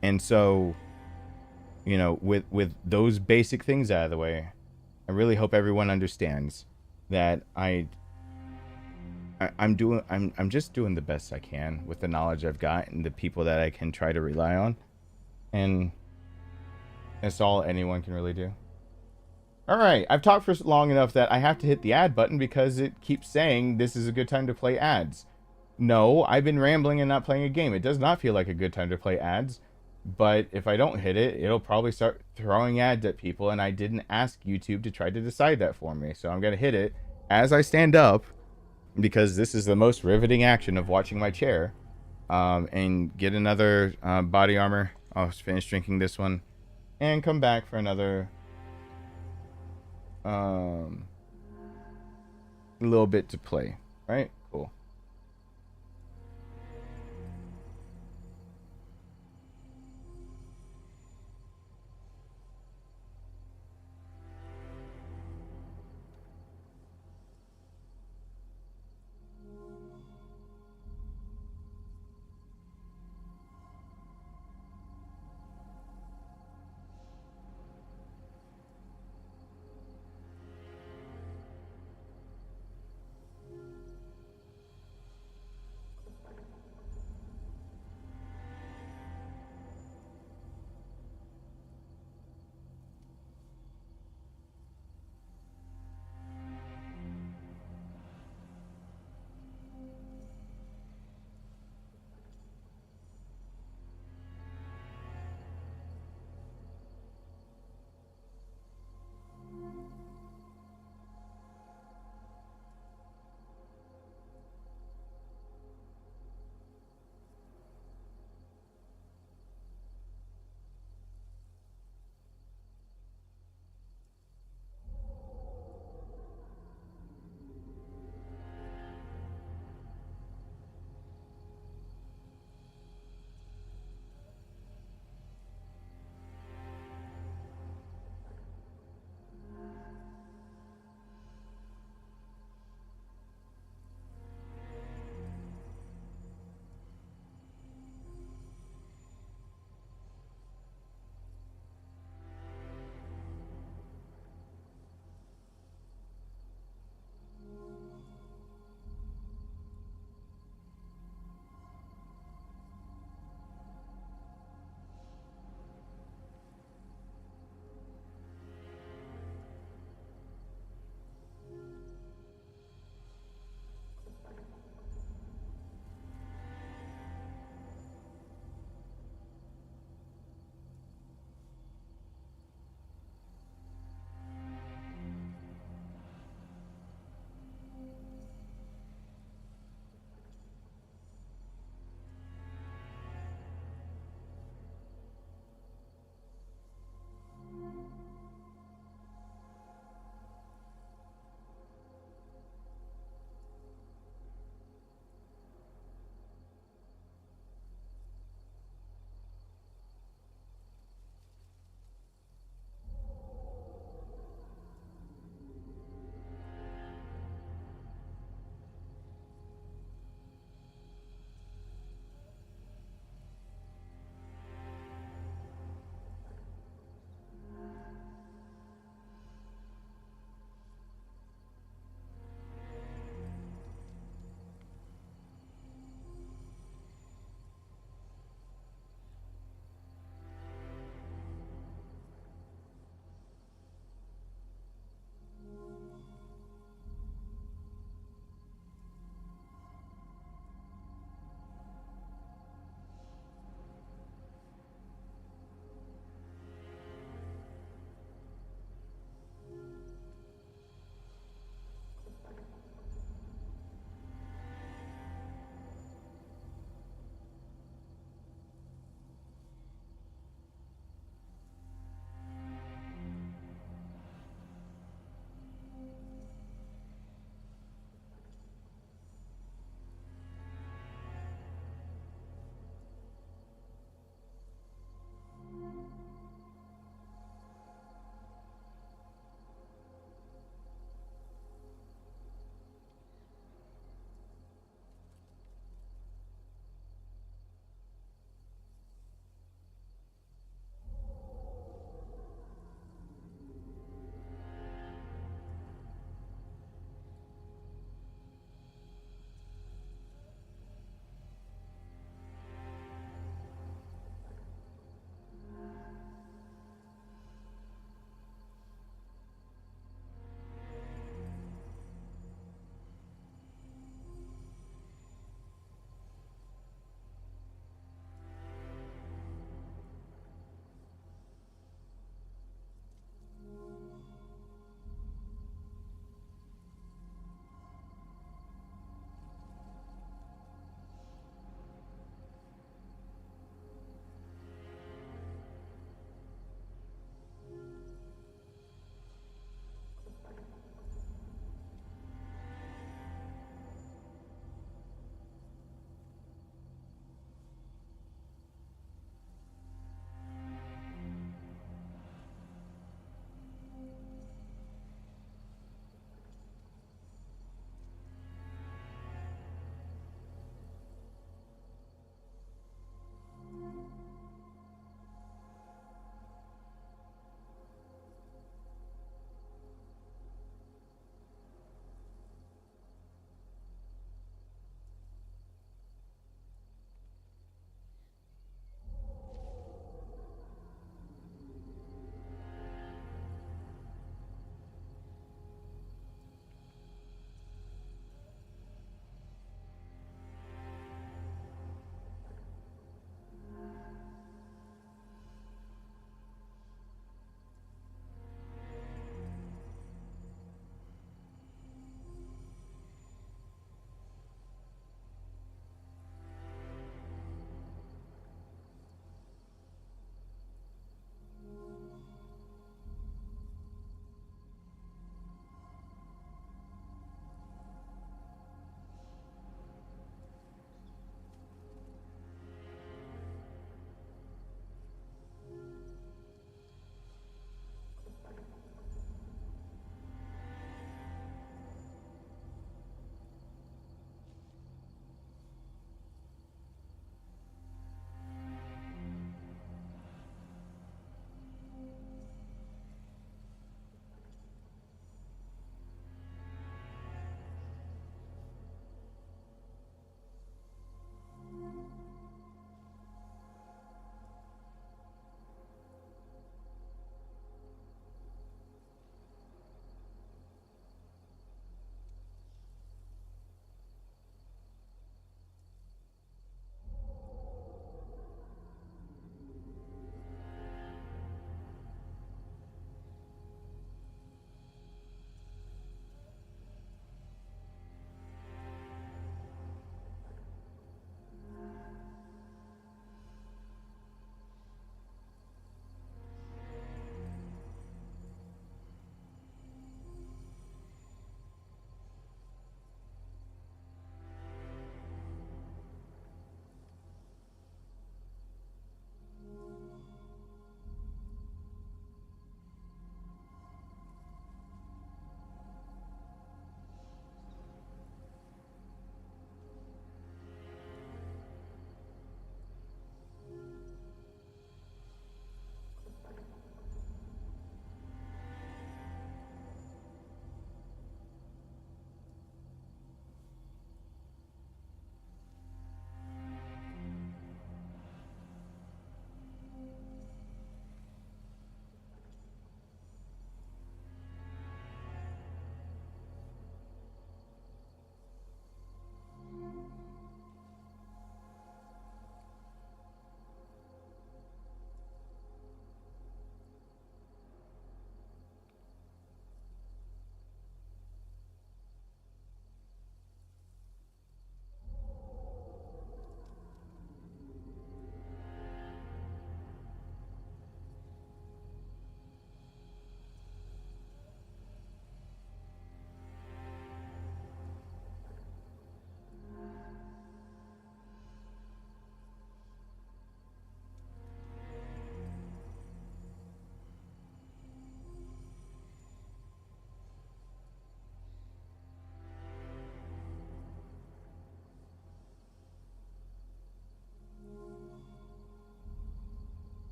Speaker 1: And so, you know, with those basic things out of the way, I really hope everyone understands that I'm just doing the best I can with the knowledge I've got and the people that I can try to rely on. And that's all anyone can really do. All right, I've talked for long enough that I have to hit the ad button because it keeps saying this is a good time to play ads. No, I've been rambling and not playing a game. It does not feel like a good time to play ads. But if I don't hit it, it'll probably start throwing ads at people, and I didn't ask YouTube to try to decide that for me. So I'm going to hit it as I stand up, because this is the most riveting action of watching my chair. And get another body armor. I'll finish drinking this one and come back for another little bit to play, right? Cool.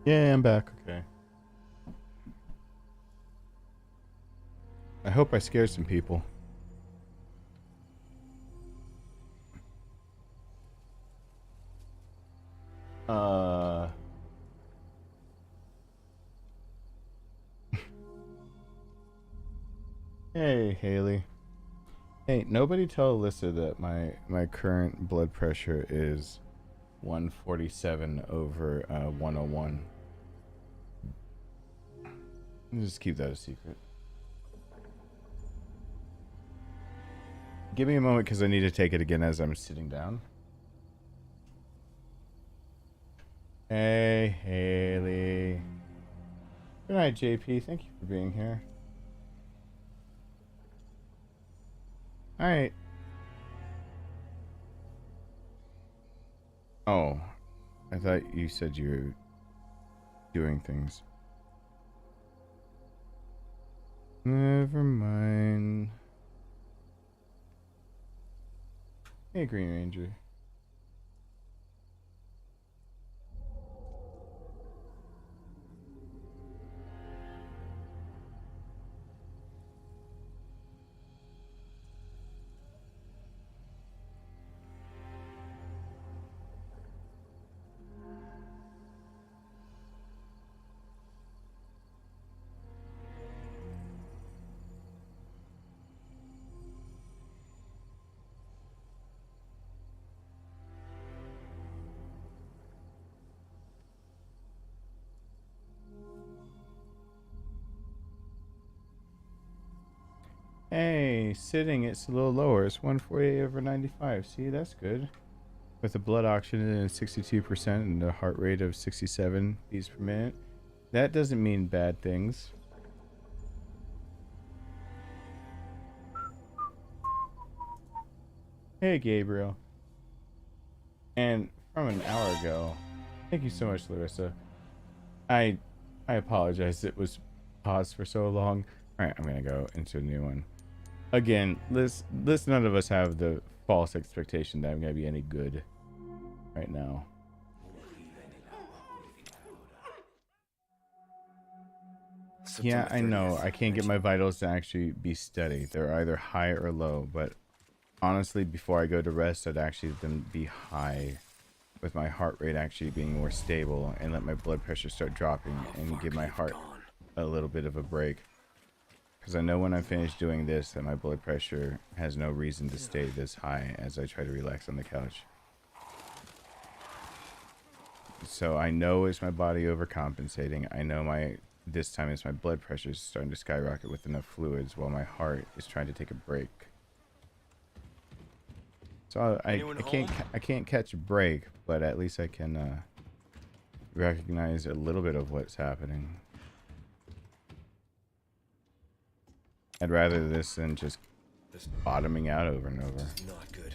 Speaker 1: Yeah, I'm back. Okay. I hope I scared some people. Hey, Haley. Hey, nobody tell Alyssa that my current blood pressure is 147 over 101. Just keep that a secret. Give me a moment because I need to take it again as I'm sitting down. Hey, Haley. Good night, JP. Thank you for being here. Alright. Oh, I thought you said you were doing things. Never mind. Hey, Green Ranger. Hey, sitting, it's a little lower. It's 148 over 95. See, that's good. With the blood oxygen at 62% and a heart rate of 67 beats per minute. That doesn't mean bad things. Hey, Gabriel. And from an hour ago, thank you so much, Larissa. I apologize. It was paused for so long. All right, I'm gonna go into a new one. Again, let's none of us have the false expectation that I'm gonna be any good right now. Yeah, I know. I can't get my vitals to actually be steady. They're either high or low, but honestly, before I go to rest, I'd actually them be high with my heart rate actually being more stable and let my blood pressure start dropping and give my heart a little bit of a break. Because I know when I'm finished doing this that my blood pressure has no reason to stay this high as I try to relax on the couch. So I know it's my body overcompensating. I know this time it's my blood pressure is starting to skyrocket with enough fluids while my heart is trying to take a break. So I can't catch a break, but at least I can recognize a little bit of what's happening. I'd rather this than just bottoming out over and over.
Speaker 8: Not good.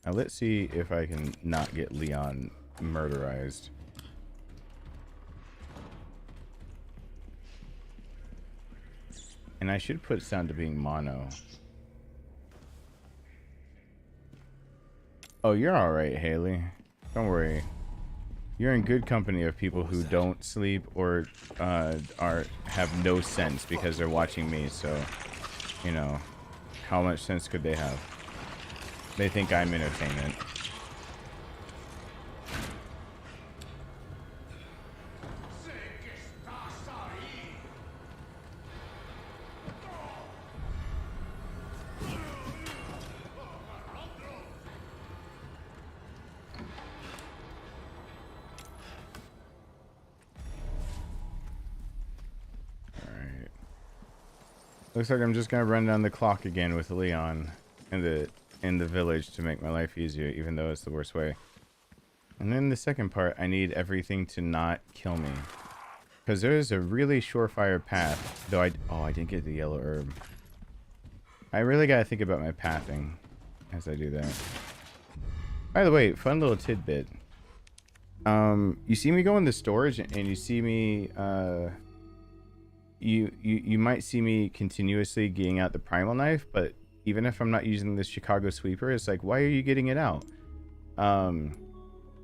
Speaker 1: Now let's see if I can not get Leon murderized. And I should put sound to being mono. Oh, you're alright, Haley. Don't worry. You're in good company of people who don't sleep or have no sense because they're watching me, so, you know, how much sense could they have? They think I'm entertainment. Looks like I'm just gonna run down the clock again with Leon in the village to make my life easier, even though it's the worst way. And then the second part, I need everything to not kill me, because there is a really surefire path. Though I didn't get the yellow herb. I really gotta think about my pathing as I do that. By the way, fun little tidbit. You see me go in the storage, and you see me you might see me continuously getting out the primal knife, but even if I'm not using the Chicago sweeper, it's like, why are you getting it out?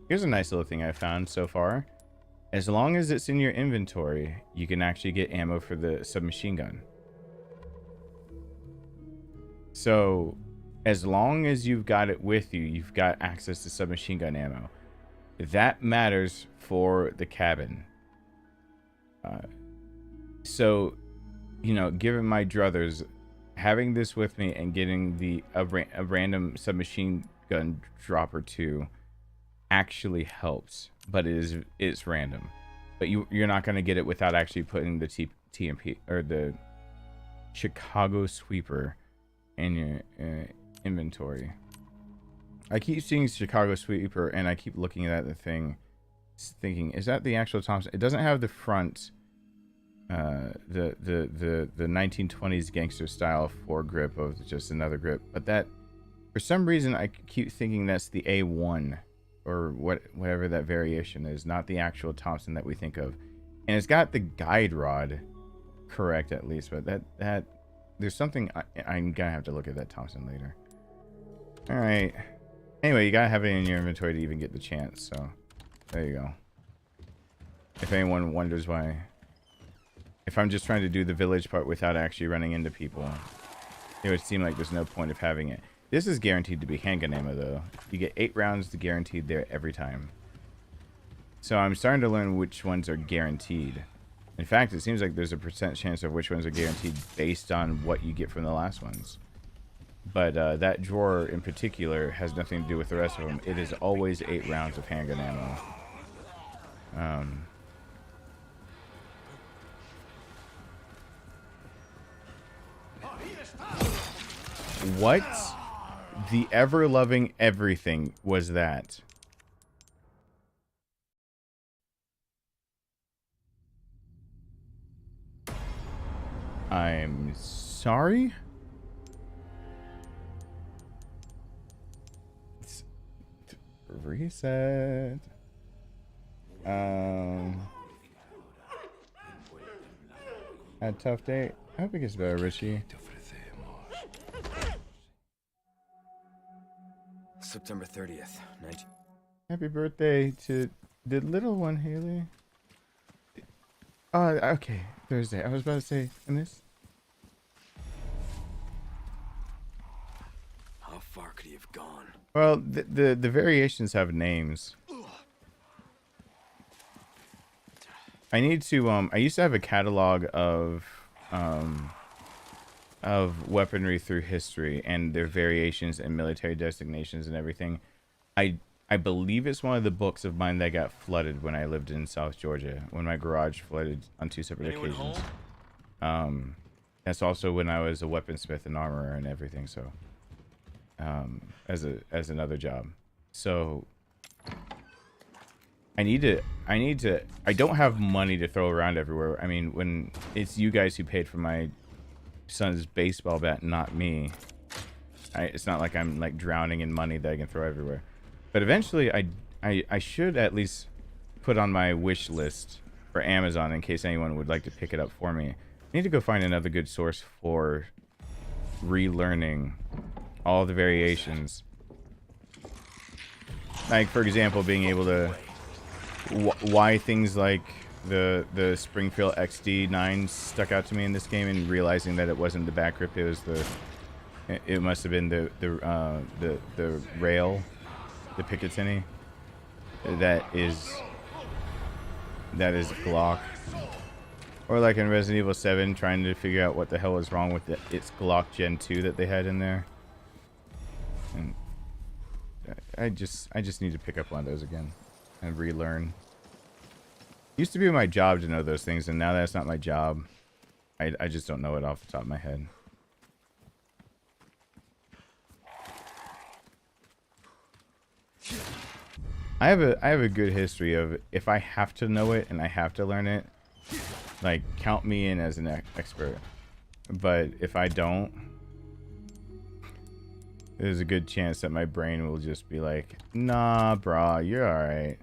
Speaker 1: Here's a nice little thing I found so far. As long as it's in your inventory, you can actually get ammo for the submachine gun. So, as long as you've got it with you, you've got access to submachine gun ammo. That matters for the cabin. So, you know, given my druthers, having this with me and getting a random submachine gun drop or two actually helps, but it's random. But you're not going to get it without actually putting the TMP or the Chicago Sweeper in your inventory. I keep seeing Chicago Sweeper and I keep looking at the thing thinking, is that the actual Thompson? It doesn't have the front the 1920s gangster style foregrip of just another grip, but that for some reason I keep thinking that's the A1 or whatever that variation is, not the actual Thompson that we think of. And it's got the guide rod correct at least, but that there's something I'm gonna have to look at that Thompson later. All right. Anyway, you gotta have it in your inventory to even get the chance. So there you go. If anyone wonders why, if I'm just trying to do the village part without actually running into people, it would seem like there's no point of having it. This is guaranteed to be handgun ammo though. You get 8 rounds guaranteed there every time. So I'm starting to learn which ones are guaranteed. In fact, it seems like there's a % chance of which ones are guaranteed based on what you get from the last ones. But that drawer in particular has nothing to do with the rest of them. It is always 8 rounds of handgun ammo. What the ever-loving everything was that? I'm sorry? Reset. Had a tough day. I hope it gets better, Richie.
Speaker 12: September 30th, 19...
Speaker 1: Happy birthday to the little one, Haley. Oh, okay. Thursday. I was about to say, in this.
Speaker 12: How far could he have gone?
Speaker 1: Well, the variations have names. I need to I used to have a catalog of weaponry through history and their variations and military designations and everything. I believe it's one of the books of mine that got flooded when I lived in South Georgia, when my garage flooded on 2 separate occasions. That's also when I was a weaponsmith and armorer and everything, so as another job. So I don't have money to throw around everywhere. I mean, when it's you guys who paid for my son's baseball bat, not me. It's not like I'm like drowning in money that I can throw everywhere. But eventually I should at least put on my wish list for Amazon in case anyone would like to pick it up for me. I need to go find another good source for relearning all the variations. Like, for example, being able to why things like the Springfield XD9 stuck out to me in this game, and realizing that it wasn't the back grip, it was it must have been the rail, the Picatinny. That is Glock. Or like in Resident Evil 7, trying to figure out what the hell was wrong with its Glock Gen 2 that they had in there. And I just need to pick up one of those again and relearn. Used to be my job to know those things, and now that's not my job. I just don't know it off the top of my head. I have a good history of, if I have to know it and I have to learn it, like, count me in as an expert. But if I don't, there's a good chance that my brain will just be like, nah, brah, you're alright.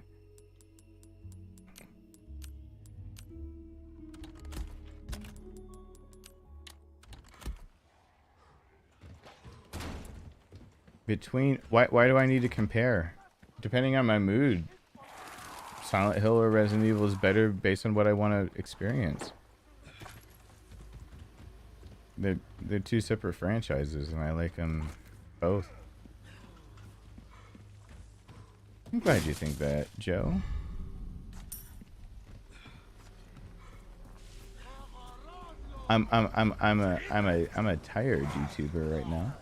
Speaker 1: Why do I need to compare? depending on my mood, Silent Hill or Resident Evil is better based on what I want to experience. They're two separate franchises, and I like them both. I'm glad you think that, Joe. I'm a tired YouTuber right now.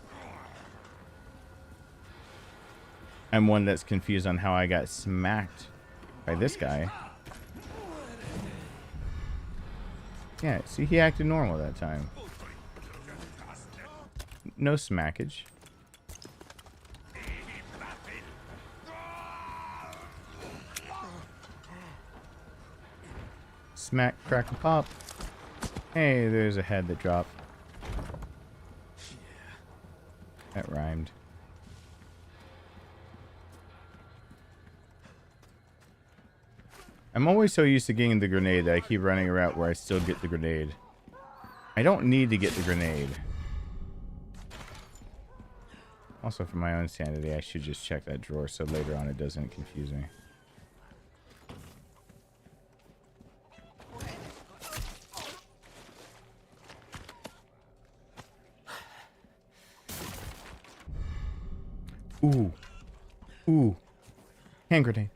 Speaker 1: I'm one that's confused on how I got smacked by this guy. Yeah, see, he acted normal that time. No smackage. Smack, crack, and pop. Hey, there's a head that dropped. That rhymed. I'm always so used to getting the grenade that I keep running around where I still get the grenade. I don't need to get the grenade. Also, for my own sanity, I should just check that drawer so later on it doesn't confuse me. Ooh. Ooh. Hand grenade.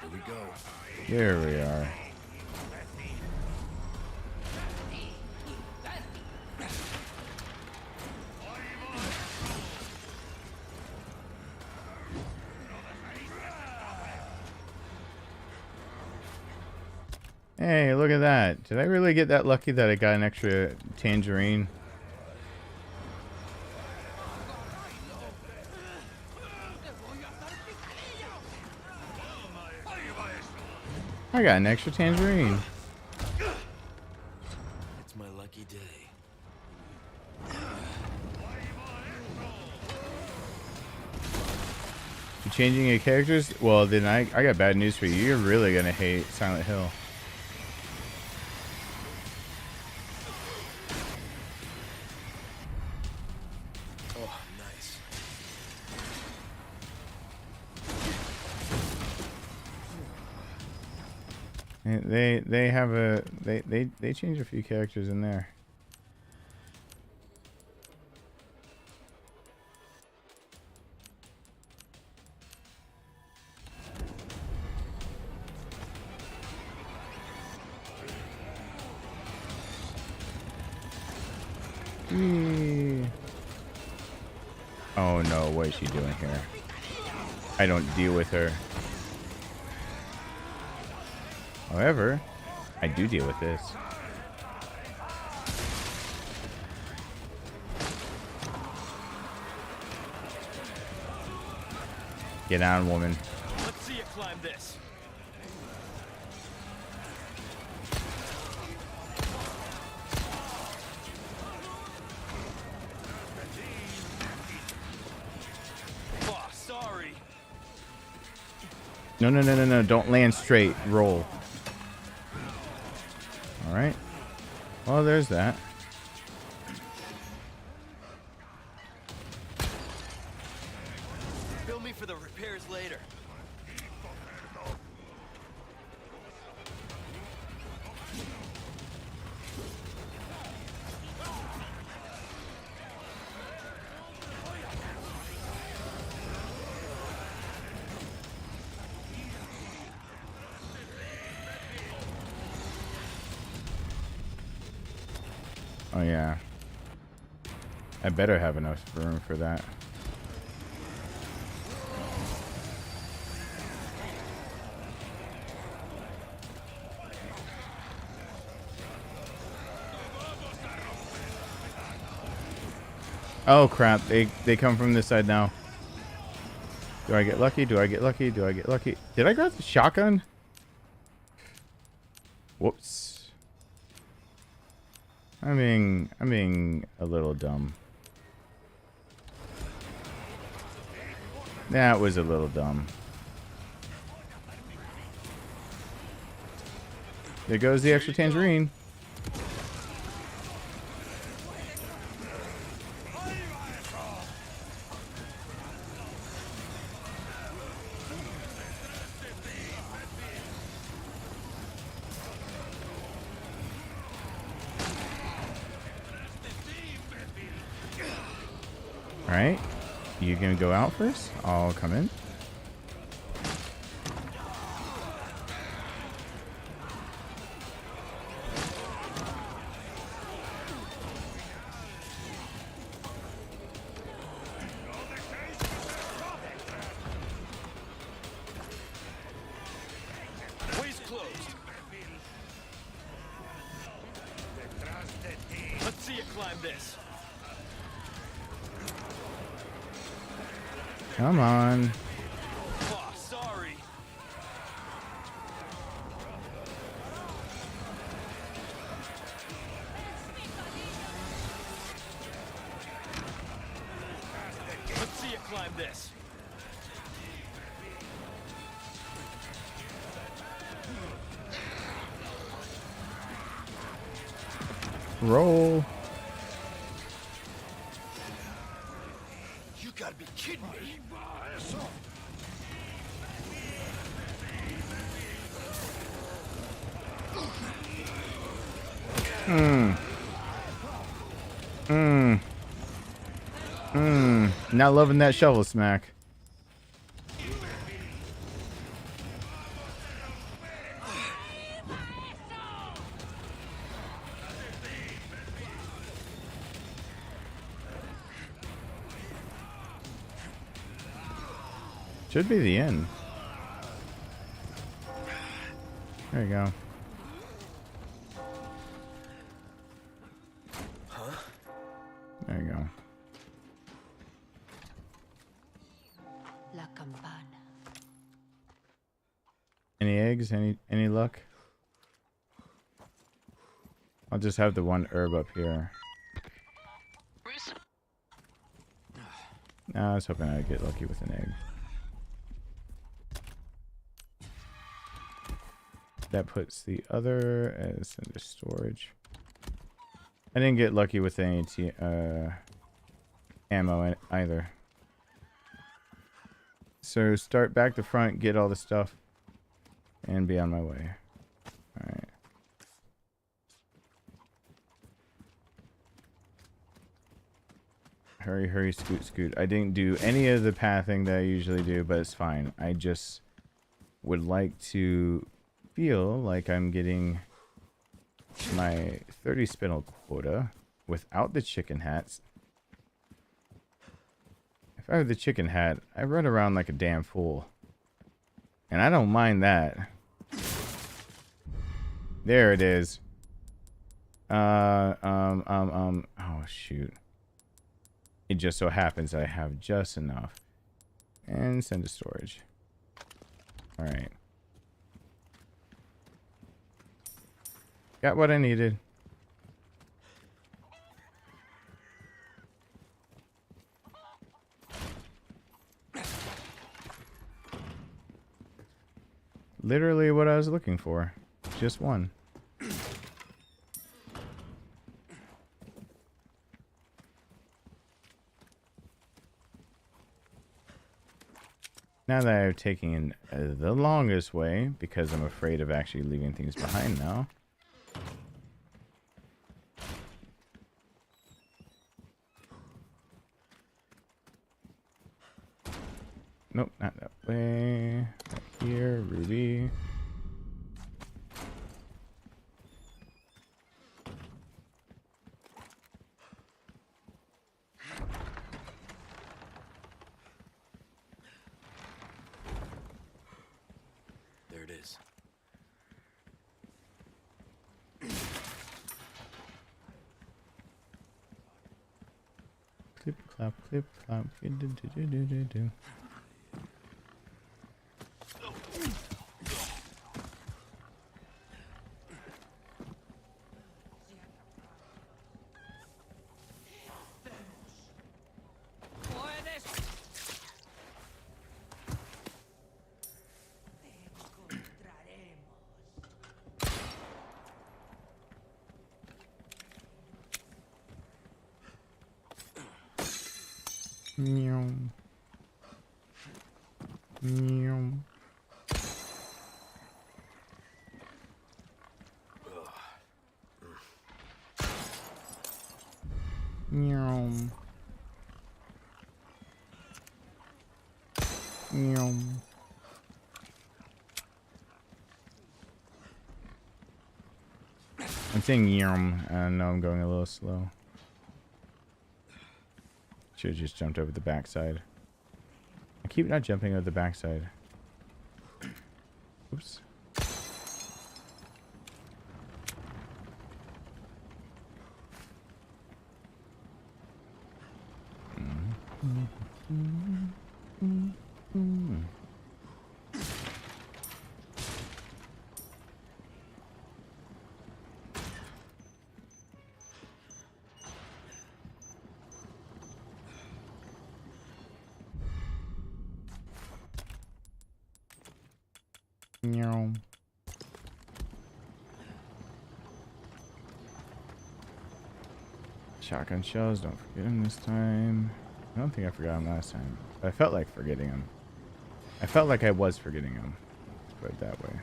Speaker 12: Here we go.
Speaker 1: There we are. Hey, look at that. Did I really get that lucky that I got an extra tangerine? I got an extra tangerine.
Speaker 12: It's my lucky day.
Speaker 1: You changing your characters? Well, then I got bad news for you. You're really gonna hate Silent Hill.
Speaker 12: Oh, nice.
Speaker 1: They have a they change a few characters in there. Oh no, what is she doing here? I don't deal with her. However, I do deal with this. Get down, woman.
Speaker 8: Let's see you climb this. Oh, sorry.
Speaker 1: No. Don't land straight. Roll. All right. Well, there's that.
Speaker 8: Bill me for the repairs later.
Speaker 1: Oh yeah. I better have enough room for that. Oh crap, they come from this side now. Do I get lucky? Do I get lucky? Do I get lucky? Did I grab the shotgun? Whoops. I'm being a little dumb. That was a little dumb. There goes the extra tangerine. Alright. You gonna go out first? I'll come in.
Speaker 8: Way's closed. Let's see you climb this.
Speaker 1: Come on.
Speaker 8: Oh, sorry. Let's see you climb this.
Speaker 1: Roll.
Speaker 8: You gotta be kidding me.
Speaker 1: Not loving that shovel smack. Should be the end. There you go.
Speaker 12: Huh?
Speaker 1: There you go.
Speaker 2: La campana.
Speaker 1: Any eggs? Any luck? I'll just have the one herb up here. I was hoping I'd get lucky with an egg. That puts the other as under storage. I didn't get lucky with any ammo either. So start back to front, get all the stuff, and be on my way. Alright. Hurry, hurry, scoot, scoot. I didn't do any of the pathing that I usually do, but it's fine. I just would like to feel like I'm getting my 30 spinel quota without the chicken hats. If I have the chicken hat, I run around like a damn fool. And I don't mind that. There it is. Oh shoot. It just so happens I have just enough. And send to storage. Alright. Got what I needed. Literally what I was looking for. Just one. Now that I've taken the longest way, because I'm afraid of actually leaving things behind now. Nope, not that way. Right here, Ruby.
Speaker 12: There it is.
Speaker 1: Clip, clap, do do do do do do. Meow. Meow. Meow. I'm saying yum. I know I'm going a little slow. Should have just jumped over the backside. I keep not jumping over the backside. Oops. Shotgun shells, don't forget them this time. I don't think I forgot them last time. But I felt like forgetting them. I felt like I was forgetting them. Put it that way.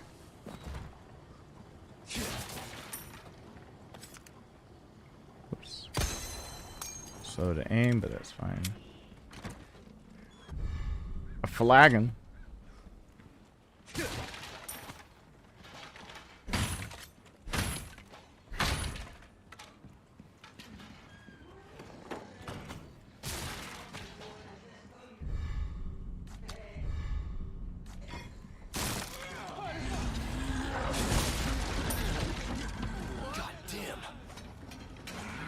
Speaker 1: Oops. Slow to aim, but that's fine. A flagon.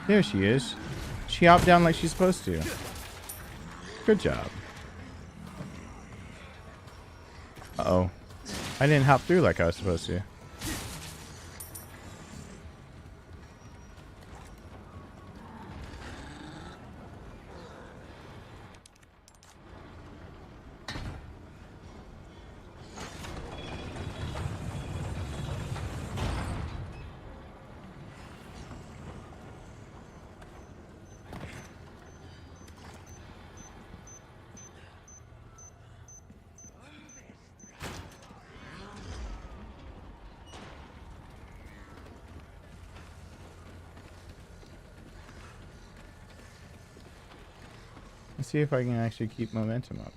Speaker 1: There she is. She hopped down like she's supposed to. Good job. Uh-oh. I didn't hop through like I was supposed to. Let's see if I can actually keep momentum up.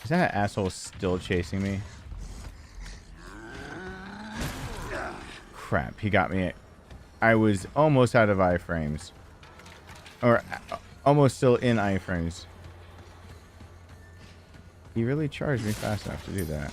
Speaker 1: Is that asshole still chasing me? Crap, he got me. I was almost out of iframes. Or almost still in iframes. He really charged me fast enough to do that.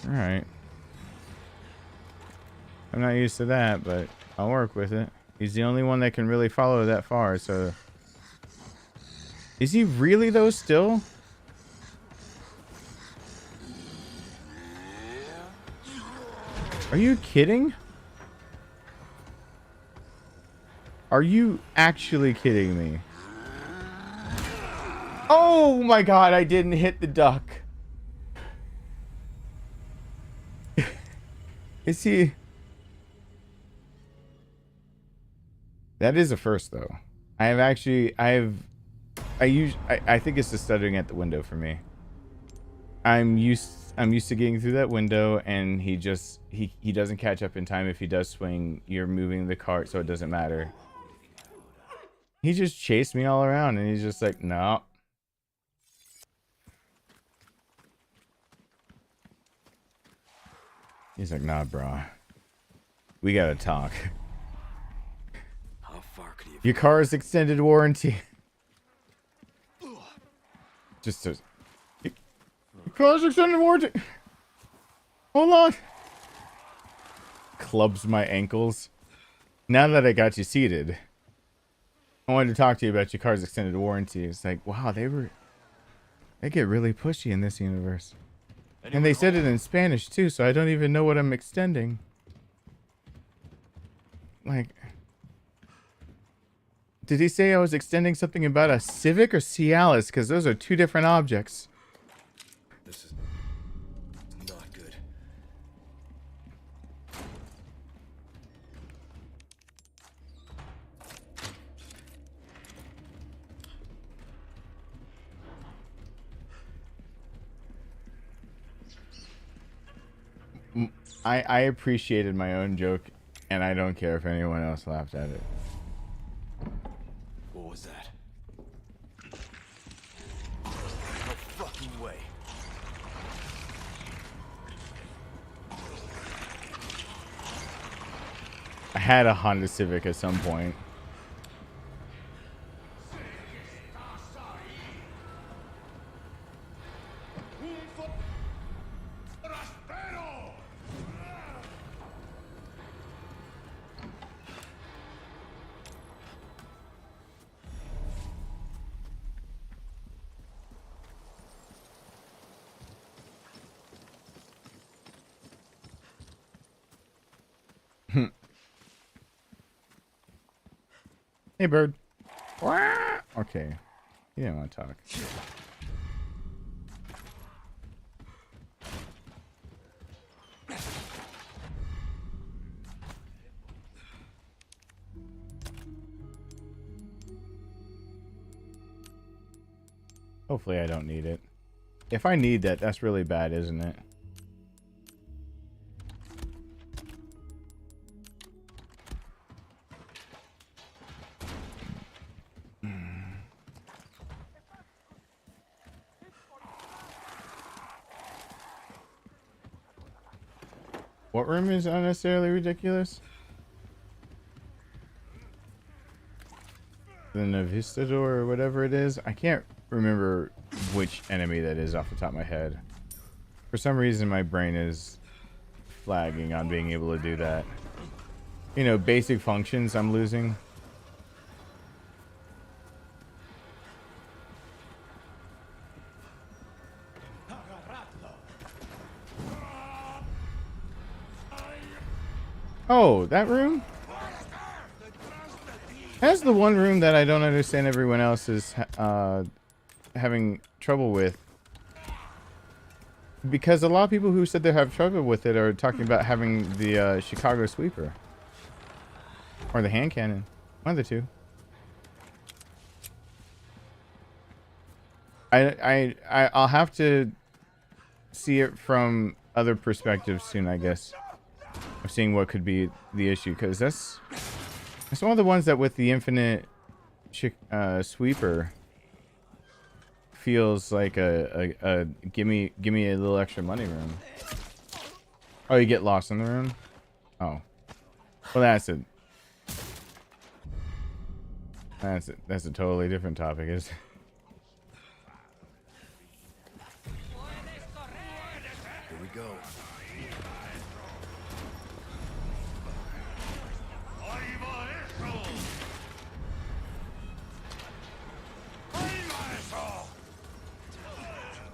Speaker 1: Alright. I'm not used to that, but I'll work with it. He's the only one that can really follow that far, so... Is he really, though, still? Are you kidding? Are you actually kidding me? Oh my god, I didn't hit the duck. Is he... That is a first, though. I think it's the stuttering at the window for me. I'm used to getting through that window, and he doesn't catch up in time. If he does swing, you're moving the cart, so it doesn't matter. He just chased me all around, and he's just like, no. He's like, nah, bro. We gotta talk.
Speaker 12: How far could you...
Speaker 1: Your car's extended warranty. Just to... Your car's extended warranty. Hold on. Clubs my ankles. Now that I got you seated, I wanted to talk to you about your car's extended warranty. It's like, wow, they get really pushy in this universe. And they said it in Spanish too, so I don't even know what I'm extending. Like, did he say I was extending something about a Civic or Cialis? Because those are two different objects.
Speaker 12: This is not good.
Speaker 1: I appreciated my own joke, and I don't care if anyone else laughed at it.
Speaker 8: What was that? No fucking way.
Speaker 1: I had a Honda Civic at some point. Hey, bird. Okay. You didn't want to talk. Hopefully I don't need it. If I need that, that's really bad, isn't it? What room is unnecessarily ridiculous? The Novistador or whatever it is. I can't remember which enemy that is off the top of my head. For some reason my brain is flagging on being able to do that. You know, basic functions I'm losing. Oh, that room? That's the one room that I don't understand everyone else is having trouble with. Because a lot of people who said they have trouble with it are talking about having the Chicago sweeper. Or the hand cannon. One of the two. I'll have to see it from other perspectives soon, I guess. Of seeing what could be the issue, because that's one of the ones that with the infinite sweeper feels like a give me a little extra money room. Oh, you get lost in the room? Oh, well that's a totally different topic, is.
Speaker 12: Here we go.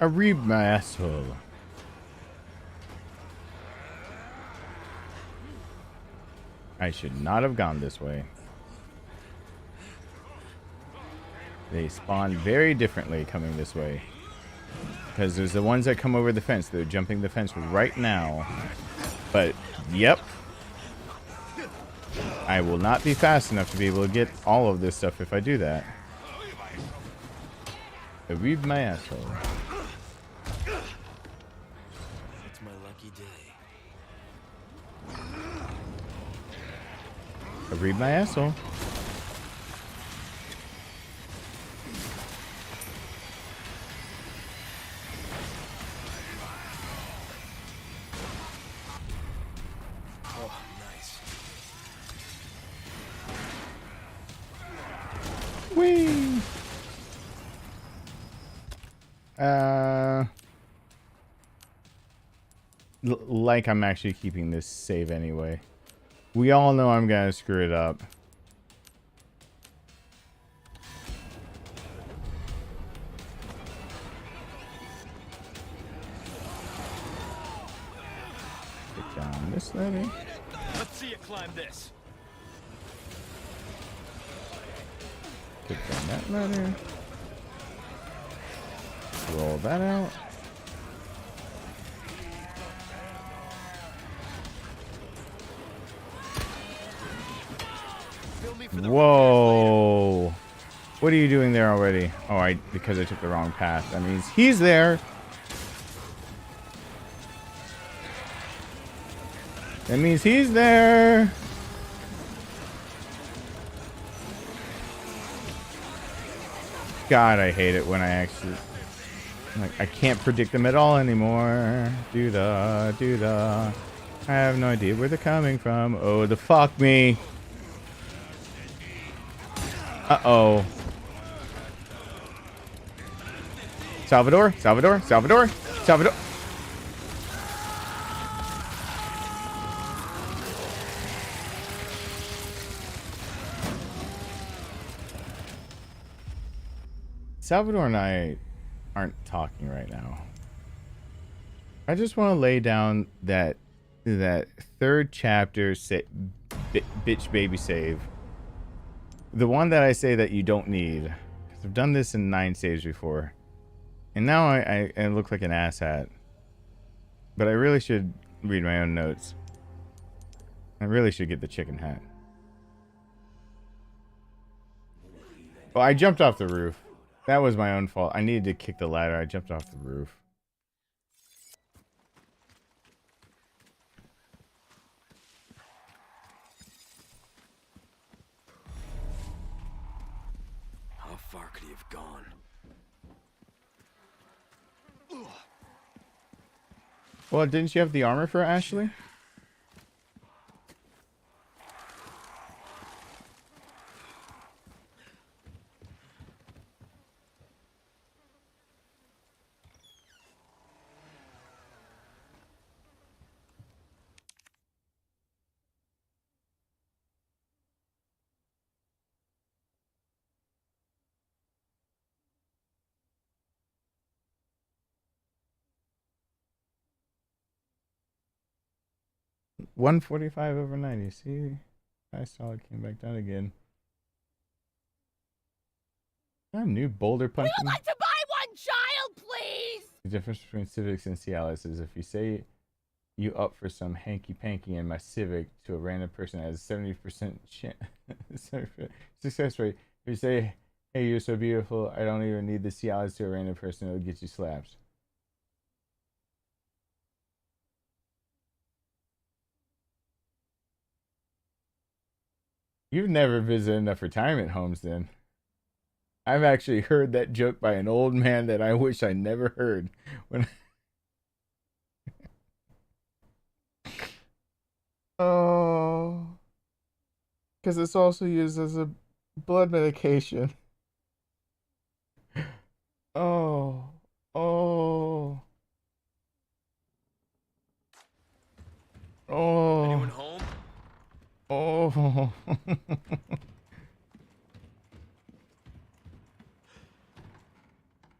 Speaker 1: I read my asshole. I should not have gone this way. They spawn very differently coming this way. Because there's the ones that come over the fence. They're jumping the fence right now. But, yep. I will not be fast enough to be able to get all of this stuff if I do that. I read my asshole.
Speaker 12: It's my lucky day.
Speaker 1: I read my asshole.
Speaker 12: Oh, nice.
Speaker 1: Whee! Like I'm actually keeping this save anyway. We all know I'm gonna screw it up. Get down this ladder.
Speaker 8: Let's see you climb this.
Speaker 1: Get down that ladder. Roll that out. Whoa. What are you doing there already? Oh, because I took the wrong path. That means he's there. That means he's there. God, I hate it when I actually... Like, I can't predict them at all anymore. I have no idea where they're coming from. Oh, the fuck me. Uh-oh. Salvador. Salvador and I aren't talking right now. I just want to lay down that third chapter bitch baby save. The one that I say that you don't need. 'Cause I've done this in 9 saves before. And now I look like an asshat. But I really should read my own notes. I really should get the chicken hat. Well, I jumped off the roof. That was my own fault. I needed to kick the ladder. I jumped off the roof.
Speaker 12: How far could he have gone?
Speaker 1: Well, didn't you have the armor for Ashley? $145/90. See, I saw it came back down again. I knew boulder punching.
Speaker 2: We would like to buy one child, please.
Speaker 1: The difference between Civics and Cialis is if you say you up for some hanky panky in my Civic to a random person that has 70% success rate. If you say, "Hey, you're so beautiful, I don't even need the Cialis," to a random person, it'll get you slaps. You've never visited enough retirement homes then. I've actually heard that joke by an old man that I wish I never heard. When oh, because it's also used as a blood medication. Oh.
Speaker 8: Anyone home?
Speaker 1: Oh.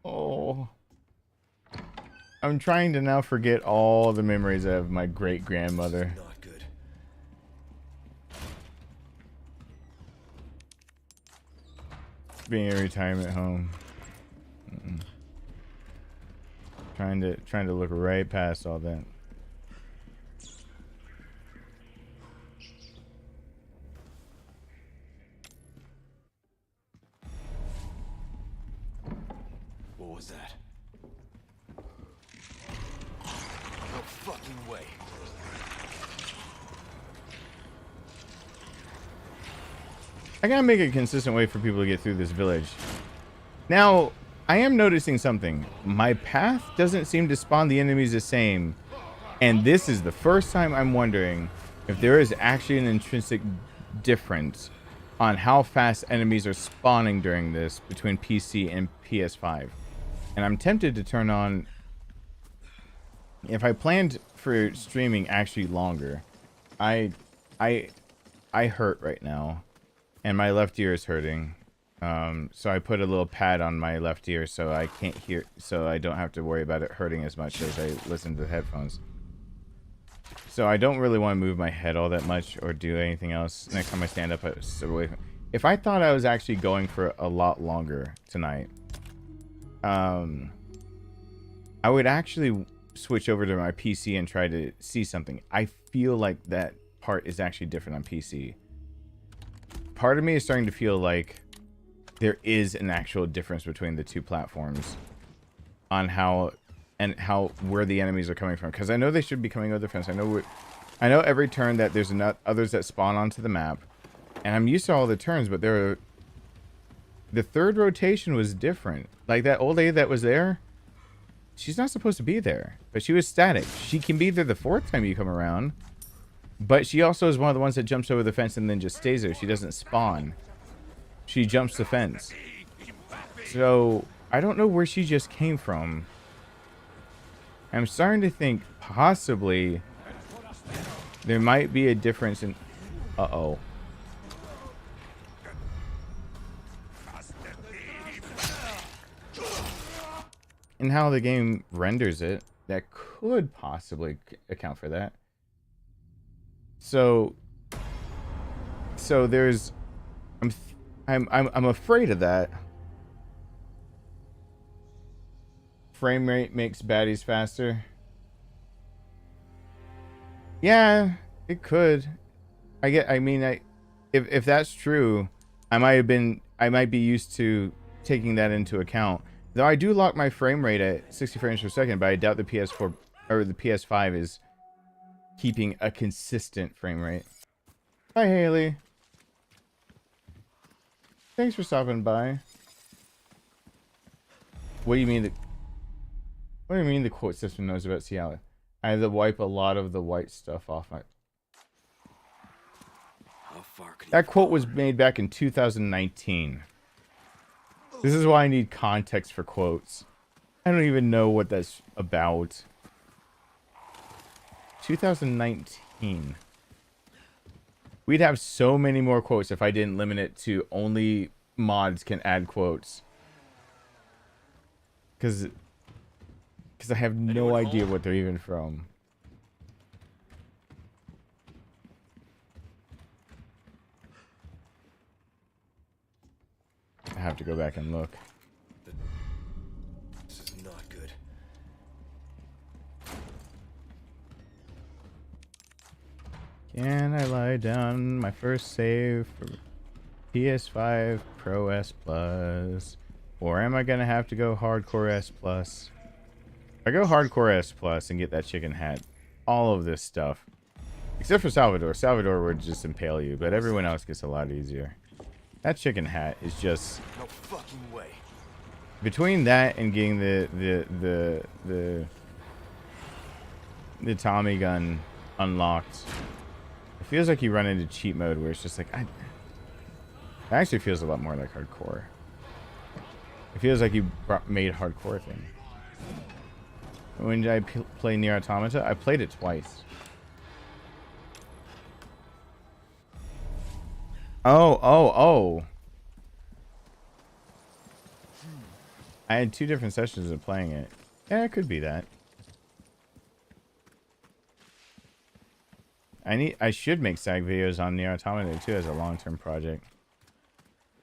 Speaker 1: Oh. I'm trying to now forget all the memories of my great-grandmother.
Speaker 12: Not good.
Speaker 1: Being a retirement home. Trying to look right past all that.
Speaker 12: What was that? No fucking way.
Speaker 1: I gotta make a consistent way for people to get through this village. Now, I am noticing something. My path doesn't seem to spawn the enemies the same. And this is the first time I'm wondering if there is actually an intrinsic difference on how fast enemies are spawning during this between PC and PS5. And I'm tempted to turn on, if I planned for streaming actually longer, I hurt right now and my left ear is hurting. So I put a little pad on my left ear so I can't hear, so I don't have to worry about it hurting as much as I listen to the headphones. So I don't really want to move my head all that much or do anything else. Next time I stand up, I sit away. If I thought I was actually going for a lot longer tonight, I would actually switch over to my PC and try to see something. I feel like that part is actually different on PC. Part of me is starting to feel like there is an actual difference between the two platforms on where the enemies are coming from, because I know they should be coming over the fence. I know I know every turn that there's others that spawn onto the map, and I'm used to all the turns, but the third rotation was different. Like that old lady that was there, she's not supposed to be there, but she was static. She can be there the fourth time you come around, but she also is one of the ones that jumps over the fence and then just stays there. She doesn't spawn. She jumps the fence. So I don't know where she just came from. I'm starting to think possibly there might be a difference in... Uh-oh. In how the game renders it. That could possibly account for that. So there's... I'm afraid of that. Frame rate makes baddies faster. Yeah, it could. If that's true, I might be used to taking that into account. Though I do lock my frame rate at 60 frames per second, but I doubt the PS4 or the PS5 is keeping a consistent frame rate. Hi, Haley. Thanks for stopping by. What do you mean the quote system knows about Seattle? I had to wipe a lot of the white stuff off my... That quote was made back in 2019. This is why I need context for quotes. I don't even know what that's about. 2019. We'd have so many more quotes if I didn't limit it to only mods can add quotes. Because I have no idea what they're even from. I have to go back and look.
Speaker 12: This is not good.
Speaker 1: Can I lie down my first save for PS5 Pro S Plus? Or am I gonna have to go Hardcore S Plus? If I go Hardcore S Plus and get that chicken hat, all of this stuff, except for Salvador. Salvador would just impale you, but everyone else gets a lot easier. That chicken hat is just...
Speaker 12: No fucking way.
Speaker 1: Between that and getting the Tommy gun unlocked, it feels like you run into cheat mode where it's just like... It actually feels a lot more like hardcore. It feels like you made a hardcore thing. When did I play Nier Automata? I played it twice. Oh. I had 2 different sessions of playing it. Yeah, it could be that. I should make SAG videos on Nier Automata too as a long-term project.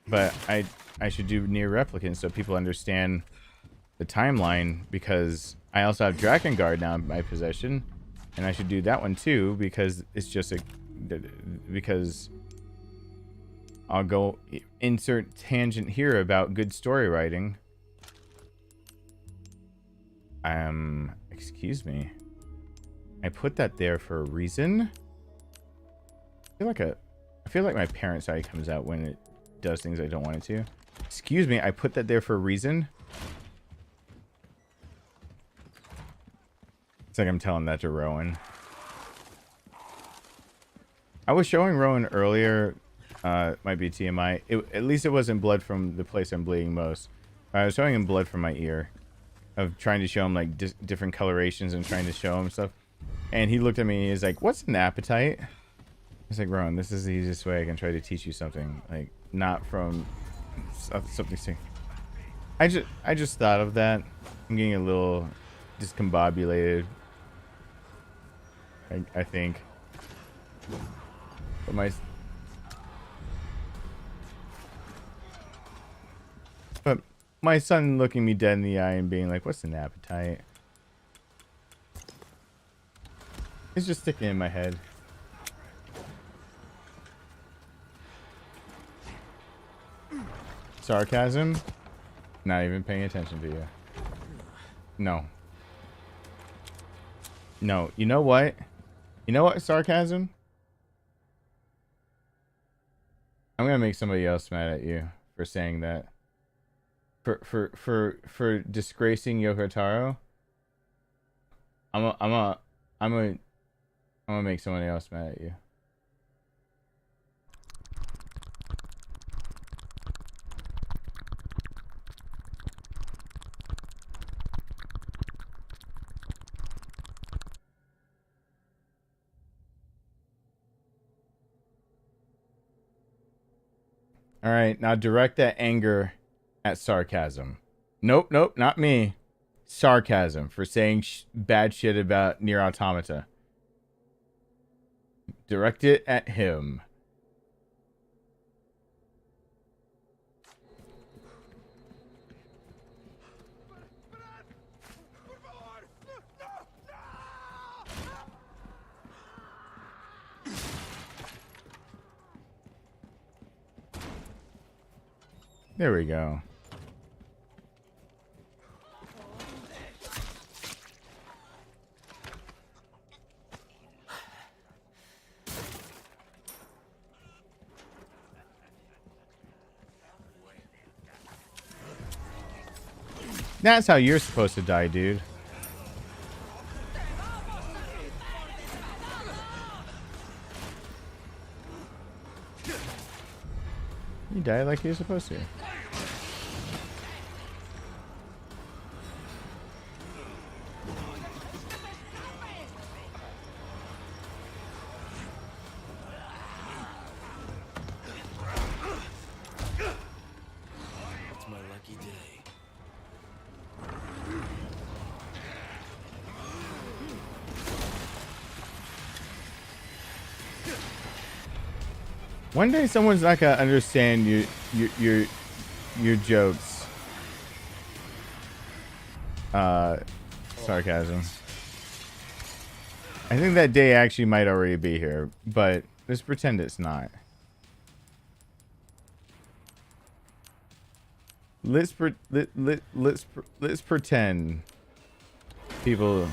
Speaker 1: But I should do Nier Replicant so people understand the timeline, because I also have Drakengard now in my possession, and I should do that one too, because it's just because I'll go insert tangent here about good story writing. Excuse me. I put that there for a reason. I feel like my parent side comes out when it does things I don't want it to. Excuse me, I put that there for a reason. It's like I'm telling that to Rowan. I was showing Rowan earlier, might be TMI. At least it wasn't blood from the place I'm bleeding most. I was showing him blood from my ear, of trying to show him like different colorations and trying to show him stuff. And he looked at me and he's like, "What's an appetite?" I was like, "Rowan, this is the easiest way I can try to teach you something. Like, not from something." I just thought of that. I'm getting a little discombobulated, I think. But my son looking me dead in the eye and being like, "What's an appetite?" It's just sticking in my head. Sarcasm? Not even paying attention to you. No. No, you know what? You know what? Sarcasm. I'm gonna make somebody else mad at you for saying that. For disgracing Yoko Taro. I'm gonna make somebody else mad at you. All right, now direct that anger at sarcasm. Nope, nope, not me. Sarcasm for saying bad shit about Nier Automata. Direct it at him. There we go. That's how you're supposed to die, dude. You die like you're supposed to.
Speaker 7: It's my lucky day.
Speaker 1: One day someone's not gonna understand your jokes. Sarcasm. I think that day actually might already be here, but let's pretend it's not. Let's pretend people.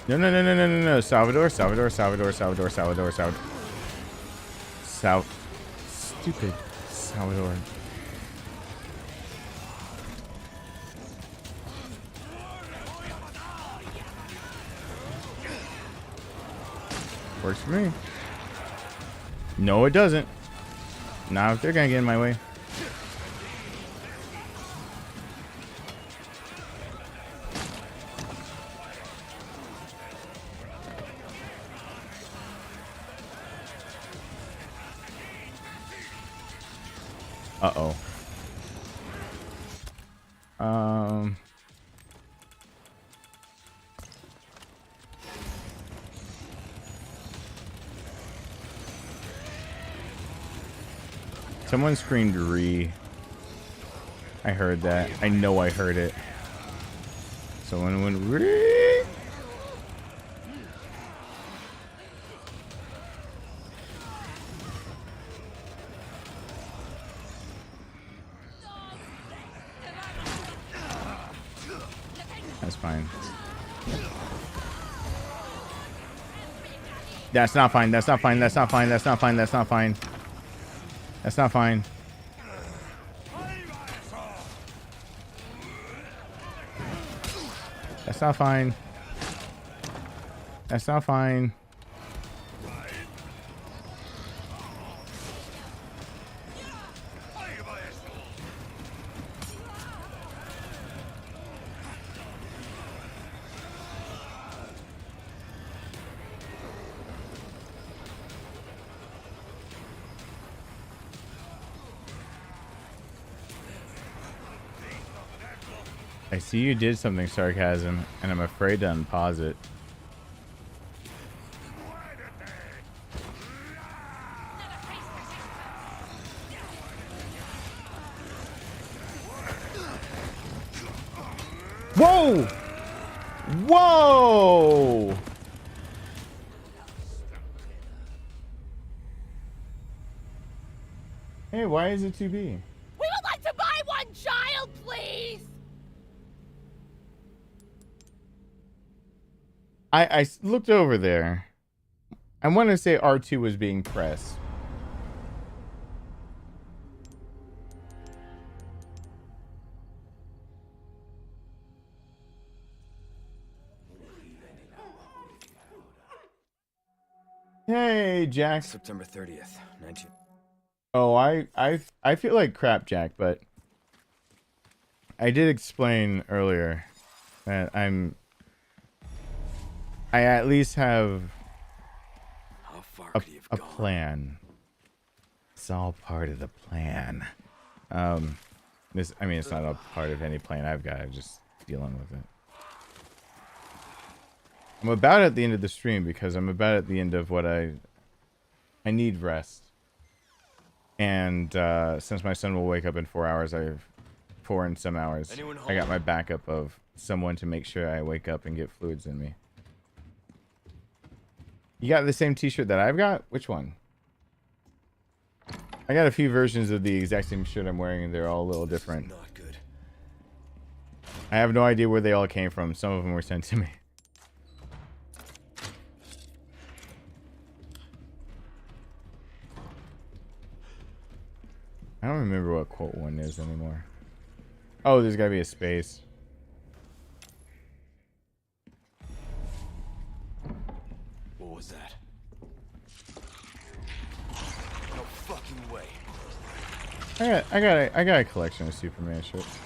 Speaker 1: No. Salvador. Stupid Salvador. Works for me. No, it doesn't. Not if they're gonna get in my way. Uh-oh. Someone screamed re. I heard that. I know I heard it. Someone went re. That's fine. That's not fine. That's not fine. That's not fine. That's not fine. That's not fine. That's not fine. That's not fine. That's not fine. I see you did something, sarcasm, and I'm afraid to unpause it. Whoa! Whoa! Hey, why is it 2B?
Speaker 2: We would like to buy one child, please.
Speaker 1: I looked over there. I want to say R2 was being pressed. Hey, Jack.
Speaker 12: September 30th, 19.
Speaker 1: Oh, I feel like crap, Jack, but I did explain earlier that I at least have a plan. It's all part of the plan. I mean, it's not a part of any plan I've got. I'm just dealing with it. I'm about at the end of the stream because I'm about at the end of what I need rest. And since my son will wake up in 4 hours, I have 4 and some hours. I got my backup of someone to make sure I wake up and get fluids in me. You got the same t-shirt that I've got? Which one? I got a few versions of the exact same shirt I'm wearing, and they're all a little different.
Speaker 12: Not good.
Speaker 1: I have no idea where they all came from. Some of them were sent to me. I don't remember what quote one is anymore. Oh, there's gotta be a space.
Speaker 12: What was that? No fucking way.
Speaker 1: I got a collection of Superman shirts.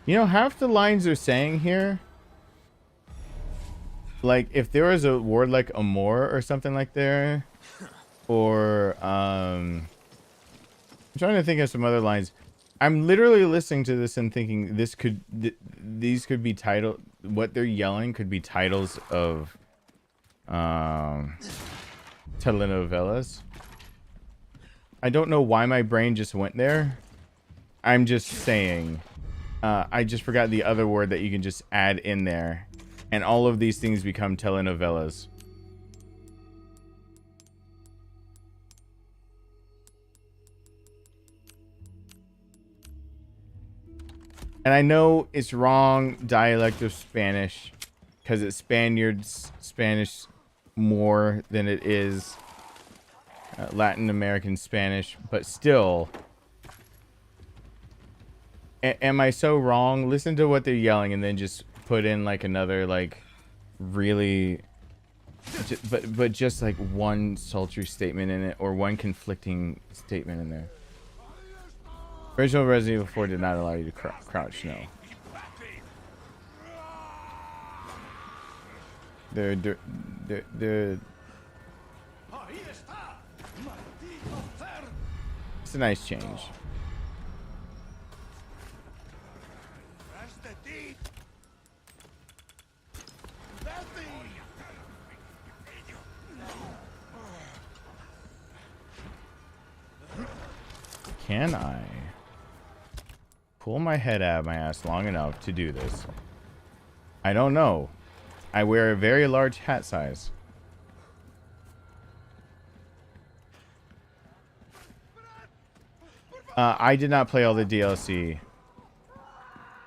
Speaker 1: You know, half the lines they're saying here, like if there was a word like amor or something like there, or I'm trying to think of some other lines. I'm literally listening to this and thinking these could be title. What they're yelling could be titles of telenovelas. I don't know why my brain just went there. I'm just saying. I just forgot the other word that you can just add in there. And all of these things become telenovelas. And I know it's wrong dialect of Spanish. Because it's Spaniards Spanish more than it is Latin American Spanish. But still... Am I so wrong? Listen to what they're yelling and then just put in like another like really but just like one sultry statement in it or one conflicting statement in there. Original Resident Evil 4 did not allow you to crouch, no. They're it's a nice change. Can I pull my head out of my ass long enough to do this? I don't know. I wear a very large hat size. I did not play all the DLC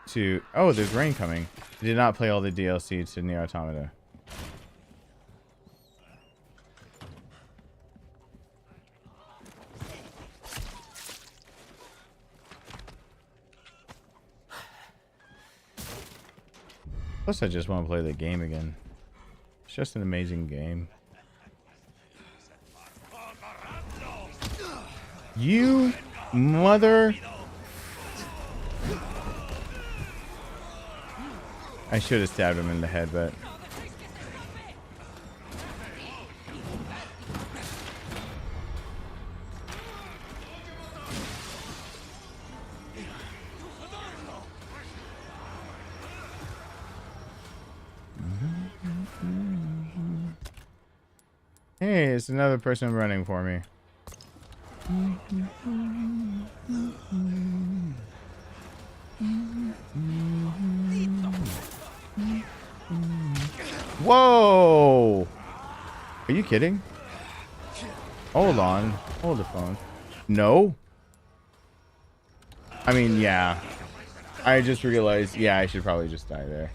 Speaker 1: to... Oh, there's rain coming. I did not play all the DLC to Nier Automata. Plus, I just want to play the game again. It's just an amazing game. You mother... I should have stabbed him in the head, but... Hey, it's another person running for me. Whoa! Are you kidding? Hold on. Hold the phone. No. I mean, yeah. I just realized, yeah, I should probably just die there.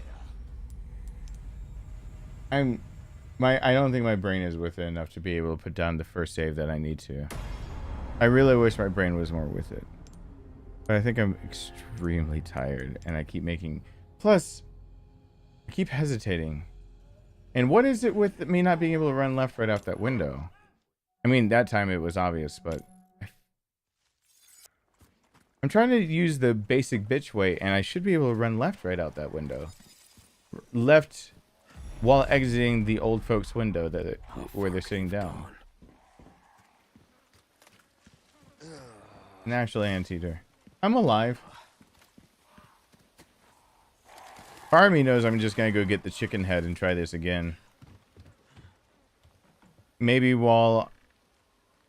Speaker 1: I don't think my brain is with it enough to be able to put down the first save that I need to. I really wish my brain was more with it. But I think I'm extremely tired and I keep making... Plus, I keep hesitating. And what is it with me not being able to run left right out that window? I mean, that time it was obvious, but... I'm trying to use the basic bitch way, and I should be able to run left right out that window. Left while exiting the old folks' window where they're sitting down. An actual anteater. I'm alive. Part of me knows I'm just going to go get the chicken head and try this again. Maybe while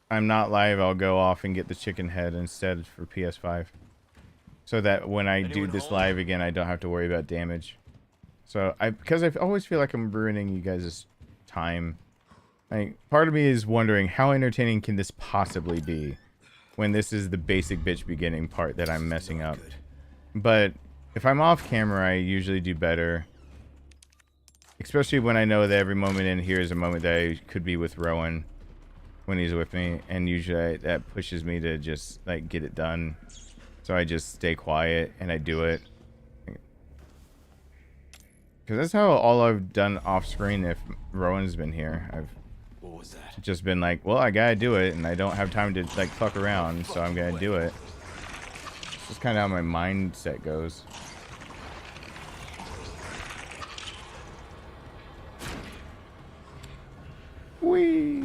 Speaker 1: I'm not live, I'll go off and get the chicken head instead for PS5. So that when I do this live again, I don't have to worry about damage. So because I always feel like I'm ruining you guys' time. Like, part of me is wondering how entertaining can this possibly be when this is the basic bitch beginning part that I'm messing up. But if I'm off camera, I usually do better. Especially when I know that every moment in here is a moment that I could be with Rowan when he's with me, and usually that pushes me to just like get it done. So I just stay quiet and I do it. Because that's how all I've done off screen if Rowan's been here. I've just been like, well, I gotta do it, and I don't have time to like fuck around, so I'm gonna do it. It's just kind of how my mindset goes. Whee!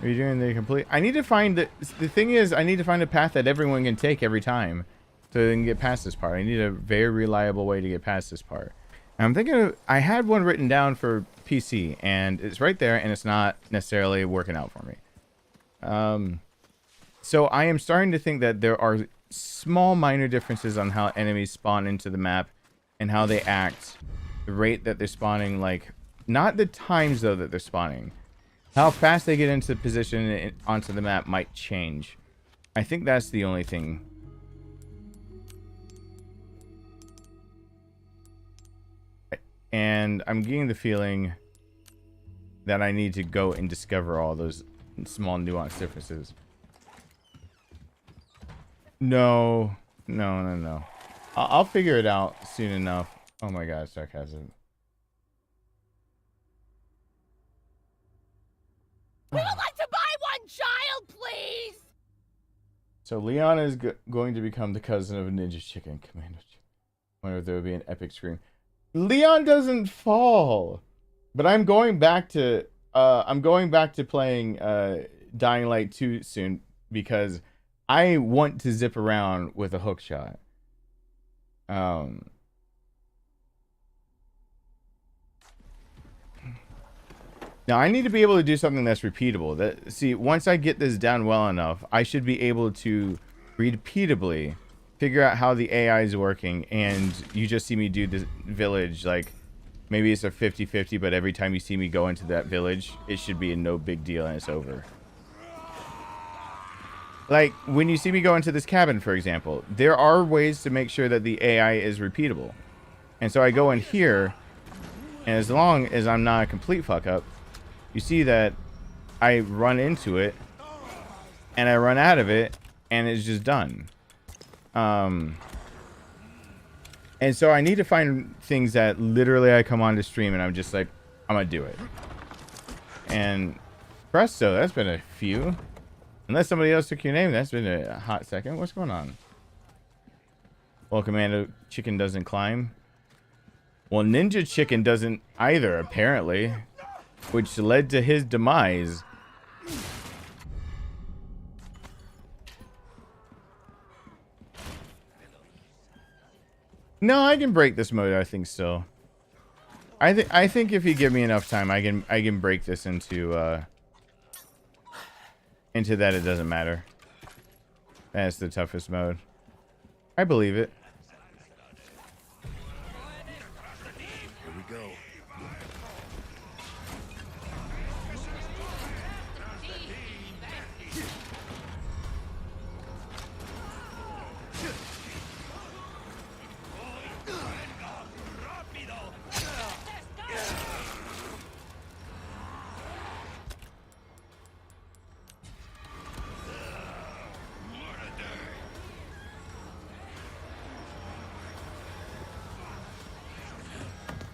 Speaker 1: Are you doing the complete? I need to find the thing is, I need to find a path that everyone can take every time so they can get past this part. I need a very reliable way to get past this part. And I'm thinking of, I had one written down for PC and it's right there and it's not necessarily working out for me. So I am starting to think that there are small minor differences on how enemies spawn into the map and how they act, the rate that they're spawning, like not the times though that they're spawning. How fast they get into position onto the map might change. I think that's the only thing. And I'm getting the feeling that I need to go and discover all those small nuanced differences. No. I'll figure it out soon enough. Oh my god, sarcasm.
Speaker 2: We would like to buy one child, please!
Speaker 1: So Leon is going to become the cousin of a ninja chicken. Commando. I wonder if there would be an epic scream. Leon doesn't fall, but I'm going back to playing Dying Light 2 soon because I want to zip around with a hook shot. Now I need to be able to do something that's repeatable. See, once I get this down well enough, I should be able to repeatably figure out how the AI is working, and you just see me do this village, like maybe it's a 50-50, but every time you see me go into that village, it should be a no big deal and it's over. Like when you see me go into this cabin, for example, there are ways to make sure that the AI is repeatable. And so I go in here, and as long as I'm not a complete fuck up, you see that I run into it and I run out of it and it's just done. And so I need to find things that literally I come on to stream and I'm just like, I'm gonna do it. And presto, that's been a few. Unless somebody else took your name, that's been a hot second. What's going on? Well, Commando Chicken doesn't climb. Well, Ninja Chicken doesn't either, apparently. Which led to his demise. No, I can break this mode, I think still. I think if you give me enough time, I can break this into that it doesn't matter. That's the toughest mode. I believe it.
Speaker 12: Here we go.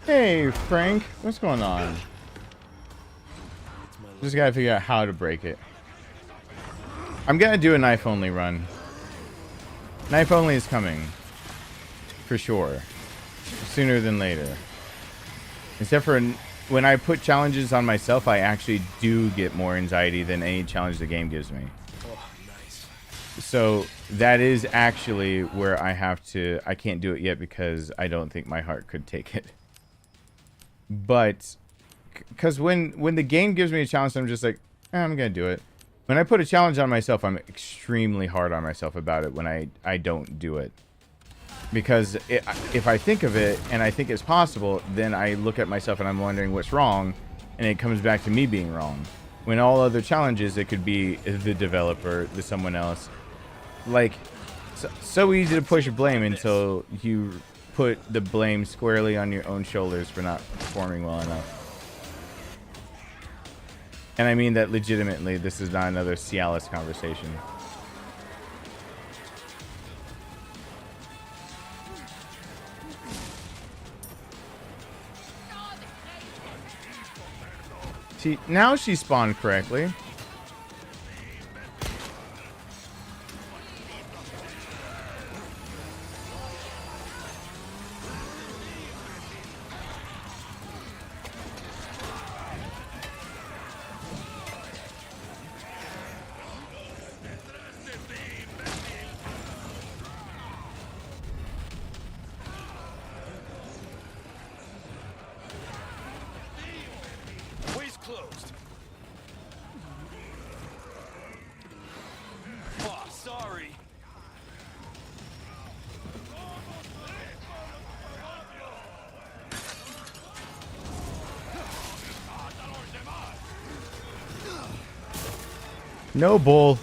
Speaker 1: Hey, Frank. What's going on? Just gotta figure out how to break it. I'm gonna do a knife only run. Knife only is coming. For sure. Sooner than later. Except for when I put challenges on myself, I actually do get more anxiety than any challenge the game gives me.
Speaker 12: Oh, nice.
Speaker 1: So that is actually where I can't do it yet because I don't think my heart could take it. But because when the game gives me a challenge, I'm just like, I'm gonna do it. When I put a challenge on myself, I'm extremely hard on myself about it when I don't do it. Because if I think of it and I think it's possible, then I look at myself and I'm wondering what's wrong, and it comes back to me being wrong. When all other challenges, it could be the developer, someone else. Like, so easy to push blame until you put the blame squarely on your own shoulders for not performing well enough. And I mean that legitimately. This is not another Cialis conversation. See, now she spawned correctly.
Speaker 8: Closed. Oh, sorry.
Speaker 1: No bull.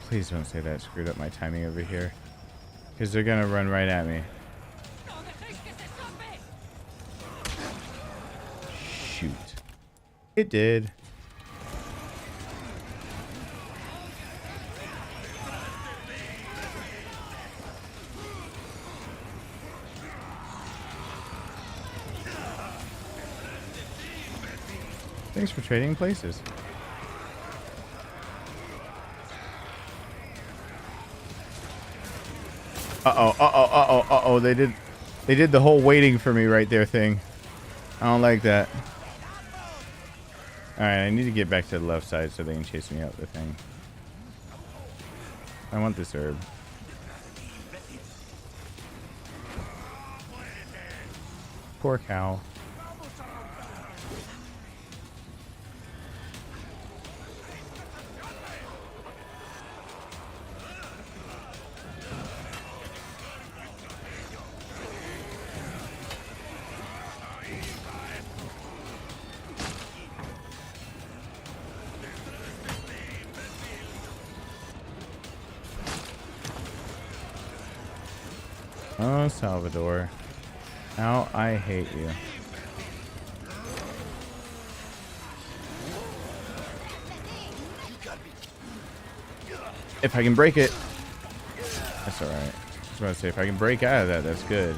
Speaker 1: Please don't say that screwed up my timing over here. Because they're gonna run right at me. Shoot. It did. Thanks for trading places. Uh-oh. They did the whole waiting for me right there thing. I don't like that. Alright, I need to get back to the left side so they can chase me out the thing. I want this herb. Poor cow. Oh, Salvador. How I hate you. If I can break it. That's alright. I was about to say, if I can break out of that, that's good.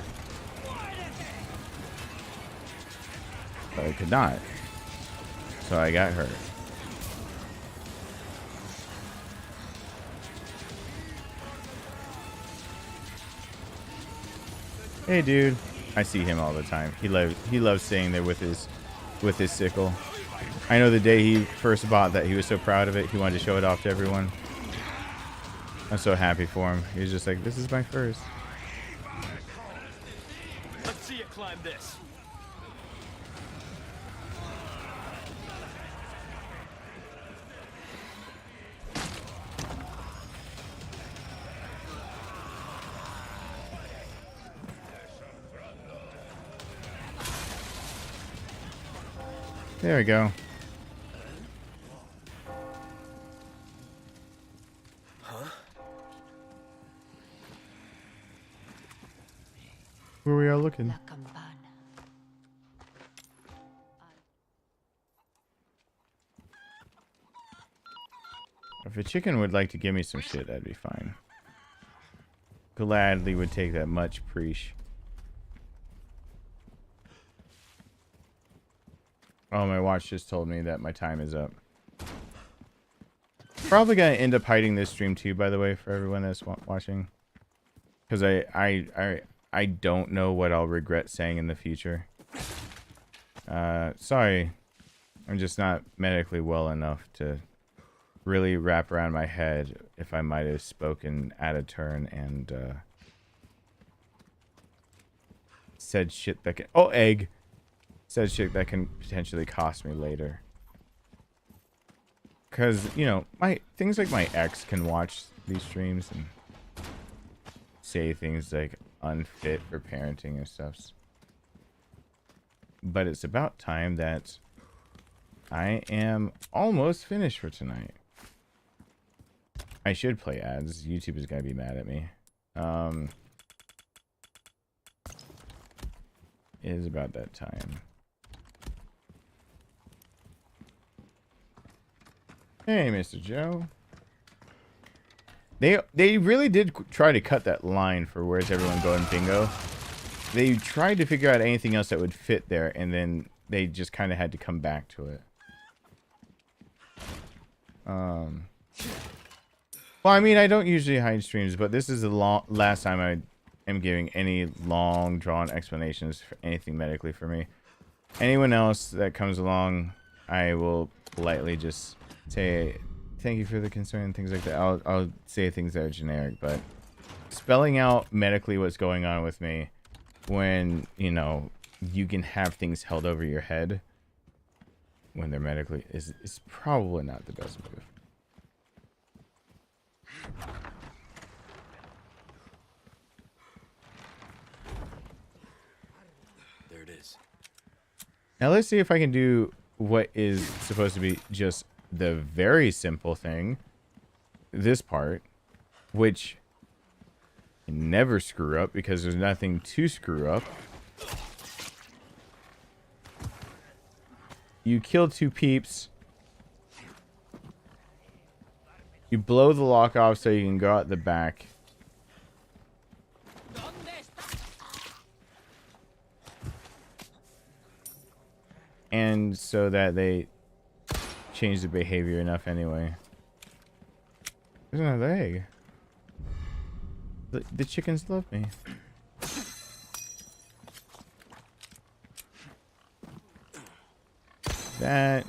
Speaker 1: But I could not. So I got hurt. Hey, dude. I see him all the time. He loves staying there with his sickle. I know the day he first bought that, he was so proud of it. He wanted to show it off to everyone. I'm so happy for him. He's just like, this is my first.
Speaker 8: Let's see you climb this.
Speaker 1: There we go.
Speaker 12: Huh?
Speaker 1: Where we are looking. If a chicken would like to give me some shit, that'd be fine. Gladly would take that much preach. Oh, my watch just told me that my time is up. Probably gonna end up hiding this stream too, by the way, for everyone that's watching. Because I don't know what I'll regret saying in the future. Sorry. I'm just not medically well enough to really wrap around my head if I might have spoken out of turn and said shit that can... Oh, egg! Said shit that can potentially cost me later. Because, you know, things like my ex can watch these streams and say things like unfit for parenting and stuff. But it's about time that I am almost finished for tonight. I should play ads. YouTube is going to be mad at me. It is about that time. Hey, Mr. Joe. They really did try to cut that line for where's everyone going bingo. They tried to figure out anything else that would fit there, and then they just kind of had to come back to it. Well, I mean, I don't usually hide streams, but this is the last time I am giving any long, drawn explanations for anything medically for me. Anyone else that comes along, I will politely just say thank you for the concern and things like that. I'll say things that are generic, but spelling out medically what's going on with me when, you know, you can have things held over your head when they're medically is probably not the best move.
Speaker 12: There it is.
Speaker 1: Now let's see if I can do what is supposed to be just the very simple thing. This part, which you never screw up because there's nothing to screw up. You kill two peeps. You blow the lock off so you can go out the back. And so that they change the behavior enough anyway. There's another egg. The chickens love me. That.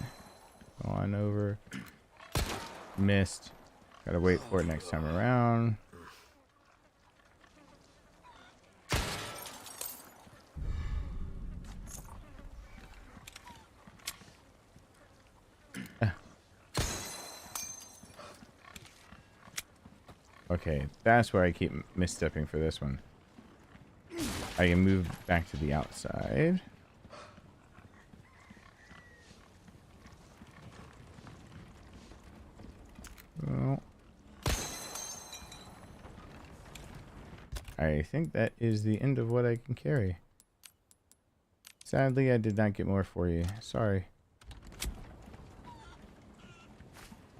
Speaker 1: Go on over. Missed. Gotta wait for it next time around. Okay, that's where I keep misstepping for this one. I can move back to the outside. Well, I think that is the end of what I can carry. Sadly, I did not get more for you. Sorry.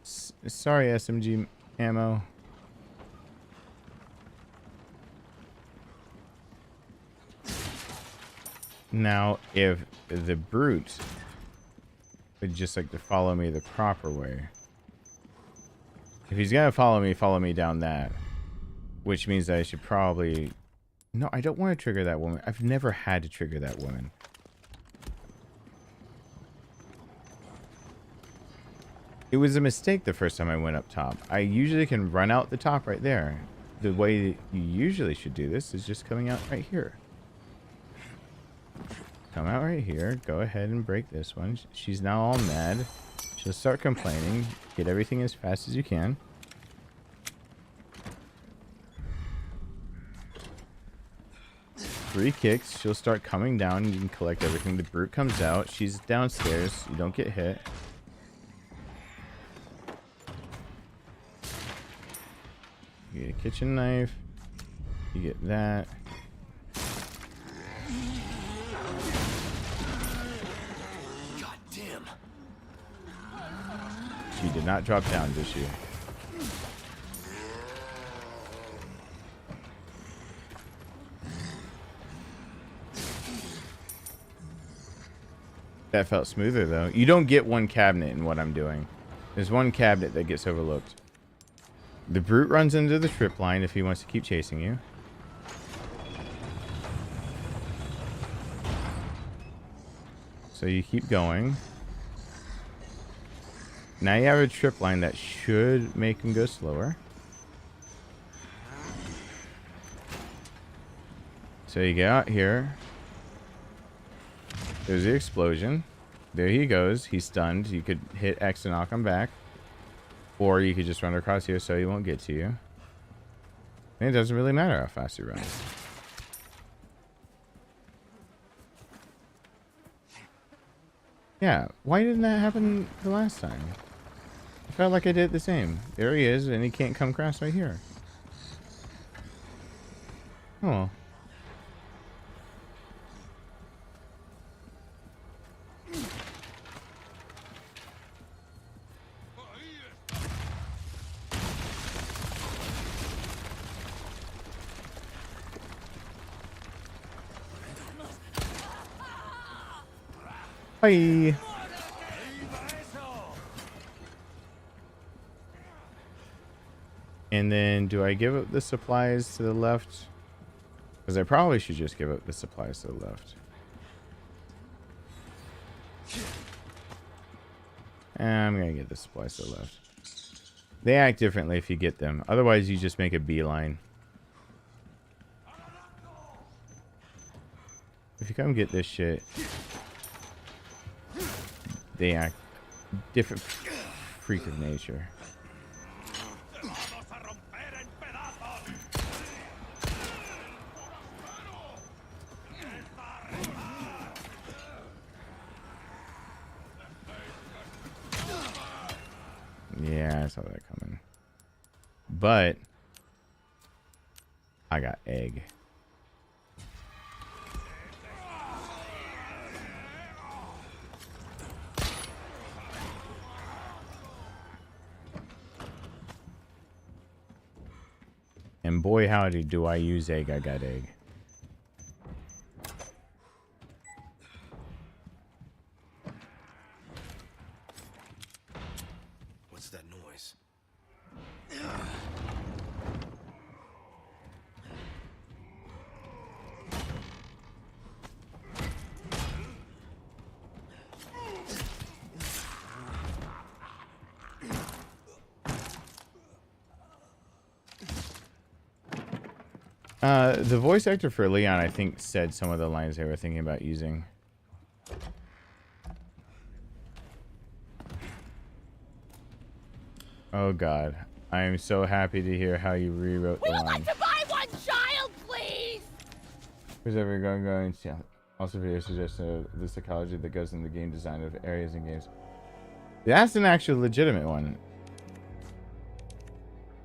Speaker 1: Sorry, SMG ammo. Now, if the brute would just like to follow me the proper way. If he's gonna follow me down that. Which means that I should probably... No, I don't want to trigger that woman. I've never had to trigger that woman. It was a mistake the first time I went up top. I usually can run out the top right there. The way that you usually should do this is just coming out right here. Come out right here. Go ahead and break this one. She's now all mad. She'll start complaining. Get everything as fast as you can. Three kicks. She'll start coming down. You can collect everything. The brute comes out. She's downstairs. You don't get hit. You get a kitchen knife. You get that.
Speaker 8: God damn.
Speaker 1: She did not drop down, did she? That felt smoother though. You don't get one cabinet in what I'm doing. There's one cabinet that gets overlooked. The brute runs into the trip line if he wants to keep chasing you. So you keep going. Now you have a trip line that should make him go slower. So you get out here. There's the explosion. There he goes. He's stunned. You could hit X to knock him back. Or you could just run across here so he won't get to you. And it doesn't really matter how fast he runs. Yeah, why didn't that happen the last time? I felt like I did the same. There he is, and he can't come across right here. Oh. Bye. And then do I give up the supplies to the left? Because I probably should just give up the supplies to the left. I'm going to get the supplies to the left. They act differently if you get them. Otherwise, you just make a beeline. If you come get this shit, they act different freak of nature. Yeah, I saw that coming. But I got egg. And boy howdy do I use egg. I got egg.
Speaker 12: What's that noise?
Speaker 1: The voice actor for Leon, I think, said some of the lines they were thinking about using. Oh God, I am so happy to hear how you rewrote the line.
Speaker 2: We would like to buy one child, please.
Speaker 1: Who's ever going to see? Also, video suggests the psychology that goes into the game design of areas and games. That's an actual legitimate one.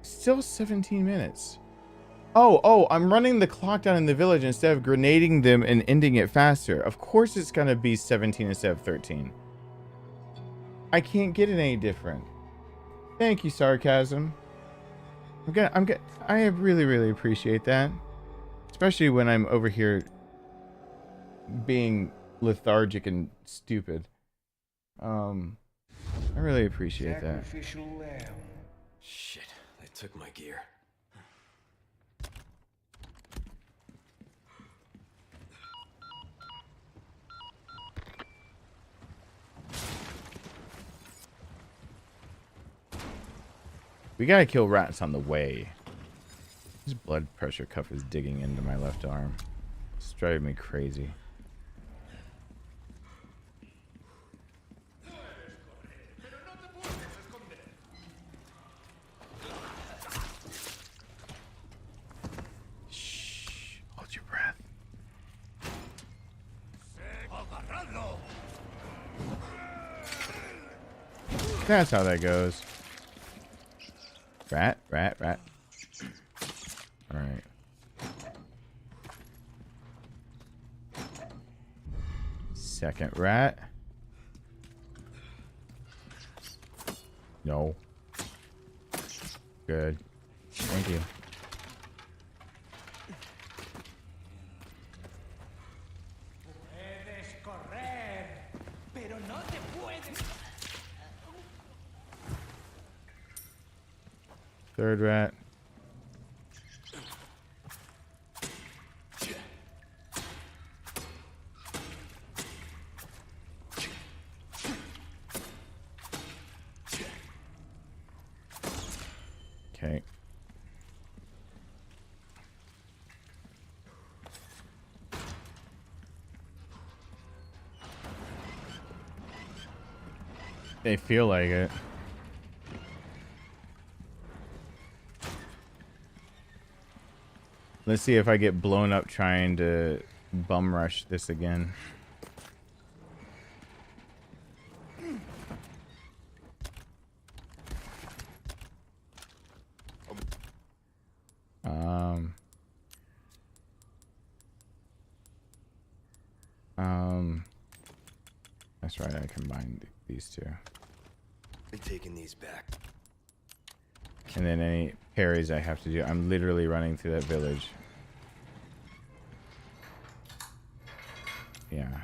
Speaker 1: Still 17 minutes. Oh, I'm running the clock down in the village instead of grenading them and ending it faster. Of course it's gonna be 17 instead of 13. I can't get it any different. Thank you, sarcasm. I really appreciate that. Especially when I'm over here being lethargic and stupid. I really appreciate that.
Speaker 12: Shit, they took my gear.
Speaker 1: We gotta kill rats on the way. This blood pressure cuff is digging into my left arm. It's driving me crazy. Shh. Hold your breath. That's how that goes. Rat, rat, rat. Alright. Second rat. No. Good. Thank you. Third rat. Okay. They feel like it. Let's see if I get blown up trying to bum rush this again. That's right, I combined these two.
Speaker 12: Be taking these back.
Speaker 1: And then any parries I have to do. I'm literally running through that village. Yeah.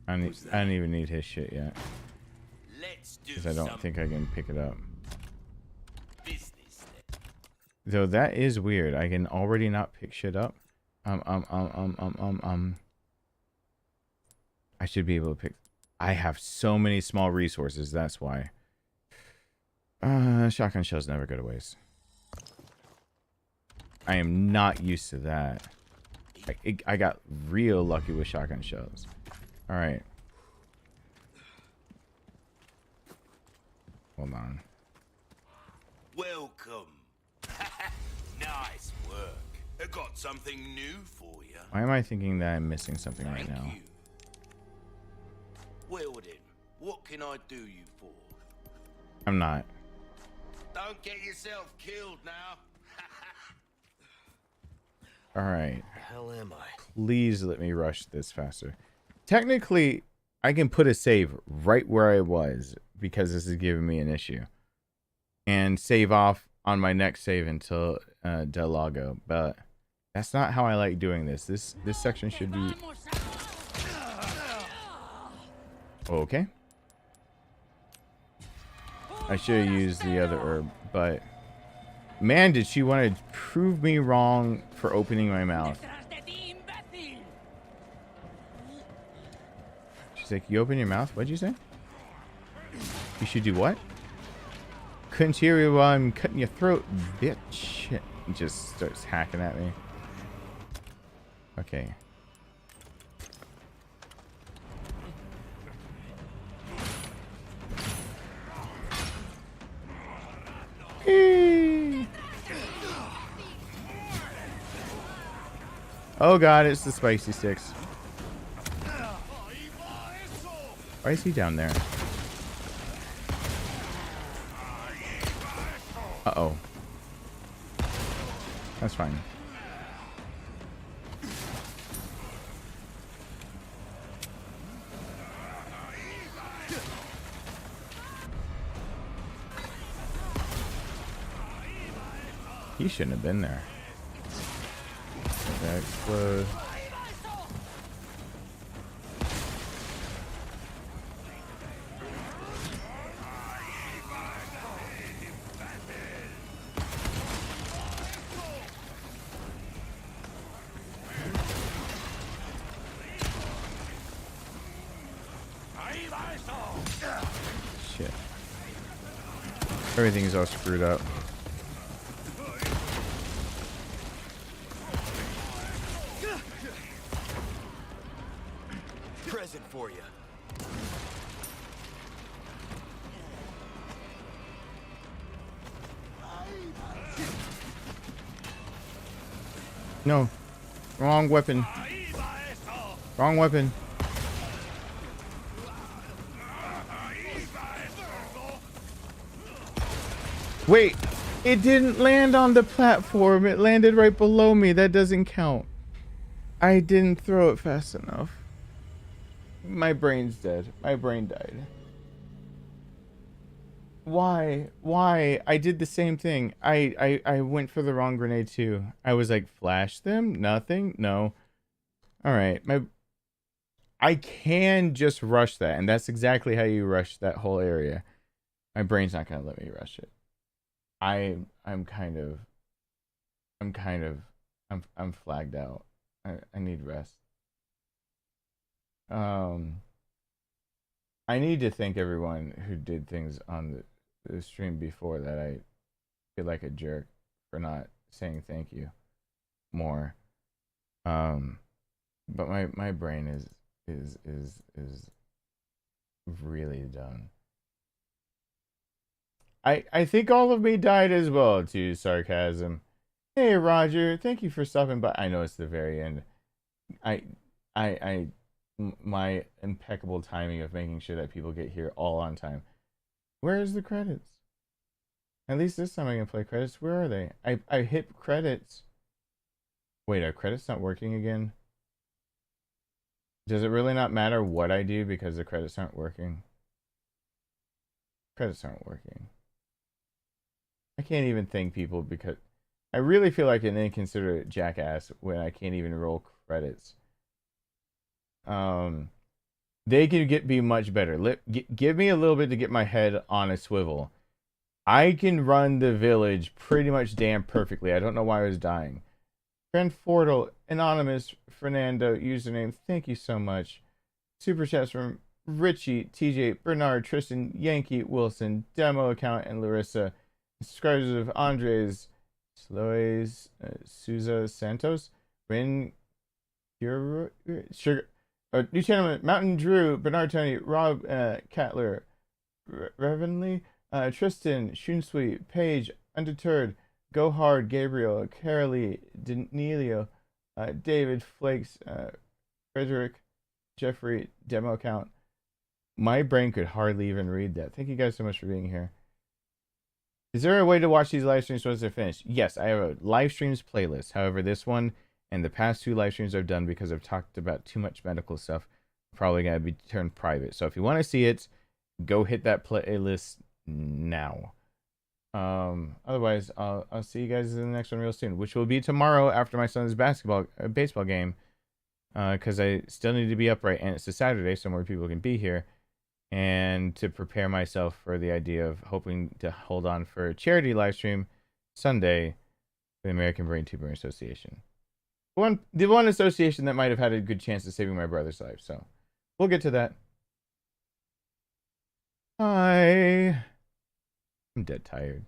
Speaker 1: I don't even need his shit yet. Because I don't think I can pick it up. Though that is weird. I can already not pick shit up. I should be able to pick. I have so many small resources. That's why. Shotgun shells never go to waste. I am not used to that. I got real lucky with shotgun shells. All right. Hold on.
Speaker 7: Welcome. Nice work. I got something new for you.
Speaker 1: Why am I thinking that I'm missing something right now?
Speaker 7: You. Well then, what can I do you for?
Speaker 1: I'm not.
Speaker 7: Don't get yourself killed now.
Speaker 1: All right.
Speaker 12: Hell am I?
Speaker 1: Please let me rush this faster. Technically, I can put a save right where I was because this is giving me an issue. And save off on my next save until Del Lago. But that's not how I like doing this. This section should be... Okay. I should have used the other herb, but... Man, did she want to prove me wrong for opening my mouth. She's like, you open your mouth? What'd you say? You should do what? Couldn't hear you while I'm cutting your throat, bitch. He just starts hacking at me. Okay. Oh god, it's the spicy sticks. Why is he down there? Uh-oh. That's fine. He shouldn't have been there. That explode. Shit. Everything's all screwed up.
Speaker 8: present for you.
Speaker 1: No. Wrong weapon. Wrong weapon. Wait. It didn't land on the platform. It landed right below me. That doesn't count. I didn't throw it fast enough. My brain's dead. My brain died. Why? Why? I did the same thing. I went for the wrong grenade too. I was like, flash them? Nothing? No. Alright. I can just rush that, and that's exactly how you rush that whole area. My brain's not gonna let me rush it. I'm flagged out. I need rest. I need to thank everyone who did things on the stream before that. I feel like a jerk for not saying thank you more. But my brain is really done. I think all of me died as well, too. Sarcasm. Hey, Roger. Thank you for stopping by. I know it's the very end. My impeccable timing of making sure that people get here all on time. Where is the credits? At least this time I can play credits. Where are they? I hit credits. Wait, are credits not working again? Does it really not matter what I do because the credits aren't working? Credits aren't working. I can't even thank people because I really feel like an inconsiderate jackass when I can't even roll credits. They could be much better. Give me a little bit to get my head on a swivel. I can run the village pretty much damn perfectly. I don't know why I was dying. Friend Fortle, Anonymous, Fernando, username, thank you so much. Super chats from Richie, TJ, Bernard, Tristan, Yankee, Wilson, Demo Account, and Larissa. Subscribers of Andres, Sloes, Souza, Santos, Rin, Sugar, New Channel, Mountain Drew, Bernard Tony, Rob Catler, Revenley, Tristan, Shunsweet, Paige, Undeterred, Go Hard, Gabriel, Carolee, Danilio, David, Flakes, Frederick, Jeffrey, Demo Account. My brain could hardly even read that. Thank you guys so much for being here. Is there a way to watch these live streams once they're finished? Yes, I have a live streams playlist. However, this one and the past 2 live streams I've done because I've talked about too much medical stuff, probably going to be turned private. So if you want to see it, go hit that playlist now. Otherwise, I'll see you guys in the next one real soon, which will be tomorrow after my son's baseball game. Because I still need to be upright, and it's a Saturday, so more people can be here. And to prepare myself for the idea of hoping to hold on for a charity live stream Sunday for the American Brain Tumor Association. The one association that might have had a good chance of saving my brother's life. So we'll get to that. Hi. I'm dead tired.